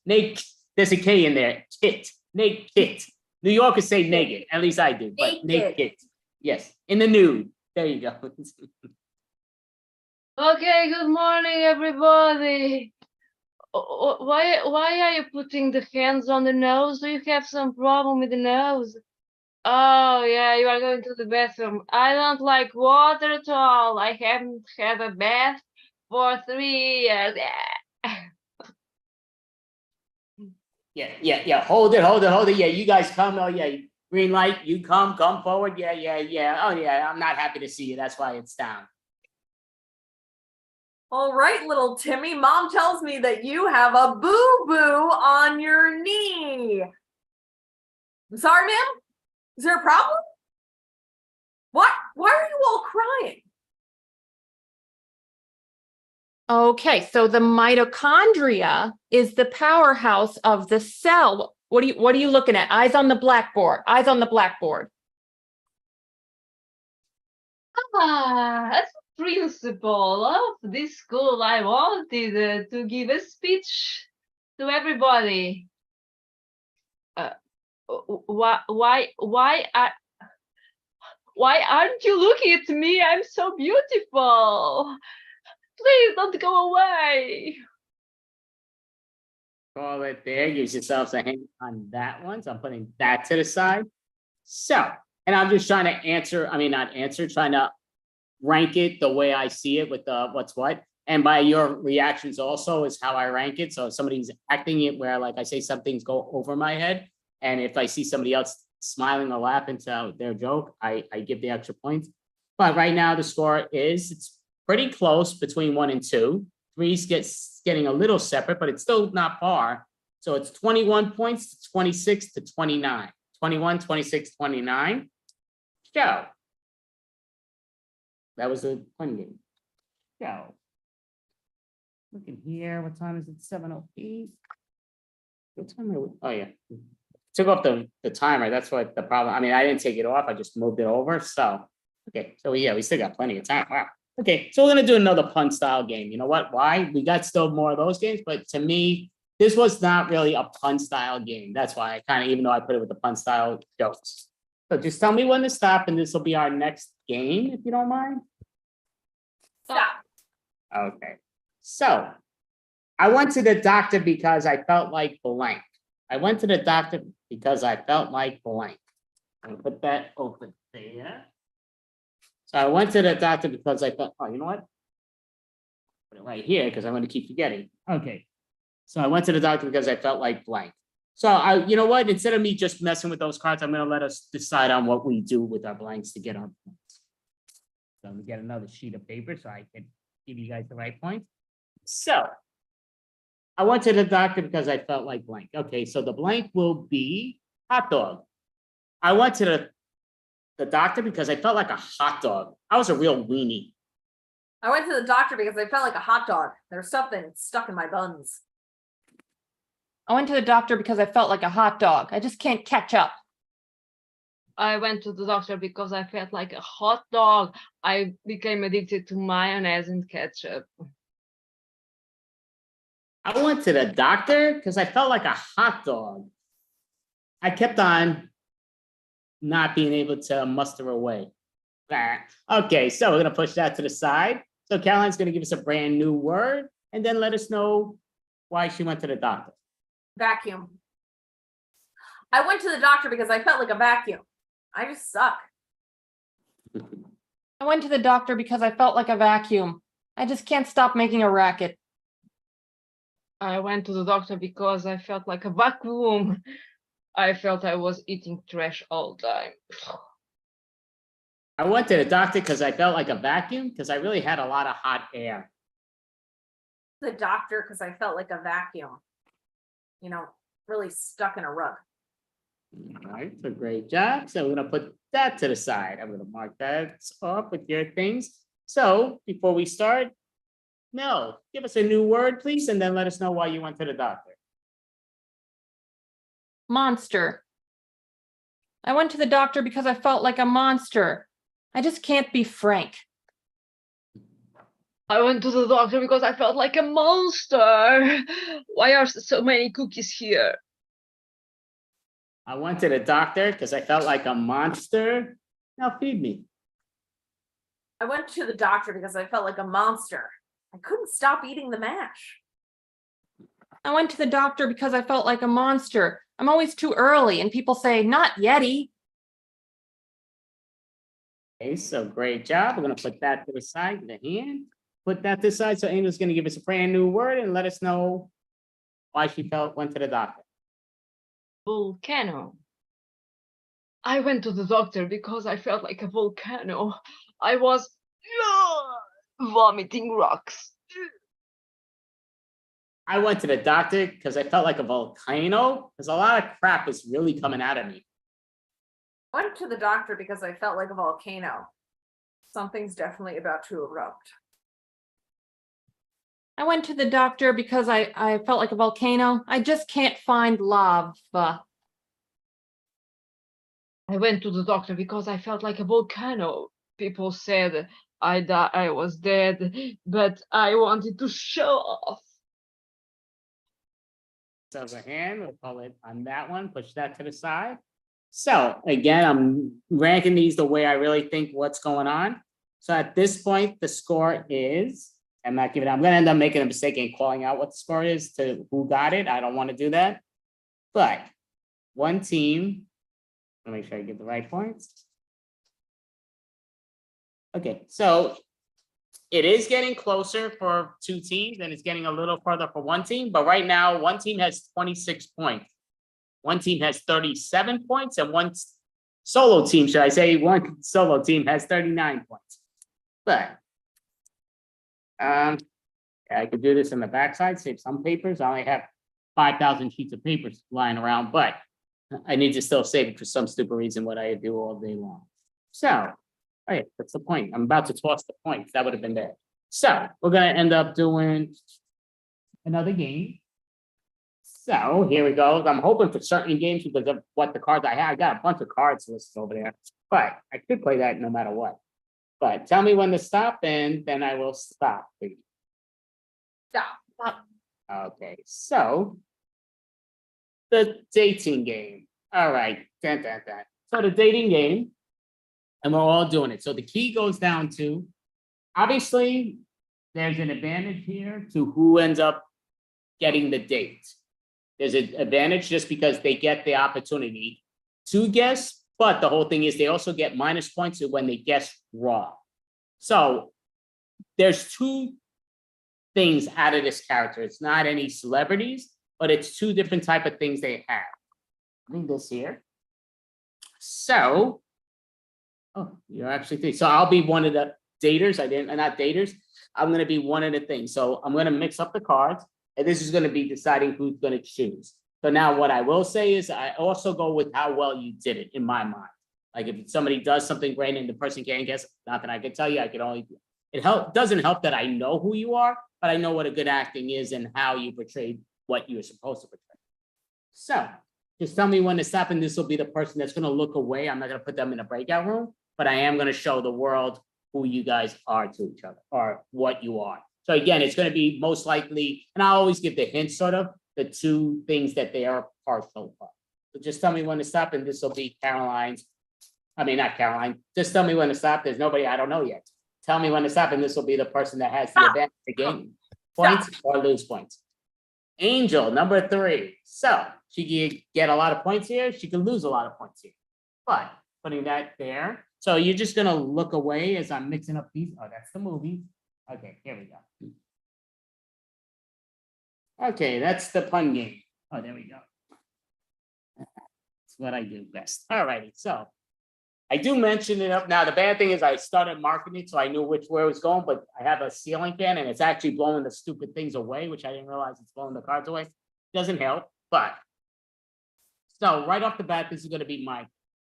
Naked. There's a K in there. Kit. Naked. New Yorkers say naked. At least I do. But naked. Yes. In the nude. There you go. Okay, good morning, everybody. Why are you putting the hands on the nose? Do you have some problem with the nose? Oh, yeah, you are going to the bathroom. I don't like water at all. I haven't had a bath for 3 years. Yeah. Hold it. Yeah, you guys come. Oh, yeah. Green light, you come forward. Yeah. Oh, yeah, I'm not happy to see you. That's why it's down. All right, little Timmy, Mom tells me that you have a boo-boo on your knee. I'm sorry, ma'am? Is there a problem? What? Why are you all crying? Okay, so the mitochondria is the powerhouse of the cell. What are you looking at? Eyes on the blackboard. Eyes on the blackboard. As a principal of this school, I wanted to give a speech to everybody. Why aren't you looking at me? I'm so beautiful. Please don't go away. Call it there. Gives yourselves a hand on that one. So I'm putting that to the side. So, and I'm just trying to trying to rank it the way I see it with the what's what. And by your reactions also is how I rank it. So if somebody's acting it where, like I say, some things go over my head. And if I see somebody else smiling or laughing to their joke, I give the extra points. But right now the score it's pretty close between 1 and 2. 3's getting a little separate, but it's still not far. So it's 21 points to 26 to 29. 21, 26, 29. So that was a fun game. So looking here, what time is it? 7:08. What time are we? Oh yeah. Took off the timer. That's what the problem. I didn't take it off. I just moved it over. So okay. So yeah, we still got plenty of time. Wow. Okay, so we're gonna do another pun style game. You know what? Why? We got still more of those games, but to me, this was not really a pun style game. That's why I kind of, even though I put it with the pun style jokes. So just tell me when to stop, and this will be our next game, if you don't mind. Stop. Okay. So I went to the doctor because I felt like blank. I went to the doctor because I felt like blank. I'll put that over there. So I went to the doctor because I felt, oh, you know what? Put it right here because I'm going to keep forgetting. Okay. So I went to the doctor because I felt like blank. So you know what? Instead of me just messing with those cards, I'm going to let us decide on what we do with our blanks to get our points. So I'm going to get another sheet of paper so I can give you guys the right points. So I went to the doctor because I felt like blank. Okay, so the blank will be hot dog. I went to the doctor because I felt like a hot dog. I was a real weenie. I went to the doctor because I felt like a hot dog. There's something stuck in my buns. I went to the doctor because I felt like a hot dog. I just can't catch up. I went to the doctor because I felt like a hot dog. I became addicted to mayonnaise and ketchup. I went to the doctor because I felt like a hot dog. I kept on not being able to muster away. Okay, so we're gonna push that to the side. So Caroline's gonna give us a brand new word and then let us know why she went to the doctor. Vacuum. I went to the doctor because I felt like a vacuum. I just suck. I went to the doctor because I felt like a vacuum. I just can't stop making a racket. I went to the doctor because I felt like a vacuum. I felt I was eating trash all the time. I went to the doctor because I felt like a vacuum because I really had a lot of hot air. The doctor because I felt like a vacuum. You know, really stuck in a rug. All right, so great job. So we're gonna put that to the side. I'm gonna mark that off with your things. So before we start, Mel, give us a new word, please, and then let us know why you went to the doctor. Monster. I went to the doctor because I felt like a monster. I just can't be frank. I went to the doctor because I felt like a monster. Why are so many cookies here? I went to the doctor because I felt like a monster. Now feed me. I went to the doctor because I felt like a monster. I couldn't stop eating the mash. I went to the doctor because I felt like a monster. I'm always too early, and people say, not Yeti. Okay, so great job. We're gonna put that to the side, the hand. Put that to the side. So Angel's gonna give us a brand new word and let us know why she went to the doctor. Volcano. I went to the doctor because I felt like a volcano. I was vomiting rocks. I went to the doctor because I felt like a volcano because a lot of crap was really coming out of me. I went to the doctor because I felt like a volcano. Something's definitely about to erupt. I went to the doctor because I felt like a volcano. I just can't find lava. I went to the doctor because I felt like a volcano. People said I was dead, but I wanted to show off. So the hand, we'll call it on that one, push that to the side. So again, I'm ranking these the way I really think what's going on. So at this point, the score is, I'm gonna end up making a mistake and calling out what the score is to who got it. I don't want to do that. But one team, let me make sure I get the right points. Okay, so it is getting closer for two teams and it's getting a little further for one team, but right now one team has 26 points. One team has 37 points and one solo team, should I say, one solo team has 39 points. But I could do this in the backside, save some papers. I only have 5,000 sheets of papers lying around, but I need to still save it for some stupid reason what I do all day long. So, all right, that's the point. I'm about to toss the points. That would have been there. So we're gonna end up doing another game. So here we go. I'm hoping for certain games because of what the cards I have. I got a bunch of cards listed over there, but I could play that no matter what. But tell me when to stop and then I will stop, please. Stop. Okay, so the dating game. All right, So the dating game, and we're all doing it. So the key goes down to, obviously, there's an advantage here to who ends up getting the date. There's an advantage just because they get the opportunity to guess, but the whole thing is they also get minus points when they guess wrong. So there's two things out of this character. It's not any celebrities, but it's two different type of things they have. Bring this here. So, oh, you're actually three. So I'll be one of the daters. Not daters. I'm going to be one of the things. So I'm going to mix up the cards, and this is going to be deciding who's going to choose. So now what I will say is I also go with how well you did it in my mind. Like if somebody does something great and the person can't guess, not that I can tell you, I can only, doesn't help that I know who you are, but I know what a good acting is and how you portrayed what you were supposed to portray. So just tell me when to stop, and this will be the person that's gonna look away. I'm not gonna put them in a breakout room, but I am gonna show the world who you guys are to each other, or what you are. So again, it's gonna be most likely, and I always give the hint, sort of, the two things that they are partial for. So just tell me when to stop, and this will be Caroline's. I mean, not Caroline, just tell me when to stop. There's nobody I don't know yet. Tell me when to stop, and this will be the person that has the advantage to gain points or lose points. Angel, number 3. So she can get a lot of points here. She can lose a lot of points here. But putting that there. So you're just gonna look away as I'm mixing up these. Oh, that's the movie. Okay, here we go. Okay, that's the pun game. Oh, there we go. That's what I do best. All righty, so I do mention it up now. The bad thing is I started marketing it, so I knew which way it was going, but I have a ceiling fan and it's actually blowing the stupid things away, which I didn't realize it's blowing the cards away. Doesn't help, but. So right off the bat, this is gonna be Mike.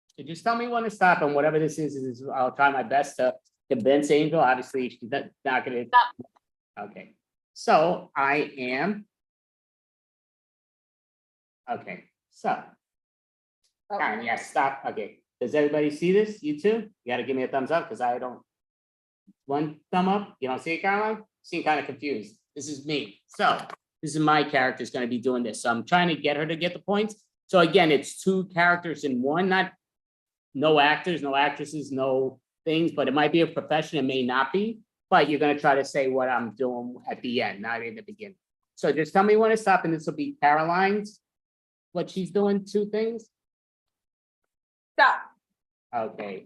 So just tell me when to stop, and whatever this is I'll try my best to convince Angel. Obviously, she's not gonna. Okay, so I am. Okay, so. Karen, yeah, stop. Okay. Does everybody see this? You too? You gotta give me a thumbs up because I don't. One thumb up. You don't see it, Caroline? You seem kind of confused. This is me. So this is my character is going to be doing this. So I'm trying to get her to get the points. So again, it's 2 characters in one, not no actors, no actresses, no things, but it might be a profession. It may not be, but you're going to try to say what I'm doing at the end, not in the beginning. So just tell me when to stop, and this will be Caroline's, what she's doing, 2 things. Stop. Okay.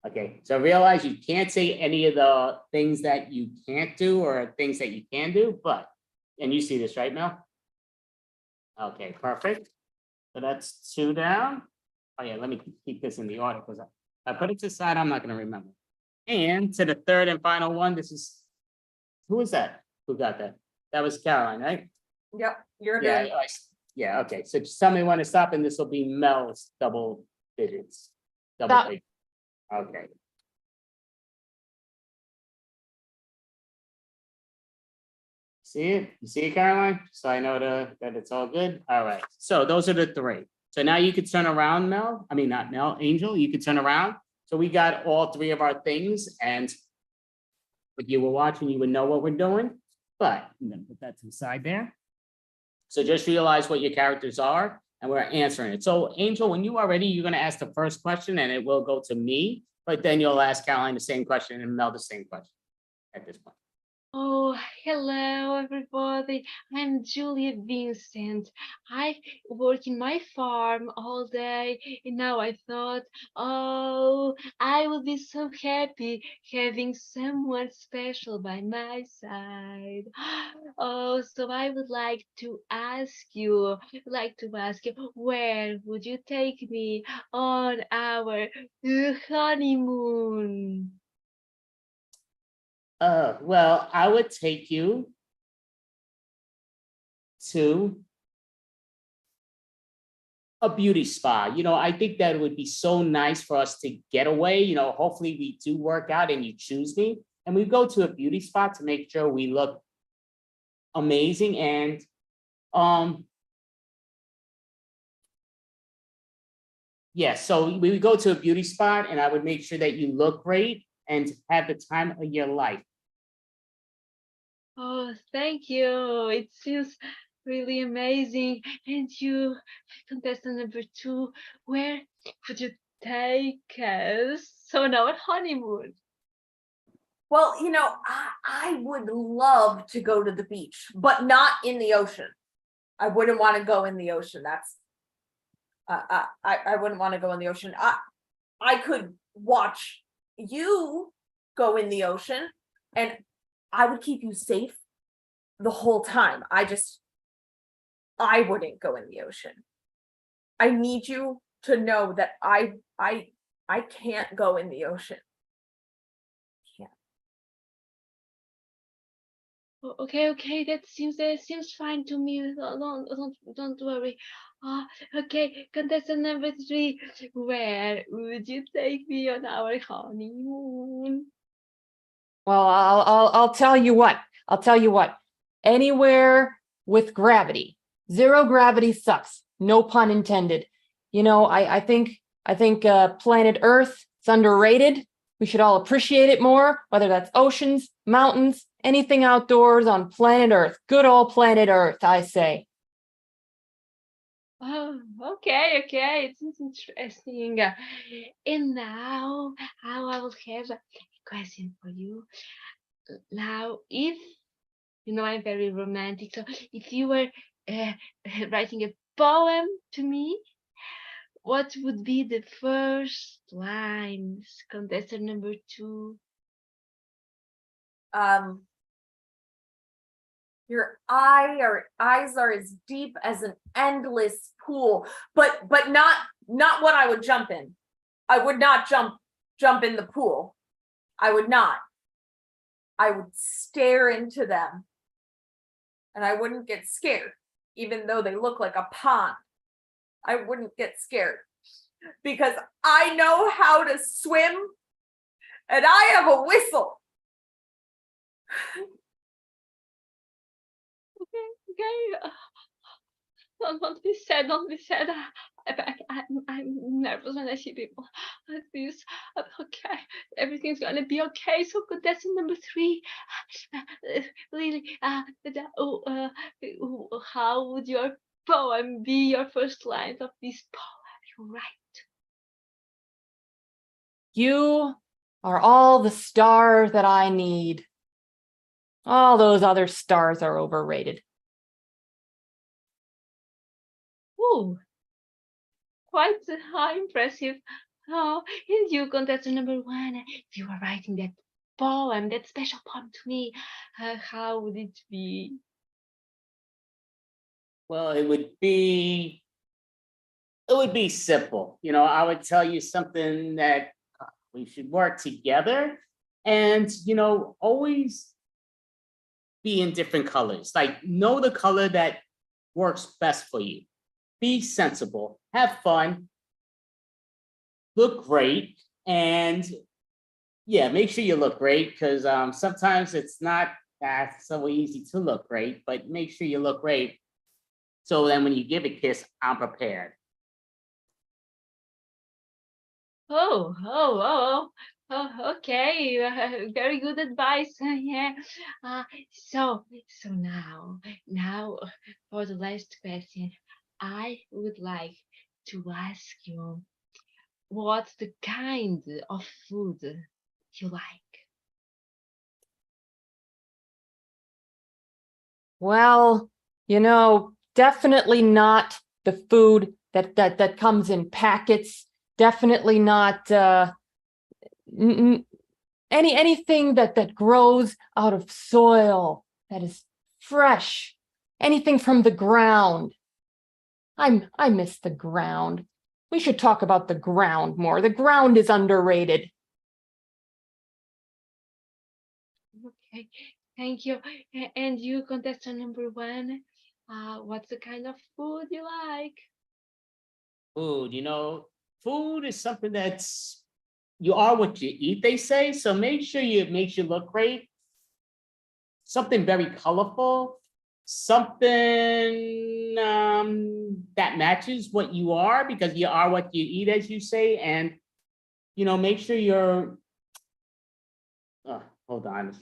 Okay, so realize you can't say any of the things that you can't do or things that you can do, but, and you see this, right, Mel? Okay, perfect. So that's 2 down. Oh yeah, let me keep this in the order because I put it to the side, I'm not gonna remember. And to the 3rd and final one, this is, who is that? Who got that? That was Caroline, right? Yep, you're Yeah, good. yeah, okay, so just tell me when to stop, and this will be Mel's double digits. Stop. Okay. See it? You see it, Caroline? So I know that it's all good. All right, so those are the 3. So now you could turn around, Mel. I mean, not Mel, Angel, you could turn around. So we got all 3 of our things, and if you were watching, you would know what we're doing, but I'm gonna put that to the side there. So just realize what your characters are, and we're answering it. So Angel, when you are ready, you're gonna ask the first question and it will go to me, but then you'll ask Caroline the same question and Mel the same question at this point. Oh, hello, everybody. I'm Julia Vincent. I work in my farm all day, and now I thought, oh, I will be so happy having someone special by my side. Oh, so I would like to ask you, where would you take me on our honeymoon? Well, I would take you to a beauty spa. You know, I think that it would be so nice for us to get away. You know, hopefully we do work out and you choose me, and we go to a beauty spa to make sure we look amazing. And yeah, so we would go to a beauty spot and I would make sure that you look great and have the time of your life. Oh, thank you. It feels really amazing. And you, contestant number 2, where would you take us on our honeymoon? Well, I would love to go to the beach, but not in the ocean. I wouldn't want to go in the ocean. I wouldn't want to go in the ocean. I could watch you go in the ocean, and I would keep you safe the whole time. I wouldn't go in the ocean. I need you to know that I can't go in the ocean. Okay, that seems fine to me. Don't worry. Okay, contestant number 3, where would you take me on our honeymoon? Well, I'll tell you what. Anywhere with gravity. Zero gravity sucks. No pun intended. You know, I think planet Earth is underrated. We should all appreciate it more, whether that's oceans, mountains, anything outdoors on planet Earth. Good old planet Earth, I say. Oh, okay, it's interesting. And now, I will have a question for you. Now, if you know I'm very romantic, so if you were writing a poem to me, what would be the first lines? Contestant number 2. Your eyes are as deep as an endless pool, but not what I would jump in. I would not jump in the pool. I would not. I would stare into them, and I wouldn't get scared, even though they look like a pond. I wouldn't get scared because I know how to swim, and I have a whistle. Okay. Don't be sad. I'm nervous when I see people like this. Okay, everything's gonna be okay. So contestant number 3, Lily. How would your poem be? Your first lines of this poem you write. You are all the stars that I need. All those other stars are overrated. Ooh, quite impressive. Oh, and you, contestant number 1, if you were writing that poem, that special poem to me, how would it be? Well, it would be simple. You know, I would tell you something that we should work together and, you know, always be in different colors. Like, know the color that works best for you. Be sensible, have fun, look great, and yeah, make sure you look great, because sometimes it's not that so easy to look great, but make sure you look great. So then when you give a kiss, I'm prepared. Oh, okay. Very good advice. Yeah. So now for the last question, I would like to ask you, what's the kind of food you like? Well, you know, definitely not the food that comes in packets. Definitely not anything that grows out of soil, that is fresh. Anything from the ground. I miss the ground. We should talk about the ground more. The ground is underrated. Okay, thank you. And you, contestant number 1, what's the kind of food you like? Food, you know, food is something that's, you are what you eat, they say. So make sure it makes you look great. Something very colorful, something that matches what you are, because you are what you eat, as you say. And, you know, make sure you're, hold on, it's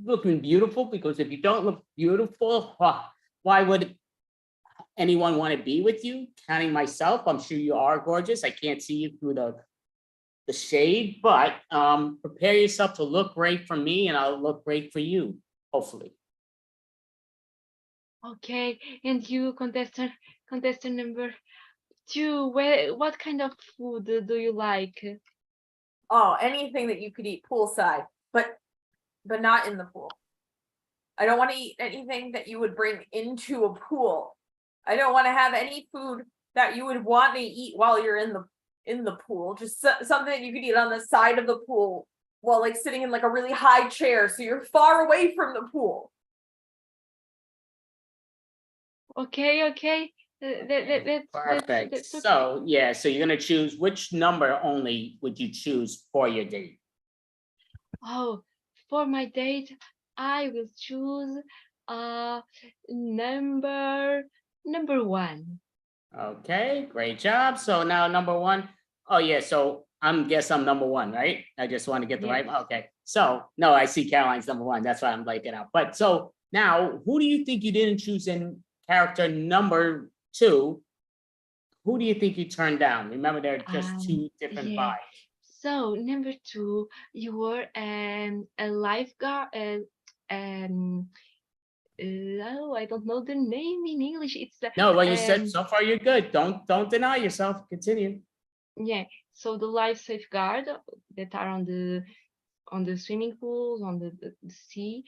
looking beautiful, because if you don't look beautiful, why would anyone want to be with you? Counting myself, I'm sure you are gorgeous. I can't see you through the shade, but prepare yourself to look great for me, and I'll look great for you, hopefully. Okay, and you, contestant number 2, what kind of food do you like? Oh, anything that you could eat poolside, but not in the pool. I don't want to eat anything that you would bring into a pool. I don't want to have any food that you would want to eat while you're in the pool. Just something that you could eat on the side of the pool while like sitting in like a really high chair, so you're far away from the pool. Okay. Perfect. So yeah, so you're gonna choose which number only would you choose for your date? Oh, for my date, I will choose Number one. Okay, great job. So now number one. Oh yeah, so I'm number one, right? I just want to get the right. Yes. Okay. So no, I see Caroline's number one. That's why I'm blanking out. But so now, who do you think you didn't choose in character number two? Who do you think you turned down? Remember, there are just two different Yeah. vibes. So number two, you were a lifeguard. Oh, I don't know the name in English. It's No, well, you said so far you're good. Don't deny yourself. Continue. yeah. So the life safeguard that are on the swimming pools, on the sea,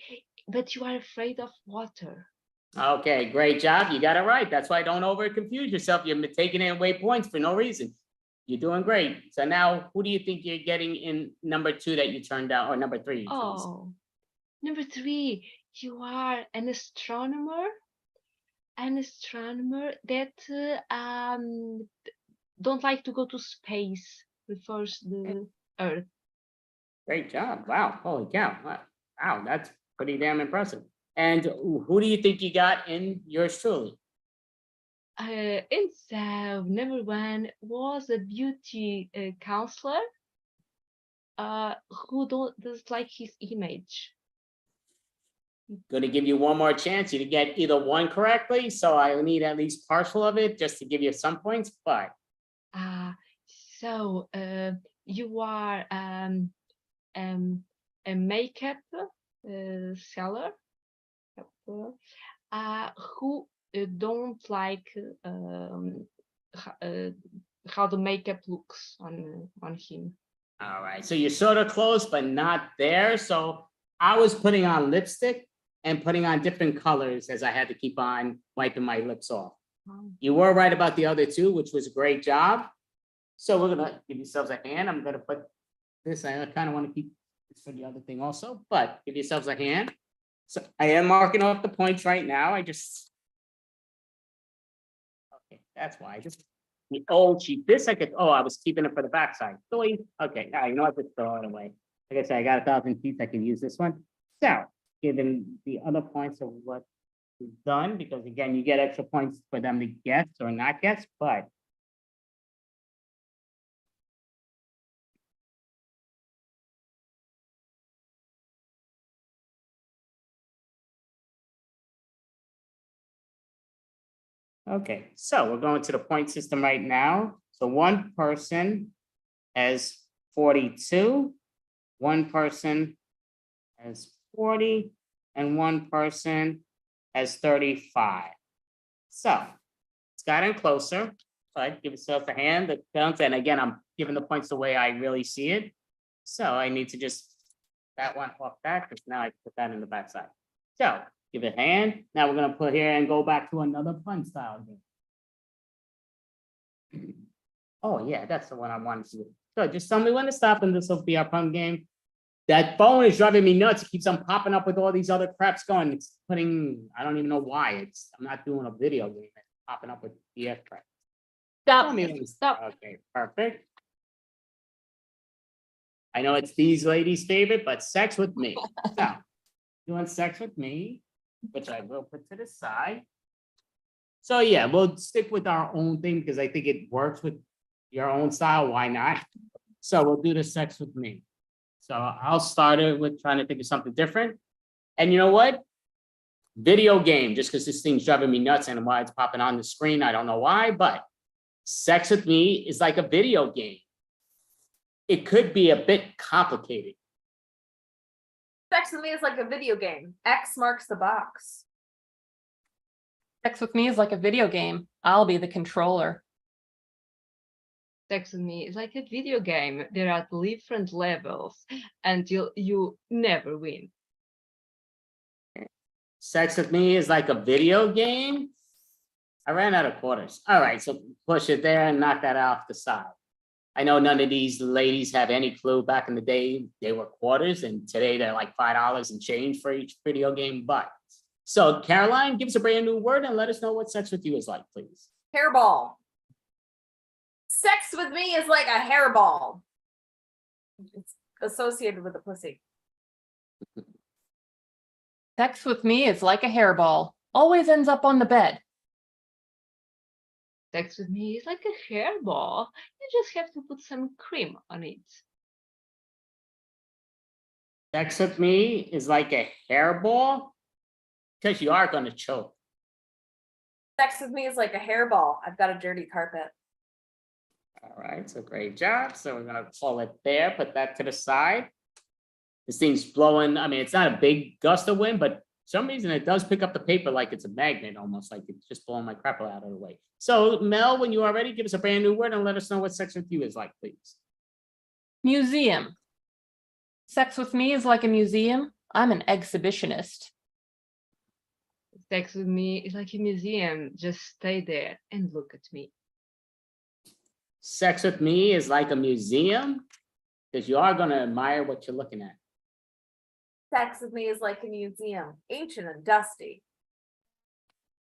but you are afraid of water. Okay, great job. You got it right. That's why don't over confuse yourself. You're taking away points for no reason. You're doing great. So now, who do you think you're getting in number two that you turned down, or number three? Oh, number three, you are an astronomer that don't like to go to space, prefers the Earth. Great job. Wow. Holy cow. Wow, that's pretty damn impressive. And who do you think you got in yours truly? And so number one was a beauty counselor who does like his image. Going to give you one more chance. You to get either one correctly, so I need at least partial of it just to give you some points. But so you are a makeup seller who don't like how the makeup looks on him. all right, so you're sort of close, but not there. So I was putting on lipstick and putting on different colors as I had to keep on wiping my lips off. You were right about the other two, which was a great job. So we're gonna give yourselves a hand. I'm gonna put this, I kind of want to keep this for the other thing also, but give yourselves a hand. So I am marking off the points right now. Okay, that's why. The old sheet. This I could, I was keeping it for the backside. Okay, now you know what, just throw it away. Like I said, I got 1,000 sheets. I can use this one. So given the other points of what we've done, because again, you get extra points for them to guess or not guess, but okay, so we're going to the point system right now. So one person has 42, one person has 40, and one person has 35. So it's gotten closer. So I'd give yourself a hand that counts. And again, I'm giving the points the way I really see it. So I need to just that one off that, because now I put that in the backside. So give it a hand. Now we're gonna put here and go back to another fun style game. Oh yeah, that's the one I wanted to do. So just tell me when to stop and this will be our fun game. That phone is driving me nuts. It keeps on popping up with all these other craps going. It's putting, I don't even know why. I'm not doing a video game. It's popping up with BF crap. Stop. Okay, perfect. I know it's these ladies' favorite, but sex with me. So, doing sex with me, which I will put to the side. So yeah, we'll stick with our own thing because I think it works with your own style. Why not? So we'll do the sex with me. So I'll start it with trying to think of something different. And you know what? Video game, just because this thing's driving me nuts and why it's popping on the screen. I don't know why, but sex with me is like a video game. It could be a bit complicated. Sex with me is like a video game. X marks the box. Sex with me is like a video game. I'll be the controller. Sex with me is like a video game. There are different levels until you never win. Sex with me is like a video game. I ran out of quarters. All right, so push it there and knock that off the side. I know none of these ladies have any clue. Back in the day, they were quarters, and today they're like $5 and change for each video game. But so Caroline, give us a brand new word and let us know what sex with you is like, please. Hairball. Sex with me is like a hairball. It's associated with a pussy. Sex with me is like a hairball, always ends up on the bed. Sex with me is like a hairball. You just have to put some cream on it. Sex with me is like a hairball, because you are gonna choke. Sex with me is like a hairball. I've got a dirty carpet. All right, so great job. So we're gonna pull it there, put that to the side. This thing's blowing, I mean, it's not a big gust of wind, but for some reason it does pick up the paper like it's a magnet, almost like it's just blowing my crap out of the way. So Mel, when you are ready, give us a brand new word and let us know what sex with you is like, please. Museum. Sex with me is like a museum. I'm an exhibitionist. Sex with me is like a museum. Just stay there and look at me. Sex with me is like a museum, because you are gonna admire what you're looking at. Sex with me is like a museum, ancient and dusty.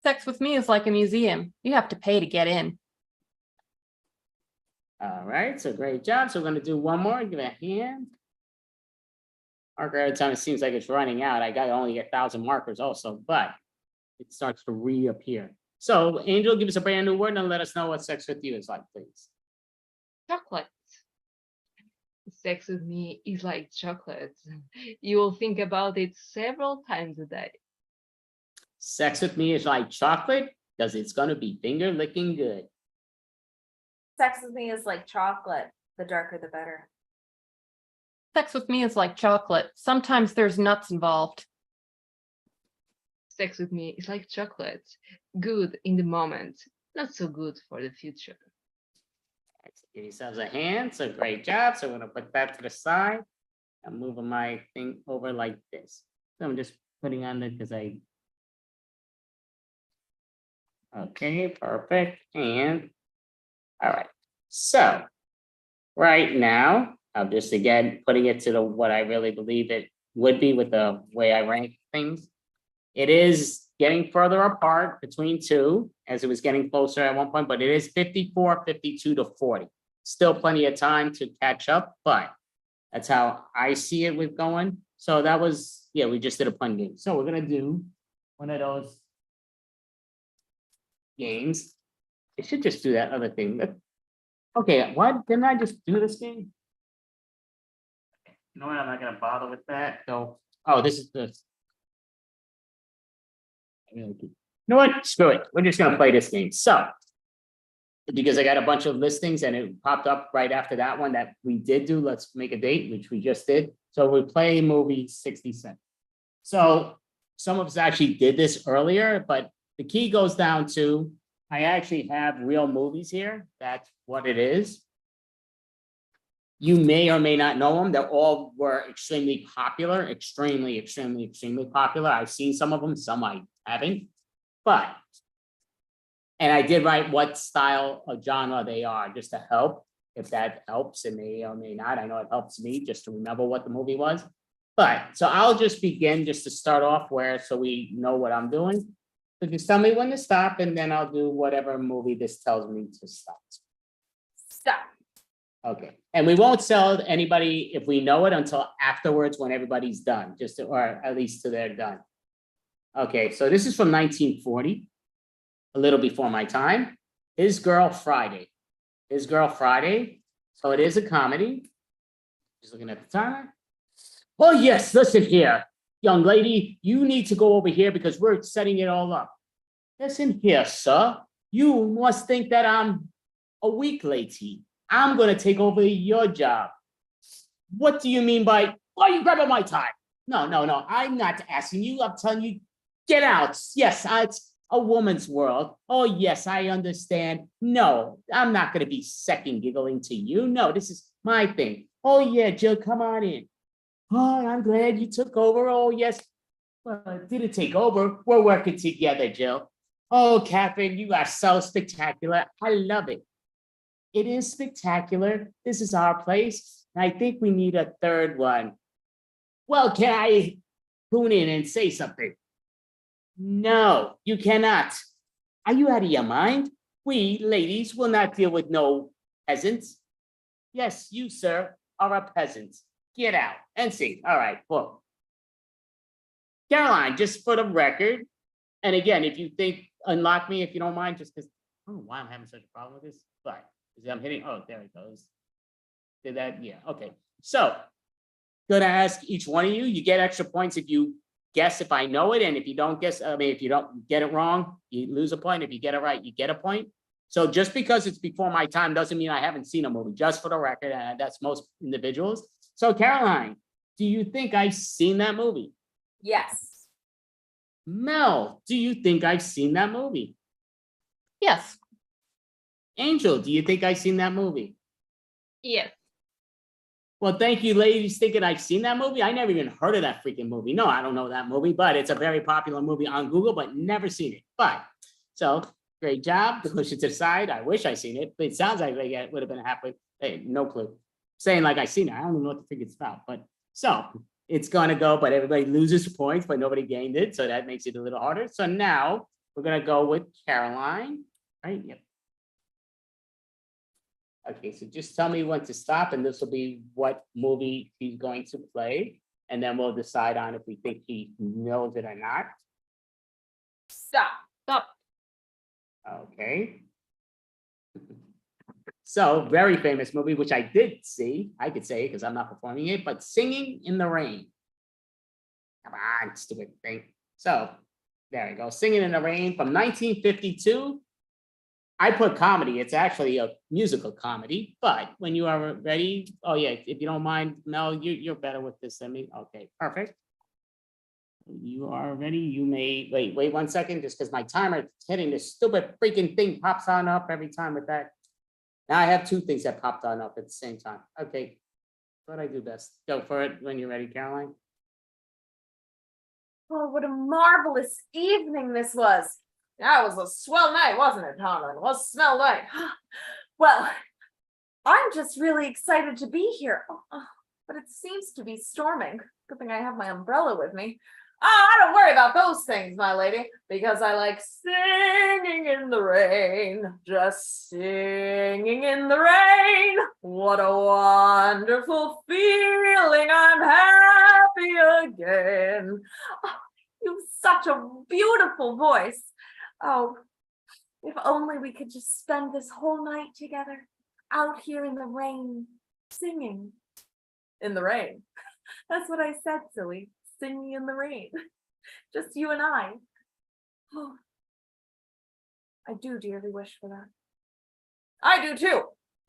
Sex with me is like a museum. You have to pay to get in. All right, so great job. So we're gonna do one more, give it a hand. Marker every time it seems like it's running out. I got only 1,000 markers also, but it starts to reappear. So Angel, give us a brand new word and let us know what sex with you is like, please. Chocolate. Sex with me is like chocolate. You will think about it several times a day. Sex with me is like chocolate, because it's gonna be finger licking good. Sex with me is like chocolate. The darker, the better. Sex with me is like chocolate. Sometimes there's nuts involved. Sex with me is like chocolate. Good in the moment, not so good for the future. Give yourselves a hand. So great job. So we're gonna put that to the side. I'm moving my thing over like this. So I'm just putting on it because okay, perfect. And all right. So right now, I'm just again putting it to what I really believe it would be with the way I rank things. It is getting further apart between two as it was getting closer at one point, but it is 54, 52 to 40. Still plenty of time to catch up, but that's how I see it with going. So that was, yeah, we just did a fun game. So we're gonna do one of those games. I should just do that other thing. Okay, why didn't I just do this game? You know what, I'm not gonna bother with that. So, oh, this is the. You know what? Screw it. We're just gonna play this game. So, because I got a bunch of listings and it popped up right after that one that we did do. Let's make a date, which we just did. So we play movie 60 Cent. So some of us actually did this earlier, but the key goes down to I actually have real movies here. That's what it is. You may or may not know them. They all were extremely popular, extremely popular. I've seen some of them, some I haven't, but, and I did write what style of genre they are just to help. If that helps, it may or may not. I know it helps me just to remember what the movie was. But, so I'll just begin just to start off so we know what I'm doing. So just tell me when to stop and then I'll do whatever movie this tells me to stop. Stop. Okay, and we won't sell anybody if we know it until afterwards when everybody's done, or at least till they're done. Okay, so this is from 1940, a little before my time. His Girl Friday. His Girl Friday. So it is a comedy. Just looking at the timer. Oh yes, listen here, young lady, you need to go over here because we're setting it all up. Listen here, sir. You must think that I'm a weak lady. I'm going to take over your job. What do you mean by, why are you grabbing my tie? No, I'm not asking you. I'm telling you, get out. Yes, it's a woman's world. Oh, yes, I understand. No, I'm not going to be second giggling to you. No, this is my thing. Oh, yeah, Jill, come on in. Oh, I'm glad you took over. Oh, yes. Well, I didn't take over. We're working together, Jill. Oh, Catherine, you are so spectacular. I love it. It is spectacular. This is our place. And I think we need a third one. Well, can I tune in and say something? No, you cannot. Are you out of your mind? We, ladies, will not deal with no peasants. Yes, you, sir, are a peasant. Get out and see. All right, well. Caroline, just for the record, and again, if you think, unlock me if you don't mind, just because, I don't know why I'm having such a problem with this, but I'm hitting, oh, there it goes. Did that, yeah, okay. So, gonna ask each one of you, you get extra points if you guess if I know it, and if you don't guess, I mean, if you don't get it wrong, you lose a point. If you get it right, you get a point. So just because it's before my time doesn't mean I haven't seen a movie, just for the record, and that's most individuals. So Caroline, do you think I've seen that movie? Yes. Mel, do you think I've seen that movie? Yes. Angel, do you think I've seen that movie? Yes. Well, thank you, ladies, thinking I've seen that movie. I never even heard of that freaking movie. No, I don't know that movie, but it's a very popular movie on Google, but never seen it. But, so, great job to push it to the side. I wish I seen it, but it sounds like it would have been halfway. Hey, no clue. Saying like I seen it, I don't even know what the freak it's about. But, so, it's gonna go, but everybody loses points, but nobody gained it, so that makes it a little harder. So now, we're gonna go with Caroline, right? Yep. Okay, so just tell me when to stop, and this will be what movie he's going to play, and then we'll decide on if we think he knows it or not. Stop. Stop. Okay. So, very famous movie, which I did see. I could say it because I'm not performing it, but Singing in the Rain. Come on, stupid thing. So, there we go. Singing in the Rain from 1952. I put comedy. It's actually a musical comedy, but when you are ready, oh yeah, if you don't mind, Mel, you're better with this than me. Okay, perfect. You are ready. You may wait 1 second, just because my timer is hitting this stupid freaking thing pops on up every time with that. Now I have two things that popped on up at the same time. Okay, what I do best. Go for it when you're ready, Caroline. Oh, what a marvelous evening this was. That was a swell night, wasn't it, Tomlin? It was a swell night. Well, I'm just really excited to be here. But it seems to be storming. Good thing I have my umbrella with me. I don't worry about those things, my lady, because I like singing in the rain, just singing in the rain. What a wonderful feeling. I'm happy again. Oh, you've such a beautiful voice. Oh, if only we could just spend this whole night together out here in the rain, singing in the rain. That's what I said, silly. Singing in the rain. Just you and I. Oh, I do dearly wish for that. I do too. So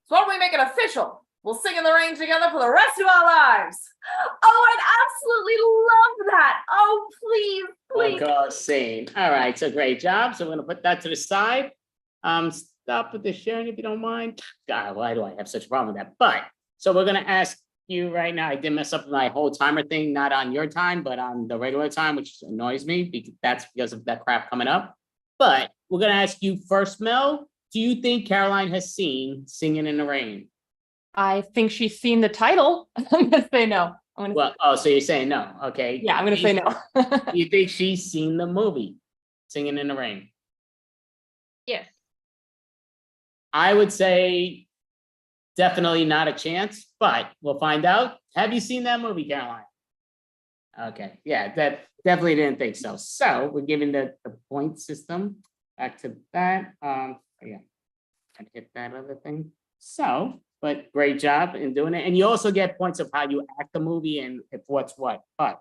why don't we make it official? We'll sing in the rain together for the rest of our lives. Oh, I'd absolutely love that. Oh, please, please. We'll go sing. All right, so great job. So we're gonna put that to the side. Stop with the sharing if you don't mind. God, why do I have such a problem with that? But so we're gonna ask you right now. I did mess up my whole timer thing, not on your time, but on the regular time, which annoys me because that's because of that crap coming up. But we're gonna ask you first, Mel. Do you think Caroline has seen Singing in the Rain? I think she's seen the title. I'm gonna say no. So you're saying no? Okay. Yeah, I'm gonna say no. You think she's seen the movie Singing in the Rain? Yes. I would say definitely not a chance, but we'll find out. Have you seen that movie, Caroline? Okay, yeah, that definitely didn't think so. So we're giving the point system back to that. Yeah, I hit that other thing. So, but great job in doing it. And you also get points of how you act the movie and if what's what. But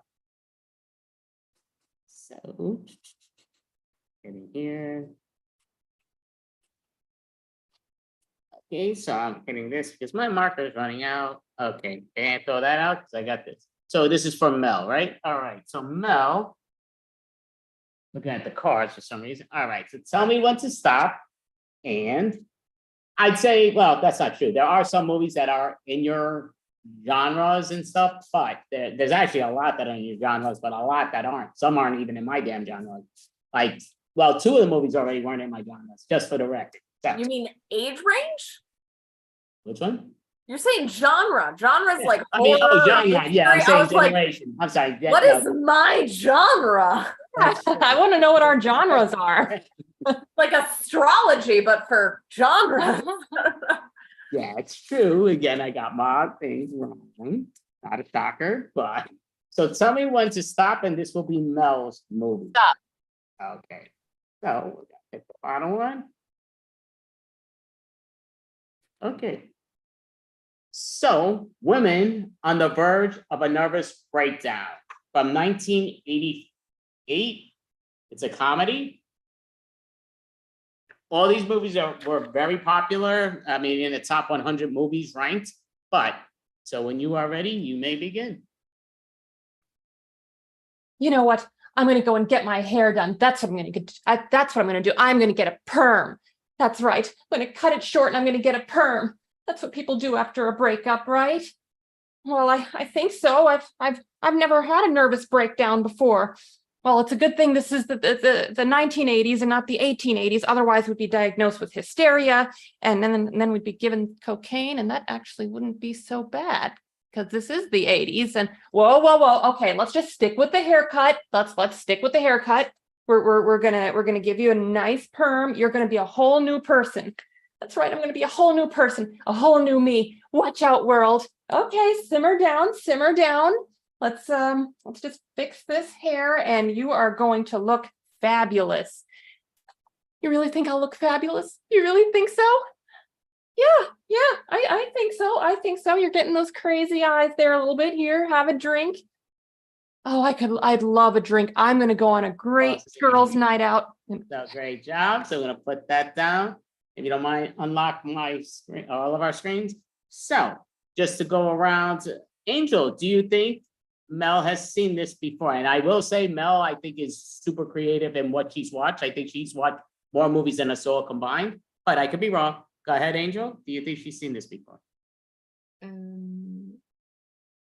so getting here. Okay, so I'm hitting this because my marker is running out. Okay, can't throw that out because I got this. So this is from Mel, right? All right, so Mel, looking at the cards for some reason. All right, so tell me when to stop. And I'd say, well, that's not true. There are some movies that are in your genres and stuff, but there's actually a lot that are in your genres, but a lot that aren't. Some aren't even in my damn genre. Like, well, two of the movies already weren't in my genres, just for the record. So, You mean age range? which one? You're saying genre. Genre's like I mean, horror, genre, yeah, I'm mystery. I saying was like, generation. I'm sorry. what is my genre? I want to know what our genres are. Like astrology, but for genre. Yeah, it's true. Again, I got my things wrong. Not a shocker, but So tell me when to stop, and this will be Mel's movie. Stop. Okay. So we got the bottom one. Okay. So, Women on the Verge of a Nervous Breakdown from 1988. It's a comedy. All these movies were very popular. I mean, in the top 100 movies ranked. But, so when you are ready, you may begin. You know what? I'm going to go and get my hair done. That's what I'm going to get. That's what I'm going to do. I'm going to get a perm. That's right. I'm going to cut it short and I'm going to get a perm. That's what people do after a breakup, right? Well, I think so. I've never had a nervous breakdown before. Well, it's a good thing this is the 1980s and not the 1880s. Otherwise, we'd be diagnosed with hysteria, and then we'd be given cocaine, and that actually wouldn't be so bad because this is the 80s. And whoa. Okay, let's just stick with the haircut. Let's stick with the haircut. We're gonna give you a nice perm. You're gonna be a whole new person. That's right. I'm gonna be a whole new person, a whole new me. Watch out, world. Okay, simmer down, simmer down. Let's just fix this hair, and you are going to look fabulous. You really think I'll look fabulous? You really think so? Yeah, I think so. I think so. You're getting those crazy eyes there a little bit here. Have a drink. Oh, I'd love a drink. I'm gonna go on a great girls' night out. So great job. So I'm gonna put that down. If you don't mind, unlock my screen, all of our screens. So just to go around, Angel, do you think Mel has seen this before? And I will say Mel, I think, is super creative in what she's watched. I think she's watched more movies than us all combined, but I could be wrong. Go ahead, Angel. Do you think she's seen this before?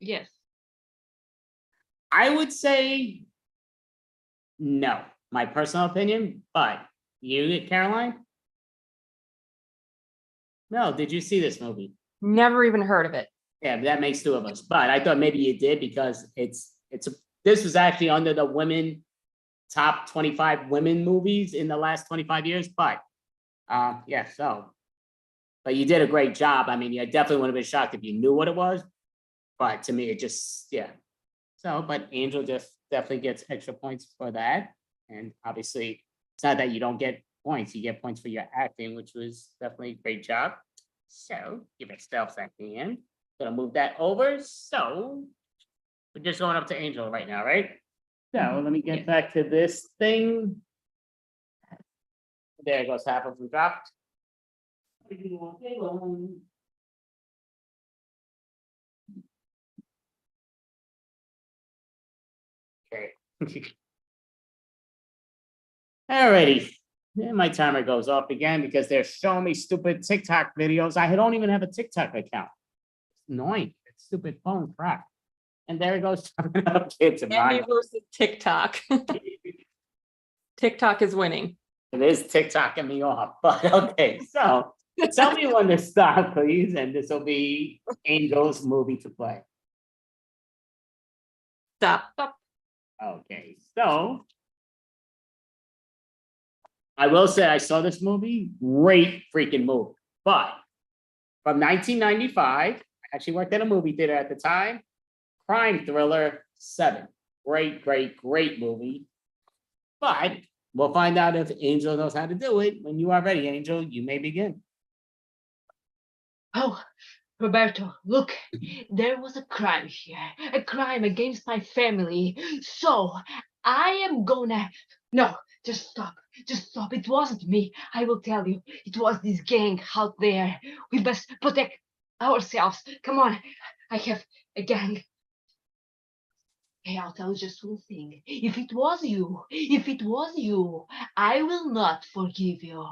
Yes. I would say no, my personal opinion, but you, Caroline? No, did you see this movie? Never even heard of it. Yeah, that makes two of us. But I thought maybe you did because this was actually under the women top 25 women movies in the last 25 years. But yeah, so but you did a great job. I mean, you definitely would have been shocked if you knew what it was. But to me, it just, yeah. So, but Angel just definitely gets extra points for that. And obviously, it's not that you don't get points, you get points for your acting, which was definitely a great job. So give yourself that hand. Gonna move that over. So we're just going up to Angel right now, right? So let me get back to this thing. There goes half of them dropped. Okay. Alrighty. Then my timer goes off again because they're showing me stupid TikTok videos. I don't even have a TikTok account. It's annoying. It's stupid phone crap. And there it goes. Kids Andy versus TikTok. TikTok is winning. It is TikToking me off, but okay. So tell me when to stop, please, and this will be Angel's movie to play. Stop. Okay, so I will say I saw this movie, great freaking movie, but from 1995, I actually worked at a movie theater at the time, crime thriller 7. Great movie. But we'll find out if Angel knows how to do it. When you are ready, Angel, you may begin. Oh, Roberto, look, there was a crime here, a crime against my family. So I am gonna, no, just stop. It wasn't me. I will tell you, it was this gang out there. We must protect ourselves. Come on, I have a gang. Hey, I'll tell you just one thing. If it was you, I will not forgive you.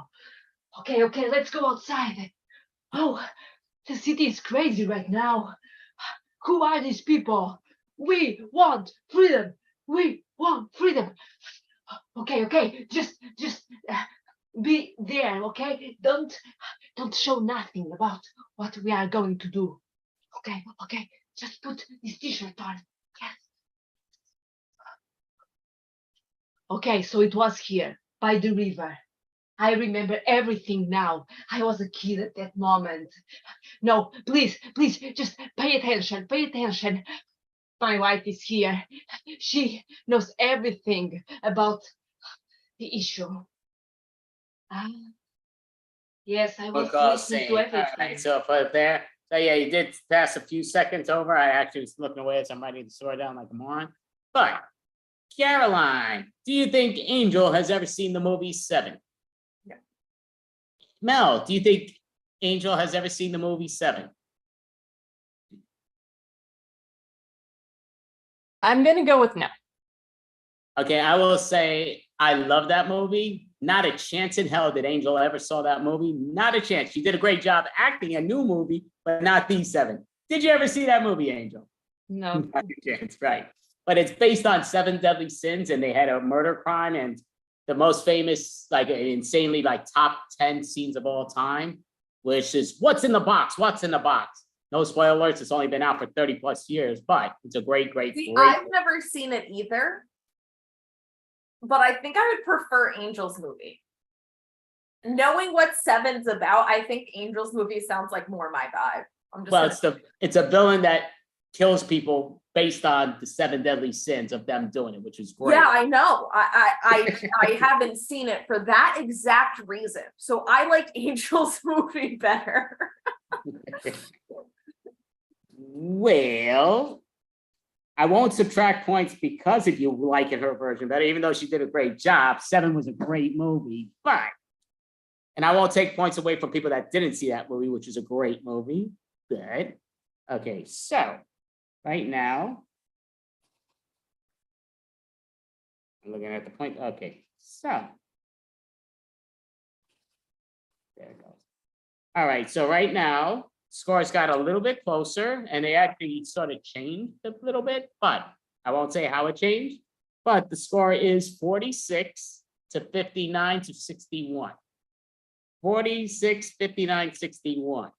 Okay, let's go outside. Oh, the city is crazy right now. Who are these people? We want freedom. Okay, just be there, okay? Don't show nothing about what we are going to do. Okay, just put this t-shirt on. Yes. Okay, so it was here, by the river. I remember everything now. I was a kid at that moment. No, please, just pay attention. my wife is here. She knows everything about the issue. Ah, yes, I was listening to everything. All right, so for there, so yeah, you did pass a few seconds over. I actually was looking away as I'm writing the story down like a moron. But Caroline, do you think Angel has ever seen the movie Seven? No. Mel, do you think Angel has ever seen the movie Seven? I'm gonna go with no. Okay, I will say I love that movie. Not a chance in hell did Angel ever saw that movie. Not a chance. She did a great job acting a new movie, but not these seven. Did you ever see that movie, Angel? No. Not a chance, right? But it's based on 7 deadly sins, and they had a murder crime, and the most famous, like insanely, like top 10 scenes of all time, which is what's in the box? What's in the box? No spoilers. It's only been out for 30 plus years, but it's a great. See, I've never seen it either, but I think I would prefer Angel's movie. Knowing what Seven's about, I think Angel's movie sounds like more my vibe. I'm just Well, it's a villain that kills people based on the 7 deadly sins of them doing it, which is great. Yeah, I know. I haven't seen it for that exact reason. So I like Angel's movie better. Well, I won't subtract points because if you like her version better, even though she did a great job. 7 was a great movie, but, and I won't take points away from people that didn't see that movie, which is a great movie. Good. Okay, so right now, I'm looking at the point. Okay, so there it goes. All right, so right now, scores got a little bit closer, and they actually sort of changed a little bit, but I won't say how it changed. But the score is 46 to 59 to 61. 46, 59, 61.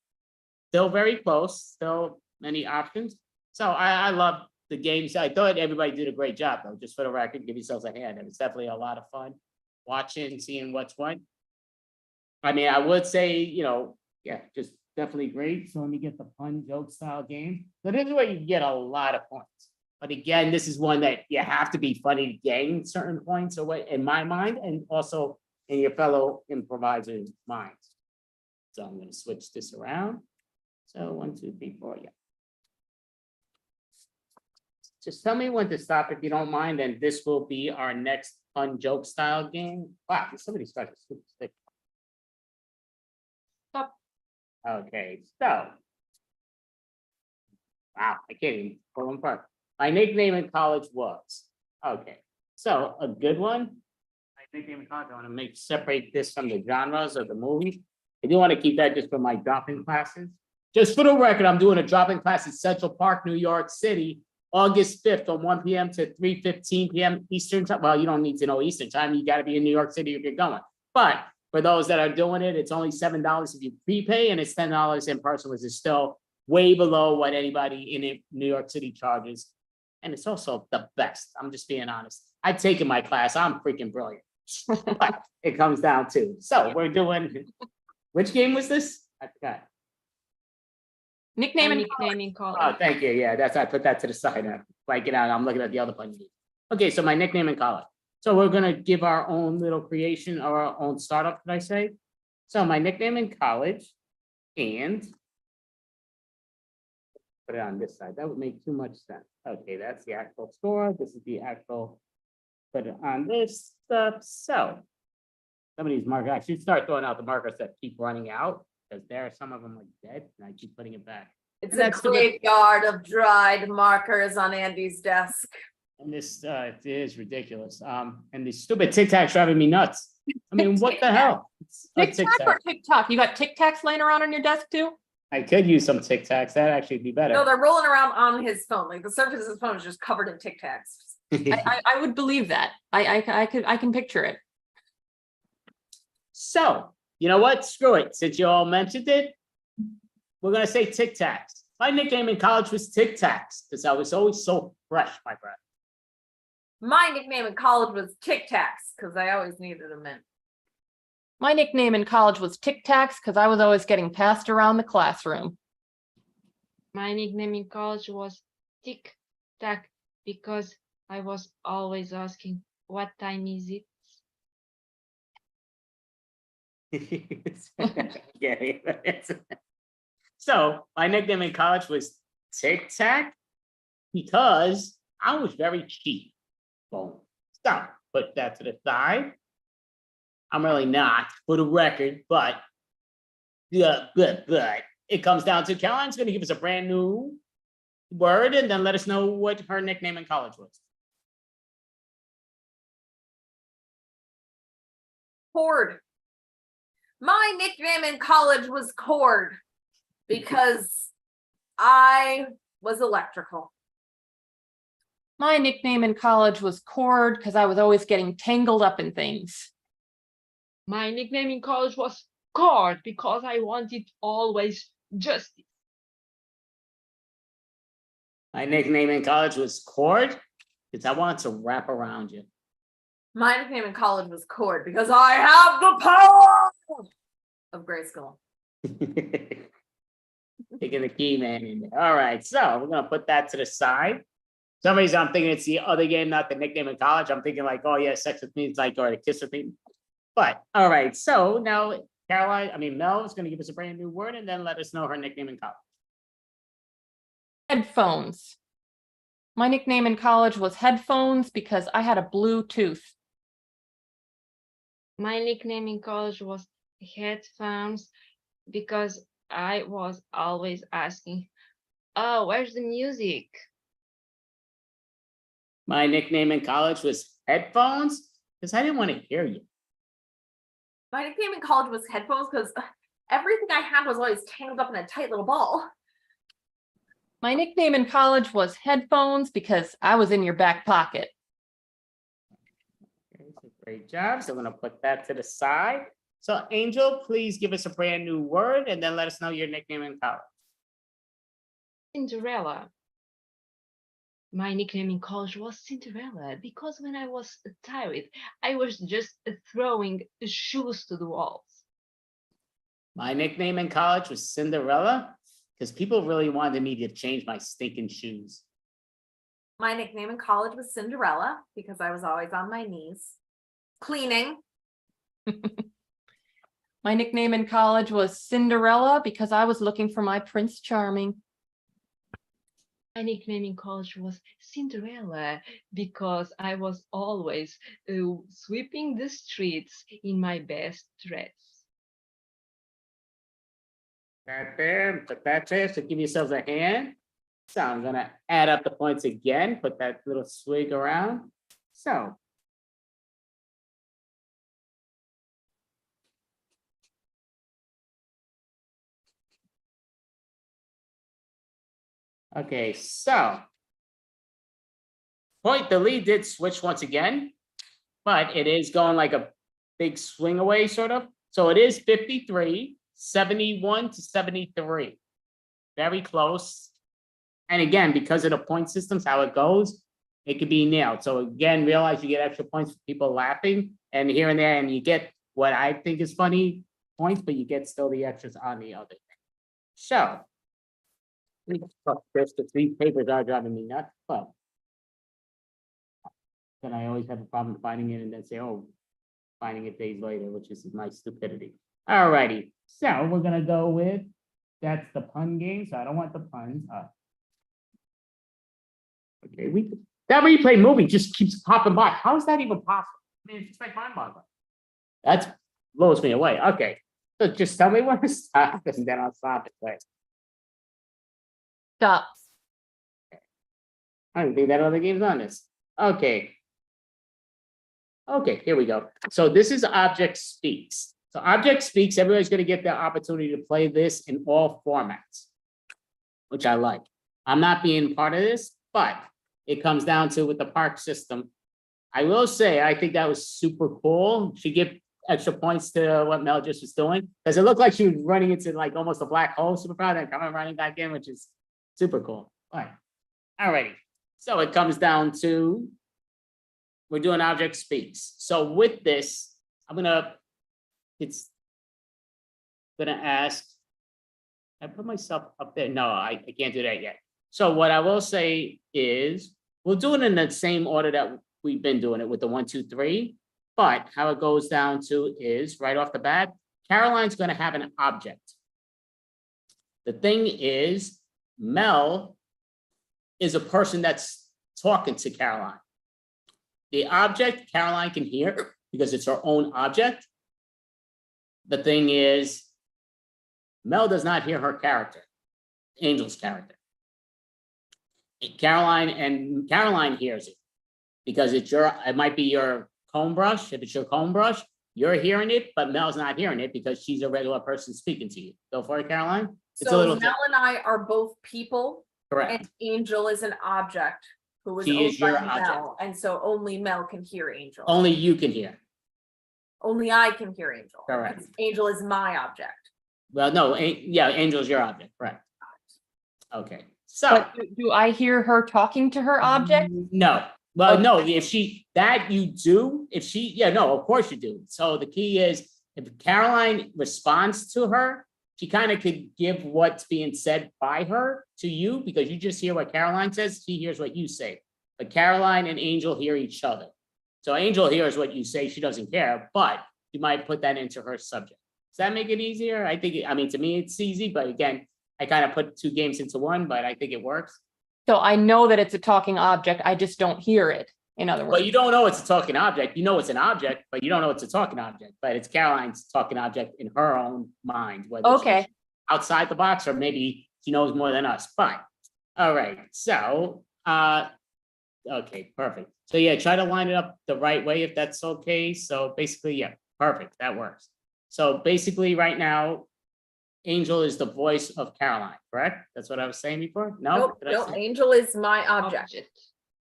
Still very close, still many options. So I love the games. I thought everybody did a great job, though, just for the record, give yourselves a hand. It was definitely a lot of fun watching, seeing what's what. I mean, I would say, yeah, just definitely great. So let me get the fun joke style game. So this is where you get a lot of points. But again, this is one that you have to be funny to gain certain points away in my mind, and also in your fellow improvisers' minds. So I'm going to switch this around. So 1, 2, 3, 4, yeah. Just tell me when to stop if you don't mind, and this will be our next fun joke style game. Wow, somebody started to super stick. Stop. Okay, so. Wow, I can't even pull them apart. My nickname in college was. Okay, so a good one. My nickname in college, I want to separate this from the genres of the movie. I do want to keep that just for my drop-in classes. Just for the record, I'm doing a drop-in class at Central Park, New York City, August 5th from 1 p.m. to 3:15 p.m. Eastern time. Well, you don't need to know Eastern time. You got to be in New York City if you're going. But for those that are doing it, it's only $7 if you prepay, and it's $10 in person, which is still way below what anybody in New York City charges. And it's also the best. I'm just being honest. I've taken my class. I'm freaking brilliant. But it comes down to. So we're doing, which game was this? I forgot. Nickname and college. Oh, thank you. Yeah, I put that to the side. Like it out. I'm looking at the other one. Okay, so my nickname in college. So we're gonna give our own little creation or our own startup, did I say? So my nickname in college, and put it on this side. That would make too much sense. Okay, that's the actual store. This is the actual, put it on this stuff. So some of these markers, I should start throwing out the markers that keep running out, because there are some of them like dead, and I keep putting it back. It's a graveyard of dried markers on Andy's desk. And this it is ridiculous. And these stupid Tic Tacs driving me nuts. I mean, what the hell? Tic Tac or TikTok? You got Tic Tacs laying around on your desk too? I could use some Tic Tacs. That'd actually be better. No, they're rolling around on his phone. Like the surface of his phone is just covered in Tic Tacs. I would believe that. I can picture it. So, you know what? Screw it. Since you all mentioned it, we're gonna say Tic Tacs. My nickname in college was Tic Tacs because I was always so fresh, my friend. My nickname in college was Tic Tacs because I always needed a mint. My nickname in college was Tic Tacs because I was always getting passed around the classroom. My nickname in college was Tic stuck because I was always asking, what time is it? So my nickname in college was Tic Tac because I was very cheap. Boom. So put that to the side. I'm really not, for the record, but it comes down to Caroline's going to give us a brand new word and then let us know what her nickname in college was. Cord. My nickname in college was Cord because I was electrical. My nickname in college was Cord because I was always getting tangled up in things. My nickname in college was Cord because I wanted always justice. My nickname in college was Cord because I wanted to wrap around you. My nickname in college was Cord because I have the power of Grayskull. Taking the key man in there. All right, so we're gonna put that to the side. For some reason I'm thinking it's the other game, not the nickname in college. I'm thinking like, oh yeah, sex with me, it's like, or a kiss with me. But all right, so now Mel is gonna give us a brand new word and then let us know her nickname in college. Headphones. My nickname in college was Headphones because I had a blue tooth. My nickname in college was Headphones because I was always asking, oh, where's the music? My nickname in college was Headphones because I didn't want to hear you. My nickname in college was Headphones because everything I had was always tangled up in a tight little ball. My nickname in college was Headphones because I was in your back pocket. Okay, so great job. So I'm gonna put that to the side. So Angel, please give us a brand new word and then let us know your nickname in college. Cinderella. My nickname in college was Cinderella because when I was tired, I was just throwing shoes to the walls. My nickname in college was Cinderella because people really wanted me to change my stinking shoes. My nickname in college was Cinderella because I was always on my knees cleaning. My nickname in college was Cinderella because I was looking for my Prince Charming. My nickname in college was Cinderella because I was always sweeping the streets in my best dress. That there, put that there, so give yourselves a hand. So I'm gonna add up the points again, put that little swig around. So. Okay, so. The lead did switch once again, but it is going like a big swing away, sort of. So it is 53, 71 to 73. Very close. And again, because of the point systems, how it goes, it could be nailed. So again, realize you get extra points for people laughing and here and there, and you get what I think is funny points, but you get still the extras on the other thing. So. These papers are driving me nuts, but. Then I always have a problem finding it and then say, oh, finding it days later, which is my stupidity. All righty, so we're gonna go with, that's the pun game, so I don't want the puns. Okay, that replay movie just keeps popping by. How is that even possible? I mean, it's like mind-boggling. That blows me away. Okay, so just tell me when to stop and then I'll stop it. Right. Stop. I don't think that other game's on this. Okay. Okay, here we go. So this is Object Speaks. So Object Speaks, everybody's going to get the opportunity to play this in all formats, which I like. I'm not being part of this, but it comes down to with the park system. I will say, I think that was super cool. She give extra points to what Mel just was doing, because it looked like she was running into like almost a black hole, super proud, and coming running back in, which is super cool. All right. All righty. So it comes down to, we're doing Object Speaks. So with this, I'm gonna ask, I put myself up there. No, I can't do that yet. So what I will say is, we'll do it in the same order that we've been doing it with the 1, 2, 3. But how it goes down to is right off the bat, Caroline's going to have an object. The thing is, Mel is a person that's talking to Caroline. The object Caroline can hear because it's her own object. The thing is, Mel does not hear her character, Angel's character. Caroline hears it because it might be your comb brush. If it's your comb brush, you're hearing it, but Mel's not hearing it because she's a regular person speaking to you. Go for it, Caroline. It's a So little Mel and I are both people. correct. And Angel is an object who was She owned is your by Mel, and so only Mel can hear Angel. Only you can hear. Only I can hear Angel. Correct. 'Cause Angel is my object. Well, no, yeah, Angel's your object, correct. Okay, so. But do I hear her talking to her object? No, well, no, if she, that you do, if she, yeah, no, of course you do. So the key is, if Caroline responds to her, she kind of could give what's being said by her to you, because you just hear what Caroline says, she hears what you say. But Caroline and Angel hear each other. So Angel hears what you say, she doesn't care, but you might put that into her subject. Does that make it easier? I think, I mean, to me, it's easy, but again, I kind of put 2 games into one, but I think it works. So I know that it's a talking object, I just don't hear it, in other words. But you don't know it's a talking object. You know it's an object, but you don't know it's a talking object. But it's Caroline's talking object in her own mind. Whether Okay. she's outside the box or maybe she knows more than us. Fine. All right. So, okay, perfect. So yeah, try to line it up the right way if that's okay. So basically, yeah, perfect. That works. So basically, right now, Angel is the voice of Caroline, correct? That's what I was saying before? No? Nope, Did I nope, say- Angel is my object.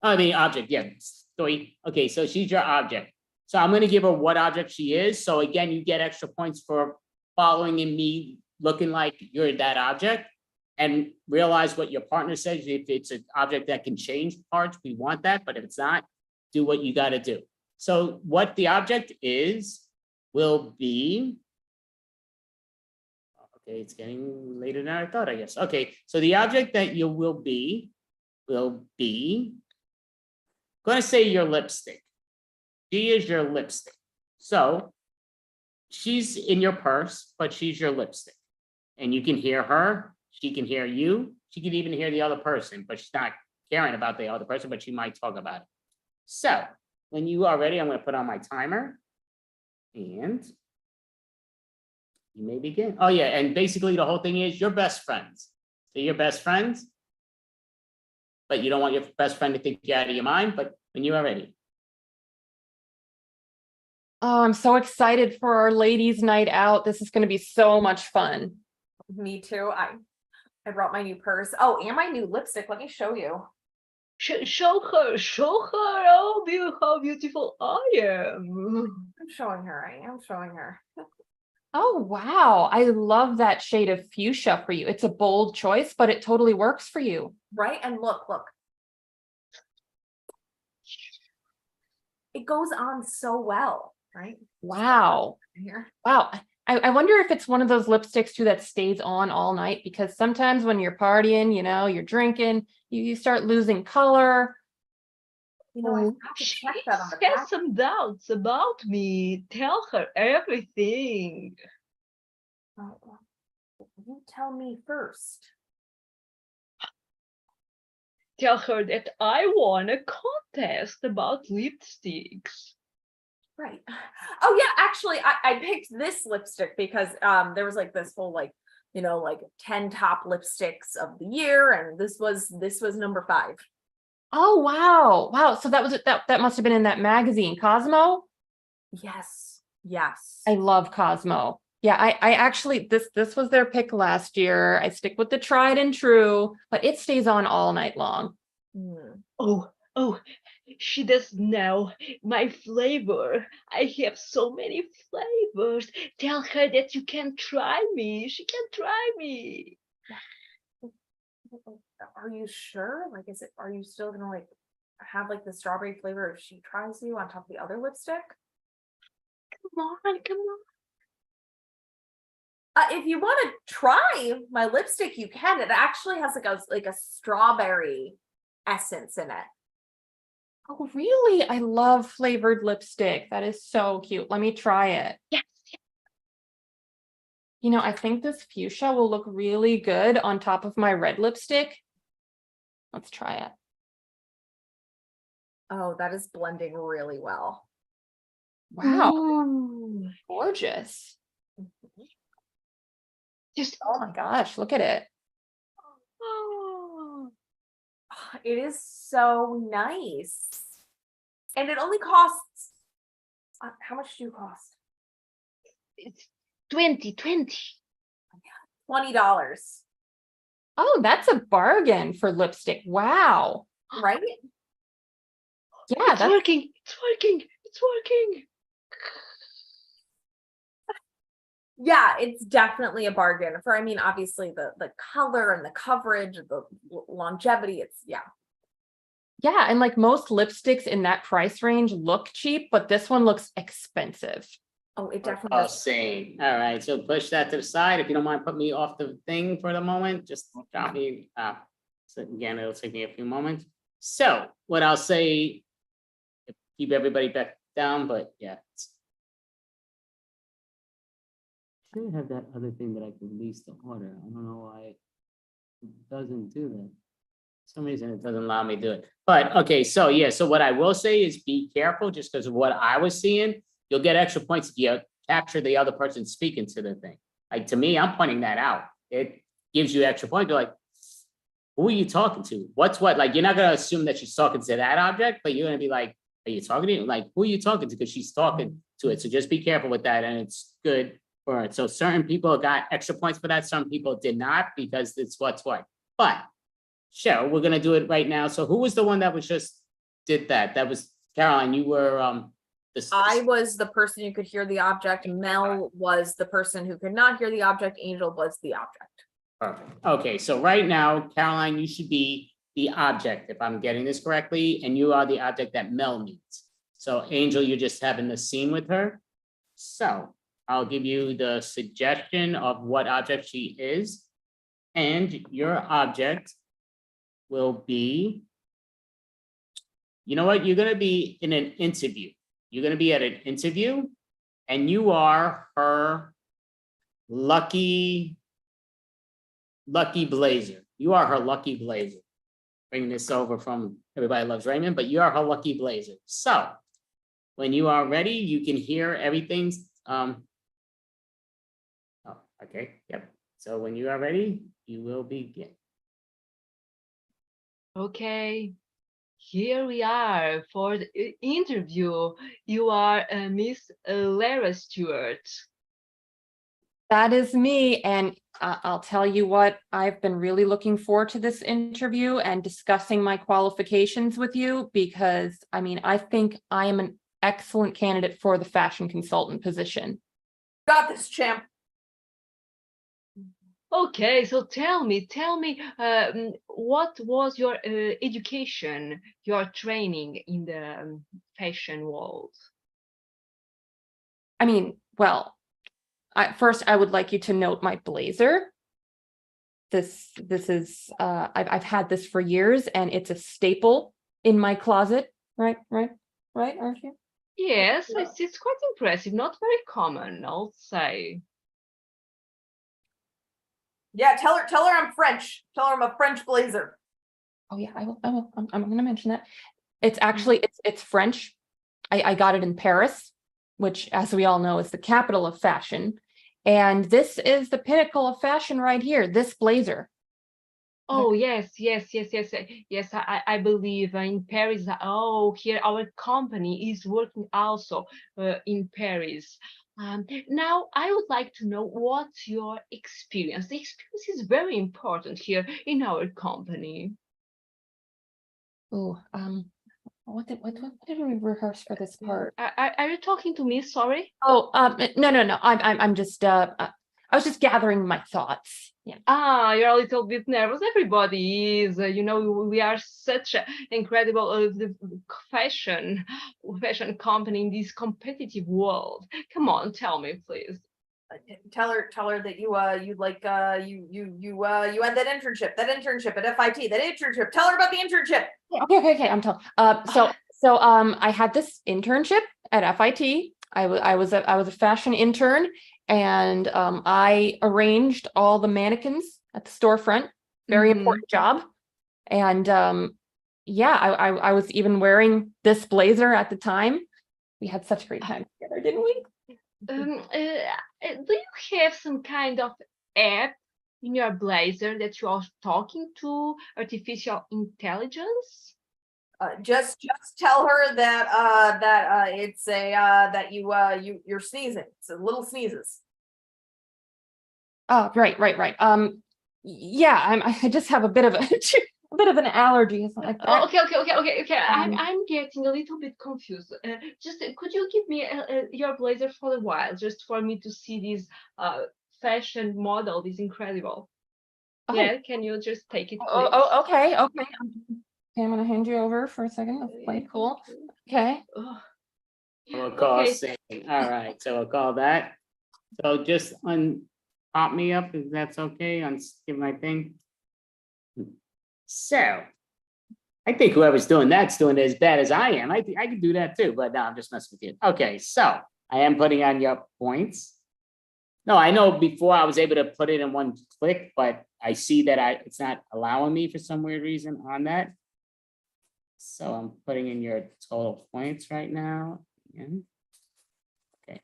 I mean, object, yeah. Story. Okay, so she's your object. So I'm gonna give her what object she is. So again, you get extra points for following in me, looking like you're that object. And realize what your partner says. If it's an object that can change parts, we want that. But if it's not, do what you gotta do. So what the object is will be. Okay, it's getting later than I thought, I guess. Okay, so the object that you will be, going to say your lipstick. She is your lipstick. So she's in your purse, but she's your lipstick. And you can hear her, she can hear you, she can even hear the other person, but she's not caring about the other person, but she might talk about it. So when you are ready, I'm going to put on my timer. And you may begin. Oh yeah, and basically the whole thing is you're best friends. So you're best friends, but you don't want your best friend to think you're out of your mind, but when you are ready. Oh, I'm so excited for our ladies' night out. This is going to be so much fun. Me too. I brought my new purse. Oh, and my new lipstick. Let me show you. Show her how beautiful I am. I'm showing her. I am showing her. Oh, wow. I love that shade of fuchsia for you. It's a bold choice, but it totally works for you. Right? And look. It goes on so well, right? Wow. Here. Wow. I wonder if it's one of those lipsticks too that stays on all night, because sometimes when you're partying, you're drinking, you start losing color. You know, I have to She check that on the has back. some doubts about me. Tell her everything. Oh, you tell me first. Tell her that I won a contest about lipsticks. Right. Oh yeah, actually I picked this lipstick because there was like this whole like 10 top lipsticks of the year, and this was number 5. Oh, wow. Wow. So that must have been in that magazine, Cosmo. Yes. I love Cosmo. Yeah, I actually, this was their pick last year. I stick with the tried and true, but it stays on all night long. Oh, she does know my flavor. I have so many flavors. Tell her that you can try me. She can try me. Are you sure? Like, are you still gonna like have like the strawberry flavor if she tries you on top of the other lipstick? Come on. If you want to try my lipstick, you can. It actually has like a strawberry essence in it. Oh, really? I love flavored lipstick. That is so cute. Let me try it. Yes. You know, I think this fuchsia will look really good on top of my red lipstick. Let's try it. Oh, that is blending really well. Wow, Ooh. gorgeous. Just Oh my gosh, look at it. oh, It is so nice. And it only costs, how much do you cost? it's 20. $20, Oh, that's a bargain for lipstick. Wow. right? Yeah, It's that's working. It's working. It's working. Yeah, it's definitely a bargain for, I mean, obviously the color and the coverage, the longevity, it's, yeah. yeah, and like most lipsticks in that price range look cheap, but this one looks expensive. Oh, it definitely Oh, is. same. All right, so push that to the side. If you don't mind, put me off the thing for the moment. Just drop me. So again, it'll take me a few moments. So what I'll say, keep everybody back down, but yeah. Should have that other thing that I could release the order. I don't know why it doesn't do that. For some reason it doesn't allow me to do it. But okay, so yeah, so what I will say is be careful just because of what I was seeing. You'll get extra points if you capture the other person speaking to the thing. Like to me, I'm pointing that out. It gives you extra points. You're like, who are you talking to? What's what? Like, you're not going to assume that she's talking to that object, but you're going to be like, are you talking to? Like, who are you talking to? Because she's talking to it. So just be careful with that. And it's good for it. So certain people got extra points for that. Some people did not because it's what's what. But sure, we're going to do it right now. So who was the one that was just did that? That was Caroline. You were I was the person who could hear the object. Mel was the person who could not hear the object. Angel was the object. Perfect. Okay, so right now, Caroline, you should be the object, if I'm getting this correctly, and you are the object that Mel needs. So Angel, you're just having the scene with her. So I'll give you the suggestion of what object she is. And your object will be, you know what? You're going to be in an interview. You're going to be at an interview and you are her lucky blazer. You are her lucky blazer. Bringing this over from Everybody Loves Raymond, but you are her lucky blazer. So when you are ready, you can hear everything. Oh, okay. Yep. So when you are ready, you will begin. Okay. Here we are for the interview. You are Miss Lara Stewart. That is me. And I'll tell you what, I've been really looking forward to this interview and discussing my qualifications with you because, I mean, I think I am an excellent candidate for the fashion consultant position. Got this, champ. Okay, so tell me, what was your education, your training in the fashion world? I mean, well, first I would like you to note my blazer. This is I've had this for years and it's a staple in my closet. Right, aren't you? Yes, it's quite impressive, not very common, I'll say. Yeah, tell her I'm French. Tell her I'm a French blazer. Oh yeah, I will. I'm going to mention that. It's actually it's French. I got it in Paris, which, as we all know, is the capital of fashion. And this is the pinnacle of fashion right here. This blazer. Oh yes. I believe in Paris. Oh, here our company is working also in Paris. Now, I would like to know what's your experience. The experience is very important here in our company. Oh, what did we rehearse for this part? Are you talking to me? Sorry. Oh, no. I'm just I was just gathering my thoughts. Yeah. You're a little bit nervous. Everybody is. You know, we are such an incredible fashion company in this competitive world. Come on, tell me, please. Tell her that you like you had that internship at FIT, that internship. Tell her about the internship. Okay. I'm telling. I had this internship at FIT. I was a fashion intern, and I arranged all the mannequins at the storefront. Very important job. And I was even wearing this blazer at the time. We had such a great time together, didn't we? Do you have some kind of app in your blazer that you are talking to artificial intelligence? Just tell her that it's a that you're sneezing. It's a little sneezes. Oh, right. I just have a bit of an allergy or something like that. Okay. I'm getting a little bit confused. Just could you give me your blazer for a while, just for me to see this fashion model, this incredible. Yeah, can you just take it, please? Okay. I'm gonna hand you over for a second. That's quite cool. Okay. We'll call Sam. All right, so we'll call that. So just pop me up if that's okay. Give my thing. So I think whoever's doing that's doing it as bad as I am. I can do that too, but no, I'm just messing with you. Okay, so I am putting on your points. No, I know before I was able to put it in one click, but I see that it's not allowing me for some weird reason on that. So I'm putting in your total points right now. Again. Okay.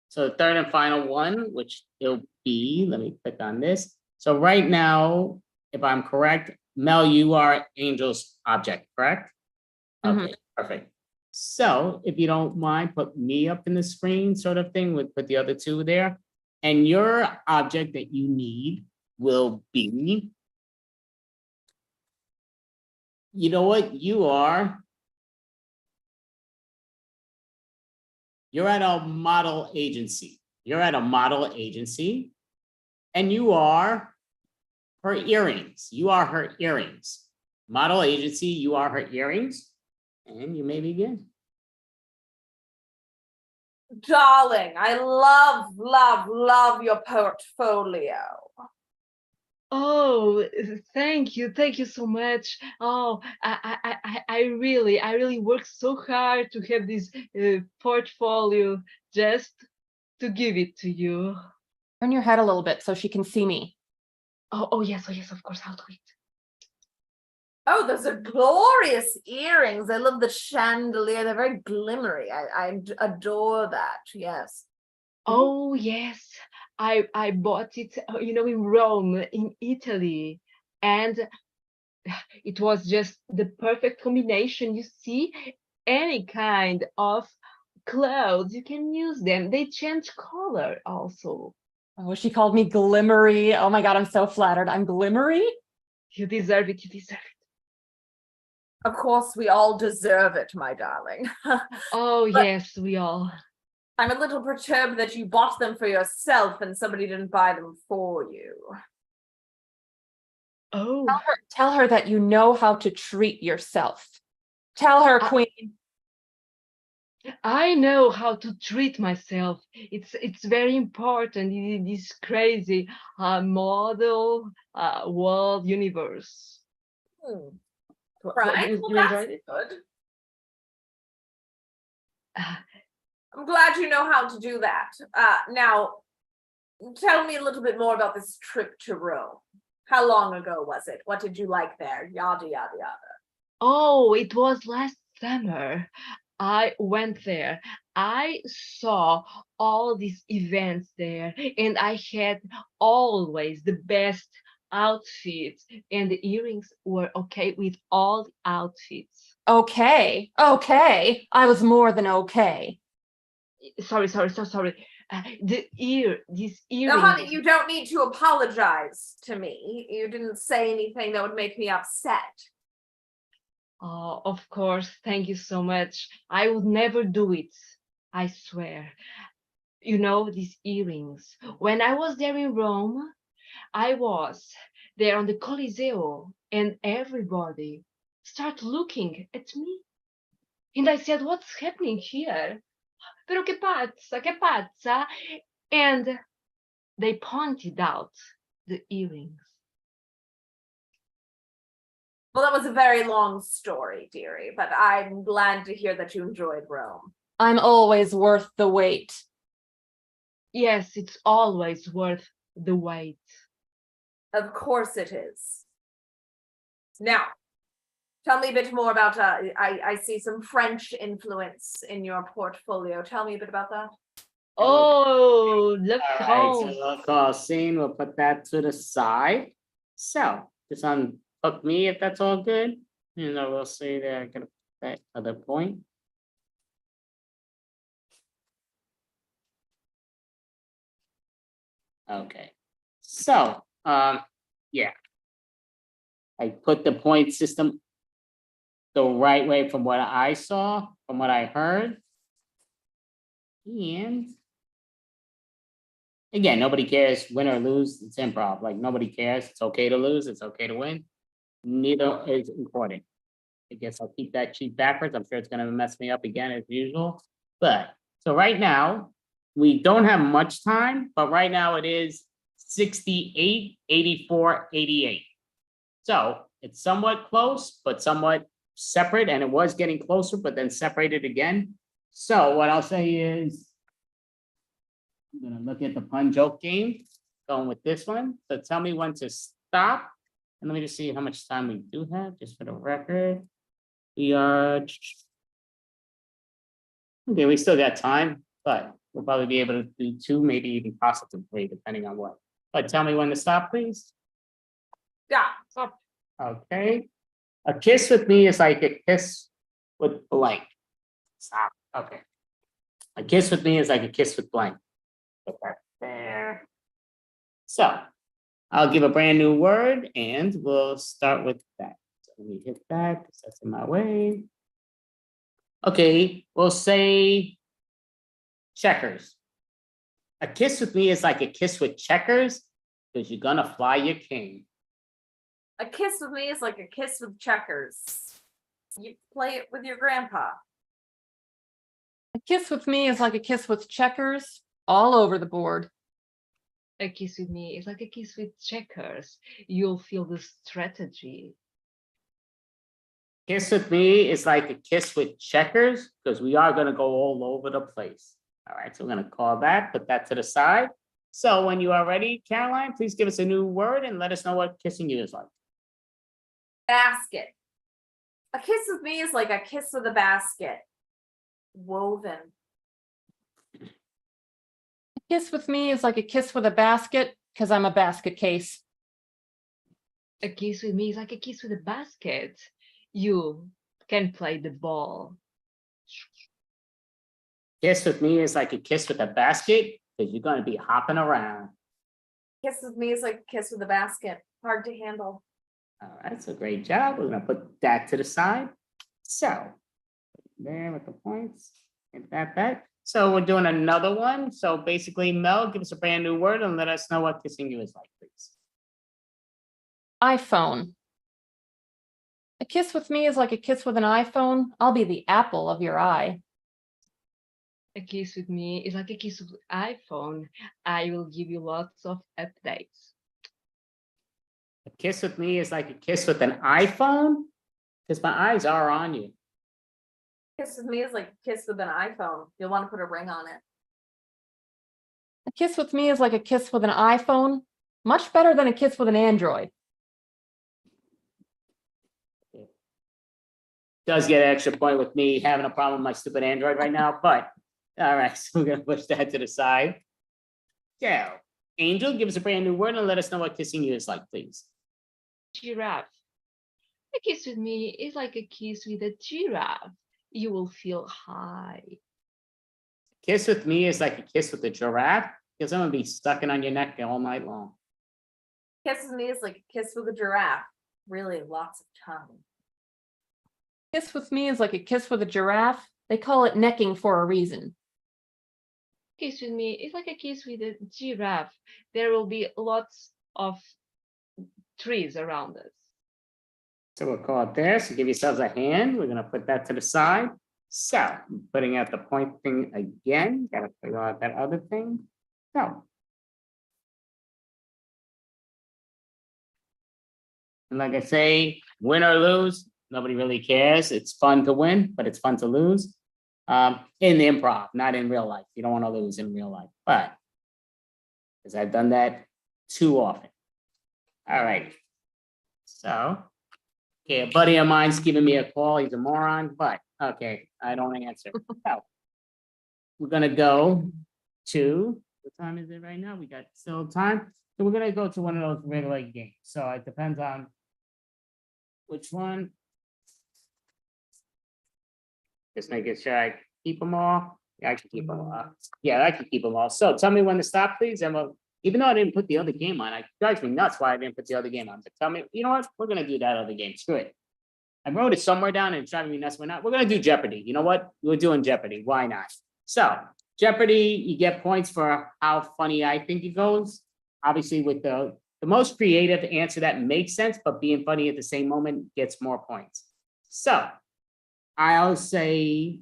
So the third and final one, which it'll be, let me click on this. So right now, if I'm correct, Mel, you are Angel's object, correct? Okay, perfect. So if you don't mind, put me up in the screen sort of thing with the other two there. And your object that you need will be, you know what, you're at a model agency. You're at a model agency and you are her earrings. You are her earrings. Model agency, you are her earrings. And you may begin. Darling, I love your portfolio. Oh, thank you so much. Oh, I really worked so hard to have this portfolio just to give it to you. Turn your head a little bit so she can see me. Oh yes, of course, I'll do it. Oh, those are glorious earrings. I love the chandelier. They're very glimmery. I adore that. Yes. Oh yes, I bought it, in Rome, in Italy, and it was just the perfect combination. You see, any kind of clothes, you can use them. They change color also. Oh, she called me glimmery. Oh my God, I'm so flattered. I'm glimmery? You deserve it. Of course, we all deserve it, my darling. Oh, yes, we all. I'm a little perturbed that you bought them for yourself and somebody didn't buy them for you. Oh. Tell her that you know how to treat yourself. Tell her, Queen. I know how to treat myself. It's very important in this crazy model world universe. Right. You enjoyed it? Good. I'm glad you know how to do that. Now, tell me a little bit more about this trip to Rome. How long ago was it? What did you like there? Yada, yada, yada. Oh, it was last summer. I went there. I saw all these events there, and I had always the best outfits, and the earrings were okay with all the outfits. Okay. I was more than okay. Sorry. These earrings. Now, honey, you don't need to apologize to me. You didn't say anything that would make me upset. Oh, of course. Thank you so much. I would never do it. I swear. These earrings. When I was there in Rome, I was there on the Coliseo, and everybody started looking at me. And I said, what's happening here? Pero che pazza? And they pointed out the earrings. Well, that was a very long story, dearie, but I'm glad to hear that you enjoyed Rome. I'm always worth the wait. Yes, it's always worth the wait. Of course it is. Now, tell me a bit more about, I see some French influence in your portfolio. Tell me a bit about that. Oh, look All right, how. so we'll call scene, we'll put that to the side. So just unhook me if that's all good. And I will say that I'm gonna put that other point. Okay, so, yeah. I put the point system the right way from what I saw, from what I heard. And again, nobody cares, win or lose, it's improv, like nobody cares, it's okay to lose, it's okay to win. Neither is important. I guess I'll keep that sheet backwards, I'm sure it's gonna mess me up again as usual. But, so right now, we don't have much time, but right now it is 68, 84, 88. So it's somewhat close, but somewhat separate, and it was getting closer, but then separated again. So what I'll say is, I'm gonna look at the pun joke game, going with this one. So tell me when to stop. And let me just see how much time we do have, just for the record. We are. Okay, we still got time, but we'll probably be able to do 2, maybe even possibly 3, depending on what. But tell me when to stop, please. Yeah. Okay. A kiss with me is like a kiss with blank. Stop. Okay. A kiss with me is like a kiss with blank. Put that there. So I'll give a brand new word and we'll start with that. So let me hit that because that's in my way. Okay, we'll say checkers. A kiss with me is like a kiss with checkers because you're gonna fly your king. A kiss with me is like a kiss with checkers. You play it with your grandpa. A kiss with me is like a kiss with checkers all over the board. A kiss with me is like a kiss with checkers. You'll feel the strategy. Kiss with me is like a kiss with checkers because we are gonna go all over the place. All right, so we're gonna call that, put that to the side. So when you are ready, Caroline, please give us a new word and let us know what kissing you is like. Basket. A kiss with me is like a kiss with a basket. Woven. A kiss with me is like a kiss with a basket because I'm a basket case. A kiss with me is like a kiss with a basket. You can play the ball. Kiss with me is like a kiss with a basket because you're gonna be hopping around. Kiss with me is like a kiss with a basket. Hard to handle. All right, so great job. We're gonna put that to the side. So there with the points, and that. So we're doing another one. So basically, Mel, give us a brand new word and let us know what kissing you is like, please. iPhone. A kiss with me is like a kiss with an iPhone. I'll be the apple of your eye. A kiss with me is like a kiss with iPhone. I will give you lots of updates. A kiss with me is like a kiss with an iPhone because my eyes are on you. Kiss with me is like a kiss with an iPhone. You'll want to put a ring on it. A kiss with me is like a kiss with an iPhone. Much better than a kiss with an Android. Does get an extra point with me having a problem with my stupid Android right now, but all right, so we're gonna push that to the side. So, Angel, give us a brand new word and let us know what kissing you is like, please. Giraffe. A kiss with me is like a kiss with a giraffe. You will feel high. Kiss with me is like a kiss with a giraffe because I'm gonna be sucking on your neck all night long. Kiss with me is like a kiss with a giraffe. Really lots of tongue. Kiss with me is like a kiss with a giraffe. They call it necking for a reason. Kiss with me is like a kiss with a giraffe. There will be lots of trees around us. So we'll call it there. So give yourselves a hand. We're gonna put that to the side. So I'm putting out the point thing again. Gotta figure out that other thing. So. And like I say, win or lose, nobody really cares. It's fun to win, but it's fun to lose. In the improv, not in real life. You don't want to lose in real life, but because I've done that too often. All right. So, okay, a buddy of mine's giving me a call. He's a moron, but okay, I don't answer. So, we're gonna go to, what time is it right now? We got still time. So we're gonna go to one of those regular games. So it depends on which one. Just making sure I keep them all. Yeah, I can keep them all. Yeah, I can keep them all. So tell me when to stop, please. And we'll, even though I didn't put the other game on, it drives me nuts why I didn't put the other game on. But tell me, you know what? We're gonna do that other game. Screw it. I wrote it somewhere down and it's driving me nuts. We're gonna do Jeopardy. You know what? We're doing Jeopardy. Why not? So Jeopardy, you get points for how funny I think it goes. Obviously, with the most creative answer that makes sense, but being funny at the same moment gets more points. So I'll say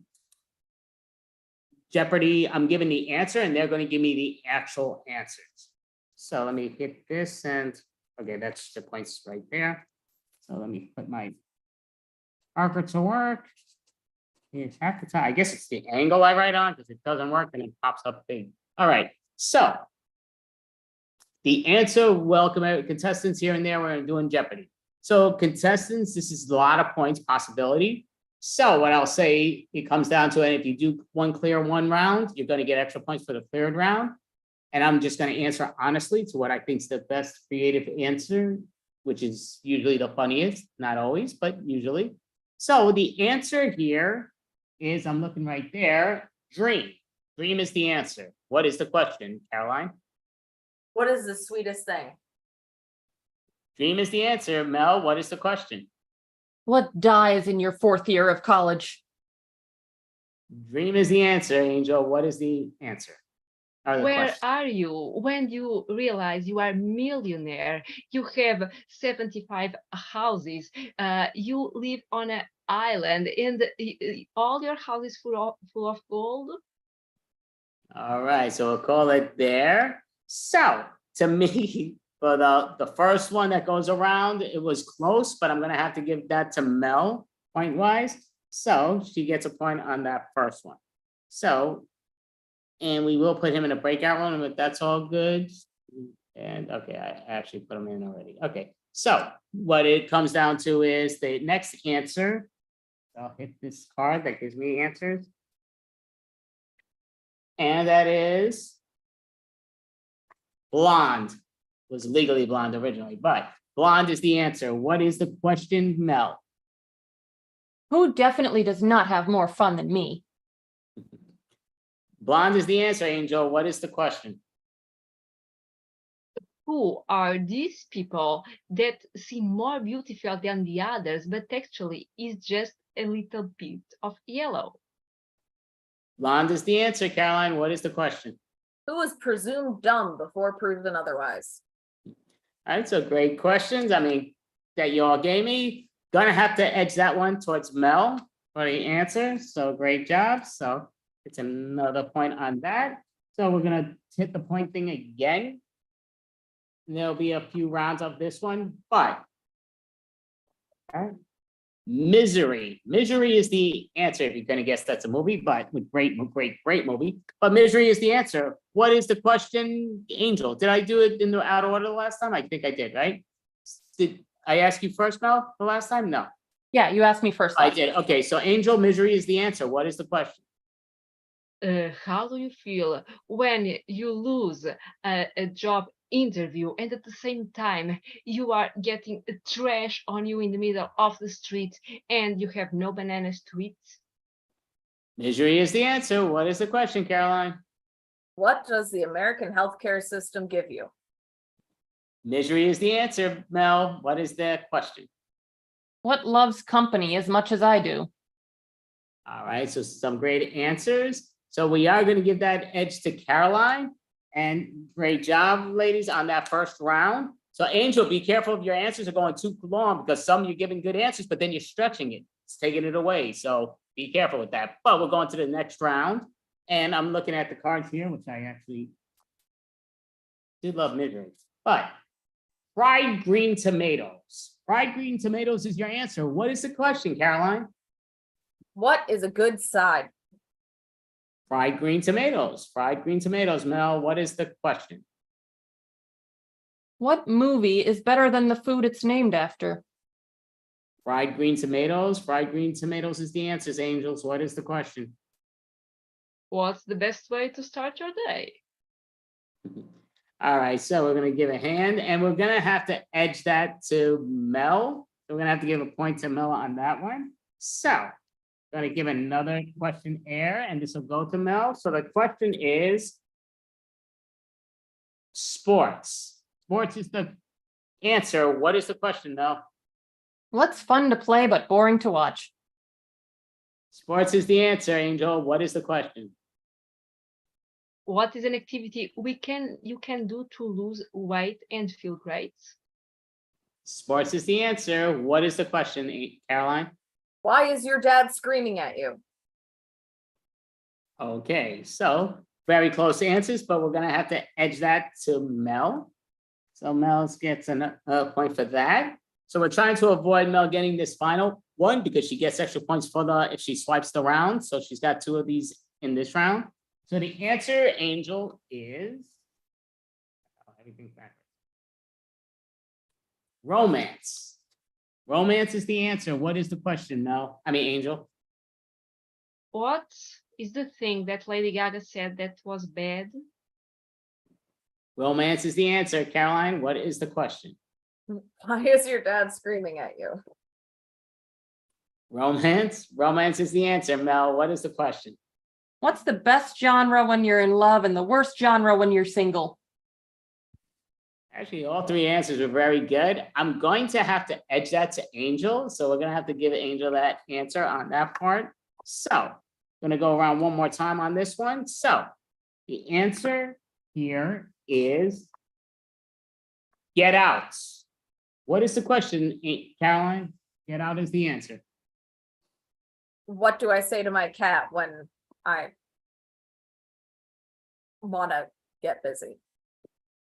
Jeopardy, I'm giving the answer and they're going to give me the actual answers. So let me hit this and, okay, that's the points right there. So let me put my marker to work. Here's half the time. I guess it's the angle I write on because it doesn't work and it pops up big. All right, so the answer, welcome contestants here and there, we're doing Jeopardy. So contestants, this is a lot of points possibility. So what I'll say, it comes down to it, if you do one clear one round, you're gonna get extra points for the third round. And I'm just gonna answer honestly to what I think is the best creative answer, which is usually the funniest, not always, but usually. So the answer here is, I'm looking right there, dream. Dream is the answer. What is the question, Caroline? What is the sweetest thing? Dream is the answer. Mel, what is the question? What dies in your 4th year of college? Dream is the answer, Angel. What is the answer? Where are you when you realize you are a millionaire? You have 75 houses. You live on an island, and all your houses full of gold. All right, so we'll call it there. So to me, for the first one that goes around, it was close, but I'm gonna have to give that to Mel point-wise. So she gets a point on that first one. So, and we will put him in a breakout room, but that's all good. And okay, I actually put him in already. Okay, so what it comes down to is the next answer. I'll hit this card that gives me answers. And that is blonde. Was legally blonde originally, but blonde is the answer. What is the question, Mel? Who definitely does not have more fun than me? Blonde is the answer, Angel. What is the question? Who are these people that seem more beautiful than the others, but actually is just a little bit of yellow? Blonde is the answer, Caroline. What is the question? Who was presumed dumb before proven otherwise? All right, so great questions. I mean, that you all gave me. Gonna have to edge that one towards Mel for the answer. So great job. So it's another point on that. So we're gonna hit the point thing again. There'll be a few rounds of this one, but okay. Misery. Misery is the answer. If you're gonna guess that's a movie, but great movie. But Misery is the answer. What is the question, Angel? Did I do it in the out of order the last time? I think I did, right? Did I ask you first, Mel, the last time? No. Yeah, you asked me first. I did. Okay, so Angel, misery is the answer. What is the question? How do you feel when you lose a job interview and at the same time you are getting trash on you in the middle of the street and you have no bananas to eat? Misery is the answer. What is the question, Caroline? What does the American healthcare system give you? Misery is the answer, Mel. What is the question? What loves company as much as I do? All right, so some great answers. So we are going to give that edge to Caroline. And great job, ladies, on that first round. So Angel, be careful if your answers are going too long because some you're giving good answers, but then you're stretching it. It's taking it away. So be careful with that. But we're going to the next round. And I'm looking at the cards here, which I actually Did love misery. But fried green tomatoes. Fried green tomatoes is your answer. What is the question, Caroline? What is a good side? Fried green tomatoes. Fried green tomatoes. Mel, what is the question? What movie is better than the food it's named after? Fried green tomatoes. Fried green tomatoes is the answer, Angels. What is the question? What's the best way to start your day? All right, so we're gonna give a hand and we're gonna have to edge that to Mel. So we're gonna have to give a point to Mel on that one. So I'm gonna give another question air and this will go to Mel. So the question is sports. Sports is the answer. What is the question, Mel? What's fun to play but boring to watch? Sports is the answer, Angel. What is the question? What is an activity you can do to lose weight and feel great? Sports is the answer. What is the question, Caroline? Why is your dad screaming at you? Okay, so very close answers, but we're gonna have to edge that to Mel. So Mel gets a point for that. So we're trying to avoid Mel getting this final one because she gets extra points for if she swipes the round. So she's got 2 of these in this round. So the answer, Angel, is everything's backwards. Romance. Romance is the answer. What is the question, Mel? I mean, Angel. What is the thing that Lady Gaga said that was bad? Romance is the answer. Caroline, what is the question? Why is your dad screaming at you? Romance. Romance is the answer. Mel, what is the question? What's the best genre when you're in love and the worst genre when you're single? Actually, all 3 answers were very good. I'm going to have to edge that to Angel. So we're going to have to give Angel that answer on that part. So I'm going to go around one more time on this one. So the answer here is Get Out. What is the question, Caroline? Get Out is the answer. What do I say to my cat when I want to get busy?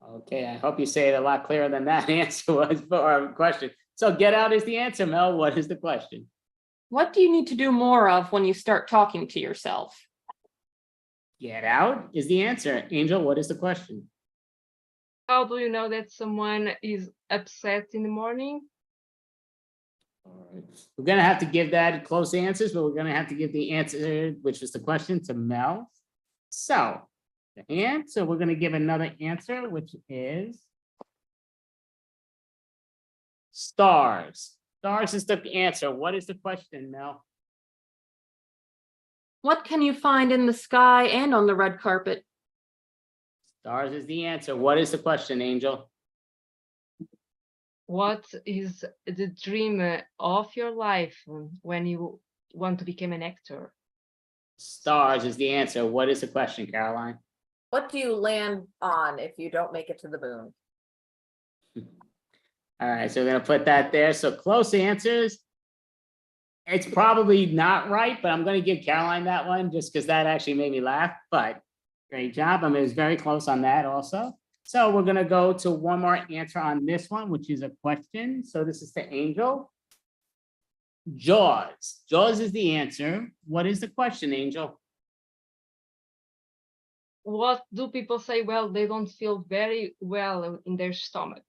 Okay, I hope you say it a lot clearer than that answer was for our question. So Get Out is the answer, Mel. What is the question? What do you need to do more of when you start talking to yourself? Get Out is the answer. Angel, what is the question? How do you know that someone is upset in the morning? All right. We're going to have to give that close answers, but we're going to have to give the answer, which is the question, to Mel. So the answer, we're going to give another answer, which is stars. Stars is the answer. What is the question, Mel? What can you find in the sky and on the red carpet? Stars is the answer. What is the question, Angel? What is the dream of your life when you want to become an actor? Stars is the answer. What is the question, Caroline? What do you land on if you don't make it to the moon? All right, so we're going to put that there. So close answers. It's probably not right, but I'm going to give Caroline that one just because that actually made me laugh. But great job. I mean, it was very close on that also. So we're going to go to one more answer on this one, which is a question. So this is to Angel. Jaws. Jaws is the answer. What is the question, Angel? What do people say? Well, they don't feel very well in their stomach.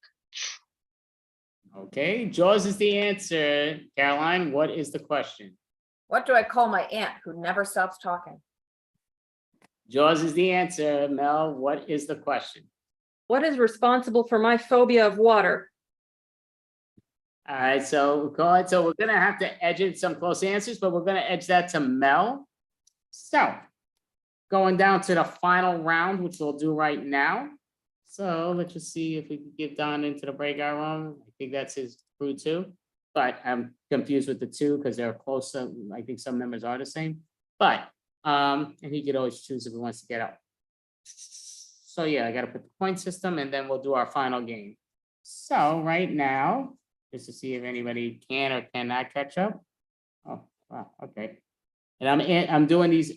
Okay, Jaws is the answer. Caroline, what is the question? What do I call my aunt who never stops talking? Jaws is the answer. Mel, what is the question? What is responsible for my phobia of water? All right, so we'll call it. So we're gonna have to edge it some close answers, but we're gonna edge that to Mel. So going down to the final round, which we'll do right now. So let's just see if we can get Don into the breakout room. I think that's his crew too, but I'm confused with the 2 because they're close. I think some numbers are the same, but and he could always choose if he wants to get out. So yeah, I got to put the point system and then we'll do our final game. So right now, just to see if anybody can or cannot catch up. Oh, wow, okay. And I'm doing these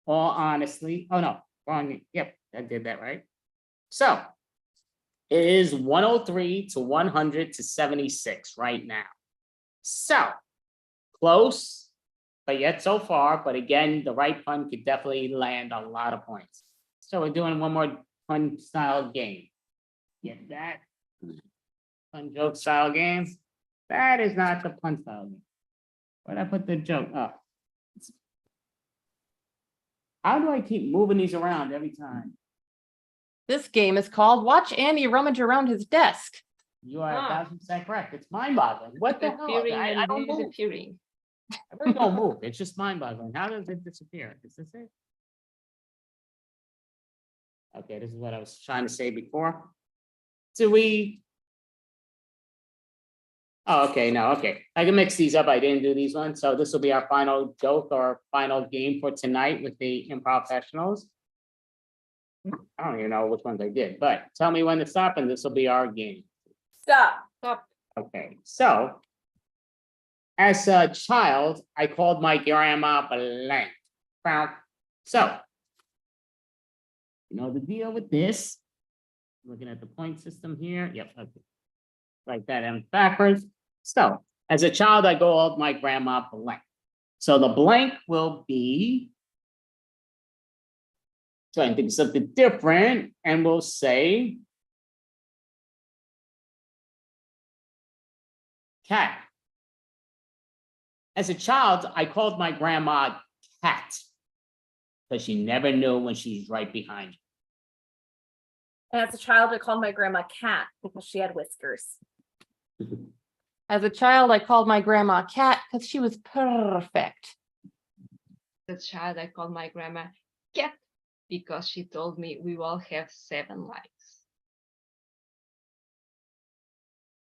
all honestly. Oh no, wrong. Yep, I did that right. So It is 103 to 100 to 76 right now. So close, but yet so far. But again, the right pun could definitely land a lot of points. So we're doing one more pun style game. Get that? Pun joke style game. That is not the pun style game. Where'd I put the joke? Oh. How do I keep moving these around every time? This game is called Watch Andy Rummage Around His Desk. You are 1,000% correct. It's mind-boggling. What the hell? Appearing I and don't move. disappearing. I really don't move. It's just mind-boggling. How does it disappear? Is this it? Okay, this is what I was trying to say before. Do we? Oh, okay, no, okay. I can mix these up. I didn't do these ones. So this will be our final joke or final game for tonight with the improv professionals. I don't even know which ones I did, but tell me when to stop and this will be our game. Stop. Stop. Okay, so as a child, I called my grandma blank. So, you know the deal with this. Looking at the point system here. Yep, okay. Like that and backwards. So, as a child, I called my grandma blank. So the blank will be, trying to think of something different, and we'll say cat. As a child, I called my grandma cat because she never knew when she's right behind you. And as a child, I called my grandma Cat because she had whiskers. As a child, I called my grandma Cat because she was perfect. As a child, I called my grandma Cat because she told me we all have 7 lives.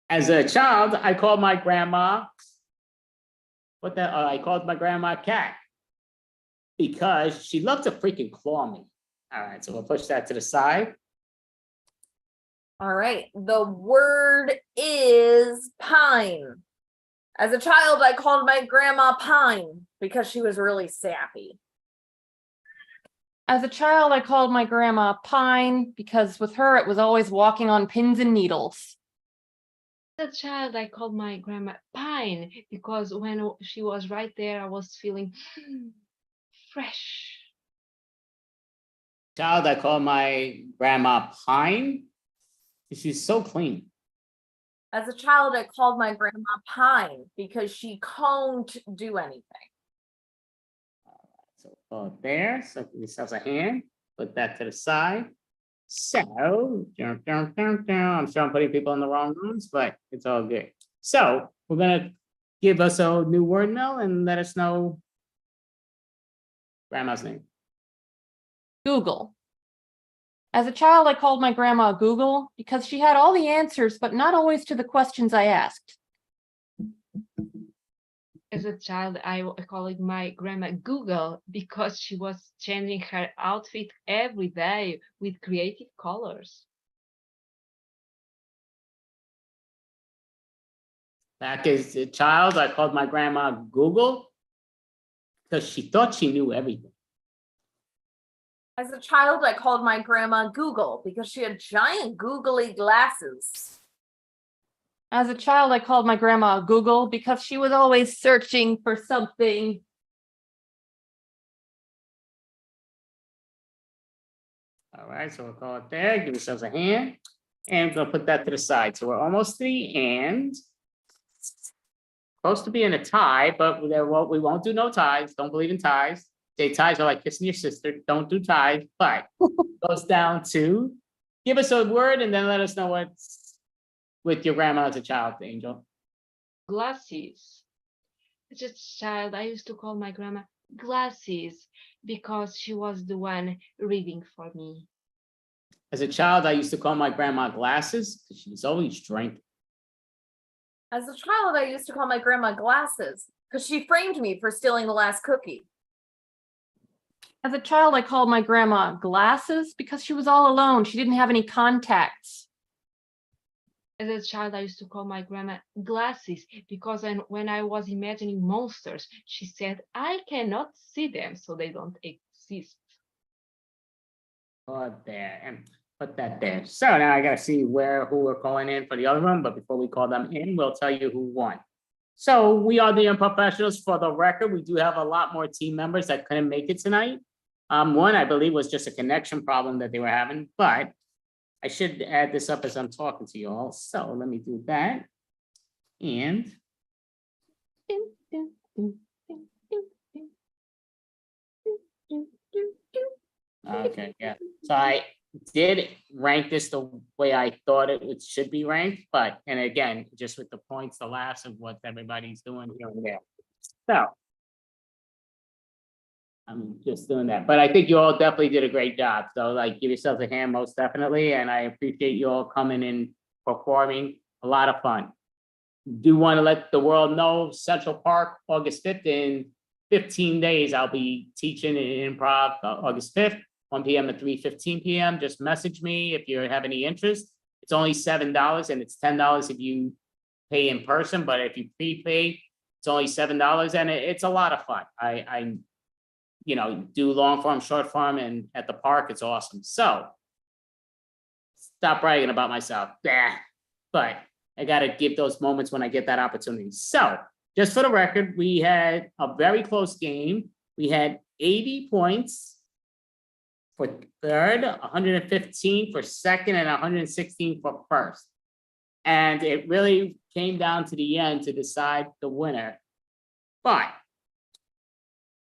As a child, I called my grandma, I called my grandma cat because she loved to freaking claw me. All right, so we'll push that to the side. All right. The word is pine. As a child, I called my grandma Pine because she was really sappy. As a child, I called my grandma Pine because with her, it was always walking on pins and needles. As a child, I called my grandma Pine because when she was right there, I was feeling fresh. Child, I called my grandma Pine. She's so clean. As a child, I called my grandma Pine because she can't do anything. So put it there. So give yourselves a hand. Put that to the side. So, I'm sure I'm putting people in the wrong rooms, but it's all good. So we're gonna give us a new word, Mel, and let us know grandma's name. Google. As a child, I called my grandma Google because she had all the answers, but not always to the questions I asked. As a child, I called my grandma Google because she was changing her outfit every day with creative colors. Back as a child, I called my grandma Google because she thought she knew everything. As a child, I called my grandma Google because she had giant googly glasses. As a child, I called my grandma Google because she was always searching for something. All right, so we'll call it there. Give yourselves a hand. And we're gonna put that to the side. So we're almost to the end. Supposed to be in a tie, but we won't do no ties. Don't believe in ties. Say ties are like kissing your sister. Don't do ties, but goes down to give us a word and then let us know what's with your grandma as a child, Angel. Glasses. As a child, I used to call my grandma Glasses because she was the one reading for me. As a child, I used to call my grandma Glasses because she was always drinking. As a child, I used to call my grandma Glasses because she framed me for stealing the last cookie. As a child, I called my grandma Glasses because she was all alone. She didn't have any contacts. As a child, I used to call my grandma Glasses because when I was imagining monsters, she said, I cannot see them, so they don't exist. Oh, there. And put that there. So now I gotta see who we're calling in for the other one, but before we call them in, we'll tell you who won. So we are the unprofessionals. For the record, we do have a lot more team members that couldn't make it tonight. One, I believe, was just a connection problem that they were having, but I should add this up as I'm talking to you all. So let me do that. And okay, yeah. So I did rank this the way I thought it should be ranked, but, and again, just with the points, the laughs of what everybody's doing here and there. So I'm just doing that, but I think you all definitely did a great job. So like, give yourselves a hand, most definitely. And I appreciate you all coming and performing. A lot of fun. Do want to let the world know Central Park, August 5th, in 15 days, I'll be teaching in improv August 5th, 1 p.m. to 3:15 p.m. Just message me if you have any interest. It's only $7 and it's $10 if you pay in person, but if you prepay, it's only $7 and it's a lot of fun. I do long form, short form, and at the park, it's awesome. So stop bragging about myself. But I got to give those moments when I get that opportunity. So just for the record, we had a very close game. We had 80 points for third, 115 for second, and 116 for first. And it really came down to the end to decide the winner. But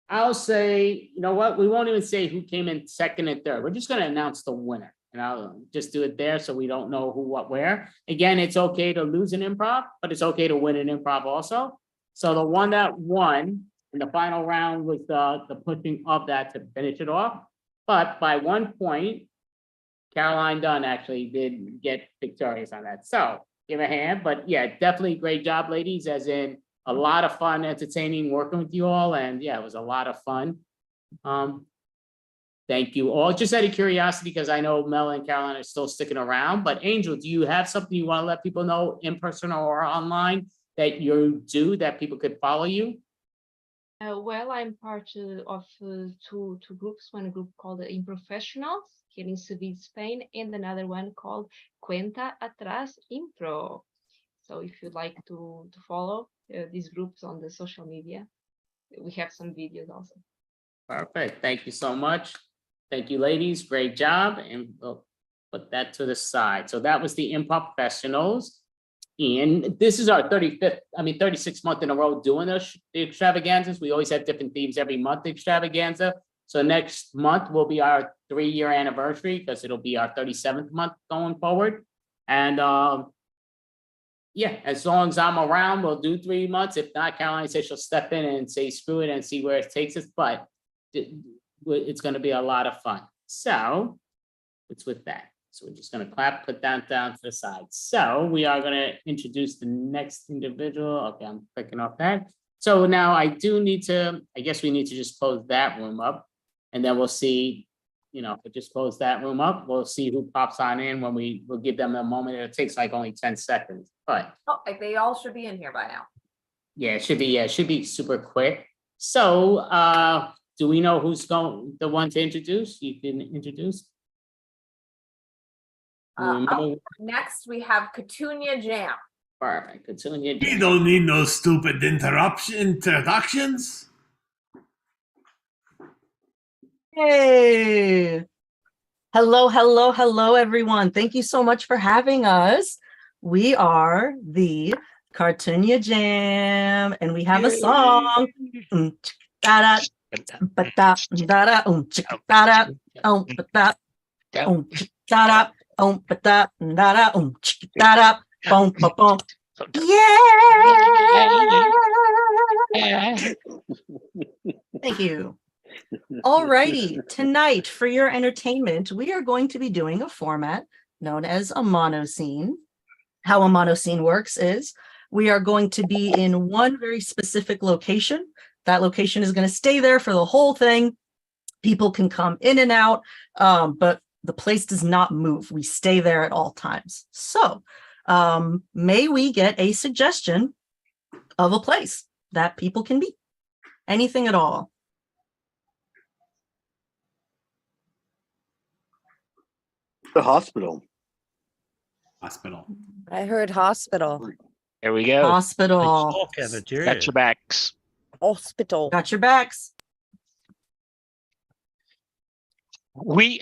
I'll say, you know what? We won't even say who came in second and third. We're just going to announce the winner. And I'll just do it there so we don't know who, what, where. Again, it's okay to lose an improv, but it's okay to win an improv also. So the one that won in the final round was the pushing of that to finish it off. But by 1 point, Caroline Dunn actually did get victorious on that. So give a hand. But yeah, definitely great job, ladies, as in a lot of fun, entertaining, working with you all. And yeah, it was a lot of fun. Thank you all. Just out of curiosity, because I know Mel and Caroline are still sticking around, but Angel, do you have something you want to let people know in person or online that you do that people could follow you? Well, I'm part of two groups. One group called the Improfessionals here in Seville, Spain, and another one called Cuenta Atrás Impro. So if you'd like to follow these groups on the social media, we have some videos also. Perfect. Thank you so much. Thank you, ladies. Great job. And we'll put that to the side. So that was the Improv Professionals. And this is our 36th month in a row doing the extravaganzas. We always have different themes every month, extravaganza. So next month will be our 3-year anniversary because it'll be our 37th month going forward. And yeah, as long as I'm around, we'll do 3 months. If not, Caroline says she'll step in and say screw it and see where it takes us. But it's going to be a lot of fun. So it's with that. So we're just going to clap, put that down to the side. So we are going to introduce the next individual. Okay, I'm clicking off that. So now I guess we need to just close that room up. And then we'll see, if we just close that room up, we'll see who pops on in when we'll give them a moment. It takes like only 10 seconds. But They all should be in here by now. yeah, it should be super quick. So do we know who's the one to introduce? You can introduce. Next, we have Katunia Jam. Perfect. Katunia Jam. We don't need no stupid introductions. Hey. Hello, everyone. Thank you so much for having us. We are the Cartoonia Jam, and we have a song. Yeah. Thank you. Alrighty, tonight for your entertainment, we are going to be doing a format known as a monoscene. How a monoscene works is we are going to be in one very specific location. That location is going to stay there for the whole thing. People can come in and out, but the place does not move. We stay there at all times. So may we get a suggestion of a place that people can be? Anything at all? The hospital. Hospital. I heard hospital. There we go. Hospital. Got your backs. Hospital. Got your backs. We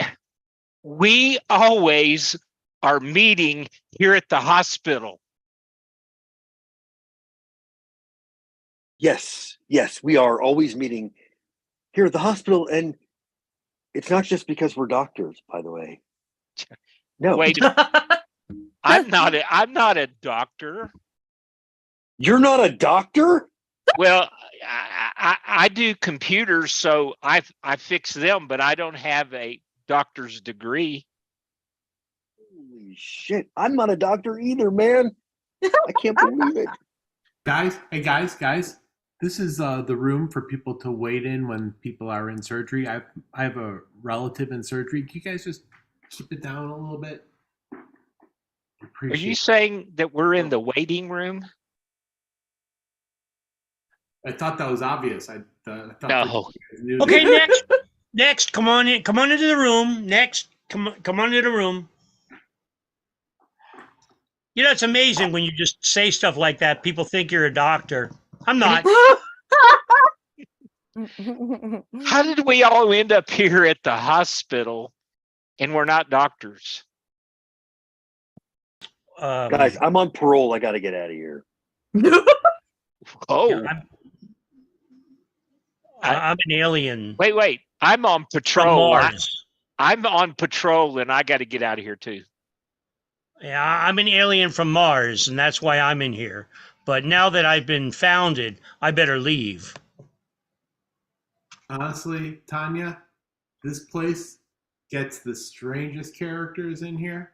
always are meeting here at the hospital. Yes, we are always meeting here at the hospital, and it's not just because we're doctors, by the way. No. Wait, I'm not a doctor. You're not a doctor? Well, I do computers, so I fix them, but I don't have a doctor's degree. Holy shit! I'm not a doctor either, man. I can't believe it. Guys, hey guys. This is the room for people to wait in when people are in surgery. I have a relative in surgery. Can you guys just keep it down a little bit? Are you saying that we're in the waiting room? I thought that was obvious. I thought No. you knew Okay, that. next, come on in. Come on into the room. Next, come on into the room. You know, it's amazing when you just say stuff like that. People think you're a doctor. I'm not. How did we all end up here at the hospital and we're not doctors? Guys, I'm on parole. I got to get out of here. Oh, I'm an alien. Wait. I'm on patrol. From Mars. I'm on patrol and I got to get out of here too. Yeah, I'm an alien from Mars, and that's why I'm in here. But now that I've been founded, I better leave. Honestly, Tanya, this place gets the strangest characters in here.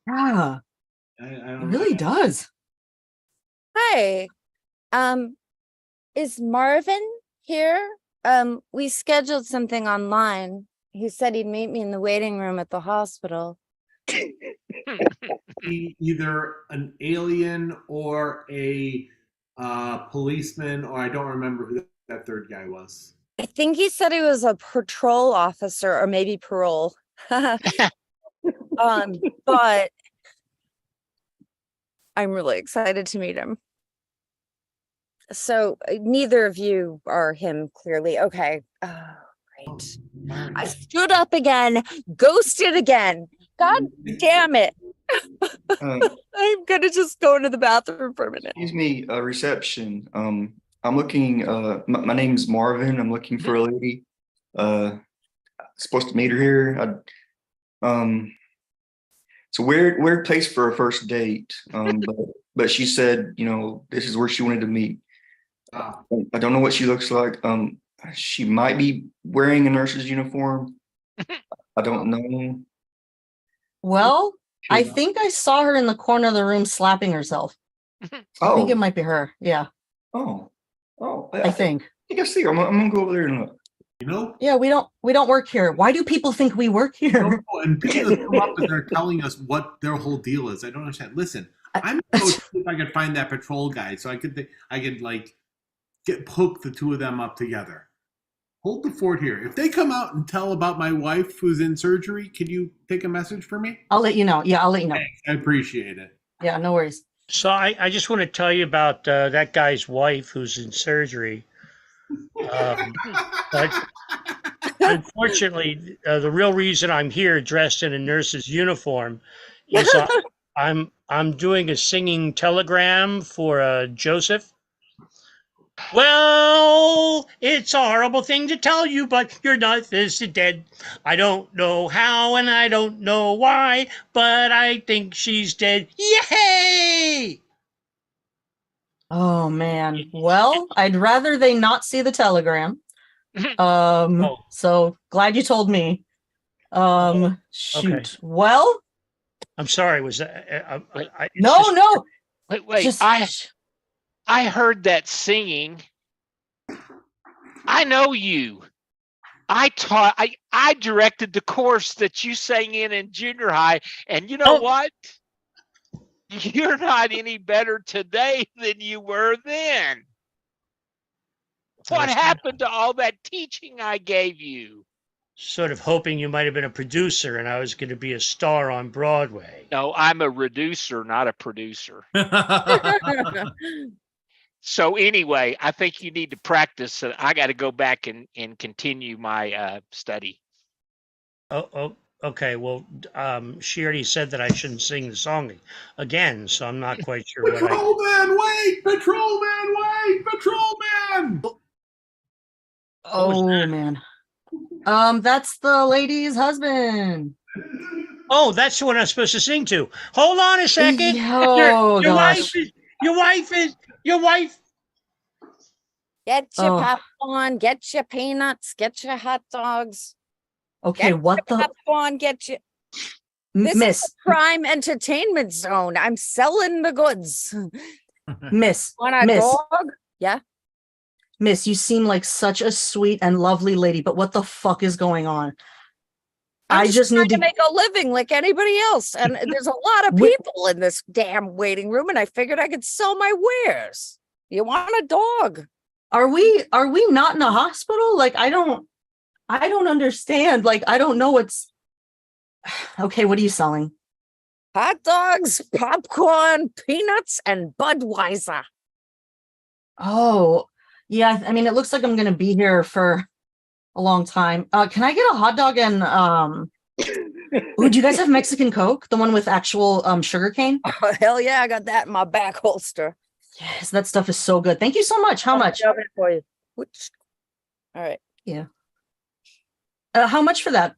Yeah, I it don't really does. Hi. Is Marvin here? We scheduled something online. He said he'd meet me in the waiting room at the hospital. Either an alien or a policeman, or I don't remember who that third guy was. I think he said he was a patrol officer or maybe parole. But I'm really excited to meet him. So neither of you are him, clearly. Okay. Oh, great. I stood up again, ghosted again. God damn it. I'm gonna just go into the bathroom for a minute. Excuse me, reception. I'm looking. My name's Marvin. I'm looking for a lady. Supposed to meet her here. It's a weird place for a first date. But she said, this is where she wanted to meet. I don't know what she looks like. She might be wearing a nurse's uniform. I don't know. Well, I think I saw her in the corner of the room slapping herself. I think it might be her. Yeah. Oh, I think. I think I see her. I'm gonna go over there and look. Yeah, we don't work here. Why do people think we work here? And people come up and they're telling us what their whole deal is. I don't understand. Listen, I'm going to see if I could find that patrol guy so I could like hook the two of them up together. Hold the fort here. If they come out and tell about my wife who's in surgery, can you take a message for me? I'll let you know. Yeah, I'll let you know. Thanks. I appreciate it. Yeah, no worries. So I just want to tell you about that guy's wife who's in surgery. But unfortunately, the real reason I'm here dressed in a nurse's uniform is I'm doing a singing telegram for Joseph. Well, it's a horrible thing to tell you, but your knife is dead. I don't know how and I don't know why, but I think she's dead. Yay! Oh man. Well, I'd rather they not see the telegram. So glad you told me. Shoot. Okay. Well, I'm sorry. Was that? No. Wait. I heard that singing. I know you. I directed the course that you sang in junior high, and you know what? You're not any better today than you were then. What happened to all that teaching I gave you? sort of hoping you might have been a producer and I was going to be a star on Broadway. No, I'm a reducer, not a producer. So anyway, I think you need to practice. I got to go back and continue my study. Oh, okay. Well, she already said that I shouldn't sing the song again, so I'm not quite sure what I. Patrolman, wait! Patrolman, wait! Patrolman! Oh man. That's the lady's husband. Oh, that's the one I'm supposed to sing to. Hold on a second. Oh, your wife gosh. is your wife. Get your Oh. popcorn, get your peanuts, get your hot dogs. Okay, Get what your the popcorn, get your. This is Miss the prime entertainment zone. I'm selling the goods. Miss Want a Miss dog? Yeah. Miss, you seem like such a sweet and lovely lady, but what the fuck is going on? I'm I just need trying to to make a living like anybody else. And there's a lot of people in this damn waiting room, and I figured I could sell my wares. You want a dog? Are we not in a hospital? Like I don't understand. Like I don't know what's okay, what are you selling? Hot dogs, popcorn, peanuts, and Budweiser. Oh, yeah, I mean it looks like I'm gonna be here for a long time. Can I get a hot dog and ooh, do you guys have Mexican Coke? The one with actual sugar cane? Oh, hell yeah, I got that in my back holster. Yes, that stuff is so good. Thank you so much. How much? All right. Yeah. How much for that?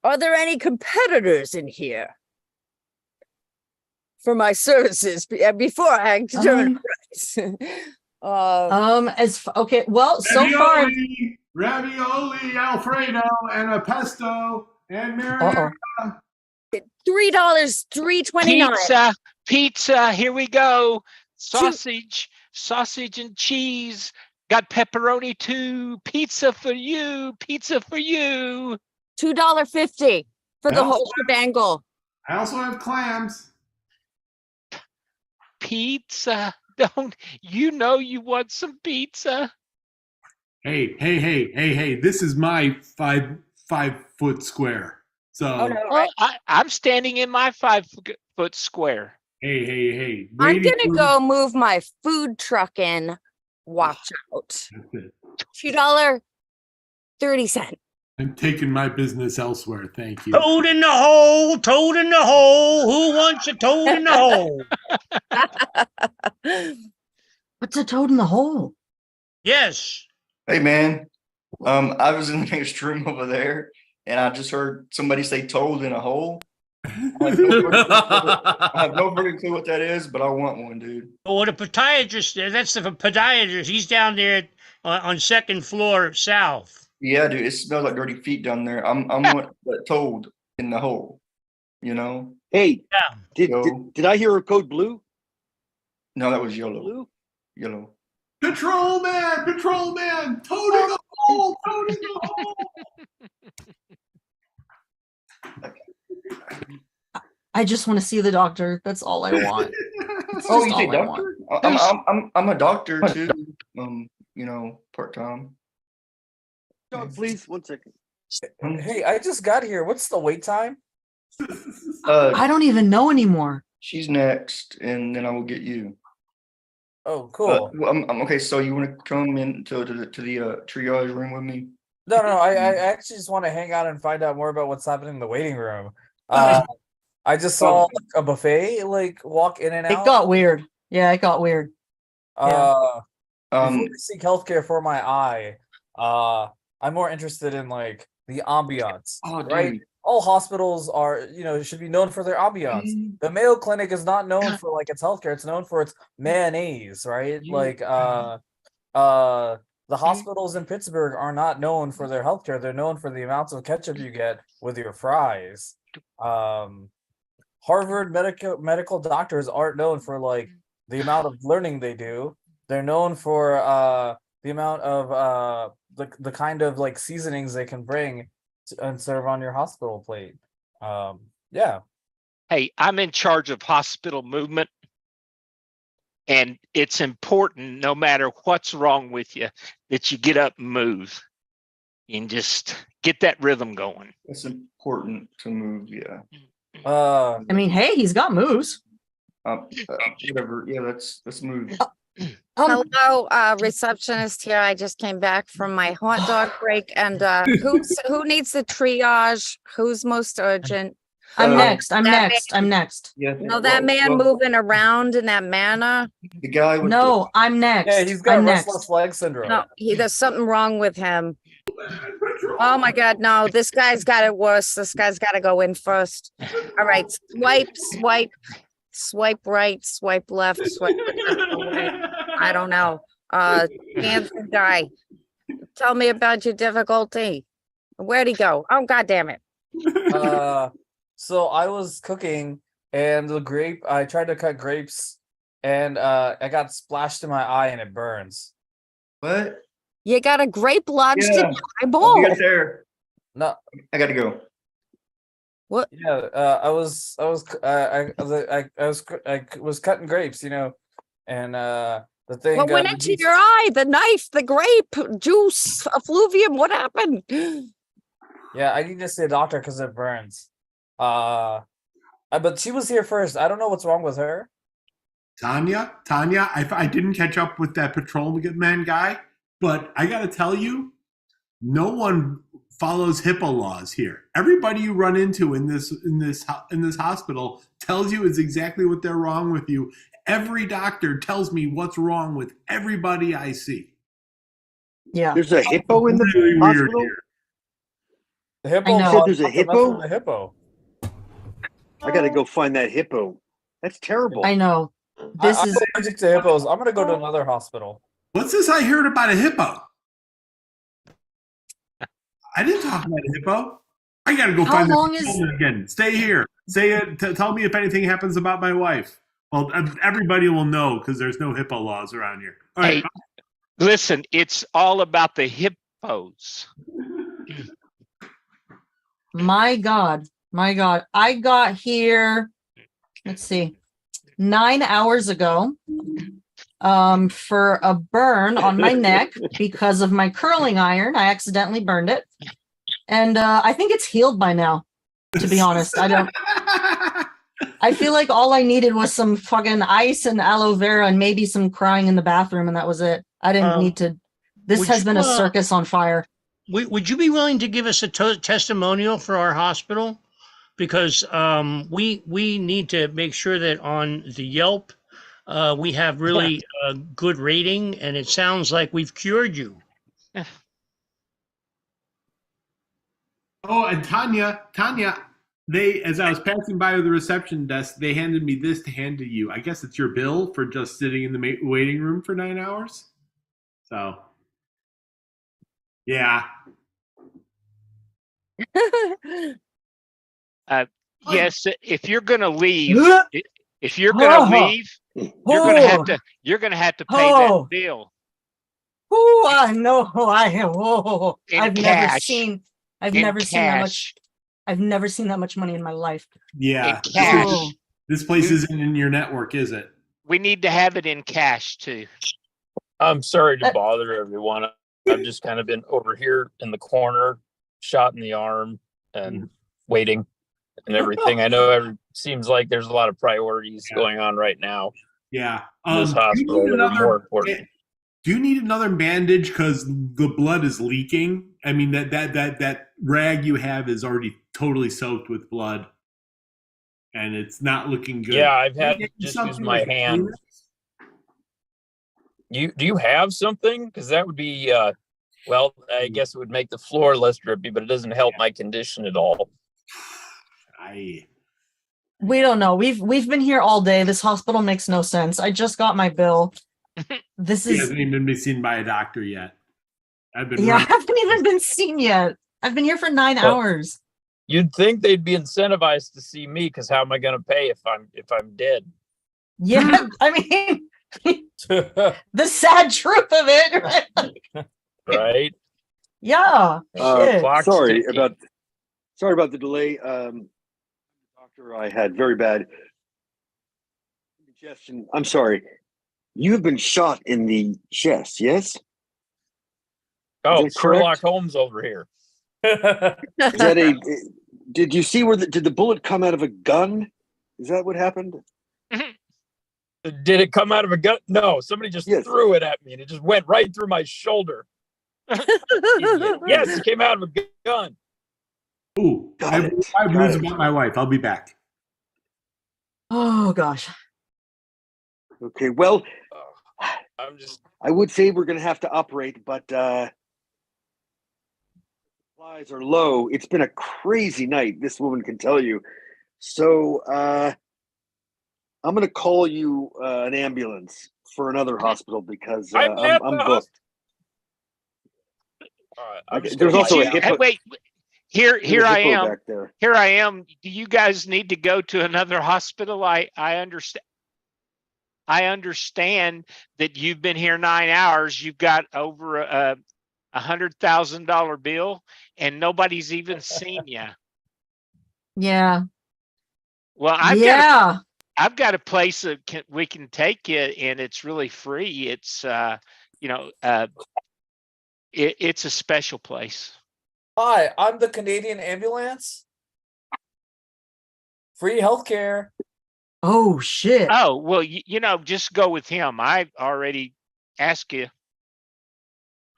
Are there any competitors in here for my services before I determine price? Okay, well, so far Ravioli, Alfredo, and a pesto, and marinara. $3, $3.29. Pizza. Here we go. Sausage and cheese. Got pepperoni too. Pizza for you. $2.50 for the whole shebangle. I also have clams. Pizza. Don't you know you want some pizza? Hey, this is my 5 foot square. So I'm standing in my 5-foot square. Hey. I'm gonna go move my food truck in. Watch out. $2.30. I'm taking my business elsewhere. Thank you. Toad in the hole, toad in the hole. Who wants a toad in the hole? What's a toad in the hole? Yes. Hey man, I was in the next room over there, and I just heard somebody say "toad in a hole." I have no freaking clue what that is, but I want one, dude. Oh, the podiatrist, that's the podiatrist. He's down there on second floor south. Yeah, dude, it smells like dirty feet down there. I'm want that toad in the hole. You know? Hey, yeah. Did I hear a code blue? No, that was yellow. Blue? Yellow. Patrolman, toad in the hole, toad in the hole. I just want to see the doctor. That's all I want. Oh, you say doctor? I'm a doctor too. You know, part-time. Please, 1 second. Hey, I just got here. What's the wait time? I don't even know anymore. She's next, and then I will get you. Oh, cool. I'm okay. So you want to come into the triage room with me? No, I actually just want to hang out and find out more about what's happening in the waiting room. I just saw a buffet walk in and out. It got weird. Yeah, it got weird. Before I seek healthcare for my eye, I'm more interested in the ambiance. Right? Dude. All hospitals are, should be known for their ambiance. The Mayo Clinic is not known for its healthcare. It's known for its mayonnaise, right? The hospitals in Pittsburgh are not known for their healthcare. They're known for the amounts of ketchup you get with your fries. Harvard medical doctors aren't known for the amount of learning they do. They're known for the amount of the kind of seasonings they can bring and serve on your hospital plate. Yeah. Hey, I'm in charge of hospital movement. And it's important, no matter what's wrong with you, that you get up and move and just get that rhythm going. It's important to move. Yeah. I mean, hey, he's got moves. Whatever. Yeah, let's move. Hello, receptionist here. I just came back from my hot dog break, and who needs the triage? Who's most urgent? I'm next. I'm next. I'm next. Yeah. No, that man moving around in that manner. The guy with No, I'm next. Yeah, he's got I'm restless next. leg syndrome. No, there's something wrong with him. Oh my God, no, this guy's got it worse. This guy's got to go in first. All right, swipe right, swipe left, swipe right. I don't know. Handsome guy, tell me about your difficulty. Where'd he go? Oh, God damn it. So I was cooking and I tried to cut grapes and I got splashed in my eye and it burns. What? You got a grape lodged in your I'll eyeball. be right there. No, I gotta go. What? Yeah, I was cutting grapes, and the thing What went into your eye? The knife, the grape juice, effluvium. What happened? Yeah, I need to see a doctor because it burns. But she was here first. I don't know what's wrong with her. Tanya, I didn't catch up with that patrolman guy, but I got to tell you, no one follows HIPAA laws here. Everybody you run into in this hospital tells you is exactly what they're wrong with you. Every doctor tells me what's wrong with everybody I see. Yeah. There's a hippo in the Really weird hospital? here. The hippo. I know. You said there's a hippo? The hippo. I gotta go find that hippo. That's terrible. I know. This I'm is allergic to hippos. I'm gonna go to another hospital. What's this I heard about a hippo? I didn't talk about a hippo. I gotta go How find long that is- woman again. Stay here. Say it. Tell me if anything happens about my wife. Well, everybody will know because there's no hippo laws around here. All right. Hey, listen, it's all about the hippos. my God. I got here, let's see, 9 hours ago for a burn on my neck because of my curling iron. I accidentally burned it. And I think it's healed by now, to be honest. I feel like all I needed was some fucking ice and aloe vera and maybe some crying in the bathroom, and that was it. I didn't need to. This has been a circus on fire. Would you be willing to give us a testimonial for our hospital? Because we need to make sure that on the Yelp we have really a good rating, and it sounds like we've cured you. Oh, and Tanya, as I was passing by the reception desk, they handed me this to hand to you. I guess it's your bill for just sitting in the waiting room for 9 hours. So, yeah. Yes, if you're going to leave, you're going to have to pay that bill. Oh, I know. I've never cash. seen. I've In never seen that much. cash. I've never seen that much money in my life. Yeah. cash. This place isn't in your network, is it? We need to have it in cash too. I'm sorry to bother everyone. I've just kind of been over here in the corner, shot in the arm and waiting and everything. I know seems like there's a lot of priorities going on right now. Yeah. In this hospital that are more important. Do you need another bandage because the blood is leaking? I mean, that rag you have is already totally soaked with blood, and it's not looking good. Yeah, I've had to just use my hand. Do you have something? Because that would be well, I guess it would make the floor less drippy, but it doesn't help my condition at all. We don't know. We've been here all day. This hospital makes no sense. I just got my bill. This He is hasn't even been seen by a doctor yet. I haven't even been seen yet. I've been here for 9 hours. You'd think they'd be incentivized to see me, because how am I going to pay if I'm dead? Yeah, I mean, the sad truth of it. Right? Yeah. shit. Sorry about the delay. Doctor, I had very bad indigestion. I'm sorry. You've been shot in the chest, yes? Oh, that Sherlock correct? Holmes over here. Is that a? Did you see did the bullet come out of a gun? Is that what happened? Did it come out of a gun? No, somebody just Yes. threw it at me and it just went right through my shoulder. Idiot. Yes, it came out of a gun. Ooh, I have 5 news about my wife. I'll be back. Oh gosh. Okay, well, I'm just. I would say we're going to have to operate, but supplies are low. It's been a crazy night. This woman can tell you. So I'm going to call you an ambulance for another hospital because I'm booked. There's also a hippo. Wait, here There's a I hippo am. back there. Here I am. Do you guys need to go to another hospital? I understand. I understand that you've been here 9 hours. You've got over a $100,000 bill, and nobody's even seen you. Yeah. Well, I've got a place that we can take you, and it's really free. It's it's a special place. Hi, I'm the Canadian ambulance. Free healthcare. Oh shit. Oh, well, just go with him. I already asked you.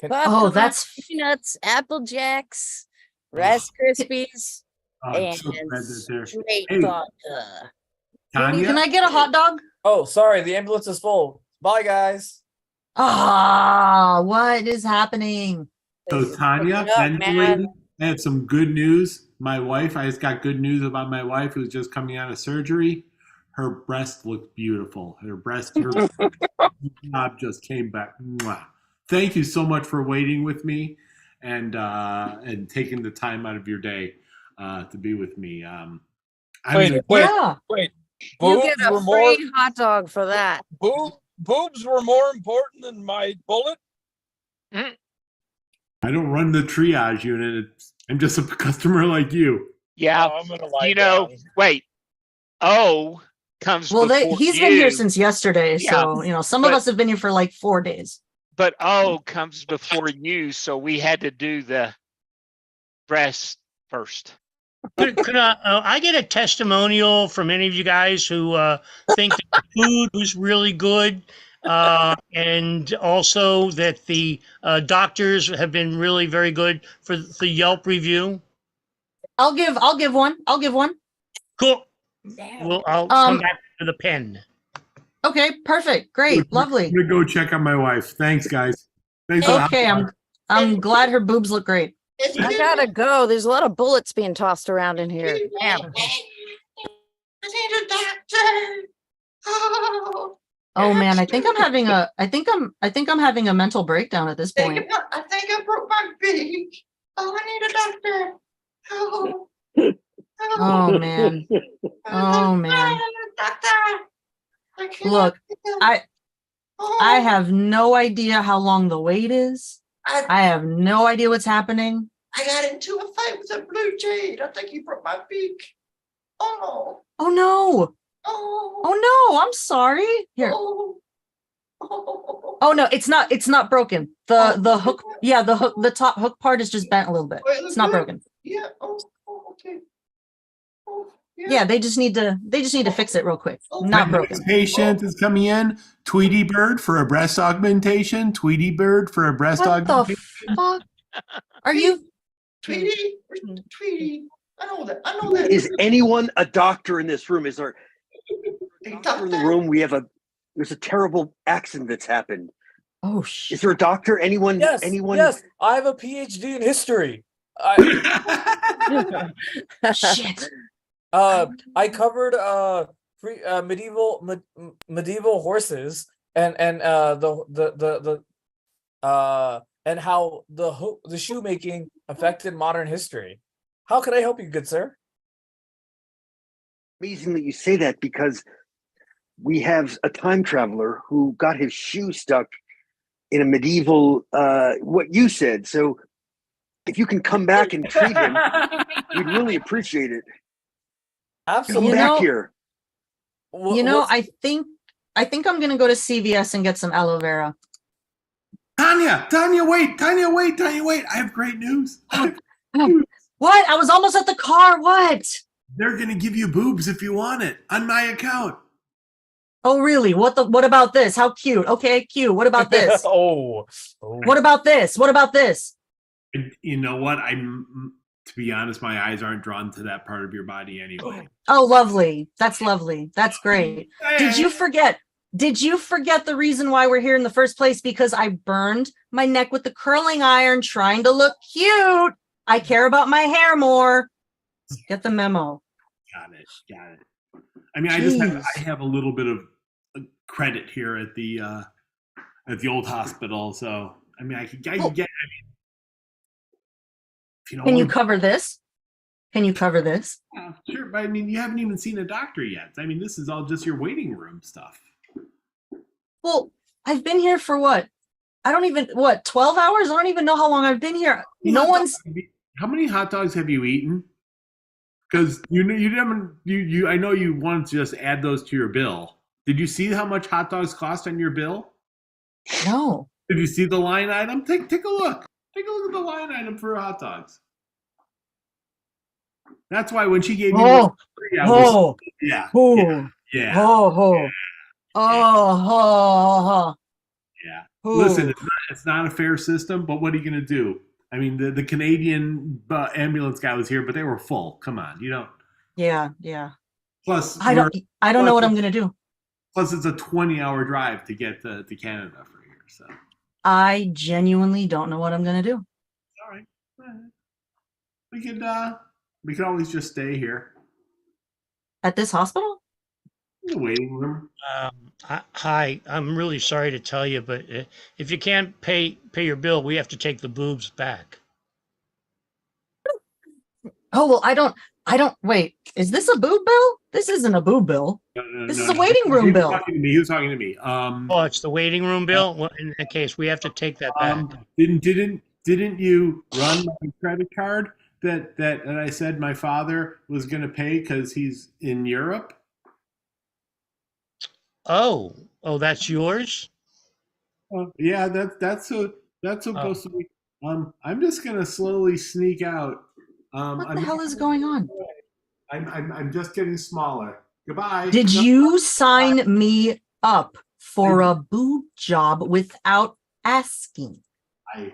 Oh, that's peanuts, Apple Jacks, Rice Krispies, and so glad that they're- straight Hey. vodka. Tanya? Can I get a hot dog? Oh, sorry, the ambulance is full. Bye, guys. Ah, what is happening? So Tanya, Pick it up, and man. lady, I have some good news. My wife, I just got good news about my wife who's just coming out of surgery. Her breast looked beautiful. Her job just came back. Mwah. Thank you so much for waiting with me and taking the time out of your day to be with me. Wait. You Boobs get a were more. free hot dog for that. Boobs were more important than my bullet. I don't run the triage unit. I'm just a customer like you. Yeah. I'm gonna lie down. Wait. O comes Well, before he's been here you. since yesterday, Yeah, so some of us have been here for like 4 days. But O comes before you, so we had to do the breast first. Could I get a testimonial from any of you guys who think that the food was really good, and also that the doctors have been really very good for the Yelp review? I'll give one. I'll give one. Cool. Well, I'll come back to the pen. Okay, perfect. Great. Lovely. I'm gonna go check on my wife. Thanks, guys. Thanks for the hot Okay, dog. I'm glad her boobs look great. I gotta go. There's a lot of bullets being tossed around in here. Damn. Oh man, I think I'm having a mental breakdown at this point. I think I broke my beak. Oh, I need a doctor. Oh, Oh man. Oh man. Look, I have no idea how long the wait is. I have no idea what's happening. I got into a fight with a blue jay. I think he broke my beak. Oh, Oh no. oh, Oh no, I'm sorry. Here. oh. Oh no, it's not broken. The hook, yeah, the top hook part is just bent a little bit. It's not broken. Yeah. Oh, okay. Oh, Yeah, they just need to fix it real quick. Not My broken. next patient is coming in. Tweety Bird for a breast augmentation. Tweety Bird for a breast What the augmentation. fuck? Are you Tweety, Tweety. I know that. Is anyone a doctor in this room? Is there a doctor in the room? There's a terrible accident that's happened. Oh shit. Is there a doctor? Anyone? Yes, Anyone? yes. I have a PhD in history. Shit. I covered medieval horses and and how the shoemaking affected modern history. How can I help you, good sir? Amazing that you say that because we have a time traveler who got his shoe stuck in a medieval what you said. So if you can come back and treat him, we'd really appreciate it. Absolutely. Come back here. I think I think I'm gonna go to CVS and get some aloe vera. Tanya, wait. I have great news. What? I was almost at the car. What? They're gonna give you boobs if you want it on my account. Oh, really? What about this? How cute. Okay, cute. What about this? Oh. What about this? What about this? And you know what? To be honest, my eyes aren't drawn to that part of your body anyway. Oh, lovely. That's lovely. That's great. Did you forget? Did you forget the reason why we're here in the first place? Because I burned my neck with the curling iron trying to look cute. I care about my hair more. Get the memo. Got it. I mean, I have a little bit of credit here at the old hospital, so I mean, I could get. I mean, Can you cover this? Can you cover this? Yeah, sure, but I mean, you haven't even seen a doctor yet. I mean, this is all just your waiting room stuff. Well, I've been here for what? I don't even 12 hours? I don't even know how long I've been here. How many hot dogs have you eaten? Because I know you wanted to just add those to your bill. Did you see how much hot dogs cost on your bill? No. Did you see the line item? Take a look. Take a look at the line item for hot dogs. That's why when she gave me yeah. Listen, it's not a fair system, but what are you going to do? I mean, the Canadian ambulance guy was here, but they were full. Come on, you don't. Yeah. Plus, I don't know what I'm going to do. Plus, it's a 20-hour drive to get to Canada from here. So I genuinely don't know what I'm going to do. All right. We could always just stay here at this hospital. In the waiting room. Hi, I'm really sorry to tell you, but if you can't pay your bill, we have to take the boobs back. Oh, well, I don't wait. Is this a boob bill? This isn't a boob bill. This is a waiting room bill. He was talking to me. Oh, it's the waiting room bill? Well, in that case, we have to take that back. Didn't you run my credit card that I said my father was going to pay because he's in Europe? Oh, that's yours? Yeah, that's supposed to be. I'm just gonna slowly sneak out. What the hell is going on? I'm just getting smaller. Goodbye. Did you sign me up for a boob job without asking? I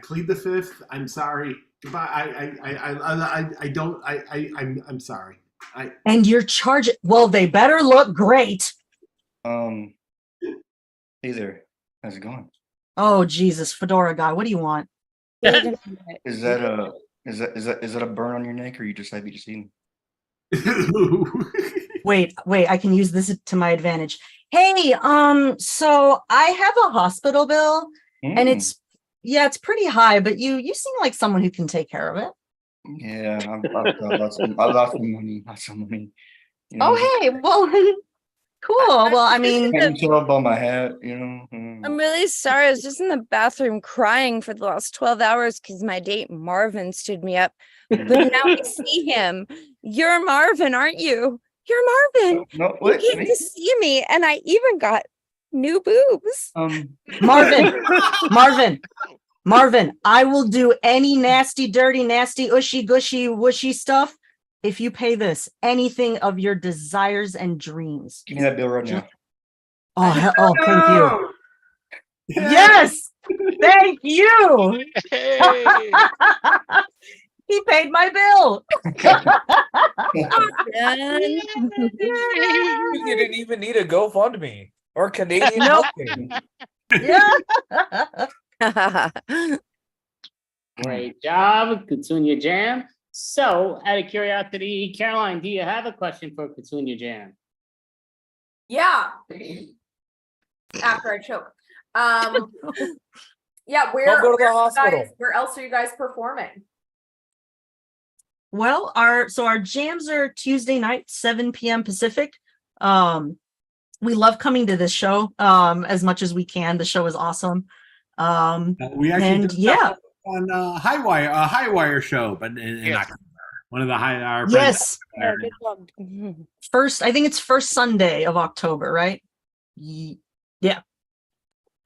plead the fifth. I'm sorry. Goodbye. I'm sorry. And you're charging. Well, they better look great. Hey there. How's it going? Oh Jesus, fedora guy, what do you want? Is that a burn on your neck, or are you just happy to see me? Wait, I can use this to my advantage. Hey, so I have a hospital bill, and it's pretty high, but you seem like someone who can take care of it. Yeah, I've got some money. You know? Oh, hey, well, cool. Well, I mean, can't tell by my hat, you know. I'm really sorry. I was just in the bathroom crying for the last 12 hours because my date Marvin stood me up. But now I see him. You're Marvin, aren't you? You're Marvin. No, you came to see me, and I even got new boobs. Marvin, I will do any nasty, dirty, nasty, ushy, gushy, wushy stuff if you pay this. Anything of your desires and dreams. Give me that bill right now. Oh, thank you. Yes, thank you. He paid my bill. You didn't even need a GoFundMe or Canadian helping. Yeah. Great job, Petunia Jam. So, out of curiosity, Caroline, do you have a question for Petunia Jam? Yeah. After I choke. Yeah, Don't go to the hospital. Where else are you guys performing? Well, our jams are Tuesday night, 7 p.m. Pacific. We love coming to this show as much as we can. The show is awesome. We actually did on a High Wire show, but in October. One of the our friends. Yes. Yeah, good job. Mhm. I think it's first Sunday of October, right? Yeah.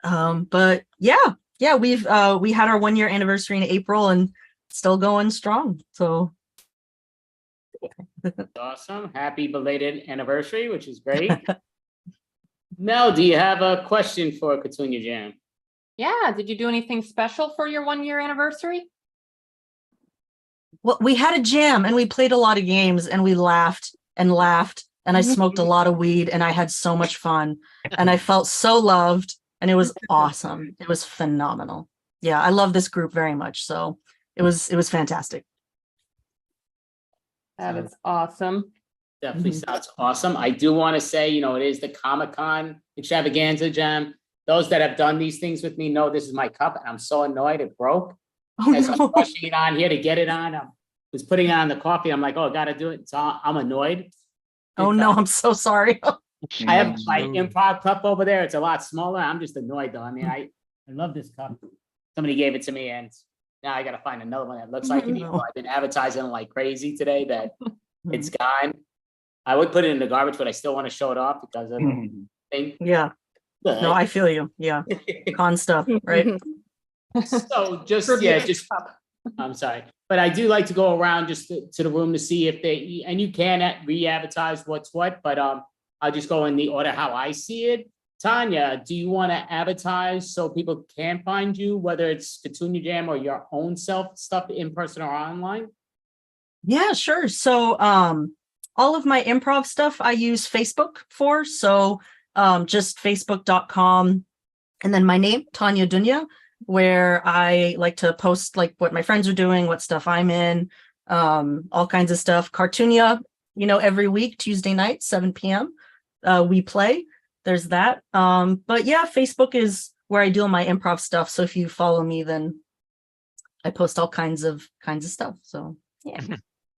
But yeah, we had our 1 year anniversary in April and still going strong. So Awesome. Happy belated anniversary, which is great. Mel, do you have a question for Katunya Jam? Yeah, did you do anything special for your 1 year anniversary? well, we had a jam and we played a lot of games and we laughed and laughed and I smoked a lot of weed and I had so much fun and I felt so loved and it was awesome. It was phenomenal. Yeah, I love this group very much. So it was fantastic. That is awesome. Definitely sounds awesome. I do want to say, you know, it is the Comic-Con Extravaganza Jam. Those that have done these things with me know this is my cup, and I'm so annoyed it broke. As I'm pushing it on here to get it on, I was putting it on the coffee. I'm like, oh, I got to do it. So I'm annoyed. Oh no, I'm so sorry. I have my improv cup over there. It's a lot smaller. I'm just annoyed though. I mean, I love this cup. Somebody gave it to me, and now I got to find another one that looks like it. Even though I've been advertising like crazy today that it's gone. I would put it in the garbage, but I still want to show it off because of the thing. Yeah. No, I feel you. Yeah. Con stuff, right? So just I'm sorry, but I do like to go around just to the room to see if they, and you can re-advertise what's what, but I'll just go in the order how I see it. Tanya, do you want to advertise so people can find you, whether it's Katunya Jam or your own self stuff in person or online? Yeah, sure. So all of my improv stuff I use Facebook for. So just facebook.com and then my name, Tanya Dunya, where I like to post like what my friends are doing, what stuff I'm in, all kinds of stuff. Cartoonia, you know, every week, Tuesday night, 7 p.m. We play. There's that. But yeah, Facebook is where I do all my improv stuff. So if you follow me, then I post all kinds of stuff. So yeah.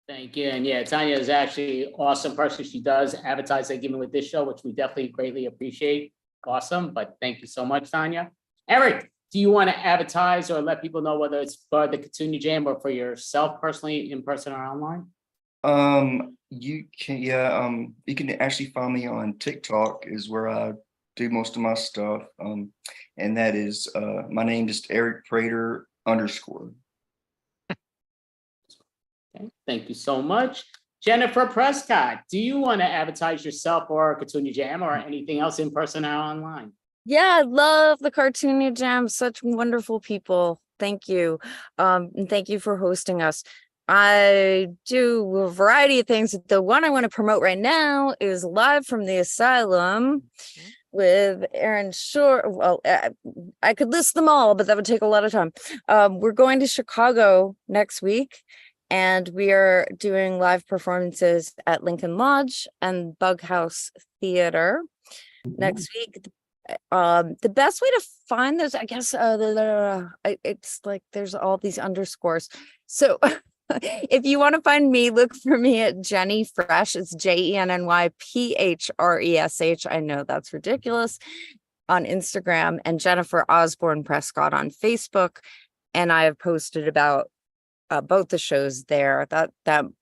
Thank you. And yeah, Tanya is actually an awesome person. She does advertise like even with this show, which we definitely greatly appreciate. Awesome. But thank you so much, Tanya. Eric, do you want to advertise or let people know whether it's for the Katunya Jam or for yourself personally, in person or online? You can, you can actually find me on TikTok is where I do most of my stuff. And that is, my name is Eric Prater _. Okay, thank you so much. Jennifer Prescott, do you want to advertise yourself or Katunya Jam or anything else in person or online? Yeah, I love the Cartoonia Jam. Such wonderful people. Thank you. And thank you for hosting us. I do a variety of things. The one I want to promote right now is Live from the Asylum with Aaron Shore. Well, I could list them all, but that would take a lot of time. We're going to Chicago next week, and we are doing live performances at Lincoln Lodge and Bug House Theater next week. The best way to find those, I guess, it's like there's all these underscores. So if you want to find me, look for me at Jenny Fresh. It's JENNYPHRESH. I know that's ridiculous, on Instagram, and Jennifer Osborne Prescott on Facebook. And I have posted about both the shows there. That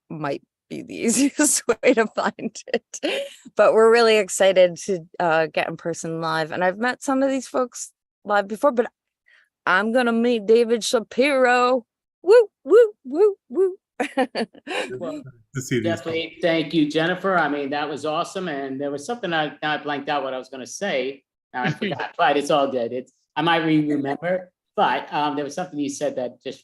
might be the easiest way to find it. But we're really excited to get in person live. And I've met some of these folks live before, but I'm gonna meet David Shapiro. Woo, woo, woo, woo. Definitely. Thank you, Jennifer. I mean, that was awesome. And there was something I blanked out what I was going to say. Now I forgot, but it's all good. I might remember, but there was something you said that just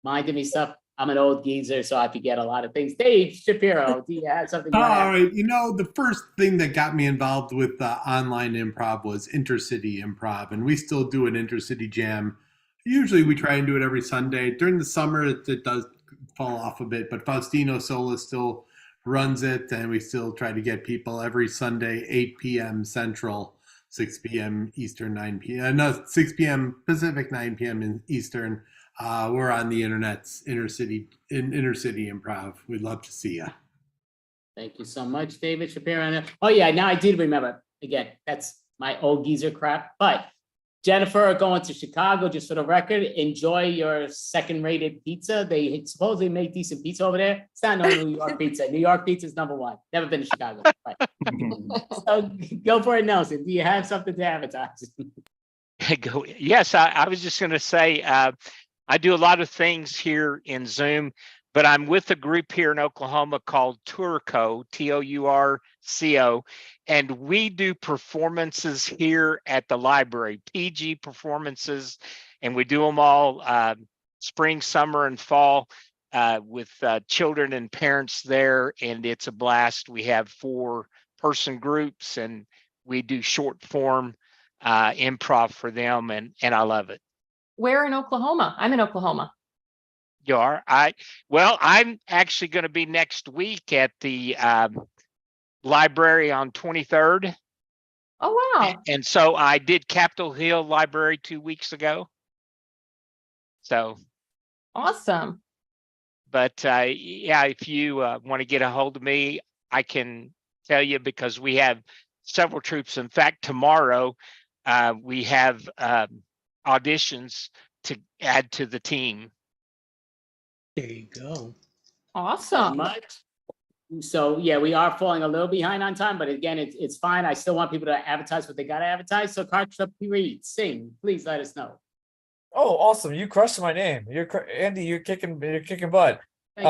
reminded me stuff. I'm an old geezer, so I forget a lot of things. Dave Shapiro, do you have something? All right. You know, the first thing that got me involved with online improv was Intercity Improv, and we still do an Intercity Jam. Usually we try and do it every Sunday. During the summer, it does fall off a bit, but Faustino Sola still runs it, and we still try to get people every Sunday, 8 p.m. Central, 6 p.m. Eastern, 9 p.m. No, 6 p.m. Pacific, 9 p.m. in Eastern. We're on the internet's Intercity Improv. We'd love to see you. Thank you so much, David Shapiro. Oh yeah, now I did remember. Again, that's my old geezer crap. But Jennifer, going to Chicago, just for the record, enjoy your second-rated pizza. They supposedly make decent pizza over there. It's not no New York pizza. New York pizza is number one. Never been to Chicago. Right. So go for it, Nelson. Do you have something to advertise? Yes, I was just going to say, I do a lot of things here in Zoom, but I'm with a group here in Oklahoma called Tourco, Tourco, and we do performances here at the library, PG performances, and we do them all spring, summer, and fall with children and parents there, and it's a blast. We have 4-person groups, and we do short form improv for them, and I love it. Where in Oklahoma? I'm in Oklahoma. You are? Well, I'm actually going to be next week at the library on 23rd. Oh, wow. And so I did Capitol Hill Library 2 weeks ago. So awesome. But yeah, if you want to get a hold of me, I can tell you, because we have several troops. In fact, tomorrow we have auditions to add to the team. There you go. Awesome. So yeah, we are falling a little behind on time, but again, it's fine. I still want people to advertise what they got to advertise. So Kartra, Singh, please let us know. Oh, awesome! You crushed my name. Andy. You're kicking butt. Thank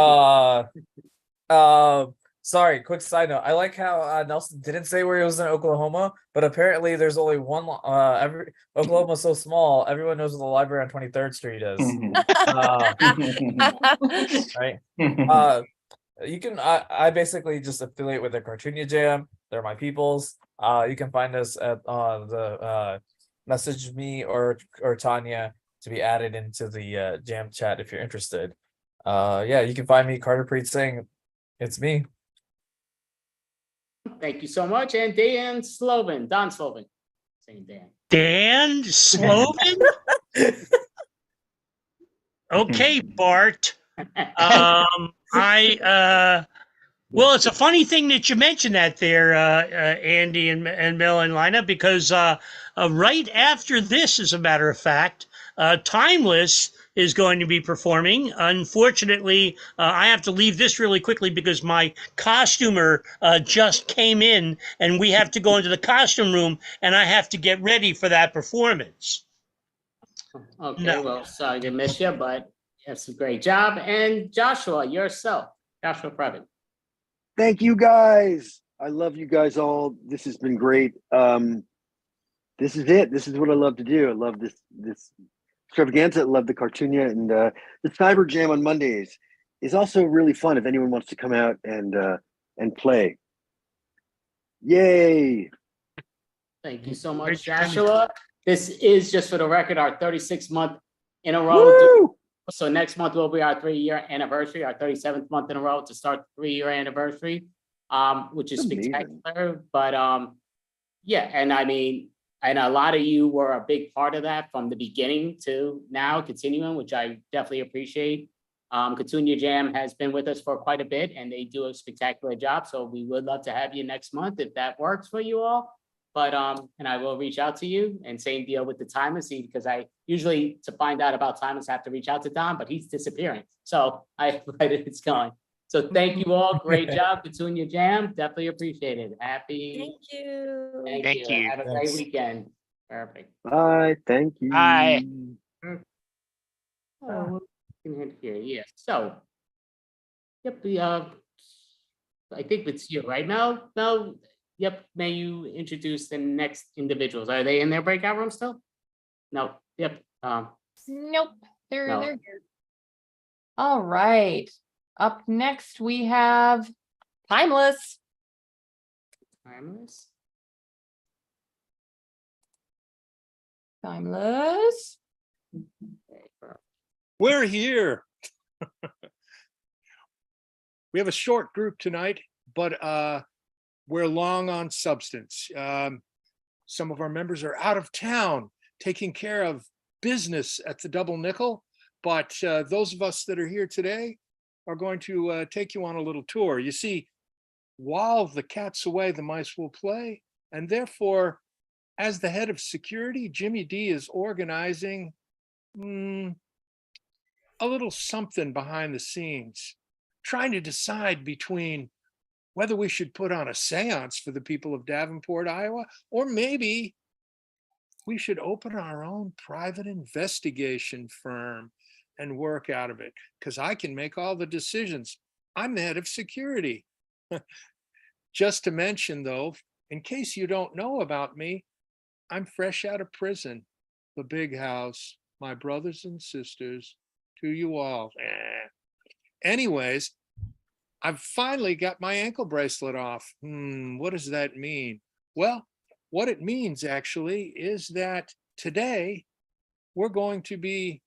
you. Sorry. Quick side note. I like how Nelson didn't say where he was in Oklahoma, but apparently there's only one. Oklahoma's so small. Everyone knows what the library on 23rd Street is. Right. You can. I basically just affiliate with the Cartoonia Jam. They're my peoples. You can find us at the message me or Tanya to be added into the jam chat if you're interested. Yeah, you can find me, Carter Singh. It's me. Thank you so much. And Dan Slovin, Don Slovin. Saying Dan. Dan Slovin? Okay, Bart. Well, it's a funny thing that you mentioned that there, Andy and Mel and Lina, because right after this, as a matter of fact, Timeless is going to be performing. Unfortunately, I have to leave this really quickly because my costumer just came in, and we have to go into the costume room, and I have to get ready for that performance. Okay, well, sorry to miss you, but you have some great job. And Joshua, yourself, Joshua Previn. Thank you guys. I love you guys all. This has been great. This is it. This is what I love to do. I love this extravaganza. I love the Cartoonia, and the Cyber Jam on Mondays is also really fun if anyone wants to come out and play. Yay. Thank you so much, Joshua. This is, just for the record, our 36th month in a row. Woo! So next month will be our 3-year anniversary, our 37th month in a row to start the 3-year anniversary, which is spectacular. But yeah, and I mean, and a lot of you were a big part of that from the beginning to now continuing, which I definitely appreciate. Cartoonia Jam has been with us for quite a bit, and they do a spectacular job. So we would love to have you next month if that works for you all. But and I will reach out to you, and same deal with the timers, because I usually, to find out about timers, have to reach out to Don, but he's disappearing. So I it's going. So thank you all. Great job, Cartoonia Jam. Definitely appreciate it. Happy. Thank you. Thank you. Have a great weekend. Perfect. Bye. Thank you. Bye. Oh, in here, yes. So, yep. I think it's you, right, Mel? Mel. Yep. May you introduce the next individuals? Are they in their breakout room still? No. Yep. Nope. They're No. here. All right. Up next, we have Timeless. Timeless. Timeless. We're here. We have a short group tonight, but we're long on substance. Some of our members are out of town taking care of business at the Double Nickel, but those of us that are here today are going to take you on a little tour. You see, while the cat's away, the mice will play, and therefore as the head of security, Jimmy D is organizing a little something behind the scenes, trying to decide between whether we should put on a seance for the people of Davenport, Iowa, or maybe we should open our own private investigation firm and work out of it, because I can make all the decisions. I'm the head of security. Just to mention, though, in case you don't know about me, I'm fresh out of prison. The big house, my brothers and sisters, to you all. Anyways, I've finally got my ankle bracelet off. What does that mean? Well, what it means actually is that today we're going to be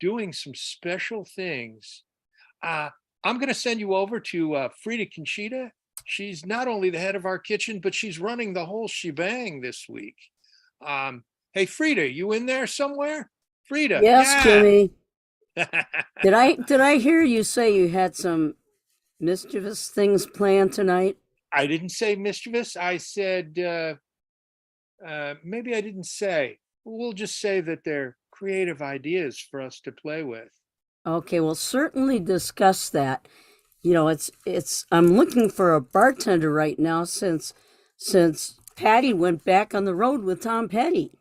doing some special things. I'm going to send you over to Frida Conchita. She's not only the head of our kitchen, but she's running the whole shebang this week. Hey, Frida, you in there somewhere? Frida. Yes, yeah. Jimmy. Did I hear you say you had some mischievous things planned tonight? I didn't say mischievous. I said, maybe I didn't say. We'll just say that they're creative ideas for us to play with. Okay, we'll certainly discuss that. You know, I'm looking for a bartender right now since Patty went back on the road with Tom Petty.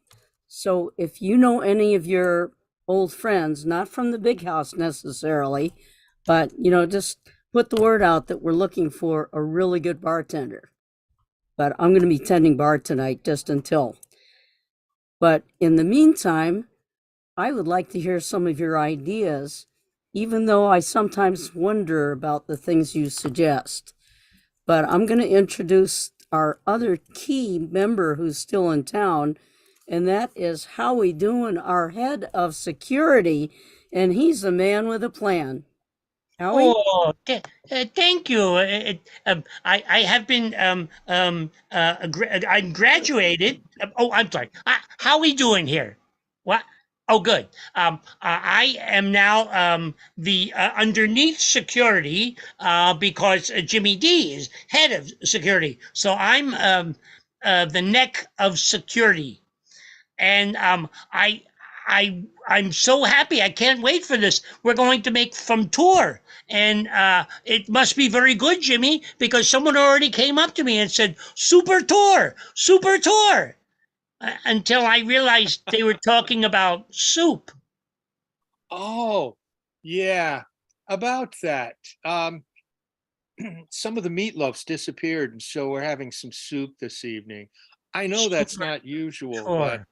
So if you know any of your old friends, not from the big house necessarily, but, you know, just put the word out that we're looking for a really good bartender. But I'm going to be tending bar tonight just until. But in the meantime, I would like to hear some of your ideas, even though I sometimes wonder about the things you suggest. But I'm going to introduce our other key member who's still in town, and that is Howie Doon, our head of security, and he's a man with a plan. Howie? Oh, thank you. I have been I'm graduated. Oh, I'm sorry. How are we doing here? What? Oh, good. I am now the underneath security because Jimmy D is head of security. So I'm the neck of security, and I'm so happy. I can't wait for this. We're going to make from tour. And it must be very good, Jimmy, because someone already came up to me and said, super tour, until I realized they were talking about soup. Oh, yeah, about that. Some of the meatloafs disappeared, and so we're having some soup this evening. I know that's not usual, Sure.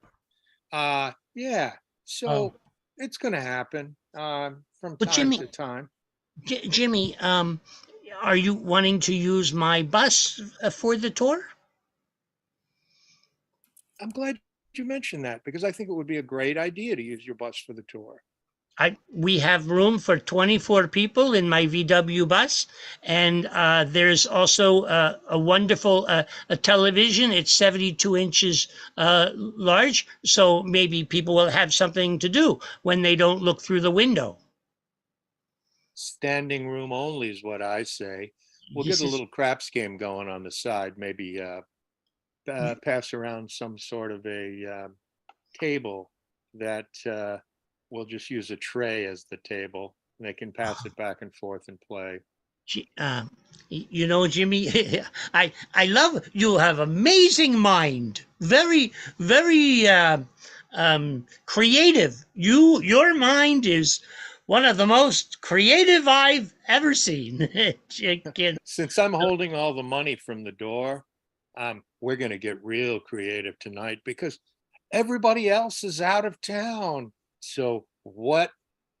but yeah, so it's going to happen from But time Jimmy- to time. Jimmy, are you wanting to use my bus for the tour? I'm glad you mentioned that because I think it would be a great idea to use your bus for the tour. We have room for 24 people in my VW bus, and there's also a wonderful a television. It's 72 inches large, so maybe people will have something to do when they don't look through the window. Standing room only is what I say. We'll This get a is- little craps game going on the side, maybe pass around some sort of a table that we'll just use a tray as the table. And they can pass it back and forth and play. You know, Jimmy, I love you. Have amazing mind. Very, very creative. Your mind is one of the most creative I've ever seen. Since I'm holding all the money from the door, we're going to get real creative tonight because everybody else is out of town. So what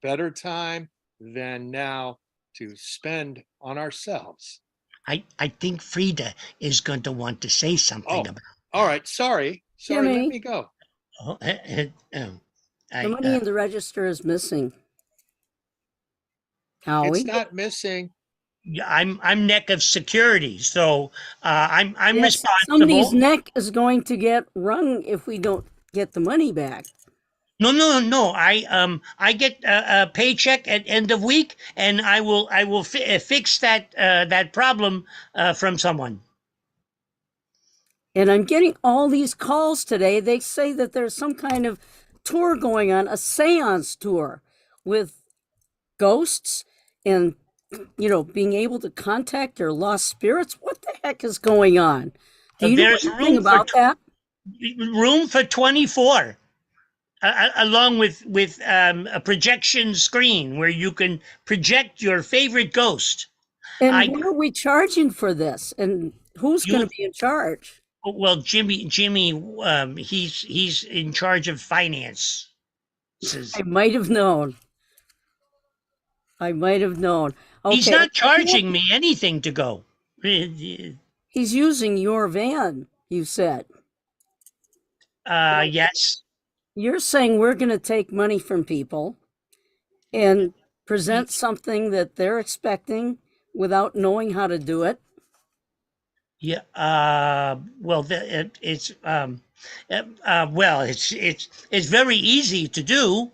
better time than now to spend on ourselves? I think Frida is going to want to say something about. All right. Sorry, Jimmy. let me go. The money in the register is missing. Howie? It's not missing. I'm neck of security, so I'm Yes, responsible. somebody's neck is going to get wrung if we don't get the money back. No. I get a paycheck at end of week, and I will fix that problem from someone. And I'm getting all these calls today. They say that there's some kind of tour going on, a seance tour with ghosts and, being able to contact your lost spirits. What the heck is going on? Do you know There's anything about that? room for 24. Along with a projection screen where you can project your favorite ghost. And what are we charging for this? And who's going to be in charge? Well, Jimmy, he's in charge of finance. I might have known. Okay. He's not charging me anything to go. He's using your van, you said. Yes. You're saying we're going to take money from people and present something that they're expecting without knowing how to do it? Yeah. Well, it's very easy to do.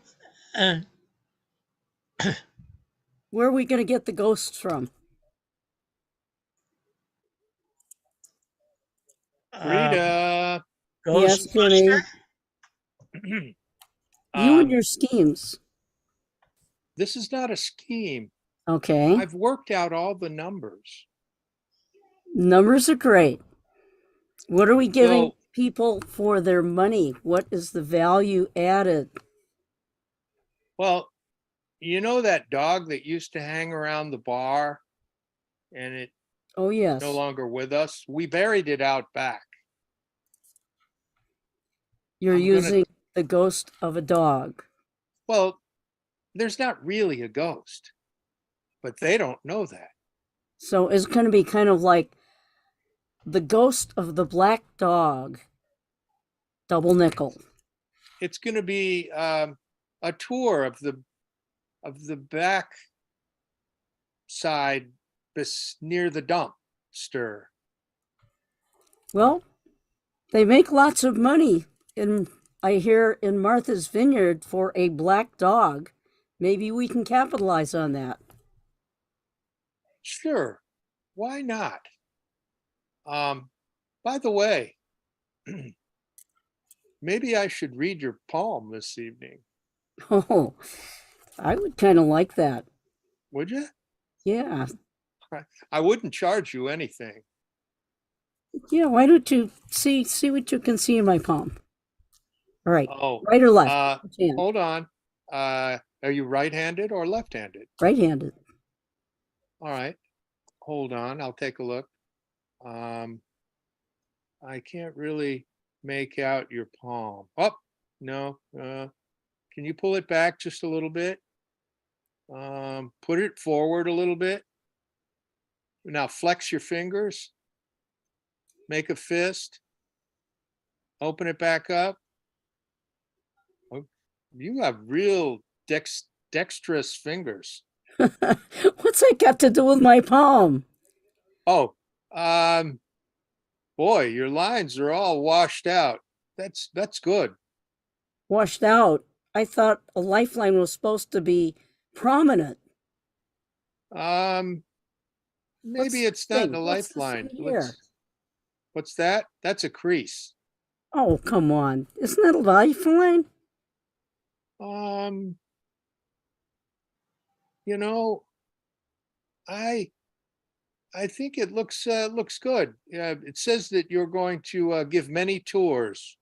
Where are we going to get the ghosts from? Rita. Yes, Jimmy. You and your schemes. This is not a scheme. Okay. I've worked out all the numbers. Numbers are great. What are we giving people for their money? What is the value added? Well, you know that dog that used to hang around the bar and it yes, no longer with us? We buried it out back. You're using the ghost of a dog. Well, there's not really a ghost, but they don't know that. So it's going to be kind of like the ghost of the black dog, double nickel. It's going to be a tour of the back side near the dumpster. Well, they make lots of money I hear in Martha's Vineyard for a black dog. Maybe we can capitalize on that. Sure. Why not? By the way, maybe I should read your poem this evening. Oh, I would kind of like that. Would you? Yeah. I wouldn't charge you anything. Yeah, why don't you see what you can see in my poem? All right. Oh, right or left? Hold on. Are you right-handed or left-handed? Right-handed. All right. Hold on. I'll take a look. I can't really make out your palm. Oh, no. Can you pull it back just a little bit? Put it forward a little bit. Now flex your fingers. Make a fist. Open it back up. Oh, you have real dexterous fingers. What's that got to do with my palm? Oh, boy, your lines are all washed out. That's good. Washed out? I thought a lifeline was supposed to be prominent. Maybe it's not in a lifeline. What's that? That's a crease. Oh, come on. Isn't that a lifeline? You know, I think it looks good. It says that you're going to give many tours,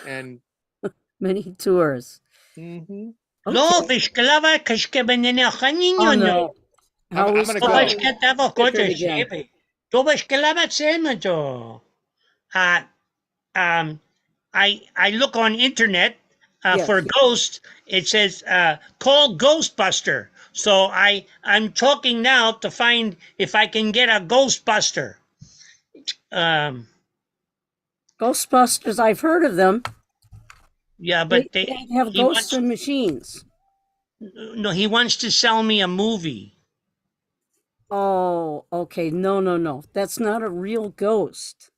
and many tours. Mm-hmm. No, wyszkalała kaszkebenenia chanino. How To was wyszkatawa kocie siebie. To wyszkalała cena to. I look on internet for ghosts. It says call Ghostbuster. So I'm talking now to find if I can get a Ghostbuster. Ghostbusters, I've heard of them. Yeah, but they have ghosts and machines. No, he wants to sell me a movie. Oh, okay. No. That's not a real ghost.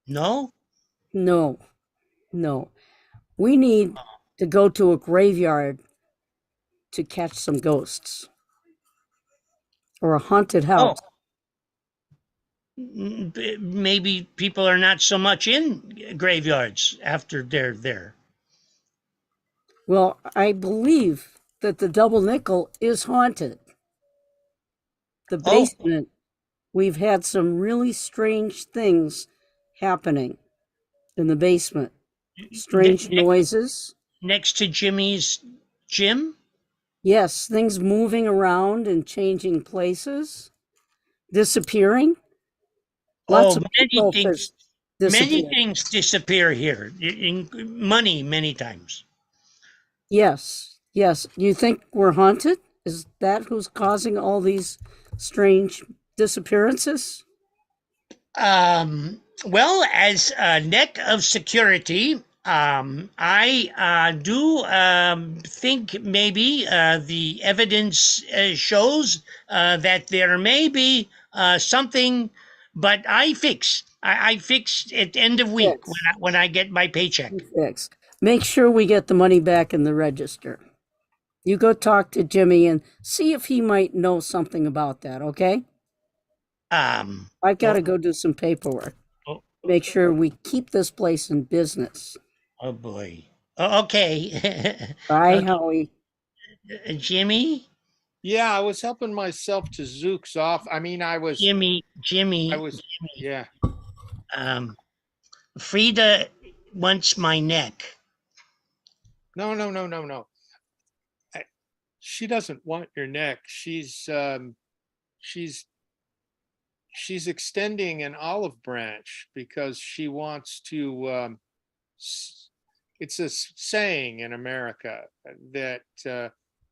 No? No. We need to go to a graveyard to catch some ghosts. Or a haunted house. Maybe people are not so much in graveyards after they're there. Well, I believe that the double nickel is haunted. The Oh. basement, we've had some really strange things happening in the basement. Strange noises. Next to Jimmy's gym? Yes, things moving around and changing places, disappearing. Lots of many people things. disappear. Many things disappear here. Money, many times. Yes, yes. You think we're haunted? Is that who's causing all these strange disappearances? Well, as a neck of security, I do think maybe the evidence shows that there may be something, but I fix. I fix at end of week when I get my paycheck. Fix. Make sure we get the money back in the register. You go talk to Jimmy and see if he might know something about that, okay? I've got to go do some paperwork. Make sure we keep this place in business. Oh boy. Okay. Bye, Okay. Howie. Jimmy? Yeah, I was helping myself to Zook's off. I mean, I was Jimmy. I was yeah. Frida wants my neck. No. She doesn't want your neck. She's extending an olive branch because she wants to it's a saying in America that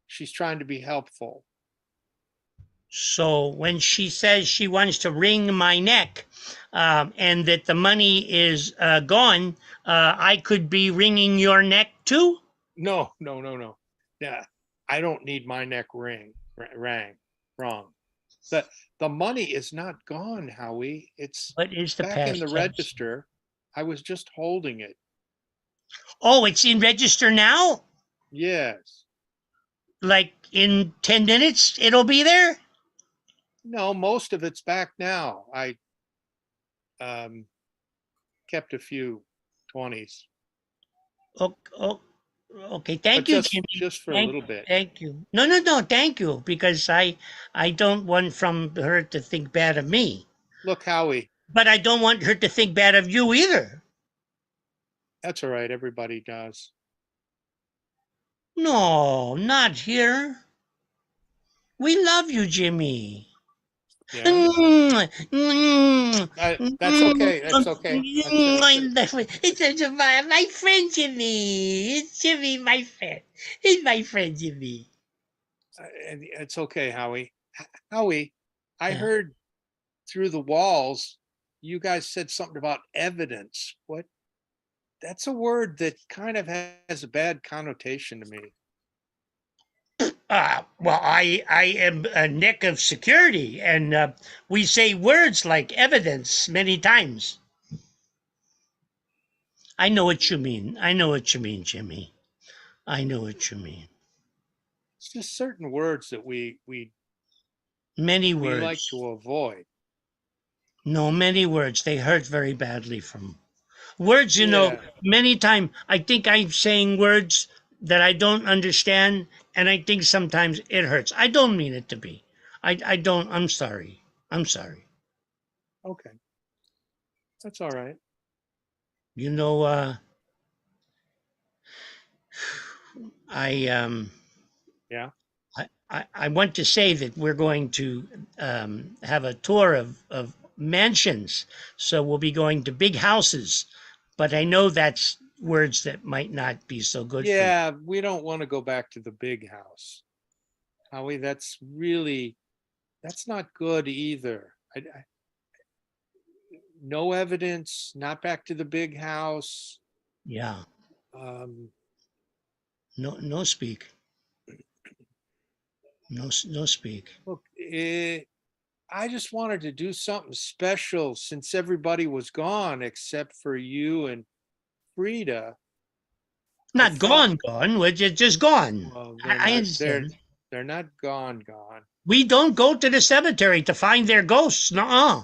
she's trying to be helpful. So when she says she wants to wring my neck and that the money is gone, I could be wringing your neck too? No. Yeah, I don't need my neck rang. Wrong. The money is not gone, Howie. It's what is the back past in the tense? register. I was just holding it. Oh, it's in register now? Yes. Like in 10 minutes, it'll be there? No, most of it's back now. I kept a few 20s. Okay, thank But you, just, Jimmy. just for a Thank- little bit. Thank you. No, thank you, because I don't want from her to think bad of me. Look, Howie, But I don't want her to think bad of you either. that's all right. Everybody does. No, not here. We love you, Jimmy. Yeah. That's okay. That's okay. It's my friend Jimmy. It's Jimmy, my friend. It's my friend Jimmy. It's okay, Howie. Howie, I heard through the walls, you guys said something about evidence. What? That's a word that kind of has a bad connotation to me. Well, I am a neck of security, and we say words like evidence many times. I know what you mean. I know what you mean, Jimmy. I know what you mean. It's just certain words that we Many we words. like to avoid. No, many words. They hurt very badly from words, you know, Yeah. many times I think I'm saying words that I don't understand, and I think sometimes it hurts. I don't mean it to be. I don't. I'm sorry. I'm sorry. Okay. That's all right. You know, Yeah. I want to say that we're going to have a tour of mansions. So we'll be going to big houses, but I know that's words that might not be so good for you. Yeah, we don't want to go back to the big house. Howie, that's not good either. No evidence, not back to the big house. Yeah. Um, No speak. No speak. Look, I just wanted to do something special since everybody was gone except for you and Frida. Not gone. We're just gone. Well, I understand. They're not gone. We don't go to the cemetery to find their ghosts. Nuh-uh.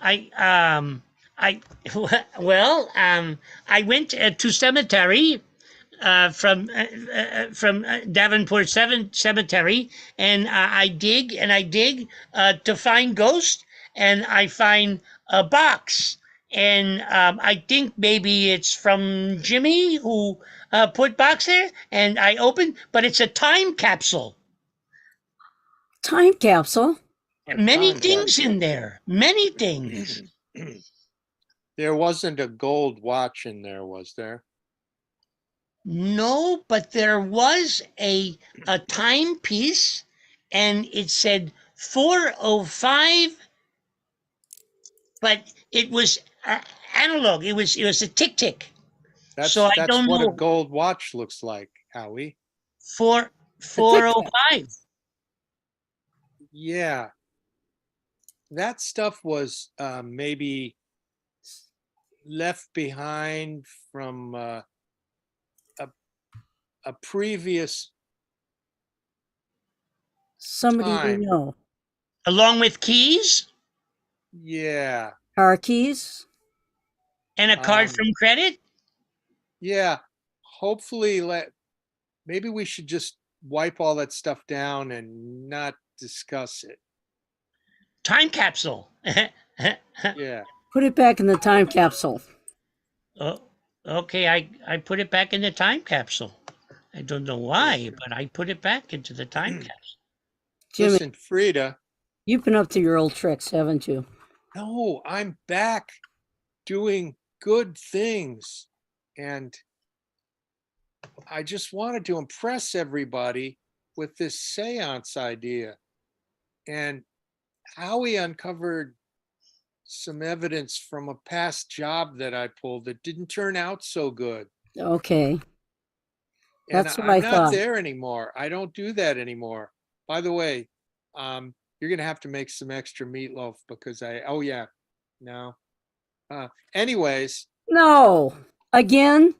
I I went to cemetery from Davenport Cemetery, and I dig and I dig to find ghosts, and I find a box, and I think maybe it's from Jimmy who put box there, and I open, but it's a time capsule. Time capsule. Many things in there. Many things. There wasn't a gold watch in there, was there? No, but there was a timepiece, and it said 4:05, but it was analog. It was a tick tick. That's So I that's don't what a know. gold watch looks like, Howie. 4:05. Yeah. That stuff was maybe left behind from a previous Somebody you time. know. Along with keys Yeah. Car keys. and a card from credit. Yeah. Hopefully maybe we should just wipe all that stuff down and not discuss it. Time capsule. Yeah. Put it back in the time capsule. Oh, okay. I put it back in the time capsule. I don't know why, but I put it back into the time capsule. Jimmy, Listen, Frida. you've been up to your old tricks, haven't you? No, I'm back doing good things. And I just wanted to impress everybody with this seance idea. And Howie uncovered some evidence from a past job that I pulled that didn't turn out so good. Okay. And That's what I'm I not thought. there anymore. I don't do that anymore. By the way, you're gonna have to make some extra meatloaf because no. Anyways. No. Again?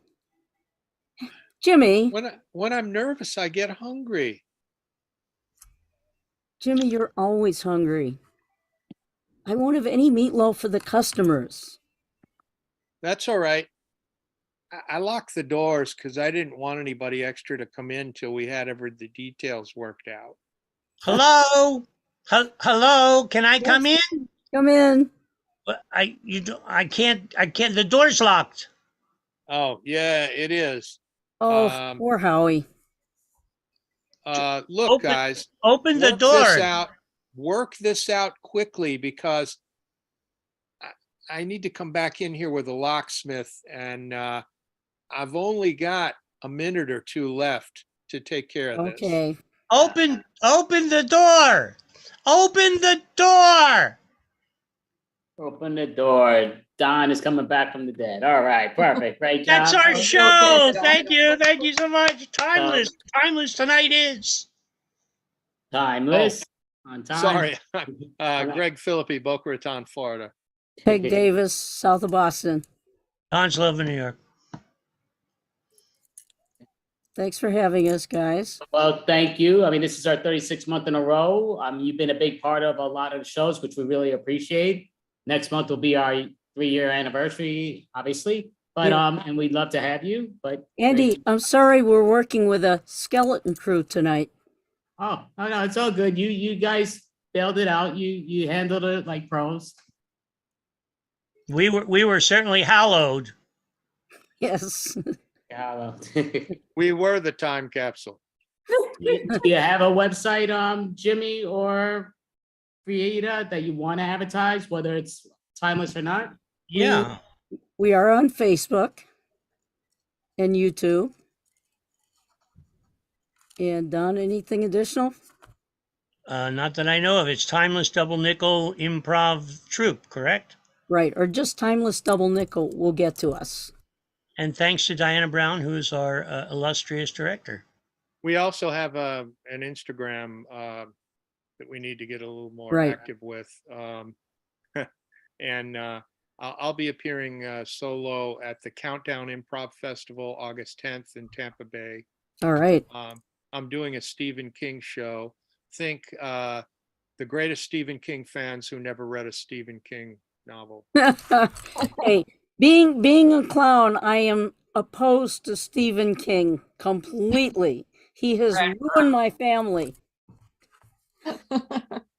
Jimmy. When I'm nervous, I get hungry. Jimmy, you're always hungry. I won't have any meatloaf for the customers. That's all right. I locked the doors because I didn't want anybody extra to come in till we had the details worked out. Hello? Hello? Can I come in? Come in. I can't. The door's locked. Oh, yeah, it is. Oh, poor Howie. Look, guys. Open the door. Work this out quickly because I need to come back in here with a locksmith, and I've only got a minute or two left to take care of this. Okay. Open the door. Open the door. Open the door. Don is coming back from the dead. All right, perfect. Right, John? That's our show. Thank you. Thank you so much. Timeless. Timeless tonight is. Timeless. On time. Sorry. Greg Philippi, Boca Raton, Florida. Peg Davis, south of Boston. Onslow, New York. Thanks for having us, guys. Well, thank you. I mean, this is our 36th month in a row. You've been a big part of a lot of the shows, which we really appreciate. Next month will be our 3-year anniversary, obviously. But and we'd love to have you. But Andy, I'm sorry we're working with a skeleton crew tonight. Oh, no, it's all good. You guys bailed it out. You handled it like pros. We were certainly hallowed. Yes. We were the time capsule. Do you have a website, Jimmy or Frida, that you want to advertise, whether it's timeless or not? Yeah. We are on Facebook and YouTube. And Don, anything additional? Not that I know of. It's Timeless Double Nickel Improv Troupe, correct? Right, or just Timeless Double Nickel will get to us. And thanks to Diana Brown, who is our illustrious director. We also have an Instagram that we need to get a little more active with. And I'll be appearing solo at the Countdown Improv Festival, August 10th in Tampa Bay. All right. I'm doing a Stephen King show. Think the greatest Stephen King fans who never read a Stephen King novel. Hey, being a clown, I am opposed to Stephen King completely. He has ruined my family.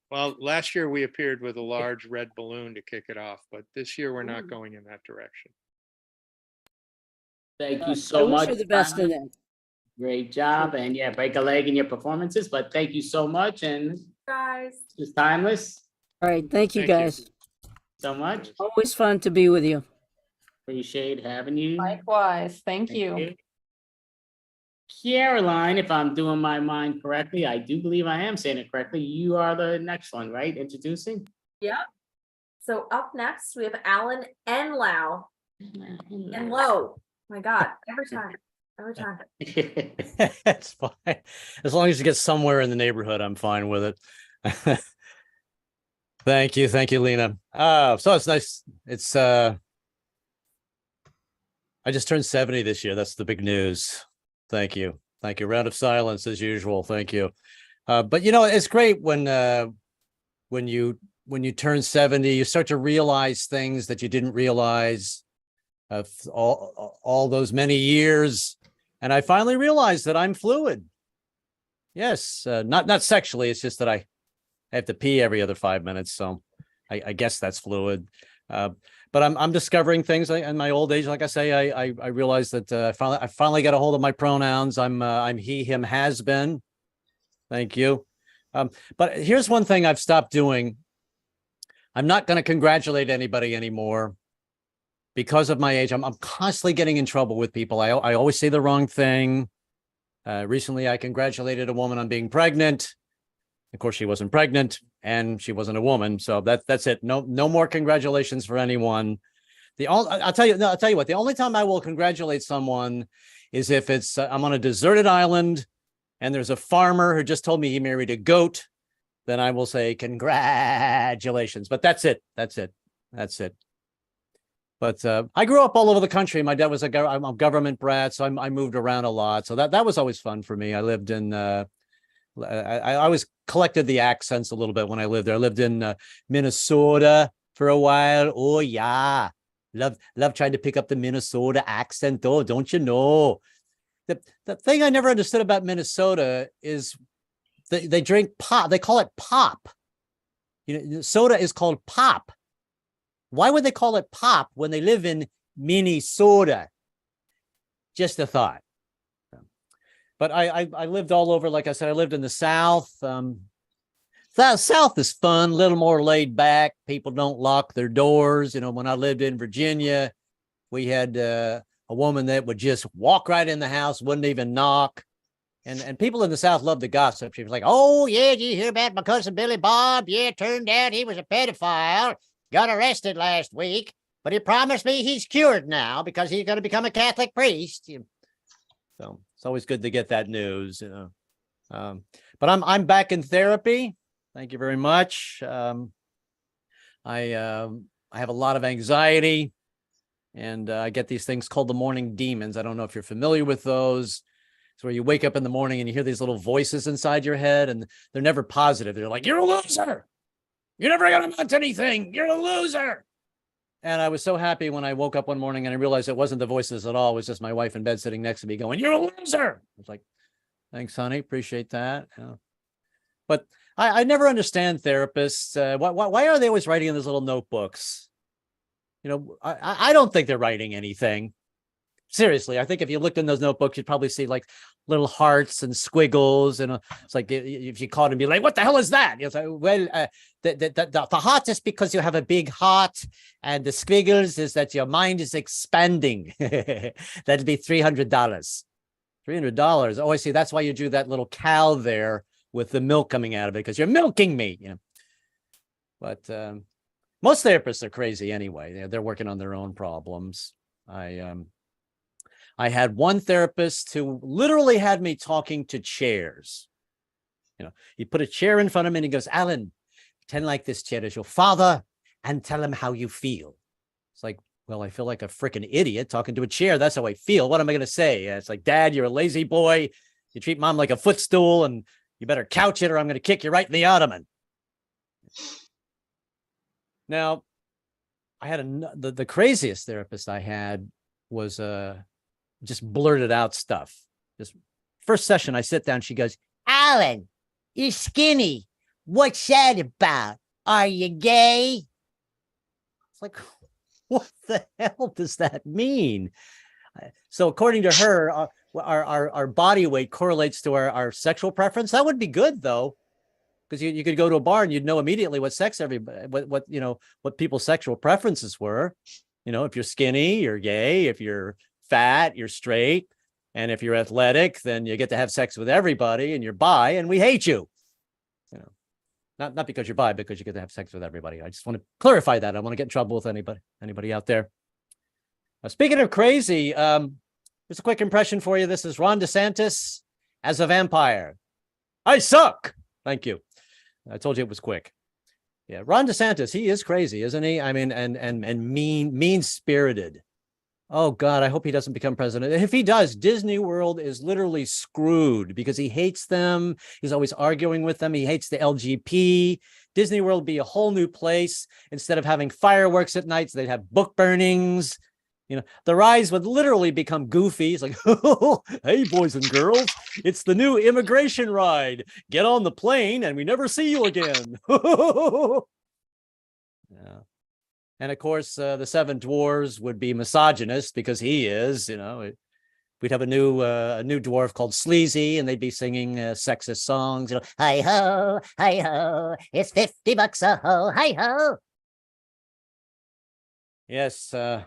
Well, last year we appeared with a large red balloon to kick it off, but this year we're not going in that direction. Thank you I so wish much. you the best in it. Great job. And yeah, break a leg in your performances, but thank you so much. And Guys. it's timeless. All right, thank you Thank you. guys. So much. Always fun to be with you. Appreciate having you. Likewise. Thank you. Caroline, if I'm doing my mind correctly, I do believe I am saying it correctly. You are the next one, right? Introducing. Yeah. So up next, we have Alan and Lau. And Low. My God, every time. Every time. It's fine. As long as you get somewhere in the neighborhood, I'm fine with it. Thank you. Thank you, Lena. So it's nice. It's I just turned 70 this year. That's the big news. Thank you. Thank you. Round of silence as usual. Thank you. But you know, it's great when you turn 70, you start to realize things that you didn't realize of all those many years. And I finally realized that I'm fluid. Yes, not sexually. It's just that I have to pee every other 5 minutes. So I guess that's fluid. But I'm discovering things in my old age. Like I say, I realized that I finally got a hold of my pronouns. I'm he, him, has been. Thank you. But here's one thing I've stopped doing. I'm not going to congratulate anybody anymore because of my age. I'm constantly getting in trouble with people. I always say the wrong thing. Recently, I congratulated a woman on being pregnant. Of course, she wasn't pregnant and she wasn't a woman. So that's it. No more congratulations for anyone. I'll tell you what, the only time I will congratulate someone is if it's I'm on a deserted island and there's a farmer who just told me he married a goat. Then I will say congratulations. But that's it. That's it. But I grew up all over the country. My dad was I'm a government brat, so I moved around a lot. So that was always fun for me. I lived in I always collected the accents a little bit when I lived there. I lived in Minnesota for a while. Oh yeah, love trying to pick up the Minnesota accent. Oh, don't you know? The thing I never understood about Minnesota is they drink pop. They call it pop. You know, soda is called pop. Why would they call it pop when they live in Minnesota? Just a thought. But I lived all over. Like I said, I lived in the South. The South is fun, a little more laid back. People don't lock their doors. You know, when I lived in Virginia, we had a woman that would just walk right in the house, wouldn't even knock. And people in the South love to gossip. She was like, oh, yeah, did you hear about my cousin Billy Bob? Yeah, turned out he was a pedophile. Got arrested last week, but he promised me he's cured now because he's going to become a Catholic priest. So it's always good to get that news, you know. But I'm back in therapy. Thank you very much. I have a lot of anxiety, and I get these things called the morning demons. I don't know if you're familiar with those. It's where you wake up in the morning and you hear these little voices inside your head, and they're never positive. They're like, "You're a loser. You're never going to amount to anything. You're a loser." And I was so happy when I woke up one morning and I realized it wasn't the voices at all. It was just my wife in bed sitting next to me going, "You're a loser." I was like, "Thanks, honey. Appreciate that." But I never understand therapists. Why are they always writing in those little notebooks? You know, I don't think they're writing anything. Seriously, I think if you looked in those notebooks, you'd probably see like little hearts and squiggles. And it's like if you caught him, be like, "What the hell is that?" It's like, well, the heart is because you have a big heart, and the squiggles is that your mind is expanding. That'd be $300. $300. Oh, I see. That's why you drew that little cow there with the milk coming out of it, because you're milking me. You know? But most therapists are crazy anyway. They're working on their own problems. I had one therapist who literally had me talking to chairs. You know, he put a chair in front of me and he goes, "Alan, pretend like this chair is your father and tell him how you feel." It's like, well, I feel like a freaking idiot talking to a chair. That's how I feel. What am I going to say? It's like, "Dad, you're a lazy boy. You treat mom like a footstool, and you better couch it or I'm going to kick you right in the ottoman." Now, I had the craziest therapist I had was just blurted out stuff. Just first session, I sit down, she goes, "Alan, you're skinny. What's that about? Are you gay?" It's like, what the hell does that mean? So according to her, our body weight correlates to our sexual preference. That would be good though, because you could go to a bar and you'd know immediately what sex what people's sexual preferences were. If you're skinny, you're gay. If you're fat, you're straight. And if you're athletic, then you get to have sex with everybody, and you're bi, and we hate you. Not because you're bi, because you get to have sex with everybody. I just want to clarify that. I don't want to get in trouble with anybody out there. Speaking of crazy, here's a quick impression for you. This is Ron DeSantis as a vampire. I suck. Thank you. I told you it was quick. Yeah, Ron DeSantis, he is crazy, isn't he? I mean, and mean-spirited. Oh God, I hope he doesn't become president. If he does, Disney World is literally screwed because he hates them. He's always arguing with them. He hates the LGP. Disney World would be a whole new place. Instead of having fireworks at nights, they'd have book burnings. The rides would literally become goofy. It's like, hey, boys and girls, it's the new immigration ride. Get on the plane and we never see you again. Yeah. And of course, the Seven Dwarves would be misogynist because he is, we'd have a new dwarf called Sleazy, and they'd be singing sexist songs, hi ho, it's $50 a ho, hi ho. Yes, let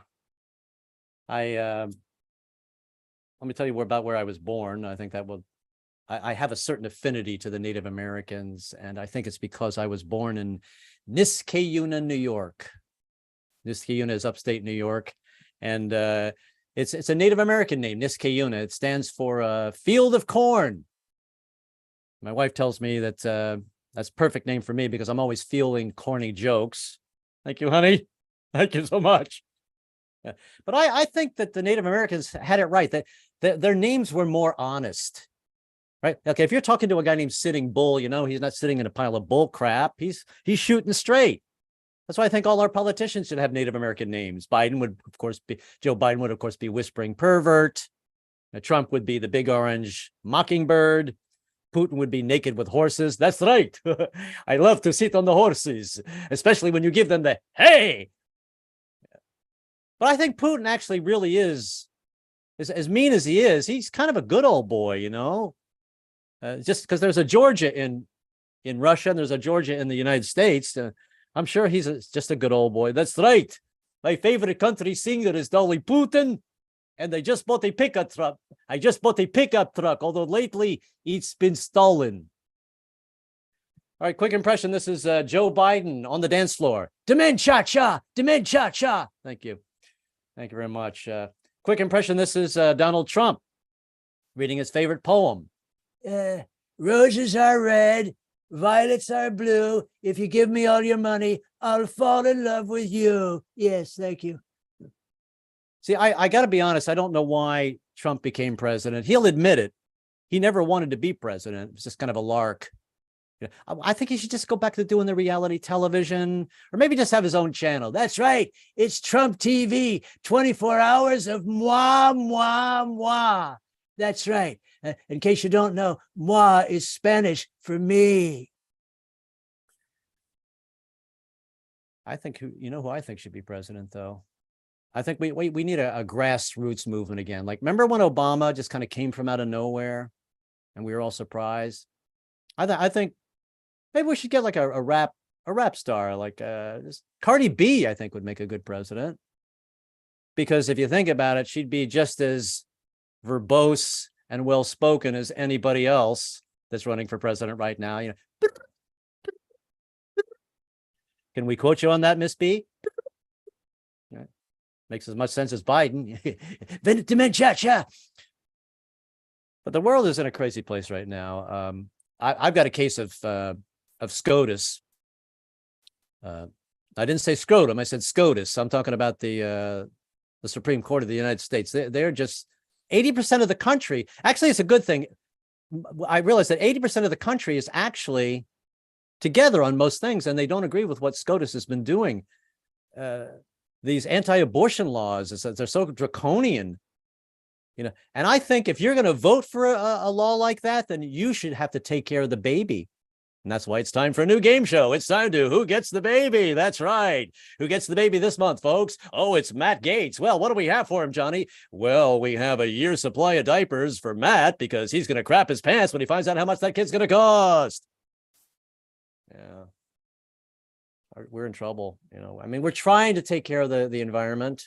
me tell you about where I was born. I think that I have a certain affinity to the Native Americans, and I think it's because I was born in Niskayuna, New York. Niskayuna is upstate New York, and it's a Native American name, Niskayuna. It stands for field of corn. My wife tells me that that's a perfect name for me because I'm always feeling corny jokes. Thank you, honey. Thank you so much. But I think that the Native Americans had it right, that their names were more honest, right? Okay, if you're talking to a guy named Sitting Bull, he's not sitting in a pile of bull crap. He's shooting straight. That's why I think all our politicians should have Native American names. Joe Biden would, of course, be Whispering Pervert. Trump would be the Big Orange Mockingbird. Putin would be Naked with Horses. That's right. I love to sit on the horses, especially when you give them the hey. But I think Putin actually really is as mean as he is. He's kind of a good old boy, just because there's a Georgia in Russia and there's a Georgia in the United States. I'm sure he's just a good old boy. That's right. My favorite country singer is Dolly Putin, and they just bought a pickup truck. I just bought a pickup truck, although lately it's been stolen. All right, quick impression. This is Joe Biden on the dance floor. Demand cha-cha, demand cha-cha. Thank you. Thank you very much. Quick impression. This is Donald Trump reading his favorite poem. Roses are red, violets are blue. If you give me all your money, I'll fall in love with you. Yes, thank you. See, I got to be honest. I don't know why Trump became president. He'll admit it. He never wanted to be president. It was just kind of a lark. I think he should just go back to doing the reality television, or maybe just have his own channel. That's right. It's Trump TV, 24 hours of moi, moi, moi. That's right. In case you don't know, moi is Spanish for me. I think who I think should be president, though. I think we need a grassroots movement again. Like, remember when Obama just kind of came from out of nowhere and we were all surprised? I think maybe we should get like a rap star, like Cardi B, I think would make a good president. Because if you think about it, she'd be just as verbose and well-spoken as anybody else that's running for president right now. Can we quote you on that, Miss B? Makes as much sense as Biden. But the world is in a crazy place right now. I've got a case of SCOTUS. I didn't say scrotum. I said SCOTUS. I'm talking about the Supreme Court of the United States. They're just 80% of the country. Actually, it's a good thing. I realized that 80% of the country is actually together on most things, and they don't agree with what SCOTUS has been doing. these anti-abortion laws is that they're so draconian, and I think if you're going to vote for a law like that, then you should have to take care of the baby. And that's why it's time for a new game show. It's time to Who Gets the Baby? That's right. Who gets the baby this month, folks? Oh, it's Matt Gates. Well, what do we have for him, Johnny? Well, we have a year's supply of diapers for Matt because he's going to crap his pants when he finds out how much that kid's going to cost. Yeah. We're in trouble. I mean, we're trying to take care of the environment.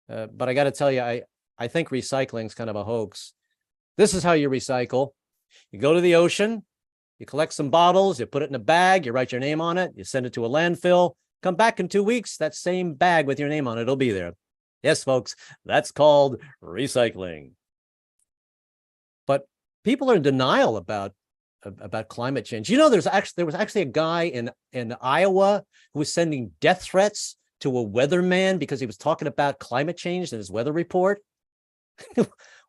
But I got to tell you, I think recycling is kind of a hoax. This is how you recycle. You go to the ocean. You collect some bottles, you put it in a bag, you write your name on it, you send it to a landfill, come back in 2 weeks, that same bag with your name on it will be there. Yes, folks, that's called recycling. But people are in denial about climate change. There was actually a guy in Iowa who was sending death threats to a weatherman because he was talking about climate change in his weather report.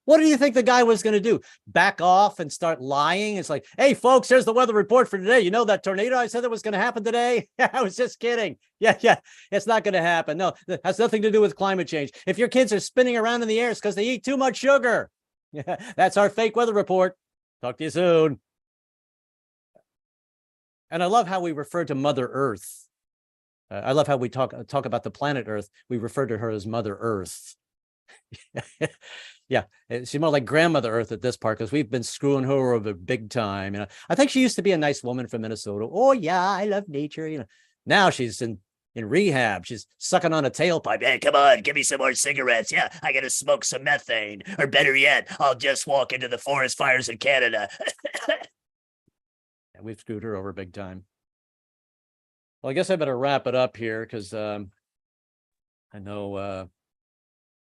What do you think the guy was going to do? Back off and start lying? It's like, hey, folks, here's the weather report for today. You know that tornado I said that was going to happen today? I was just kidding. Yeah, it's not going to happen. No, that has nothing to do with climate change. If your kids are spinning around in the air, it's because they eat too much sugar. Yeah, that's our fake weather report. Talk to you soon. And I love how we refer to Mother Earth. I love how we talk about the planet Earth. We refer to her as Mother Earth. Yeah, she's more like Grandmother Earth at this part because we've been screwing her over big time. I think she used to be a nice woman from Minnesota. Oh yeah, I love nature. Now she's in rehab. She's sucking on a tailpipe. Hey, come on, give me some more cigarettes. Yeah, I gotta smoke some methane. Or better yet, I'll just walk into the forest fires in Canada. And we've screwed her over big time. Well, I guess I better wrap it up here because I know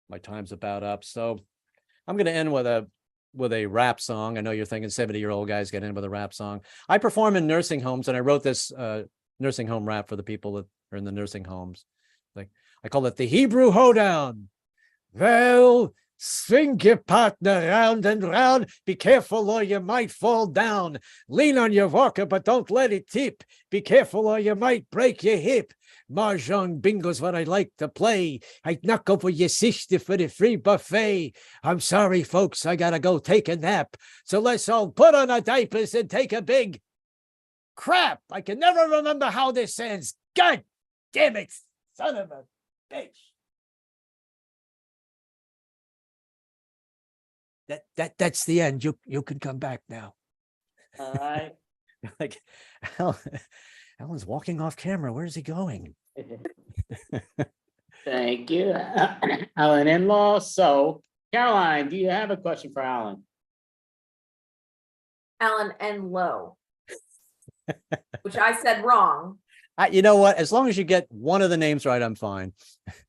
my time's about up. So I'm going to end with a rap song. I know you're thinking 70-year-old guys get in with a rap song. I perform in nursing homes, and I wrote this nursing home rap for the people that are in the nursing homes. Like I call it the Hebrew Hoedown. Well, swing your partner round and round. Be careful or you might fall down. Lean on your walker, but don't let it tip. Be careful or you might break your hip. Mahjong bingo's what I like to play. I'd knock over your sister for the free buffet. I'm sorry, folks, I gotta go take a nap. So let's all put on our diapers and take a big crap. I can never remember how this ends. God damn it, son of a bitch. That's the end. You can come back now. All right. Like Alan's walking off camera. Where's he going? Thank you, Alan in-law. So, Caroline, do you have a question for Alan? Alan N. Lowe, which I said wrong. You know what? As long as you get one of the names right, I'm fine.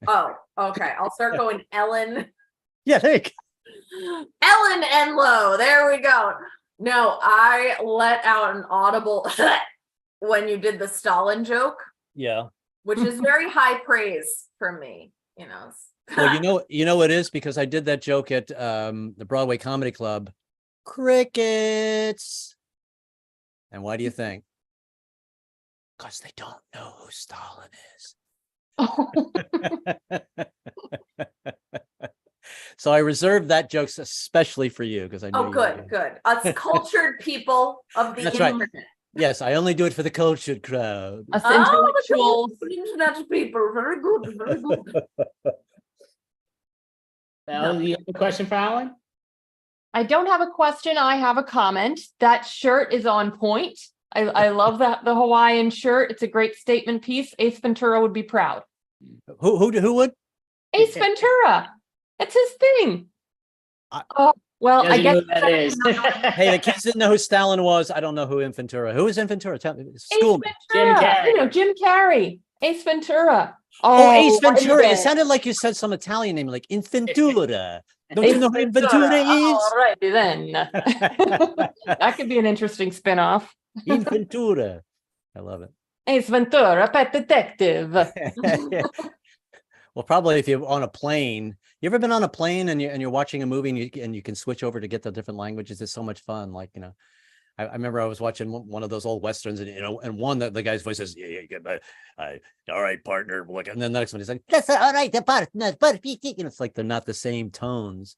Oh, okay. I'll start going Ellen. Yeah, there you go. Ellen N. Lowe. There we go. No, I let out an audible when you did the Stalin joke. Yeah. Which is very high praise from me, Well, you know it is because I did that joke at the Broadway Comedy Club. Crickets. And why do you think? Because they don't know who Stalin is. So I reserved that joke especially for you because I know. Oh, good. Us cultured people of the That's internet. right. Yes, I only do it for the cultured crowd. Us intellectuals. Internet people, very good, very good. Val, do you have a question for Alan? I don't have a question. I have a comment. That shirt is on point. I love the Hawaiian shirt. It's a great statement piece. Ace Ventura would be proud. Who would? Ace Ventura. It's his thing. Well, I guess that is. Hey, the kids didn't know who Stalin was. I don't know who Ventura. Who is Ventura? Tell me. School me. Jim Carrey. Jim Carrey. Ace Ventura. Oh, Ace Ventura. It sounded like you said some Italian name, like Inventura. Don't you know who Inventura is? All right, then. That could be an interesting spinoff. Inventura. I love it. Ace Ventura, Pet Detective. Well, probably if you're on a plane. You ever been on a plane and you're watching a movie and you can switch over to get the different languages? It's so much fun. Like, I remember I was watching one of those old westerns, and and one that the guy's voice is, all right, partner. Look, and then the next one he's like, that's all right, the partner, but it's like they're not the same tones.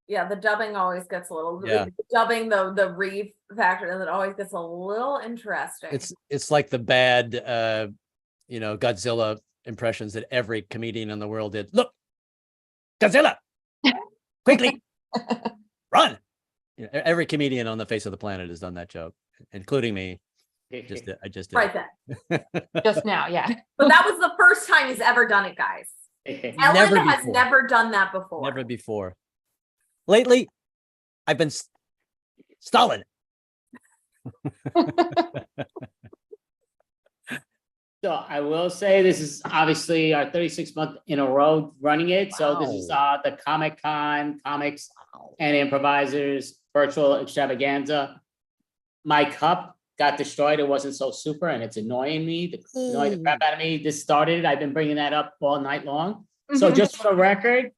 Yeah, the dubbing always gets a little Yeah. the read factor, and it always gets a little interesting. It's like the bad Godzilla impressions that every comedian in the world did. Look, Godzilla, quickly, run. Every comedian on the face of the planet has done that joke, including me. I just did. Right then. Just now, yeah. But that was the first time he's ever done it, guys. Ellen has never done that before. Never before. Lately, I've been Stalin. So I will say this is obviously our 36th month in a row running it. So this is the Comic-Con Comics and Improvisers virtual extravaganza. My cup got destroyed. It wasn't so super, and it's annoying me. Annoying the crap out of me. This started. I've been bringing that up all night long. So just for the record,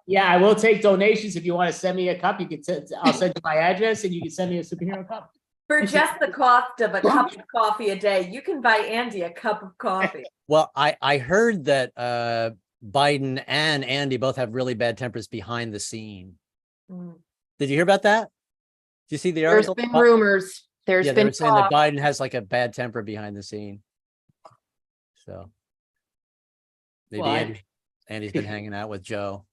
yeah, I will take donations. If you want to send me a cup, you can. I'll send you my address, and you can send me a superhero cup. For just the cost of a cup of coffee a day, you can buy Andy a cup of coffee. Well, I heard that Biden and Andy both have really bad tempers behind the scene. Did you hear about that? Did you see the article? There's been rumors. There's they been were saying that talk. Biden has like a bad temper behind the scene. So maybe Andy's been hanging out with Joe.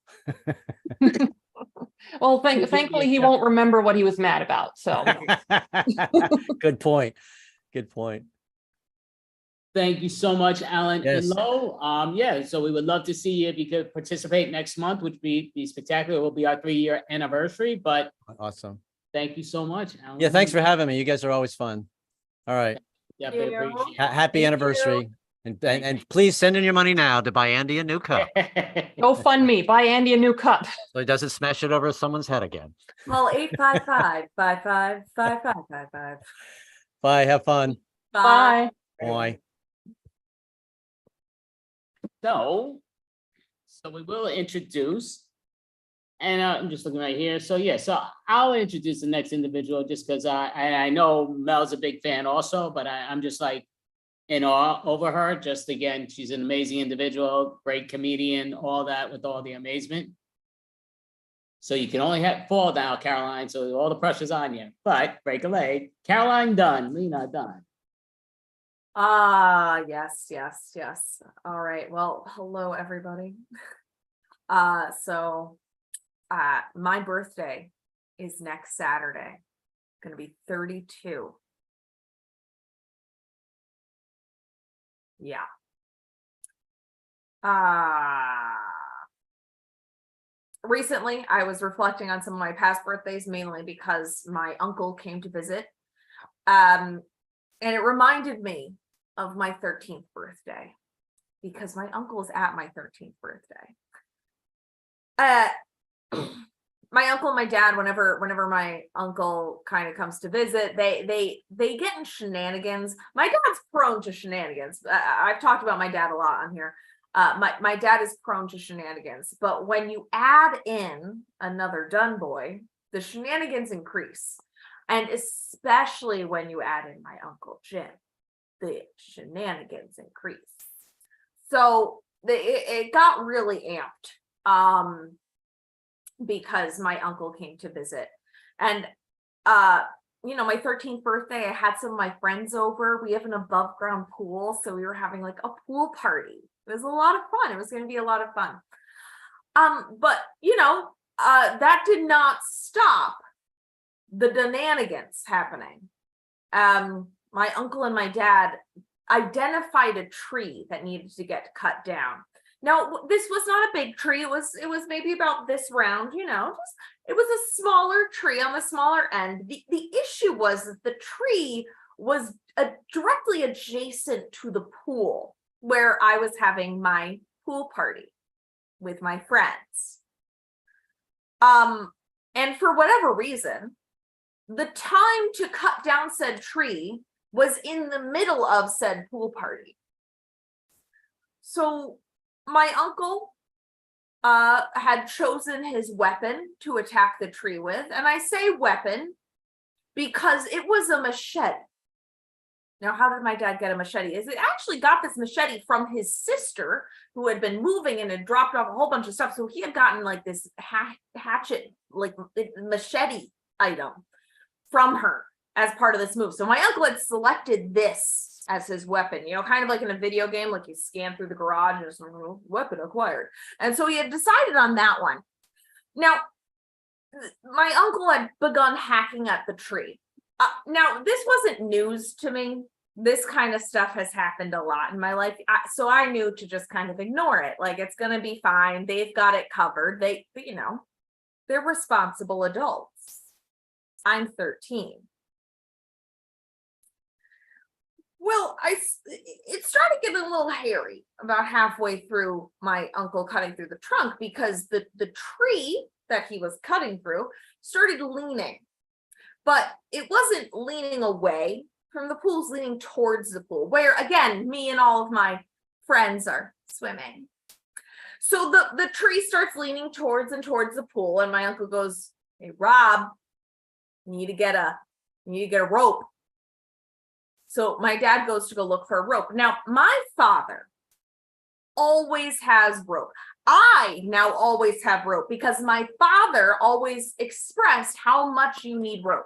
Well, thankfully he won't remember what he was mad about. So good point. Good point. Thank you so much, Alan Yes. and Lo. Yeah, so we would love to see you if you could participate next month, which would be spectacular. It will be our 3-year anniversary, but Awesome. thank you so much, Alan. Yeah, thanks for having me. You guys are always fun. All right. Definitely appreciate it. Happy anniversary. And please send in your money now to buy Andy a new cup. go fund me. Buy Andy a new cup. So he doesn't smash it over someone's head again. Call 855-55-5555. Bye. Have fun. Bye. Bye. So we will introduce, and I'm just looking right here. So yeah, so I'll introduce the next individual just because I know Mel's a big fan also, but I'm just like in awe over her. Just again, she's an amazing individual, great comedian, all that with all the amazement. So you can only fall now, Caroline. So all the pressure's on you, but break a leg. Caroline Dunn, Lena Dunn. Yes. All right. Well, hello, everybody. So my birthday is next Saturday. Gonna be 32. Yeah. Recently, I was reflecting on some of my past birthdays, mainly because my uncle came to visit. And it reminded me of my 13th birthday, because my uncle was at my 13th birthday. My uncle and my dad, whenever my uncle kind of comes to visit, they get in shenanigans. My dad's prone to shenanigans. I've talked about my dad a lot on here. My dad is prone to shenanigans, but when you add in another Dunn boy, the shenanigans increase. And especially when you add in my Uncle Jim, the shenanigans increase. So it got really amped. Because my uncle came to visit, and my 13th birthday, I had some of my friends over. We have an above ground pool, so we were having like a pool party. It was a lot of fun. It was going to be a lot of fun. But that did not stop the shenanigans happening. My uncle and my dad identified a tree that needed to get cut down. Now, this was not a big tree. It was maybe about this round, it was a smaller tree on the smaller end. The issue was that the tree was directly adjacent to the pool where I was having my pool party with my friends. And for whatever reason, the time to cut down said tree was in the middle of said pool party. So my uncle had chosen his weapon to attack the tree with. And I say weapon because it was a machete. Now, how did my dad get a machete? Is it actually got this machete from his sister who had been moving and had dropped off a whole bunch of stuff. So he had gotten like this hatchet, like machete item from her as part of this move. So my uncle had selected this as his weapon, you know, kind of like in a video game, like you scan through the garage and just weapon acquired. And so he had decided on that one. Now, my uncle had begun hacking at the tree. Now, this wasn't news to me. This kind of stuff has happened a lot in my life. So I knew to just kind of ignore it. Like, it's going to be fine. They've got it covered. You know, they're responsible adults. I'm 13. Well, it started getting a little hairy about halfway through my uncle cutting through the trunk because the tree that he was cutting through started leaning. But it wasn't leaning away from the pool, it's leaning towards the pool, where again, me and all of my friends are swimming. So the tree starts leaning towards the pool, and my uncle goes, "Hey, Rob, you need to get a rope." So my dad goes to go look for a rope. Now, my father always has rope. I now always have rope because my father always expressed how much you need rope.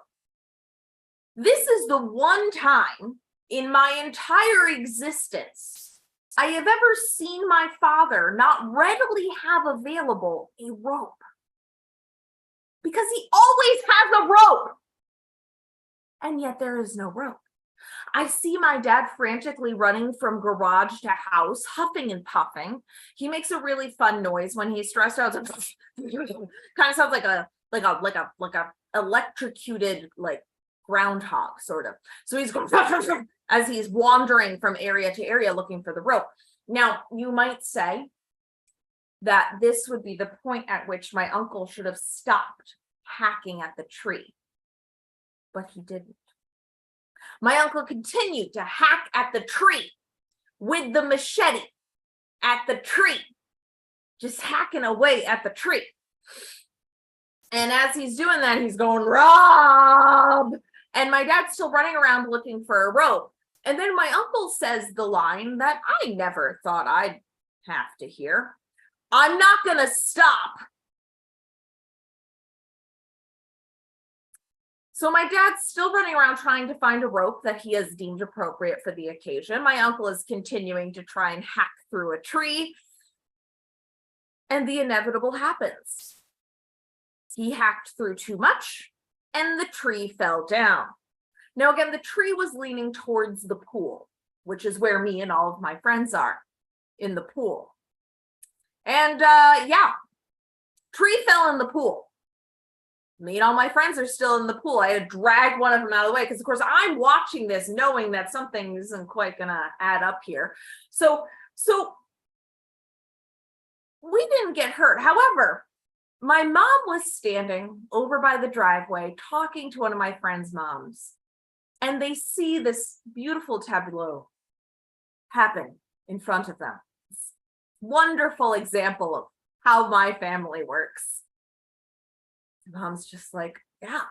This is the one time in my entire existence I have ever seen my father not readily have available a rope. Because he always has a rope. And yet there is no rope. I see my dad frantically running from garage to house, huffing and puffing. He makes a really fun noise when he's stressed out. Kind of sounds like a electrocuted like groundhog sort of. So he's going as he's wandering from area to area looking for the rope. Now, you might say that this would be the point at which my uncle should have stopped hacking at the tree, but he didn't. My uncle continued to hack at the tree with the machete at the tree, just hacking away at the tree. And as he's doing that, he's going, "Rob!" And my dad's still running around looking for a rope. And then my uncle says the line that I never thought I'd have to hear. "I'm not going to stop." So my dad's still running around trying to find a rope that he has deemed appropriate for the occasion. My uncle is continuing to try and hack through a tree. And the inevitable happens. He hacked through too much and the tree fell down. Now, again, the tree was leaning towards the pool, which is where me and all of my friends are, in the pool. And yeah, tree fell in the pool. Me and all my friends are still in the pool. I had to drag one of them out of the way because, of course, I'm watching this knowing that something isn't quite going to add up here. So we didn't get hurt. However, my mom was standing over by the driveway talking to one of my friends' moms, and they see this beautiful tableau happen in front of them. This wonderful example of how my family works. Mom's just like, "Yeah,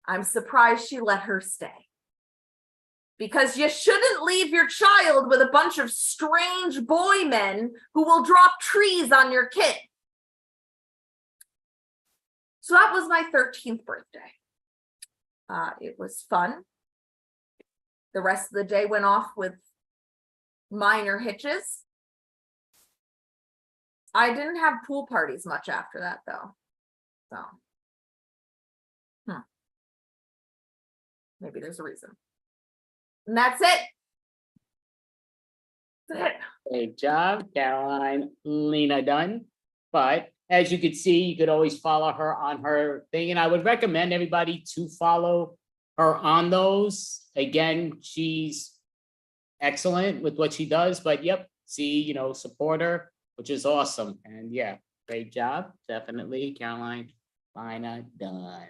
I'm surprised she let her stay. Because you shouldn't leave your child with a bunch of strange boy men who will drop trees on your kid." So that was my 13th birthday. It was fun. The rest of the day went off with minor hitches. I didn't have pool parties much after that, though. So, maybe there's a reason. And that's it. That's it. Great job, Caroline Lena Dunn. But as you could see, you could always follow her on her thing. And I would recommend everybody to follow her on those. Again, she's excellent with what she does. But yep, see, support her, which is awesome. And yeah, great job. Definitely, Caroline Lena Dunn.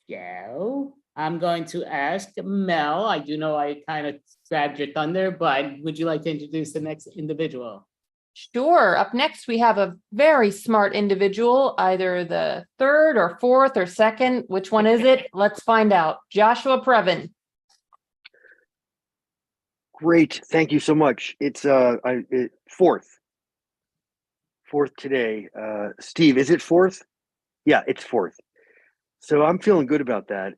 So I'm going to ask Mel. I do know I kind of grabbed your thunder, but would you like to introduce the next individual? Sure. Up next, we have a very smart individual, either the third or fourth or second. Which one is it? Let's find out. Joshua Previn. Great, thank you so much. It's fourth today. Steve, is it fourth? Yeah, it's fourth. So I'm feeling good about that.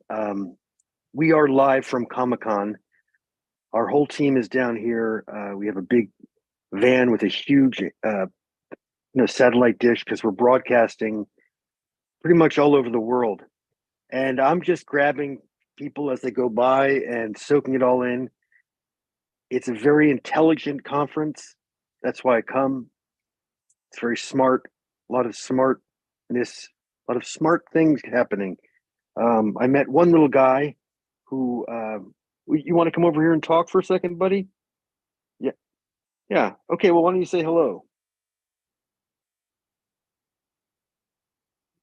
We are live from Comic-Con. Our whole team is down here. We have a big van with a huge satellite dish because we're broadcasting pretty much all over the world. And I'm just grabbing people as they go by and soaking it all in. It's a very intelligent conference. That's why I come. It's very smart, a lot of smartness, a lot of smart things happening. I met one little guy who, you want to come over here and talk for a second, buddy? Yeah. Yeah. Okay. Well, why don't you say hello?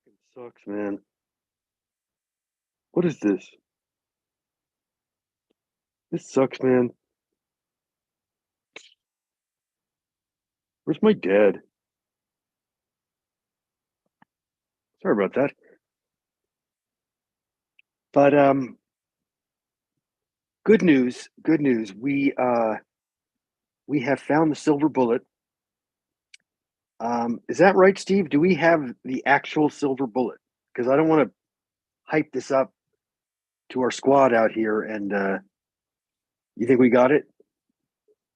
It sucks, man. What is this? This sucks, man. Where's my dad? Sorry about that. But good news. We have found the silver bullet. Is that right, Steve? Do we have the actual silver bullet? Because I don't want to hype this up to our squad out here. And you think we got it?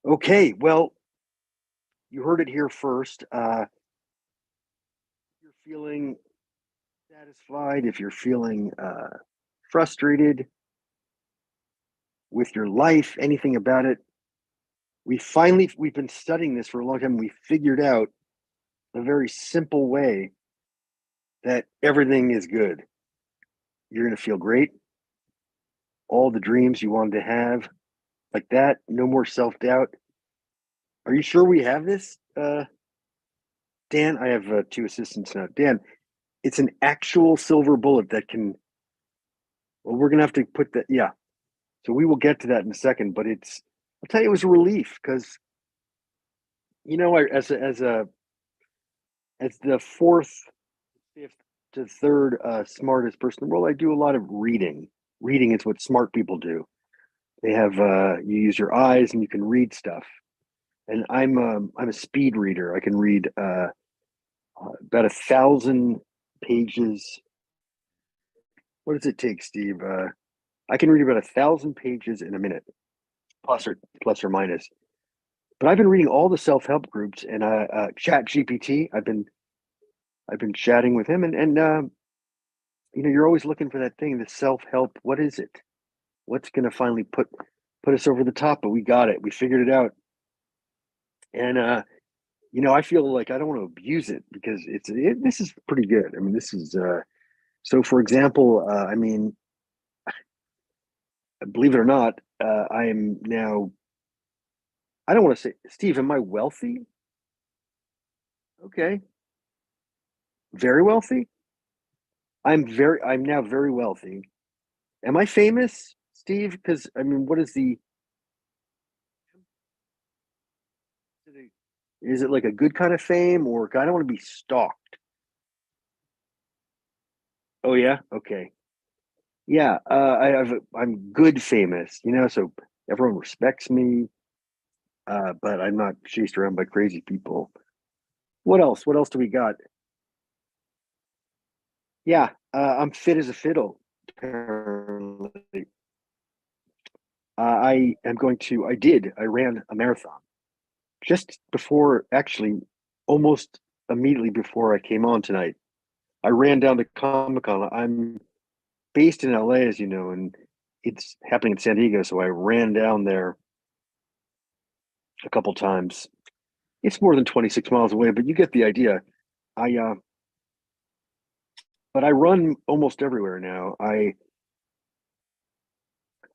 Okay. Well, you heard it here first. If you're feeling satisfied, if you're feeling frustrated with your life, anything about it, we've been studying this for a long time. We figured out a very simple way that everything is good. You're going to feel great. All the dreams you wanted to have, like that. No more self-doubt. Are you sure we have this? Dan, I have two assistants now. Dan, it's an actual silver bullet that can, well, we're going to have to put that, yeah. So we will get to that in a second, but I'll tell you, it was a relief because, as the fourth, fifth to third smartest person in the world, I do a lot of reading. Reading is what smart people do. They have, you use your eyes and you can read stuff. And I'm a speed reader. I can read about 1,000 pages. What does it take, Steve? I can read about 1,000 pages in a minute, plus or minus. But I've been reading all the self-help groups and Chat GPT. I've been chatting with him, and you're always looking for that thing, the self-help. What is it? What's going to finally put us over the top? But we got it. We figured it out. And I feel like I don't want to abuse it because this is pretty good. I mean, this is so. For example, believe it or not, I am now. I don't want to say, Steve, am I wealthy? Okay. Very wealthy? I'm now very wealthy. Am I famous, Steve? Because what is is it like a good kind of fame, or I don't want to be stalked? Oh yeah? Okay. Yeah, I'm good famous, so everyone respects me. But I'm not chased around by crazy people. What else? What else do we got? Yeah, I'm fit as a fiddle. Apparently. I ran a marathon just before, actually, almost immediately before I came on tonight. I ran down to Comic-Con. I'm based in LA, as you know, and it's happening in San Diego. So I ran down there a couple times. It's more than 26 miles away, but you get the idea. But I run almost everywhere now. I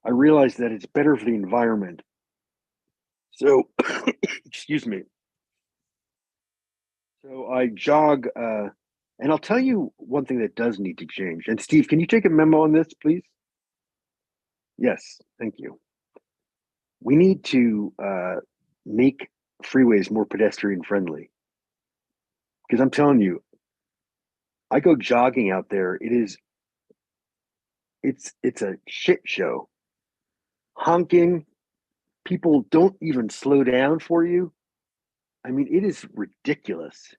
realize that it's better for the environment. So, excuse me. So I jog, and I'll tell you one thing that does need to change. And Steve, can you take a memo on this, please? Yes, thank you. We need to make freeways more pedestrian friendly. Because I'm telling you, I go jogging out there. It's a shit show. Honking, people don't even slow down for you. I mean, it is ridiculous.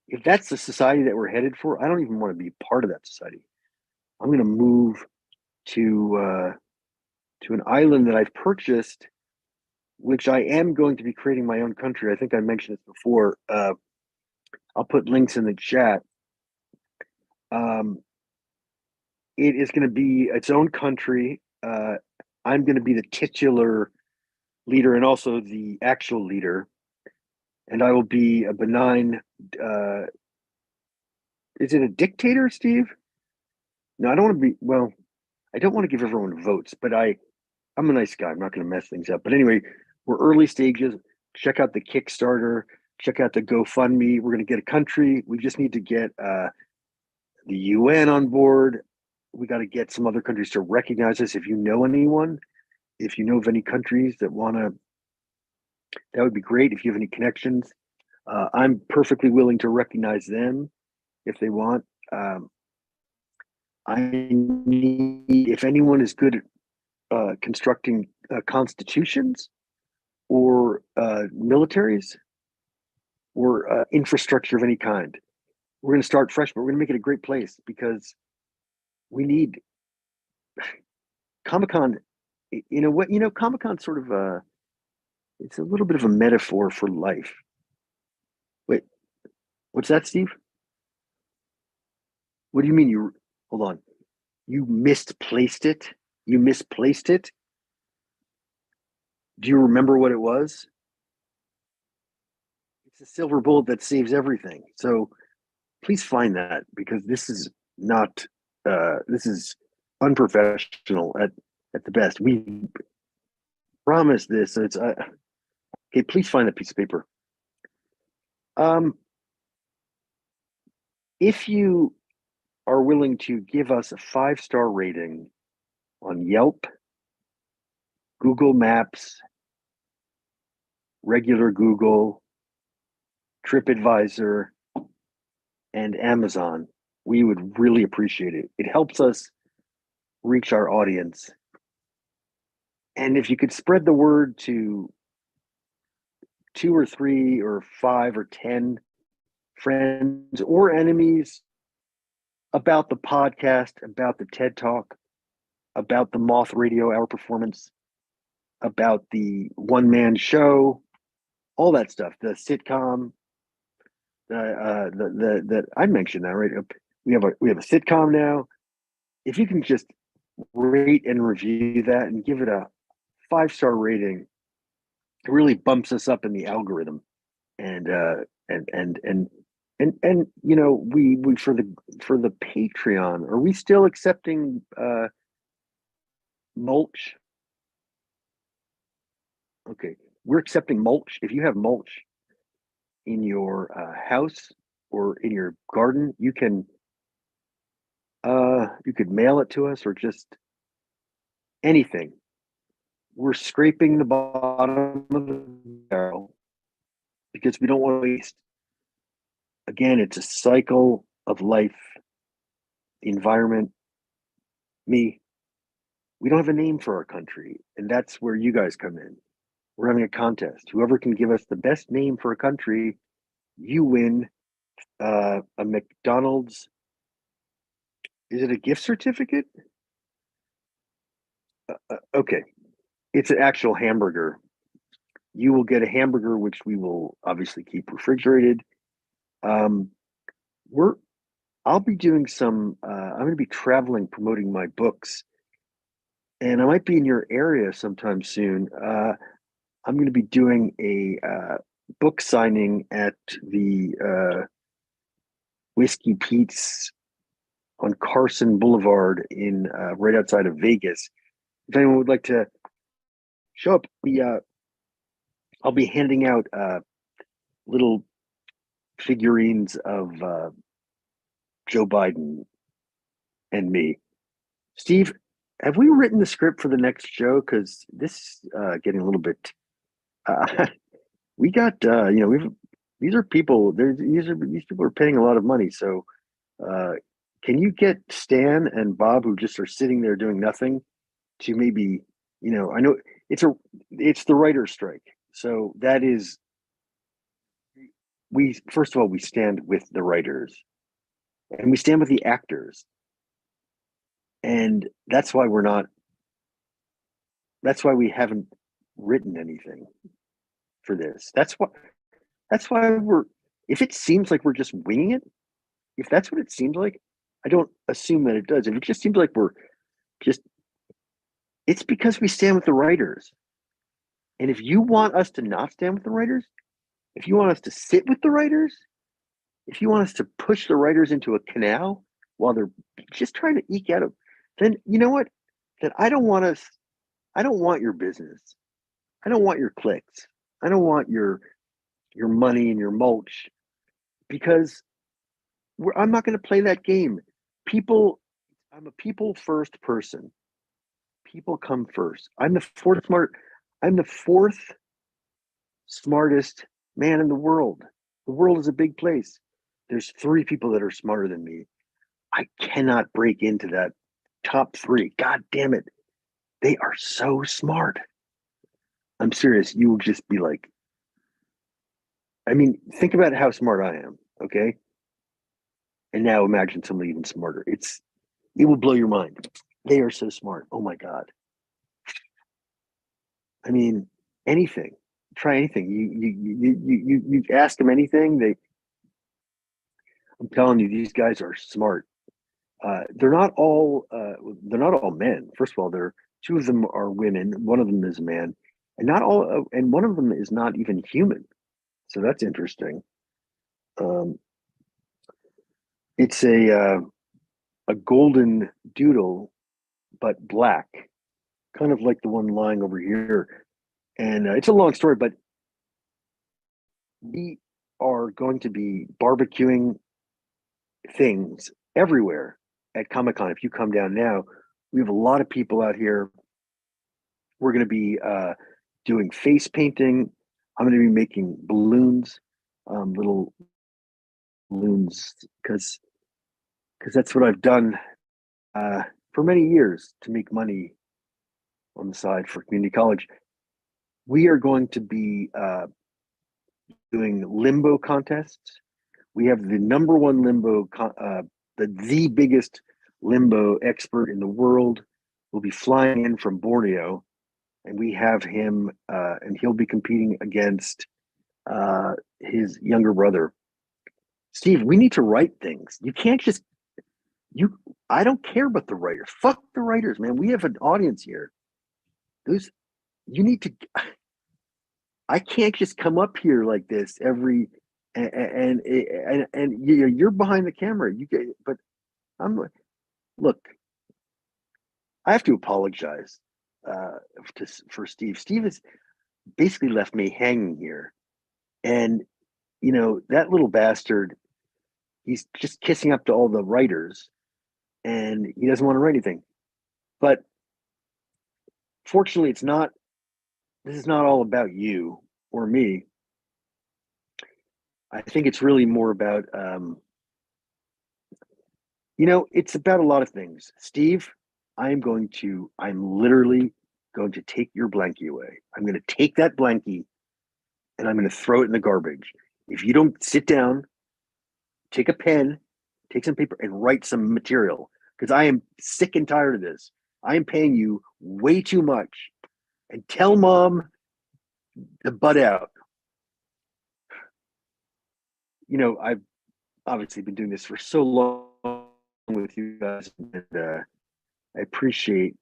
If that's the society that we're headed for, I don't even want to be part of that society. I'm going to move to an island that I've purchased, which I am going to be creating my own country. I think I mentioned this before. I'll put links in the chat. It is going to be its own country. I'm going to be the titular leader and also the actual leader. And I will be a benign. Is it a dictator, Steve? No, I don't want to be. Well, I don't want to give everyone votes, but I'm a nice guy. I'm not going to mess things up. But anyway, we're early stages. Check out the Kickstarter. Check out the GoFundMe. We're going to get a country. We just need to get the UN on board. We got to get some other countries to recognize us. If you know anyone, if you know of any countries that want to, that would be great. If you have any connections, I'm perfectly willing to recognize them if they want. I need, if anyone is good at constructing constitutions or militaries or infrastructure of any kind, we're going to start fresh, but we're going to make it a great place because we need Comic-Con. In a way, Comic-Con sort of it's a little bit of a metaphor for life. Wait, what's that, Steve? What do you mean hold on? You misplaced it? You misplaced it? Do you remember what it was? It's a silver bullet that saves everything. So please find that, because this is not this is unprofessional at the best. We promised this. So it's okay, please find that piece of paper. If you are willing to give us a 5-star rating on Yelp, Google Maps, regular Google, TripAdvisor, and Amazon, we would really appreciate it. It helps us reach our audience. And if you could spread the word to 2 or 3 or 5 or 10 friends or enemies about the podcast, about the TED Talk, about the Moth Radio Hour performance, about the one-man show, all that stuff, the sitcom, that I mentioned that, right? We have a sitcom now. If you can just rate and review that and give it a 5-star rating, it really bumps us up in the algorithm. And we for the Patreon, are we still accepting mulch? Okay, we're accepting mulch. If you have mulch in your house or in your garden, you could mail it to us or just anything. We're scraping the bottom of the barrel because we don't want to waste. Again, it's a cycle of life, the environment, me. We don't have a name for our country, and that's where you guys come in. We're having a contest. Whoever can give us the best name for a country, you win a McDonald's. Is it a gift certificate? Okay. It's an actual hamburger. You will get a hamburger, which we will obviously keep refrigerated. I'll be doing some, I'm going to be traveling, promoting my books, and I might be in your area sometime soon. I'm going to be doing a book signing at the Whiskey Pete's on Carson Boulevard in right outside of Vegas. If anyone would like to show up, I'll be handing out little figurines of Joe Biden and me. Steve, have we written the script for the next show? Because this is getting a little bit. we got these are people. These people are paying a lot of money. So, can you get Stan and Bob, who just are sitting there doing nothing, to maybe, I know it's the writer's strike. So that is, first of all, we stand with the writers and we stand with the actors. And that's why we haven't written anything for this. That's why if it seems like we're just winging it, if that's what it seems like, I don't assume that it does. If it just seems like it's because we stand with the writers. And if you want us to not stand with the writers, if you want us to sit with the writers, if you want us to push the writers into a canal while they're just trying to eke out then you know what? Then I don't want your business. I don't want your clicks. I don't want your money and your mulch, because I'm not going to play that game. I'm a people first person. People come first. I'm the fourth smartest man in the world. The world is a big place. There's 3 people that are smarter than me. I cannot break into that top 3. God damn it. They are so smart. I'm serious. You will just be like, think about how smart I am, okay? And now imagine somebody even smarter. It will blow your mind. They are so smart. Oh my God. Anything. Try anything. You ask them anything, I'm telling you, these guys are smart. They're not all men. First of all, 2 of them are women. One of them is a man, and one of them is not even human. So that's interesting. It's a golden doodle, but black, kind of like the one lying over here. And it's a long story, but we are going to be barbecuing things everywhere at Comic-Con. If you come down now, we have a lot of people out here. We're going to be doing face painting. I'm going to be making balloons, little balloons, because that's what I've done for many years to make money on the side for community college. We are going to be doing limbo contests. We have the number 1 limbo, the biggest limbo expert in the world will be flying in from Borneo, and we have him, and he'll be competing against his younger brother. Steve, we need to write things. You can't just I don't care about the writers. Fuck the writers, man. We have an audience here. You need to. I can't just come up here like this and you're behind the camera. But look. I have to apologize for Steve. Steve has basically left me hanging here, and that little bastard. He's just kissing up to all the writers, and he doesn't want to write anything. But fortunately, this is not all about you or me. I think it's really more about, it's about a lot of things. Steve, I'm literally going to take your blankie away. I'm going to take that blankie and I'm going to throw it in the garbage. If you don't sit down, take a pen, take some paper, and write some material, because I am sick and tired of this. I am paying you way too much. And tell Mom to butt out. I've obviously been doing this for so long with you guys, and I appreciate,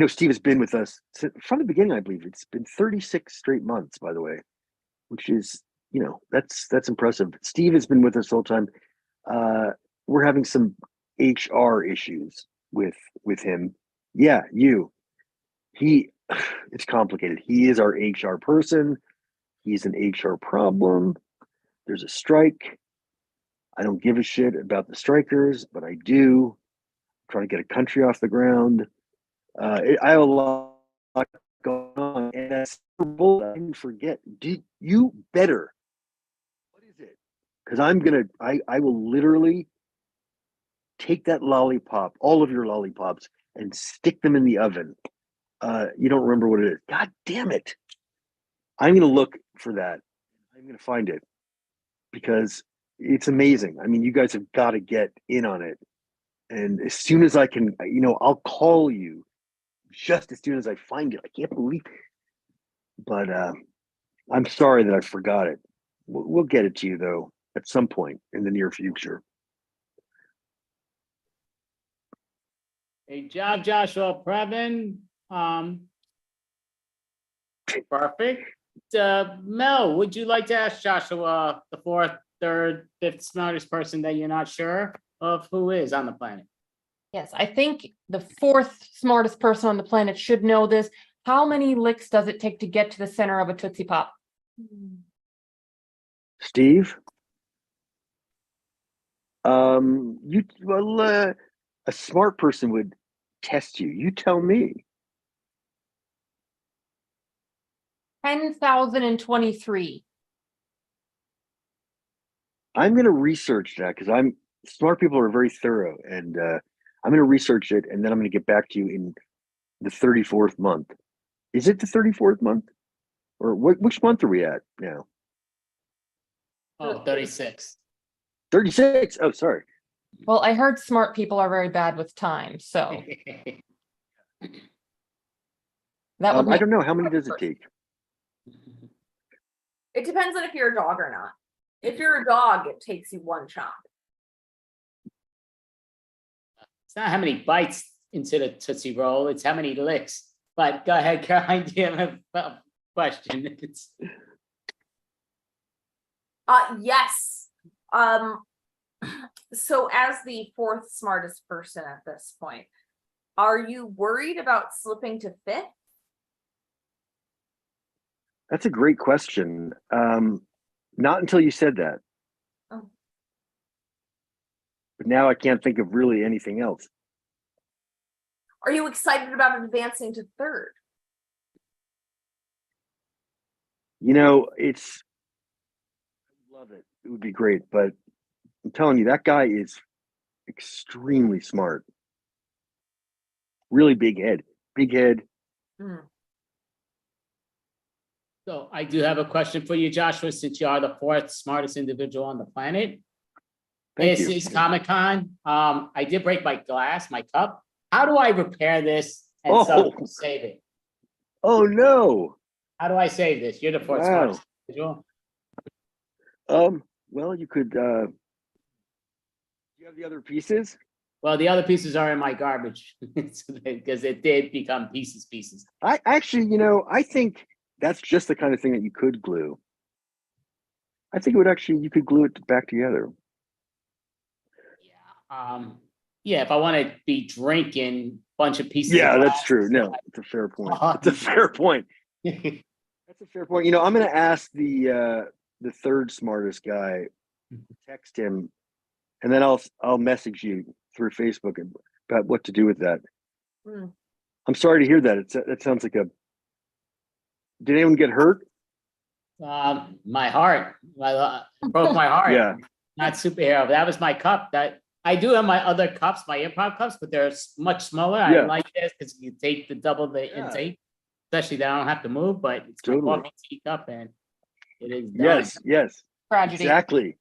Steve has been with us from the beginning. I believe it's been 36 straight months, by the way, which is, that's impressive. Steve has been with us the whole time. We're having some HR issues with him. Yeah, it's complicated. He is our HR person. He's an HR problem. There's a strike. I don't give a shit about the strikers, but I do. I'm trying to get a country off the ground. I have a lot going on. And that's Super Bowl, I didn't forget. Did you better? What is it? Because I will literally take that lollipop, all of your lollipops, and stick them in the oven. You don't remember what it is. God damn it. I'm going to look for that. I'm going to find it because it's amazing. I mean, you guys have got to get in on it. And as soon as I can, I'll call you just as soon as I find it. I can't believe it. But I'm sorry that I forgot it. We'll get it to you, though, at some point in the near future. Great job, Joshua Previn. Perfect. Mel, would you like to ask Joshua the fourth, third, fifth smartest person that you're not sure of who is on the planet? Yes, I think the fourth smartest person on the planet should know this. How many licks does it take to get to the center of a Tootsie Pop? Steve? A smart person would test you. You tell me. 10,023. I'm going to research that because smart people are very thorough, and I'm going to research it, and then I'm going to get back to you in the 34th month. Is it the 34th month? Or which month are we at now? Oh, 36. 36. Oh, sorry. Well, I heard smart people are very bad with time, so that would I make don't know. How many does it take? It depends on if you're a dog or not. If you're a dog, it takes you one chomp. It's not how many bites into the Tootsie Roll, it's how many licks. But go ahead, Caroline, do you have a question? Yes. So as the fourth smartest person at this point, are you worried about slipping to fifth? That's a great question. Not until you said that. Oh. But now I can't think of really anything else. Are you excited about advancing to third? I love it. It would be great, but I'm telling you, that guy is extremely smart. Really big head. Big head. So I do have a question for you, Joshua, since you are the fourth smartest individual on the planet. Thank This you. is Comic-Con. I did break my glass, my cup. How do I repair this and save it? Oh no. How do I save this? You're the fourth smartest individual. Well, you could do you have the other pieces? Well, the other pieces are in my garbage because it did become pieces. I actually, I think that's just the kind of thing that you could glue. I think you could glue it back together. Yeah, if I want to be drinking a bunch of pieces. Yeah, of that's glass, true. No, it's a fair point. It's a fair point. That's a fair point. I'm going to ask the third smartest guy, text him, and then I'll message you through Facebook about what to do with that. I'm sorry to hear that. That sounds like did anyone get hurt? My heart. Broke my heart. Yeah. Not superhero. That was my cup. That I do have my other cups, my improv cups, but they're much smaller. Yeah. I like this because you take double the intake, especially that I don't have to move. But it's my coffee tea cup, and it is done. Yes. Tragedy. Exactly.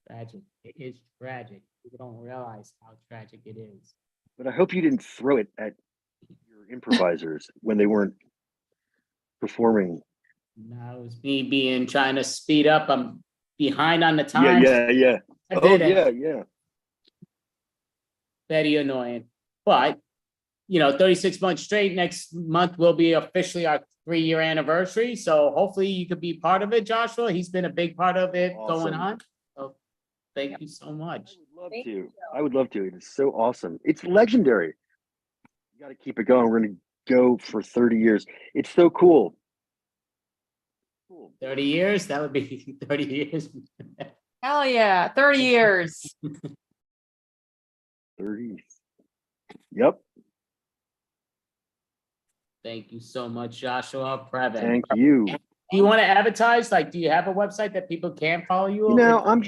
Tragic. It is tragic. People don't realize how tragic it is. But I hope you didn't throw it at your improvisers when they weren't performing. No, it was me trying to speed up. I'm behind on the time. Yeah. I did it. Yeah. Very annoying. But 36 months straight. Next month will be officially our 3-year anniversary. So hopefully you could be part of it, Joshua. He's been a big part of it going on. So thank you so much. I would love to. It's so awesome. It's legendary. You got to keep it going. We're going to go for 30 years. It's so cool. 30 years? That would be 30 years. Hell yeah, 30 years. 30. Yep. Thank you so much, Joshua Previn. Thank you. Do you want to advertise? Like, do you have a website that people can follow you? You know, I'm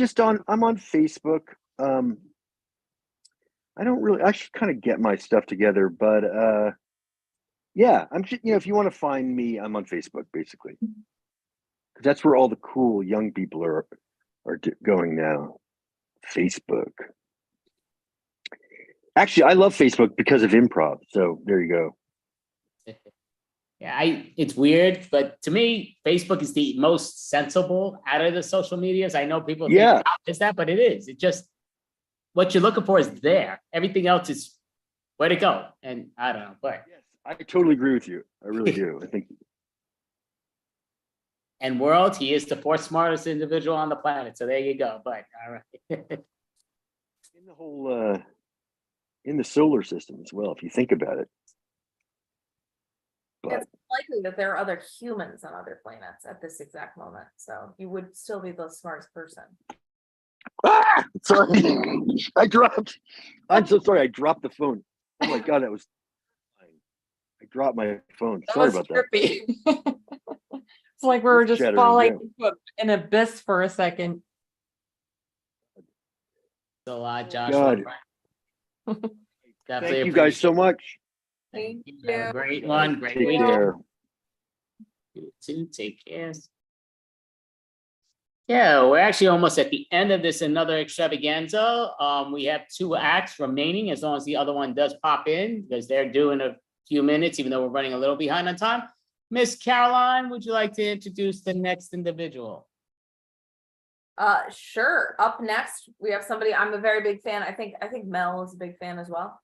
on Facebook. I should kind of get my stuff together, but yeah, I'm just, if you want to find me, I'm on Facebook basically. Because that's where all the cool young people are going now. Facebook. Actually, I love Facebook because of improv. So there you go. Yeah, it's weird, but to me, Facebook is the most sensible out of the social medias. I know people think it's that, but it is. It just, what you're looking for is there. Everything else is where to go. And I don't know, but. Yes, I totally agree with you. I really do. I think. And world, he is the fourth smartest individual on the planet. So there you go. But all right. In the whole, in the solar system as well, if you think about it. But it's likely that there are other humans on other planets at this exact moment. So you would still be the smartest person. Sorry, I'm so sorry. I dropped the phone. Oh my God, I dropped my phone. Sorry about that. It's like we were just falling into an abyss for a second. So, Joshua. Thank you guys so much. Thank you. Have a great one. Great Take weekend. care. You too. Take care. Yeah, we're actually almost at the end of this another extravaganza. We have 2 acts remaining as long as the other one does pop in because they're due in a few minutes, even though we're running a little behind on time. Miss Caroline, would you like to introduce the next individual? Sure. Up next, we have somebody I'm a very big fan. I think Mel is a big fan as well.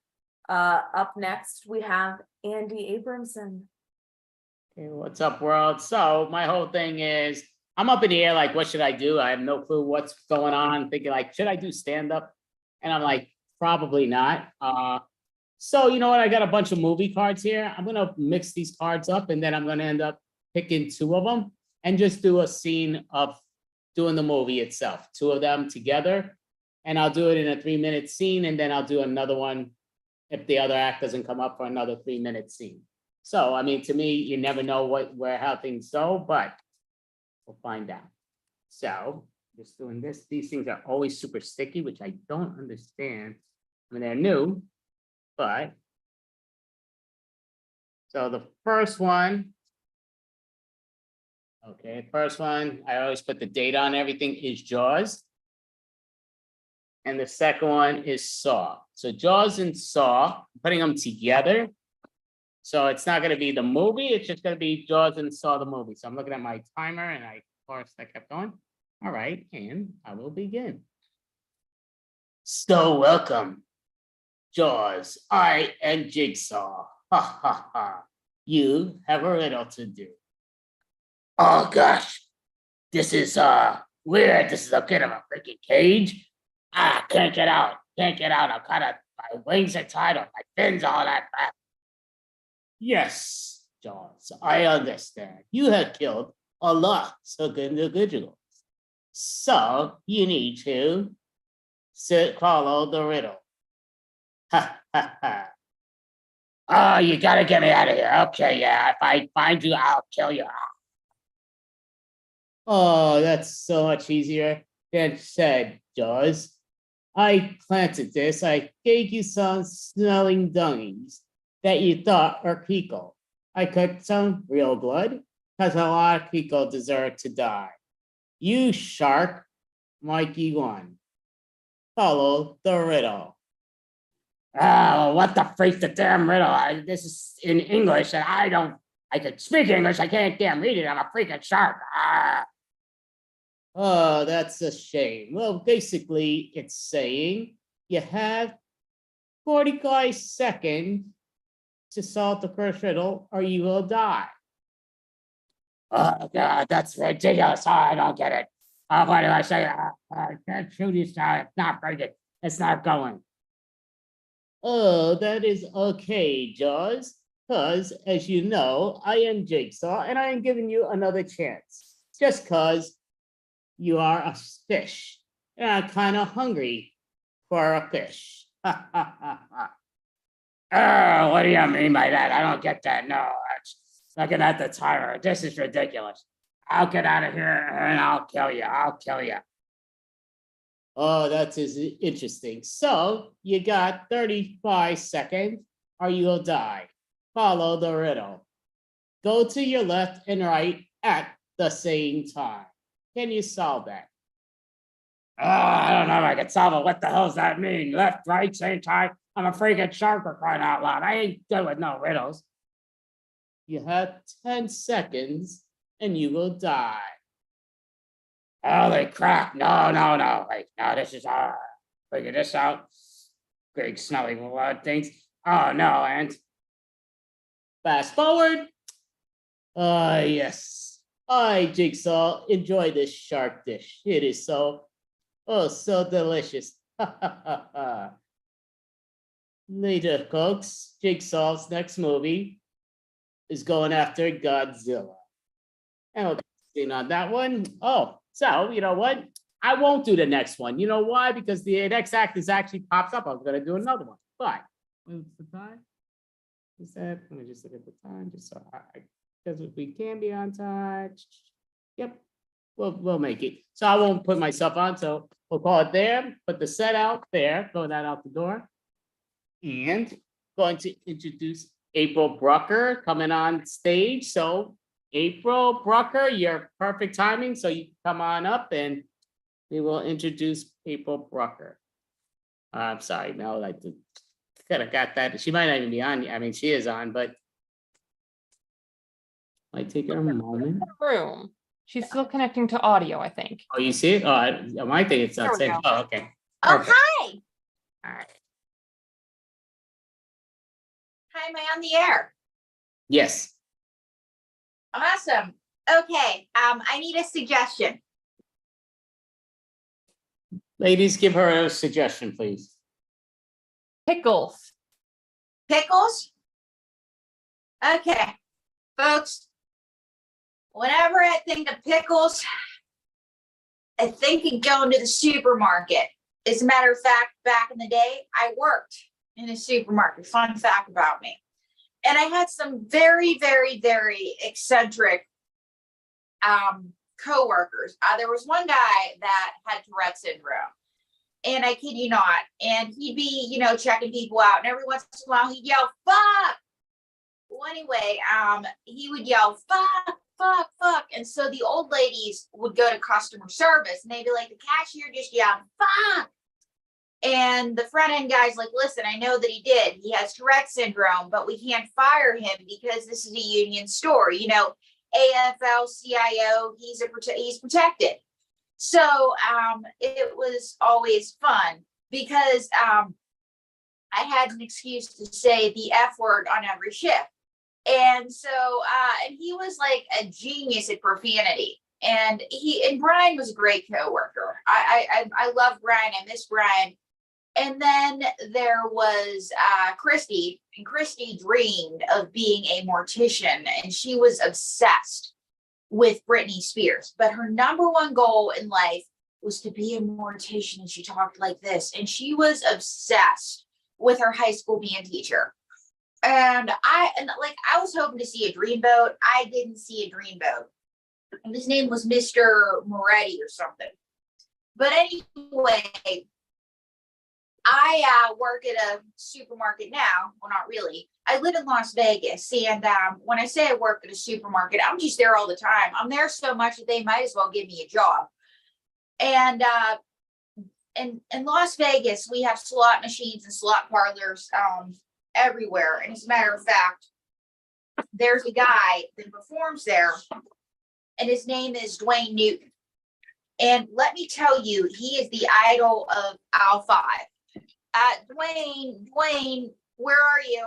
Up next, we have Andy Abramson. Hey, what's up, world? So my whole thing is I'm up in the air, like, what should I do? I have no clue what's going on. Thinking like, should I do stand-up? And I'm like, probably not. So you know what? I got a bunch of movie cards here. I'm gonna mix these cards up and then I'm gonna end up picking 2 of them and just do a scene of doing the movie itself, 2 of them together. And I'll do it in a 3-minute scene and then I'll do another one if the other act doesn't come up for another 3-minute scene. So, I mean, to me, you never know how things go, but we'll find out. So just doing this. These things are always super sticky, which I don't understand. I mean, they're new, but. So the first one. Okay, first one, I always put the date on everything, is Jaws. And the second one is Saw. So Jaws and Saw, putting them together. So it's not going to be the movie, it's just going to be Jaws and Saw the movie. So I'm looking at my timer and of course, I kept going. All right, and I will begin. So welcome, Jaws, I and Jigsaw. Ha ha ha. You have a riddle to do. Oh gosh, this is weird. This is a bit of a freaking cage. Can't get out. I'm kind of, my wings are tied up, my fins, all that crap. Yes, Jaws, I understand. You have killed a lot of individuals. So you need to follow the riddle. Ha ha ha. Oh, you gotta get me out of here. Okay, yeah, if I find you, I'll kill you. Oh, that's so much easier than said, Jaws. I planted this. I gave you some smelling dungies that you thought were people. I cut some real blood because a lot of people deserve to die. You shark, Mikey won. Follow the riddle. Oh, what the freak, the damn riddle? This is in English and I can speak English. I can't damn read it. I'm a freaking shark. Oh, that's a shame. Well, basically, it's saying you have 45 seconds to solve the first riddle or you will die. Oh, God, that's ridiculous. Oh, I don't get it. Oh, what do I say? I can't shoot this now. It's not breaking. It's not going. Oh, that is okay, Jaws. Because, as you know, I am Jigsaw and I am giving you another chance. Just because you are a fish, and I'm kind of hungry for a fish. Oh, what do you mean by that? I don't get that. No, looking at the timer. This is ridiculous. I'll get out of here and I'll kill you. I'll kill you. Oh, that's interesting. So you got 35 seconds or you will die. Follow the riddle. Go to your left and right at the same time. Can you solve that? Oh, I don't know if I can solve it. What the hell does that mean? Left, right, same time? I'm a freaking shark for crying out loud. I ain't good with no riddles. You have 10 seconds and you will die. Holy crap. No. Like, no, this is hard. Figure this out. Big smelly blood things. Oh no, and fast forward. Yes. Jigsaw, enjoy this shark dish. It is so delicious. Later, folks, Jigsaw's next movie is going after Godzilla. And we'll continue on that one. Oh, so you know what? I won't do the next one. You know why? Because the next act is actually pops up. I was gonna do another one. But what's the time? Is that? Let me just look at the time, just so because we can be on time. Yep, we'll make it. So I won't put myself on. So we'll call it there. Put the set out there. Throw that out the door. And going to introduce April Brucker coming on stage. So April Brucker, your perfect timing. So you come on up and we will introduce April Brucker. I'm sorry, Mel, I could have got that. She might not even be on. I mean, she is on, but might take her a moment. Room. She's still connecting to audio, I think. Oh, you see it? Oh, I might think it's not saying. Oh, okay. Oh, Perfect. hi. All right. Hi, am I on the air? Yes. Awesome. Okay. I need a suggestion. Ladies, give her a suggestion, please. Pickles. Pickles? Okay. Folks, whenever I think of pickles, I think of going to the supermarket. As a matter of fact, back in the day, I worked in a supermarket. Fun fact about me. And I had some very, very, very eccentric co-workers. There was one guy that had Tourette syndrome. And I kid you not. And he'd be, checking people out. And every once in a while, he'd yell, fuck. Well, anyway, he would yell, fuck, fuck, fuck. And so the old ladies would go to customer service and they'd be like, the cashier just yelled, fuck. And the front end guy's like, listen, I know that he did. He has Tourette syndrome, but we can't fire him because this is a union store. AFL-CIO, he's protected. So it was always fun because I had an excuse to say the F word on every shift. And so, and he was like a genius at profanity. And Brian was a great coworker. I love Brian. I miss Brian. And then there was Christy, and Christy dreamed of being a mortician, and she was obsessed with Britney Spears. But her number one goal in life was to be a mortician, and she talked like this. And she was obsessed with her high school band teacher. And I was hoping to see a dreamboat. I didn't see a dreamboat. And his name was Mr. Moretti or something. But anyway, I work at a supermarket now. Well, not really. I live in Las Vegas. And when I say I work at a supermarket, I'm just there all the time. I'm there so much that they might as well give me a job. And in Las Vegas, we have slot machines and slot parlors everywhere. And as a matter of fact, there's a guy that performs there, and his name is Dwayne Newton. And let me tell you, he is the idol of Aisle 5. Dwayne, where are you?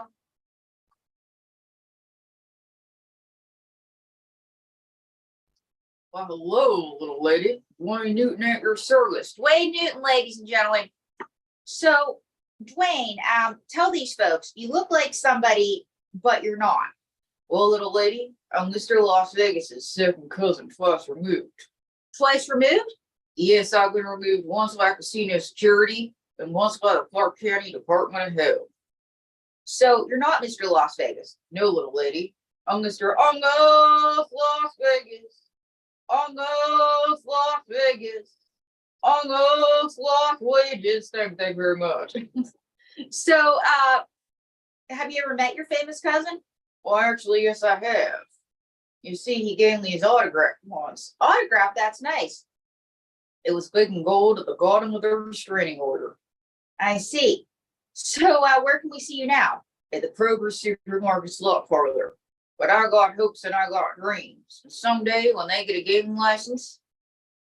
Well, hello, little lady. Dwayne Newton at your service. Dwayne Newton, ladies and gentlemen. So, Dwayne, tell these folks, you look like somebody, but you're not. Well, little lady, I'm Mr. Las Vegas's second cousin, twice removed. Twice removed? Yes, I've been removed once by casino security and once by the Clark County Department of Health. So you're not Mr. Las Vegas. No, little lady. I'm Mr. Angus Las Vegas. Angus Las Vegas. Angus Las Wages. Thank you very much. So, have you ever met your famous cousin? Well, actually, yes, I have. You see, he gave me his autograph once. Autograph? That's nice. It was big and gold at the bottom of the restraining order. I see. So, where can we see you now? At the Kroger Supermarket Slot Parlor. But I got hopes and I got dreams. And someday, when they get a gaming license,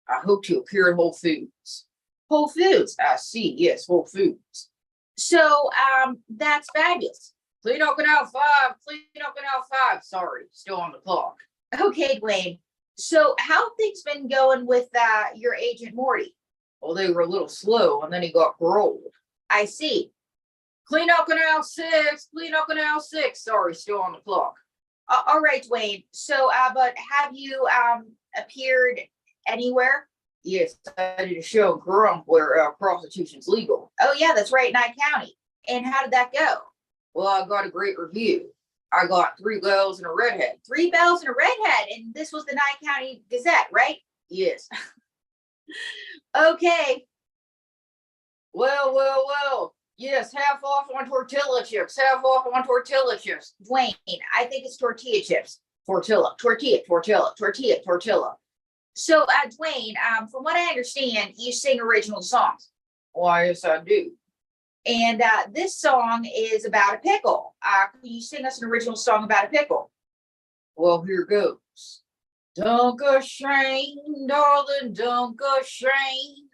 I hope to appear in Whole Foods. Whole Foods? I see. Yes, Whole Foods. So, that's fabulous. Clean up and out 5. Clean up and out 5. Sorry, still on the clock. Okay, Dwayne. So, how things been going with your agent Morty? Well, they were a little slow, and then he got paroled. I see. Clean up and out 6. Clean up and out 6. Sorry, still on the clock. All right, Dwayne. So, but have you appeared anywhere? Yes, I did a show in Pahrump where prostitution's legal. Oh, yeah, that's right, Nye County. And how did that go? Well, I got a great review. I got 3 bells and a redhead. 3 bells and a redhead, and this was the Nye County Gazette, right? Yes. Okay. Well. Yes, half off on tortilla chips. Half off on tortilla chips. Dwayne, I think it's tortilla chips. Tortilla. So, Dwayne, from what I understand, you sing original songs. Why, yes, I do. And this song is about a pickle. Can you sing us an original song about a pickle? Well, here goes. Dunk a shame, darling, dunk a shame.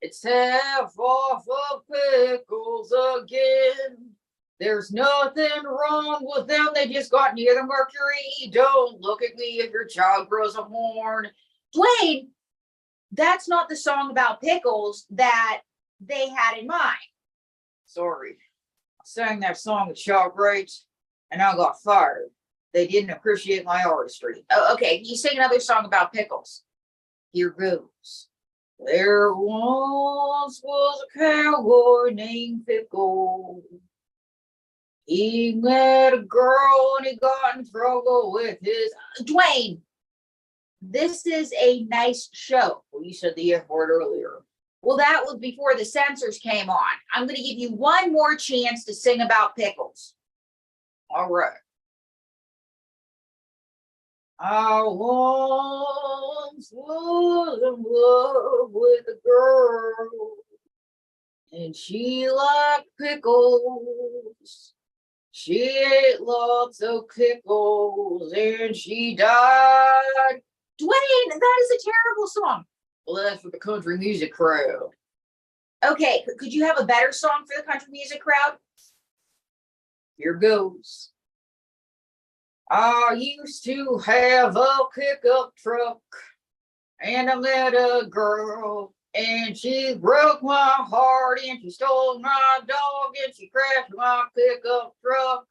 It's half off of pickles again. There's nothing wrong with them. They just got near the mercury. Don't look at me if your child grows a horn. Dwayne, that's not the song about pickles that they had in mind. Sorry. I sang that song at ShopRite and I got fired. They didn't appreciate my artistry. Oh, okay. You sing another song about pickles. Here goes. There once was a cowboy named Pickle. He met a girl and he got in trouble with his... Dwayne, this is a nice show. Well, you said the F word earlier. Well, that was before the censors came on. I'm going to give you one more chance to sing about pickles. All right. I once was in love with a girl, and she liked pickles. She ate lots of pickles, and she died. Dwayne, that is a terrible song. Well, that's for the country music crowd. Okay, could you have a better song for the country music crowd? Here goes. I used to have a pickup truck, and I met a girl, and she broke my heart, and she stole my dog, and she crashed my pickup truck.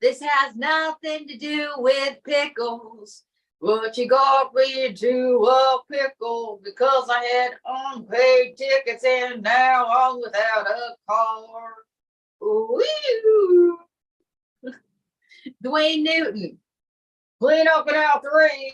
This has nothing to do with pickles, but she got me into a pickle because I had unpaid tickets, and now I'm without a car. Ooh. Dwayne Newton, clean up and out 3.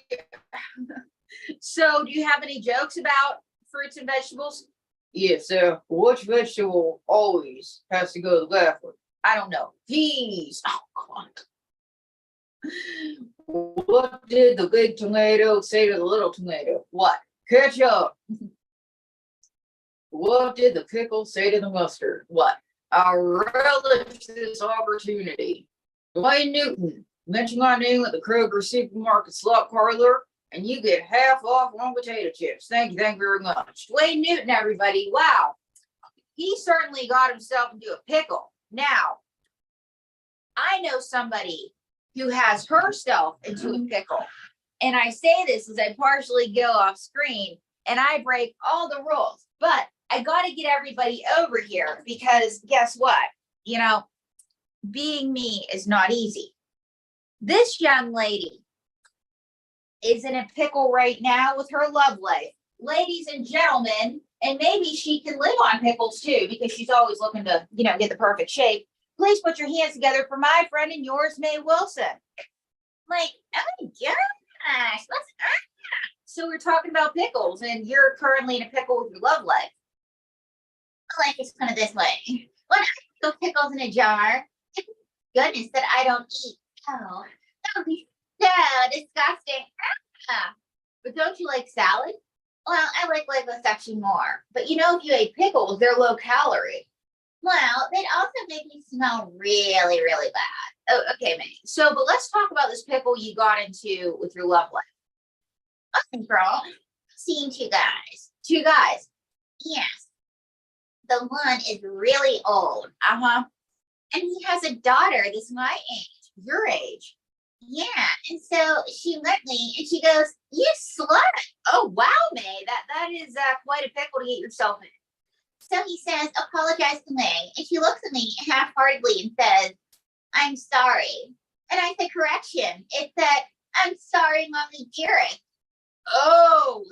So, do you have any jokes about fruits and vegetables? Yes, which vegetable always has to go to the left? I don't know. Peas. Oh, God. What did the big tomato say to the little tomato? What? Ketchup. What did the pickle say to the mustard? What? I relish this opportunity. Dwayne Newton, mention my name at the Kroger Supermarket Slot Parlor, and you get half off on potato chips. Thank you very much. Dwayne Newton, everybody. Wow. He certainly got himself into a pickle. Now, I know somebody who has herself into a pickle. And I say this as I partially go off screen, and I break all the rules. But I got to get everybody over here because guess what? You know, being me is not easy. This young lady is in a pickle right now with her love life. Ladies and gentlemen, and maybe she can live on pickles too because she's always looking to, get the perfect shape. Please put your hands together for my friend and yours, May Wilson. Like, oh my gosh, so we're talking about pickles, and you're currently in a pickle with your love life. I like it's kind of this way. When I put pickles in a jar, goodness that I don't eat. Oh, that would be so disgusting. But don't you like salad? Well, I like liposuction more. But you know, if you ate pickles, they're low calorie. Well, they'd also make me smell really, really bad. Oh, okay, May. So, but let's talk about this pickle you got into with your love life. Listen, girl, I've seen two guys. Two guys. Yes. The one is really old. And he has a daughter that's my age, your age. Yeah. And so she met me and she goes, "You slut." Oh, wow, May. That is quite a pickle to get yourself in. So he says, "Apologize to May." And she looks at me half-heartedly and says, "I'm sorry." And I said, "Correction." It said, "I'm sorry, Mommy dearest." Oh,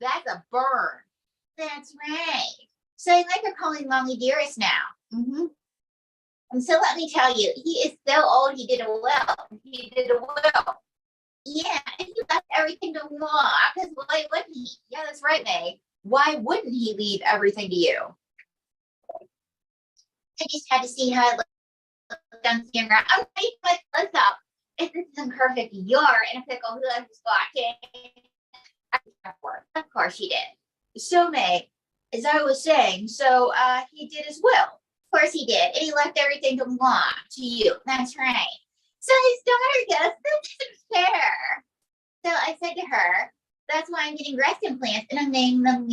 that's a burn. That's right. So I like her calling Mommy dearest now. And so let me tell you, he is so old, he did a will. He did a will. Yeah, and he left everything to Mom, because why wouldn't he? Yeah, that's right, May. Why wouldn't he leave everything to you? I just had to see how it looked on camera. I'm like, what's up? If this isn't perfect, you're in a pickle. Who else is watching? Of course he did. So, May, as I was saying, so he did his will. Of course he did. And he left everything to Mom, to you. That's right. So his daughter goes, "This isn't fair." So I said to her, "That's why I'm getting breast implants and I'm naming them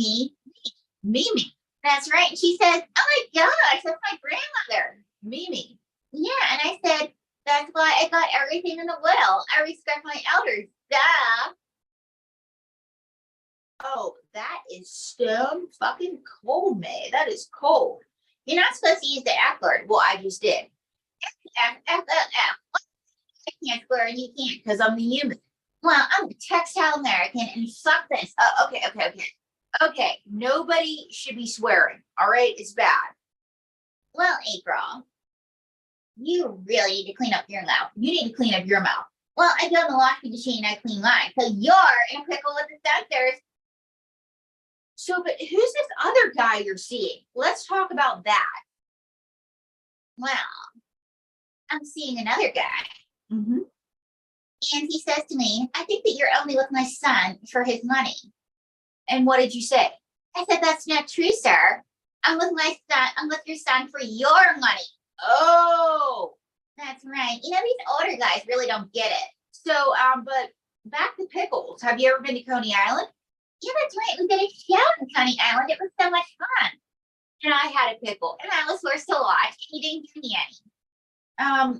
Mimi." That's right. And she says, "Oh my gosh, that's my grandmother, Mimi." Yeah. And I said, "That's why I got everything in the will. I respect my elders. Duh." Oh, that is stone fucking cold, May. That is cold. You're not supposed to use the F word. Well, I just did. F. I can't swear and you can't because I'm the human. Well, I'm a textile American and fuck this. Okay. Nobody should be swearing. All right, it's bad. Well, April, you really need to clean up your mouth. You need to clean up your mouth. Well, I go in the washing machine and I clean mine. So you're in a pickle with the sensors. So, but who's this other guy you're seeing? Let's talk about that. Well, I'm seeing another guy. And he says to me, "I think that you're only with my son for his money." And what did you say? I said, "That's not true, sir. I'm with my son. I'm with your son for your money." Oh, that's right. You know, these older guys really don't get it. So, but back to pickles. Have you ever been to Coney Island? Yeah, that's right. We did a show in Coney Island. It was so much fun. And I had a pickle, and I was forced to watch, and you didn't give me any.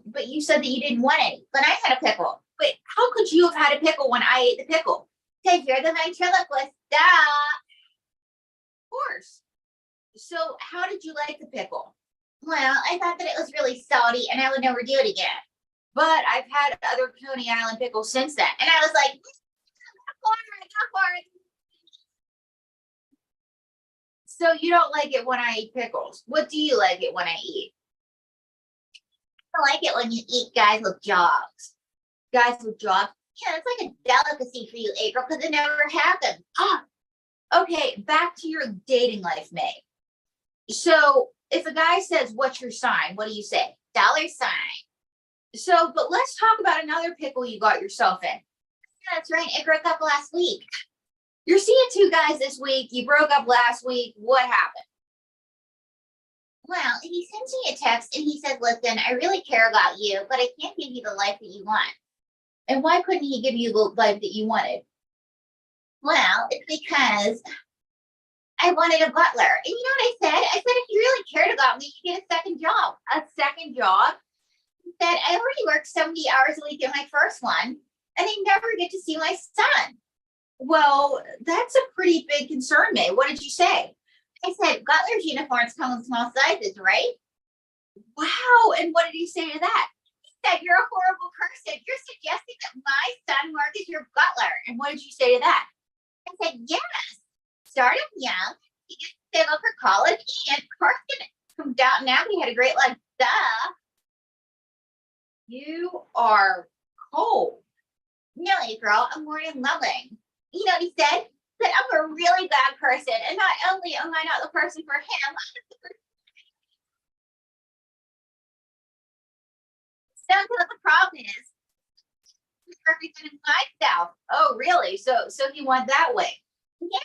But you said that you didn't want any. But I had a pickle. But how could you have had a pickle when I ate the pickle? Because you're the ventriloquist. Duh. Of course. So how did you like the pickle? Well, I thought that it was really salty, and I would never do it again. But I've had other Coney Island pickles since then, and I was like, "Go for it." So you don't like it when I eat pickles. What do you like it when I eat? I like it when you eat guys with jobs. Guys with jobs? Yeah, it's like a delicacy for you, April, because it never happened. Okay, back to your dating life, May. So if a guy says, "What's your sign?" What do you say? $sign. So, but let's talk about another pickle you got yourself in. Yeah, that's right. I broke up last week. You're seeing two guys this week. You broke up last week. What happened? Well, he sends me a text and he says, "Listen, I really care about you, but I can't give you the life that you want." And why couldn't he give you the life that you wanted? Well, it's because I wanted a butler. And you know what I said? I said, "If you really cared about me, you get a second job." A second job? He said, "I already worked 70 hours a week in my first one, and I never get to see my son." Well, that's a pretty big concern, May. What did you say? I said, "Butler's uniforms come in small sizes, right?" Wow. And what did he say to that? He said, "You're a horrible person. You're suggesting that my son work as your butler." And what did you say to that? I said, "Yes. Start him young. He gets to save up for college, and of course, from Downton Abbey had a great life. Duh. You are cold. No, April, I'm more than loving. You know what he said? That I'm a really bad person, and not only am I not the person for him, I'm the person. So the problem is representing myself. Oh, really? So he went that way. Yeah.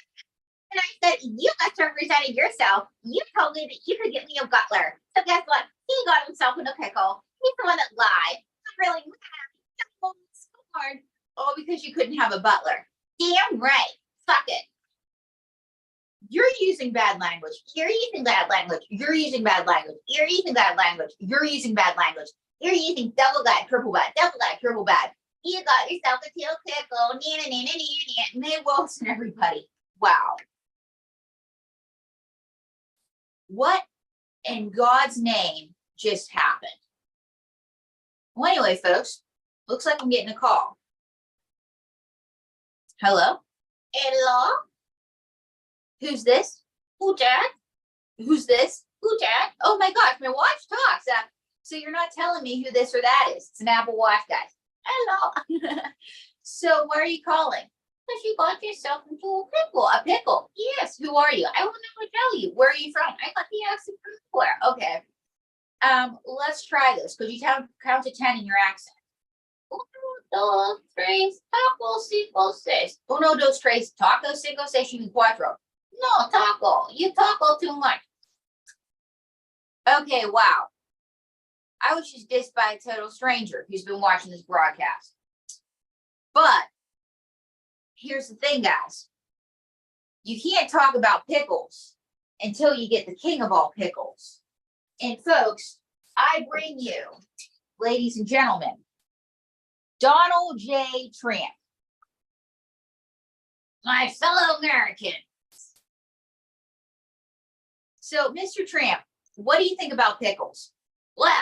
And I said, you must have represented yourself. You told me that you could get me a butler. So guess what? He got himself in a pickle. He's the one that lied. I'm really mad. So hard. Oh, because you couldn't have a butler. Damn right. Suck it. You're using bad language. You're using bad language. You're using bad language. You're using bad language. You're using bad language. You're using double bad, triple bad, double bad, triple bad. You got yourself a tail pickle. May Wilson, everybody. Wow. What in God's name just happened? Well, anyway, folks, looks like I'm getting a call. Hello? Hello? Who's this? Who, Dad? Who's this? Who, Dad? Oh my gosh, my watch talks. So you're not telling me who this or that is. It's an Apple Watch, guys. Hello. So why are you calling? Because you got yourself into a pickle. A pickle. Yes. Who are you? I will never tell you. Where are you from? I got the accent from where? Okay. Let's try this. Could you count to 10 in your accent? 1, 2, 3, taco, 5, 6. 1, 2, 3, taco, 5, 6, y 4. No, taco. You taco too much. Okay, wow. I was just dissed by a total stranger who's been watching this broadcast. But here's the thing, guys. You can't talk about pickles until you get the king of all pickles. And folks, I bring you, ladies and gentlemen, Donald J. Trump. My fellow Americans. So, Mr. Trump, what do you think about pickles? Well,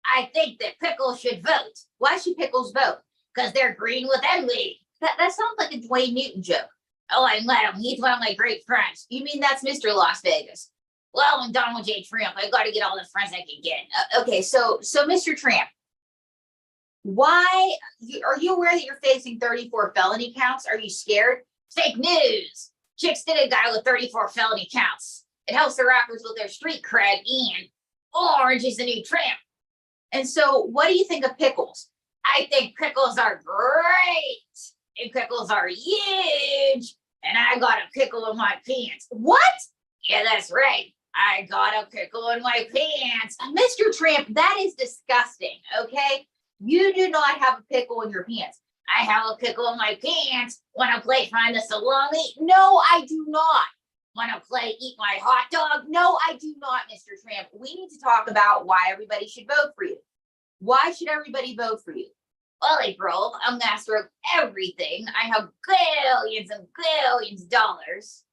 I think that pickles should vote. Why should pickles vote? Because they're green with envy. That sounds like a Dwayne Newton joke. Oh, I let him. He's one of my great friends. You mean that's Mr. Las Vegas? Well, I'm Donald J. Trump. I got to get all the friends I can get. Okay, so Mr. Trump, why are you aware that you're facing 34 felony counts? Are you scared? Fake news. Chicks did a guy with 34 felony counts. It helps the rappers with their street cred, and orange is the new Trump. And so, what do you think of pickles? I think pickles are great. And pickles are huge. And I got a pickle in my pants. What? Yeah, that's right. I got a pickle in my pants. Mr. Trump, that is disgusting, okay? You do not have a pickle in your pants. I have a pickle in my pants. Want to play find the salami? No, I do not. Want to play eat my hot dog? No, I do not, Mr. Trump. We need to talk about why everybody should vote for you. Why should everybody vote for you? Well, April, I'm master of everything. I have billions and billions of dollars.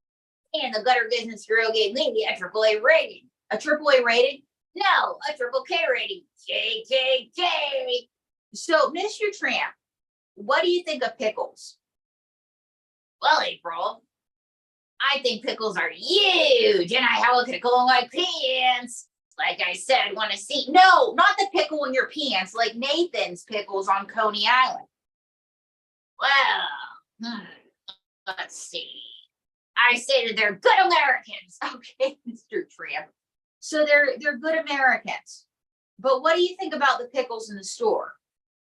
And the Gutter Business Bureau gave me a AAA rating. A AAA rating? No, a triple K rating. KKK. So, Mr. Trump, what do you think of pickles? Well, April, I think pickles are huge, and I have a pickle in my pants. Like I said, want to see? No, not the pickle in your pants, like Nathan's pickles on Coney Island. Well, let's see. I say that they're good Americans. Okay, Mr. Trump. So they're good Americans. But what do you think about the pickles in the store?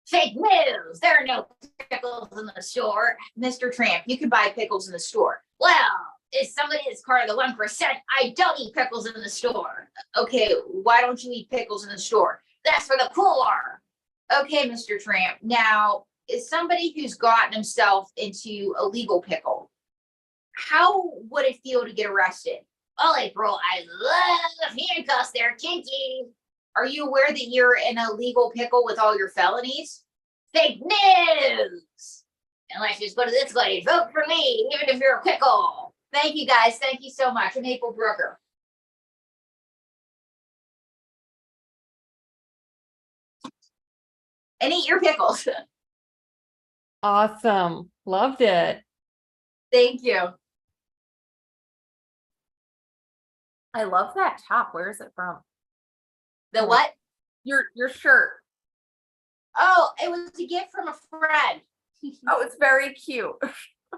Fake news. There are no pickles in the store. Mr. Trump, you can buy pickles in the store. Well, if somebody is part of the 1%, I don't eat pickles in the store. Okay, why don't you eat pickles in the store? That's for the poor. Okay, Mr. Trump. Now, is somebody who's gotten himself into a legal pickle, how would it feel to get arrested? Well, April, I love handcuffs. They're kinky. Are you aware that you're in a legal pickle with all your felonies? Fake news. And let's just go to this lady. Vote for me, even if you're a pickle. Thank you, guys. Thank you so much. I'm April Brooker. And eat your pickles. Awesome. Loved it. Thank you. I love that top. Where is it from? The what? Your shirt. Oh, it was a gift from a friend. Oh, it's very cute.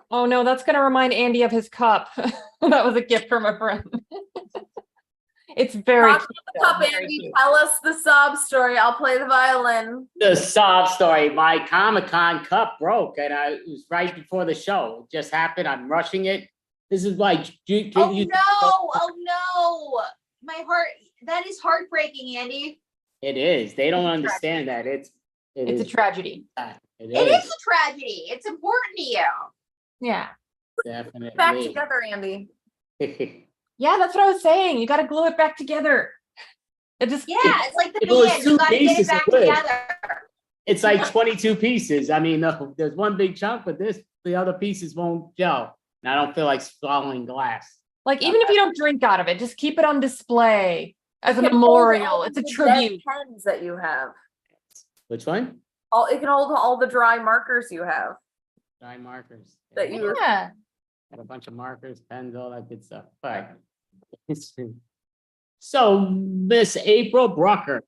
Oh no, that's gonna remind Andy of his cup. That was a gift from a friend. It's very Talk cute. about the cup, though, very Andy. cute. Tell us the sob story. I'll play the violin. The sob story. My Comic-Con cup broke, and it was right before the show. It just happened. I'm rushing it. This is like Oh no. My heart, that is heartbreaking, Andy. It is. They don't It's a understand that. It's a tragedy. It is a tragedy. It's important to you. Yeah. Definitely. Back together, Andy. Yeah, that's what I was saying. You gotta glue it back together. It just it's like the If it was band. two You gotta get it pieces, back it would. together. It's like 22 pieces. I mean, there's one big chunk, but the other pieces won't gel. And I don't feel like swallowing glass. like even if you don't drink out of it, just keep it on display as a You can hold memorial. all It's a the dead tribute. pens that you have. Which one? It can hold all the dry markers you have. Dry markers. That you Yeah. Got a bunch of markers, pens, all that good stuff. All right. So, Miss April Brucker,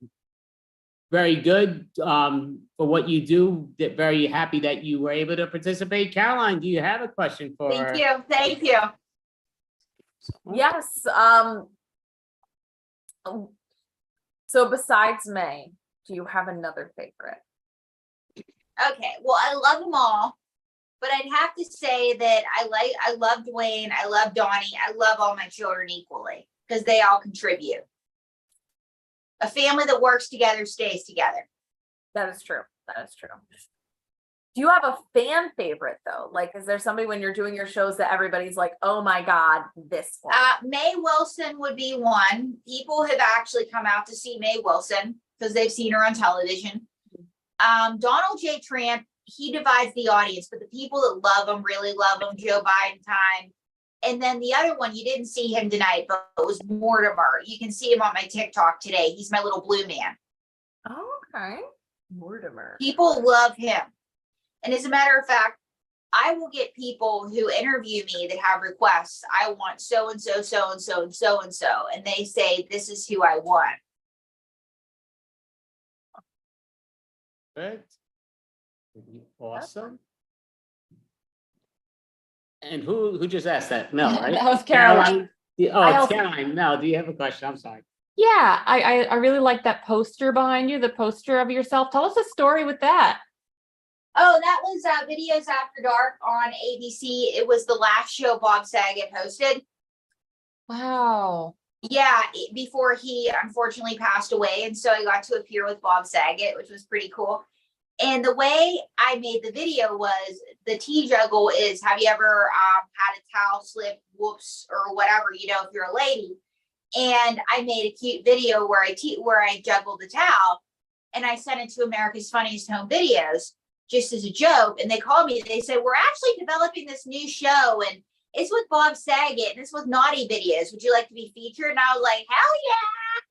very good for what you do. Very happy that you were able to participate. Caroline, do you have a question for? Thank you. Thank you. Yes. So besides May, do you have another favorite? Okay. Well, I love them all, but I'd have to say that I love Dwayne. I love Donnie. I love all my children equally because they all contribute. A family that works together stays together. That is true. That is true. Do you have a fan favorite though? Like, is there somebody when you're doing your shows that everybody's like, oh my God, this one? May Wilson would be one. People have actually come out to see May Wilson because they've seen her on television. Donald J. Trump, he divides the audience, but the people that love him really love him. Joe Biden time. And then the other one, you didn't see him tonight, but it was Mortimer. You can see him on my TikTok today. He's my little blue man. Oh, okay. Mortimer. People love him. And as a matter of fact, I will get people who interview me that have requests. I want so and so, so and so, and so and so. And they say, this is who I want. Good. Awesome. And who just asked that? Mel, right? That was Caroline. Oh, I it's also- Caroline. Mel, do you have a question? I'm sorry. Yeah, I really like that poster behind you, the poster of yourself. Tell us a story with that. Oh, that was Videos After Dark on ABC. It was the last show Bob Saget hosted. Wow. Yeah, before he unfortunately passed away. And so I got to appear with Bob Saget, which was pretty cool. And the way I made the video was the tea juggle is, have you ever had a towel slip, whoops, or whatever, you know, if you're a lady. And I made a cute video where I juggled the towel and I sent it to America's Funniest Home Videos just as a joke. And they called me, they said, we're actually developing this new show and it's with Bob Saget and it's with Naughty Videos. Would you like to be featured? And I was like, hell yeah.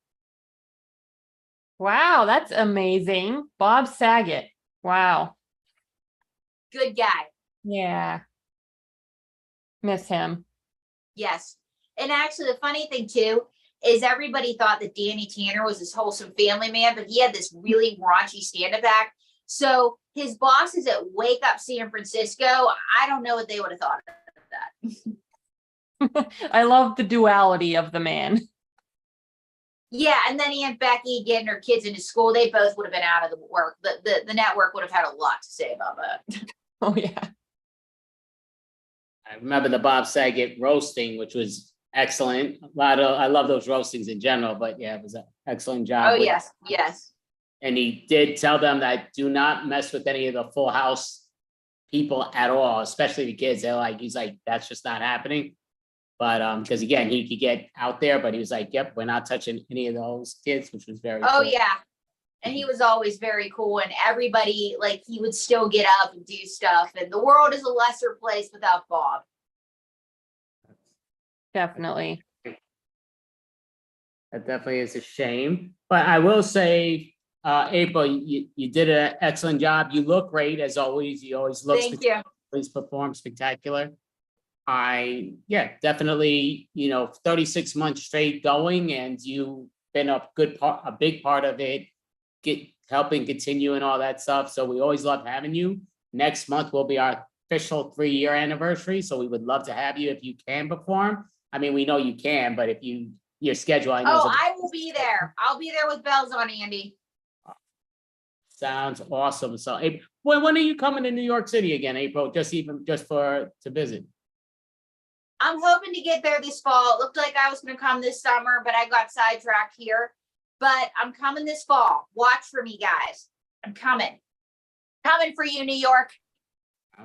Wow, that's amazing. Bob Saget. Wow. Good guy. Yeah. Miss him. Yes. And actually the funny thing too is everybody thought that Danny Tanner was this wholesome family man, but he had this really raunchy stand-up act. So his bosses at Wake Up San Francisco, I don't know what they would have thought of that. I love the duality of the man. Yeah, and then Aunt Becky getting her kids into school, they both would have been out of the work. The network would have had a lot to say about that. Oh yeah. I remember the Bob Saget roasting, which was excellent. I love those roastings in general, but yeah, it was an excellent job. Oh yes, yes. And he did tell them that do not mess with any of the Full House people at all, especially the kids. They're like, he's like, that's just not happening. But because again, he could get out there, but he was like, yep, we're not touching any of those kids, which was very Oh cool. yeah. And he was always very cool and everybody, like he would still get up and do stuff. And the world is a lesser place without Bob. Definitely. That definitely is a shame. But I will say, April, you did an excellent job. You look great as always. You always look Thank you. always perform spectacular. Definitely, 36 months straight going, and you've been a big part of it helping continue and all that stuff. So we always love having you. Next month will be our official 3-year anniversary. So we would love to have you if you can perform. I mean, we know you can, but if your schedule, I know. Oh, I will be there. I'll be there with bells on, Andy. Sounds awesome. So when are you coming to New York City again, April? Just to visit? I'm hoping to get there this fall. It looked like I was going to come this summer, but I got sidetracked here. But I'm coming this fall. Watch for me, guys. I'm coming. Coming for you, New York.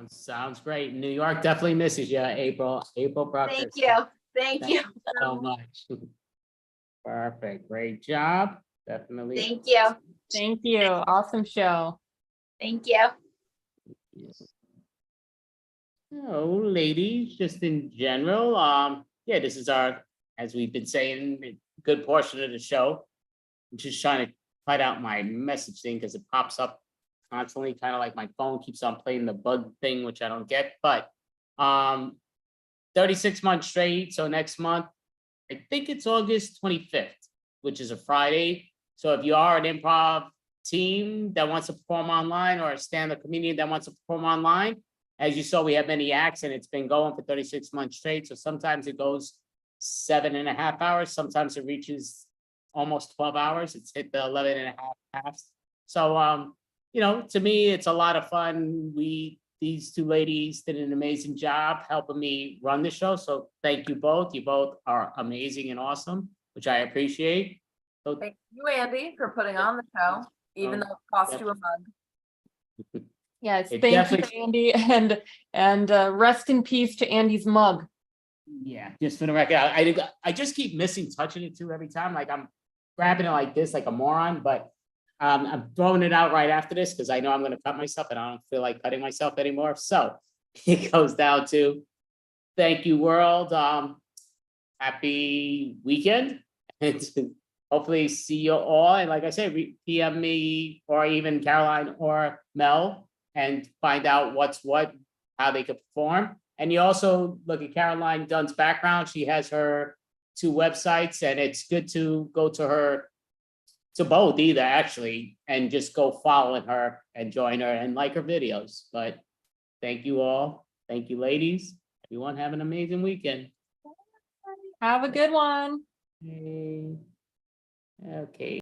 Sounds great. New York definitely misses you, April. April Proctor. Thank you. Thank you so much. Perfect. Great job. Definitely. Thank you. Thank you. Awesome show. Thank you. So, ladies, just in general, yeah, this is our, as we've been saying, a good portion of the show. I'm just trying to cut out my message thing because it pops up constantly, kind of like my phone keeps on playing the bug thing, which I don't get. But 36 months straight. So next month, I think it's August 25th, which is a Friday. So if you are an improv team that wants to perform online or a stand-up comedian that wants to perform online, as you saw, we have many acts and it's been going for 36 months straight. So sometimes it goes 7.5 hours. Sometimes it reaches almost 12 hours. It's hit the 11.5 halves. So, you know, to me, it's a lot of fun. These two ladies did an amazing job helping me run the show. So thank you both. You both are amazing and awesome, which I appreciate. So Thank you, Andy, for putting on the show, even though it cost you a mug. Yes, It thank definitely- you, Andy, and rest in peace to Andy's mug. Yeah, just for the record, I just keep missing touching it too every time. Like I'm grabbing it like this, like a moron, but I'm throwing it out right after this because I know I'm going to cut myself and I don't feel like cutting myself anymore. So it goes down to thank you, world. Happy weekend. And hopefully see you all. And like I said, PM me or even Caroline or Mel and find out what's what, how they could perform. And you also look at Caroline Dunn's background. She has her 2 websites and it's good to go to her, to both either actually, and just go following her and join her and like her videos. But thank you all. Thank you, ladies. Everyone have an amazing weekend. Have a good one. Okay.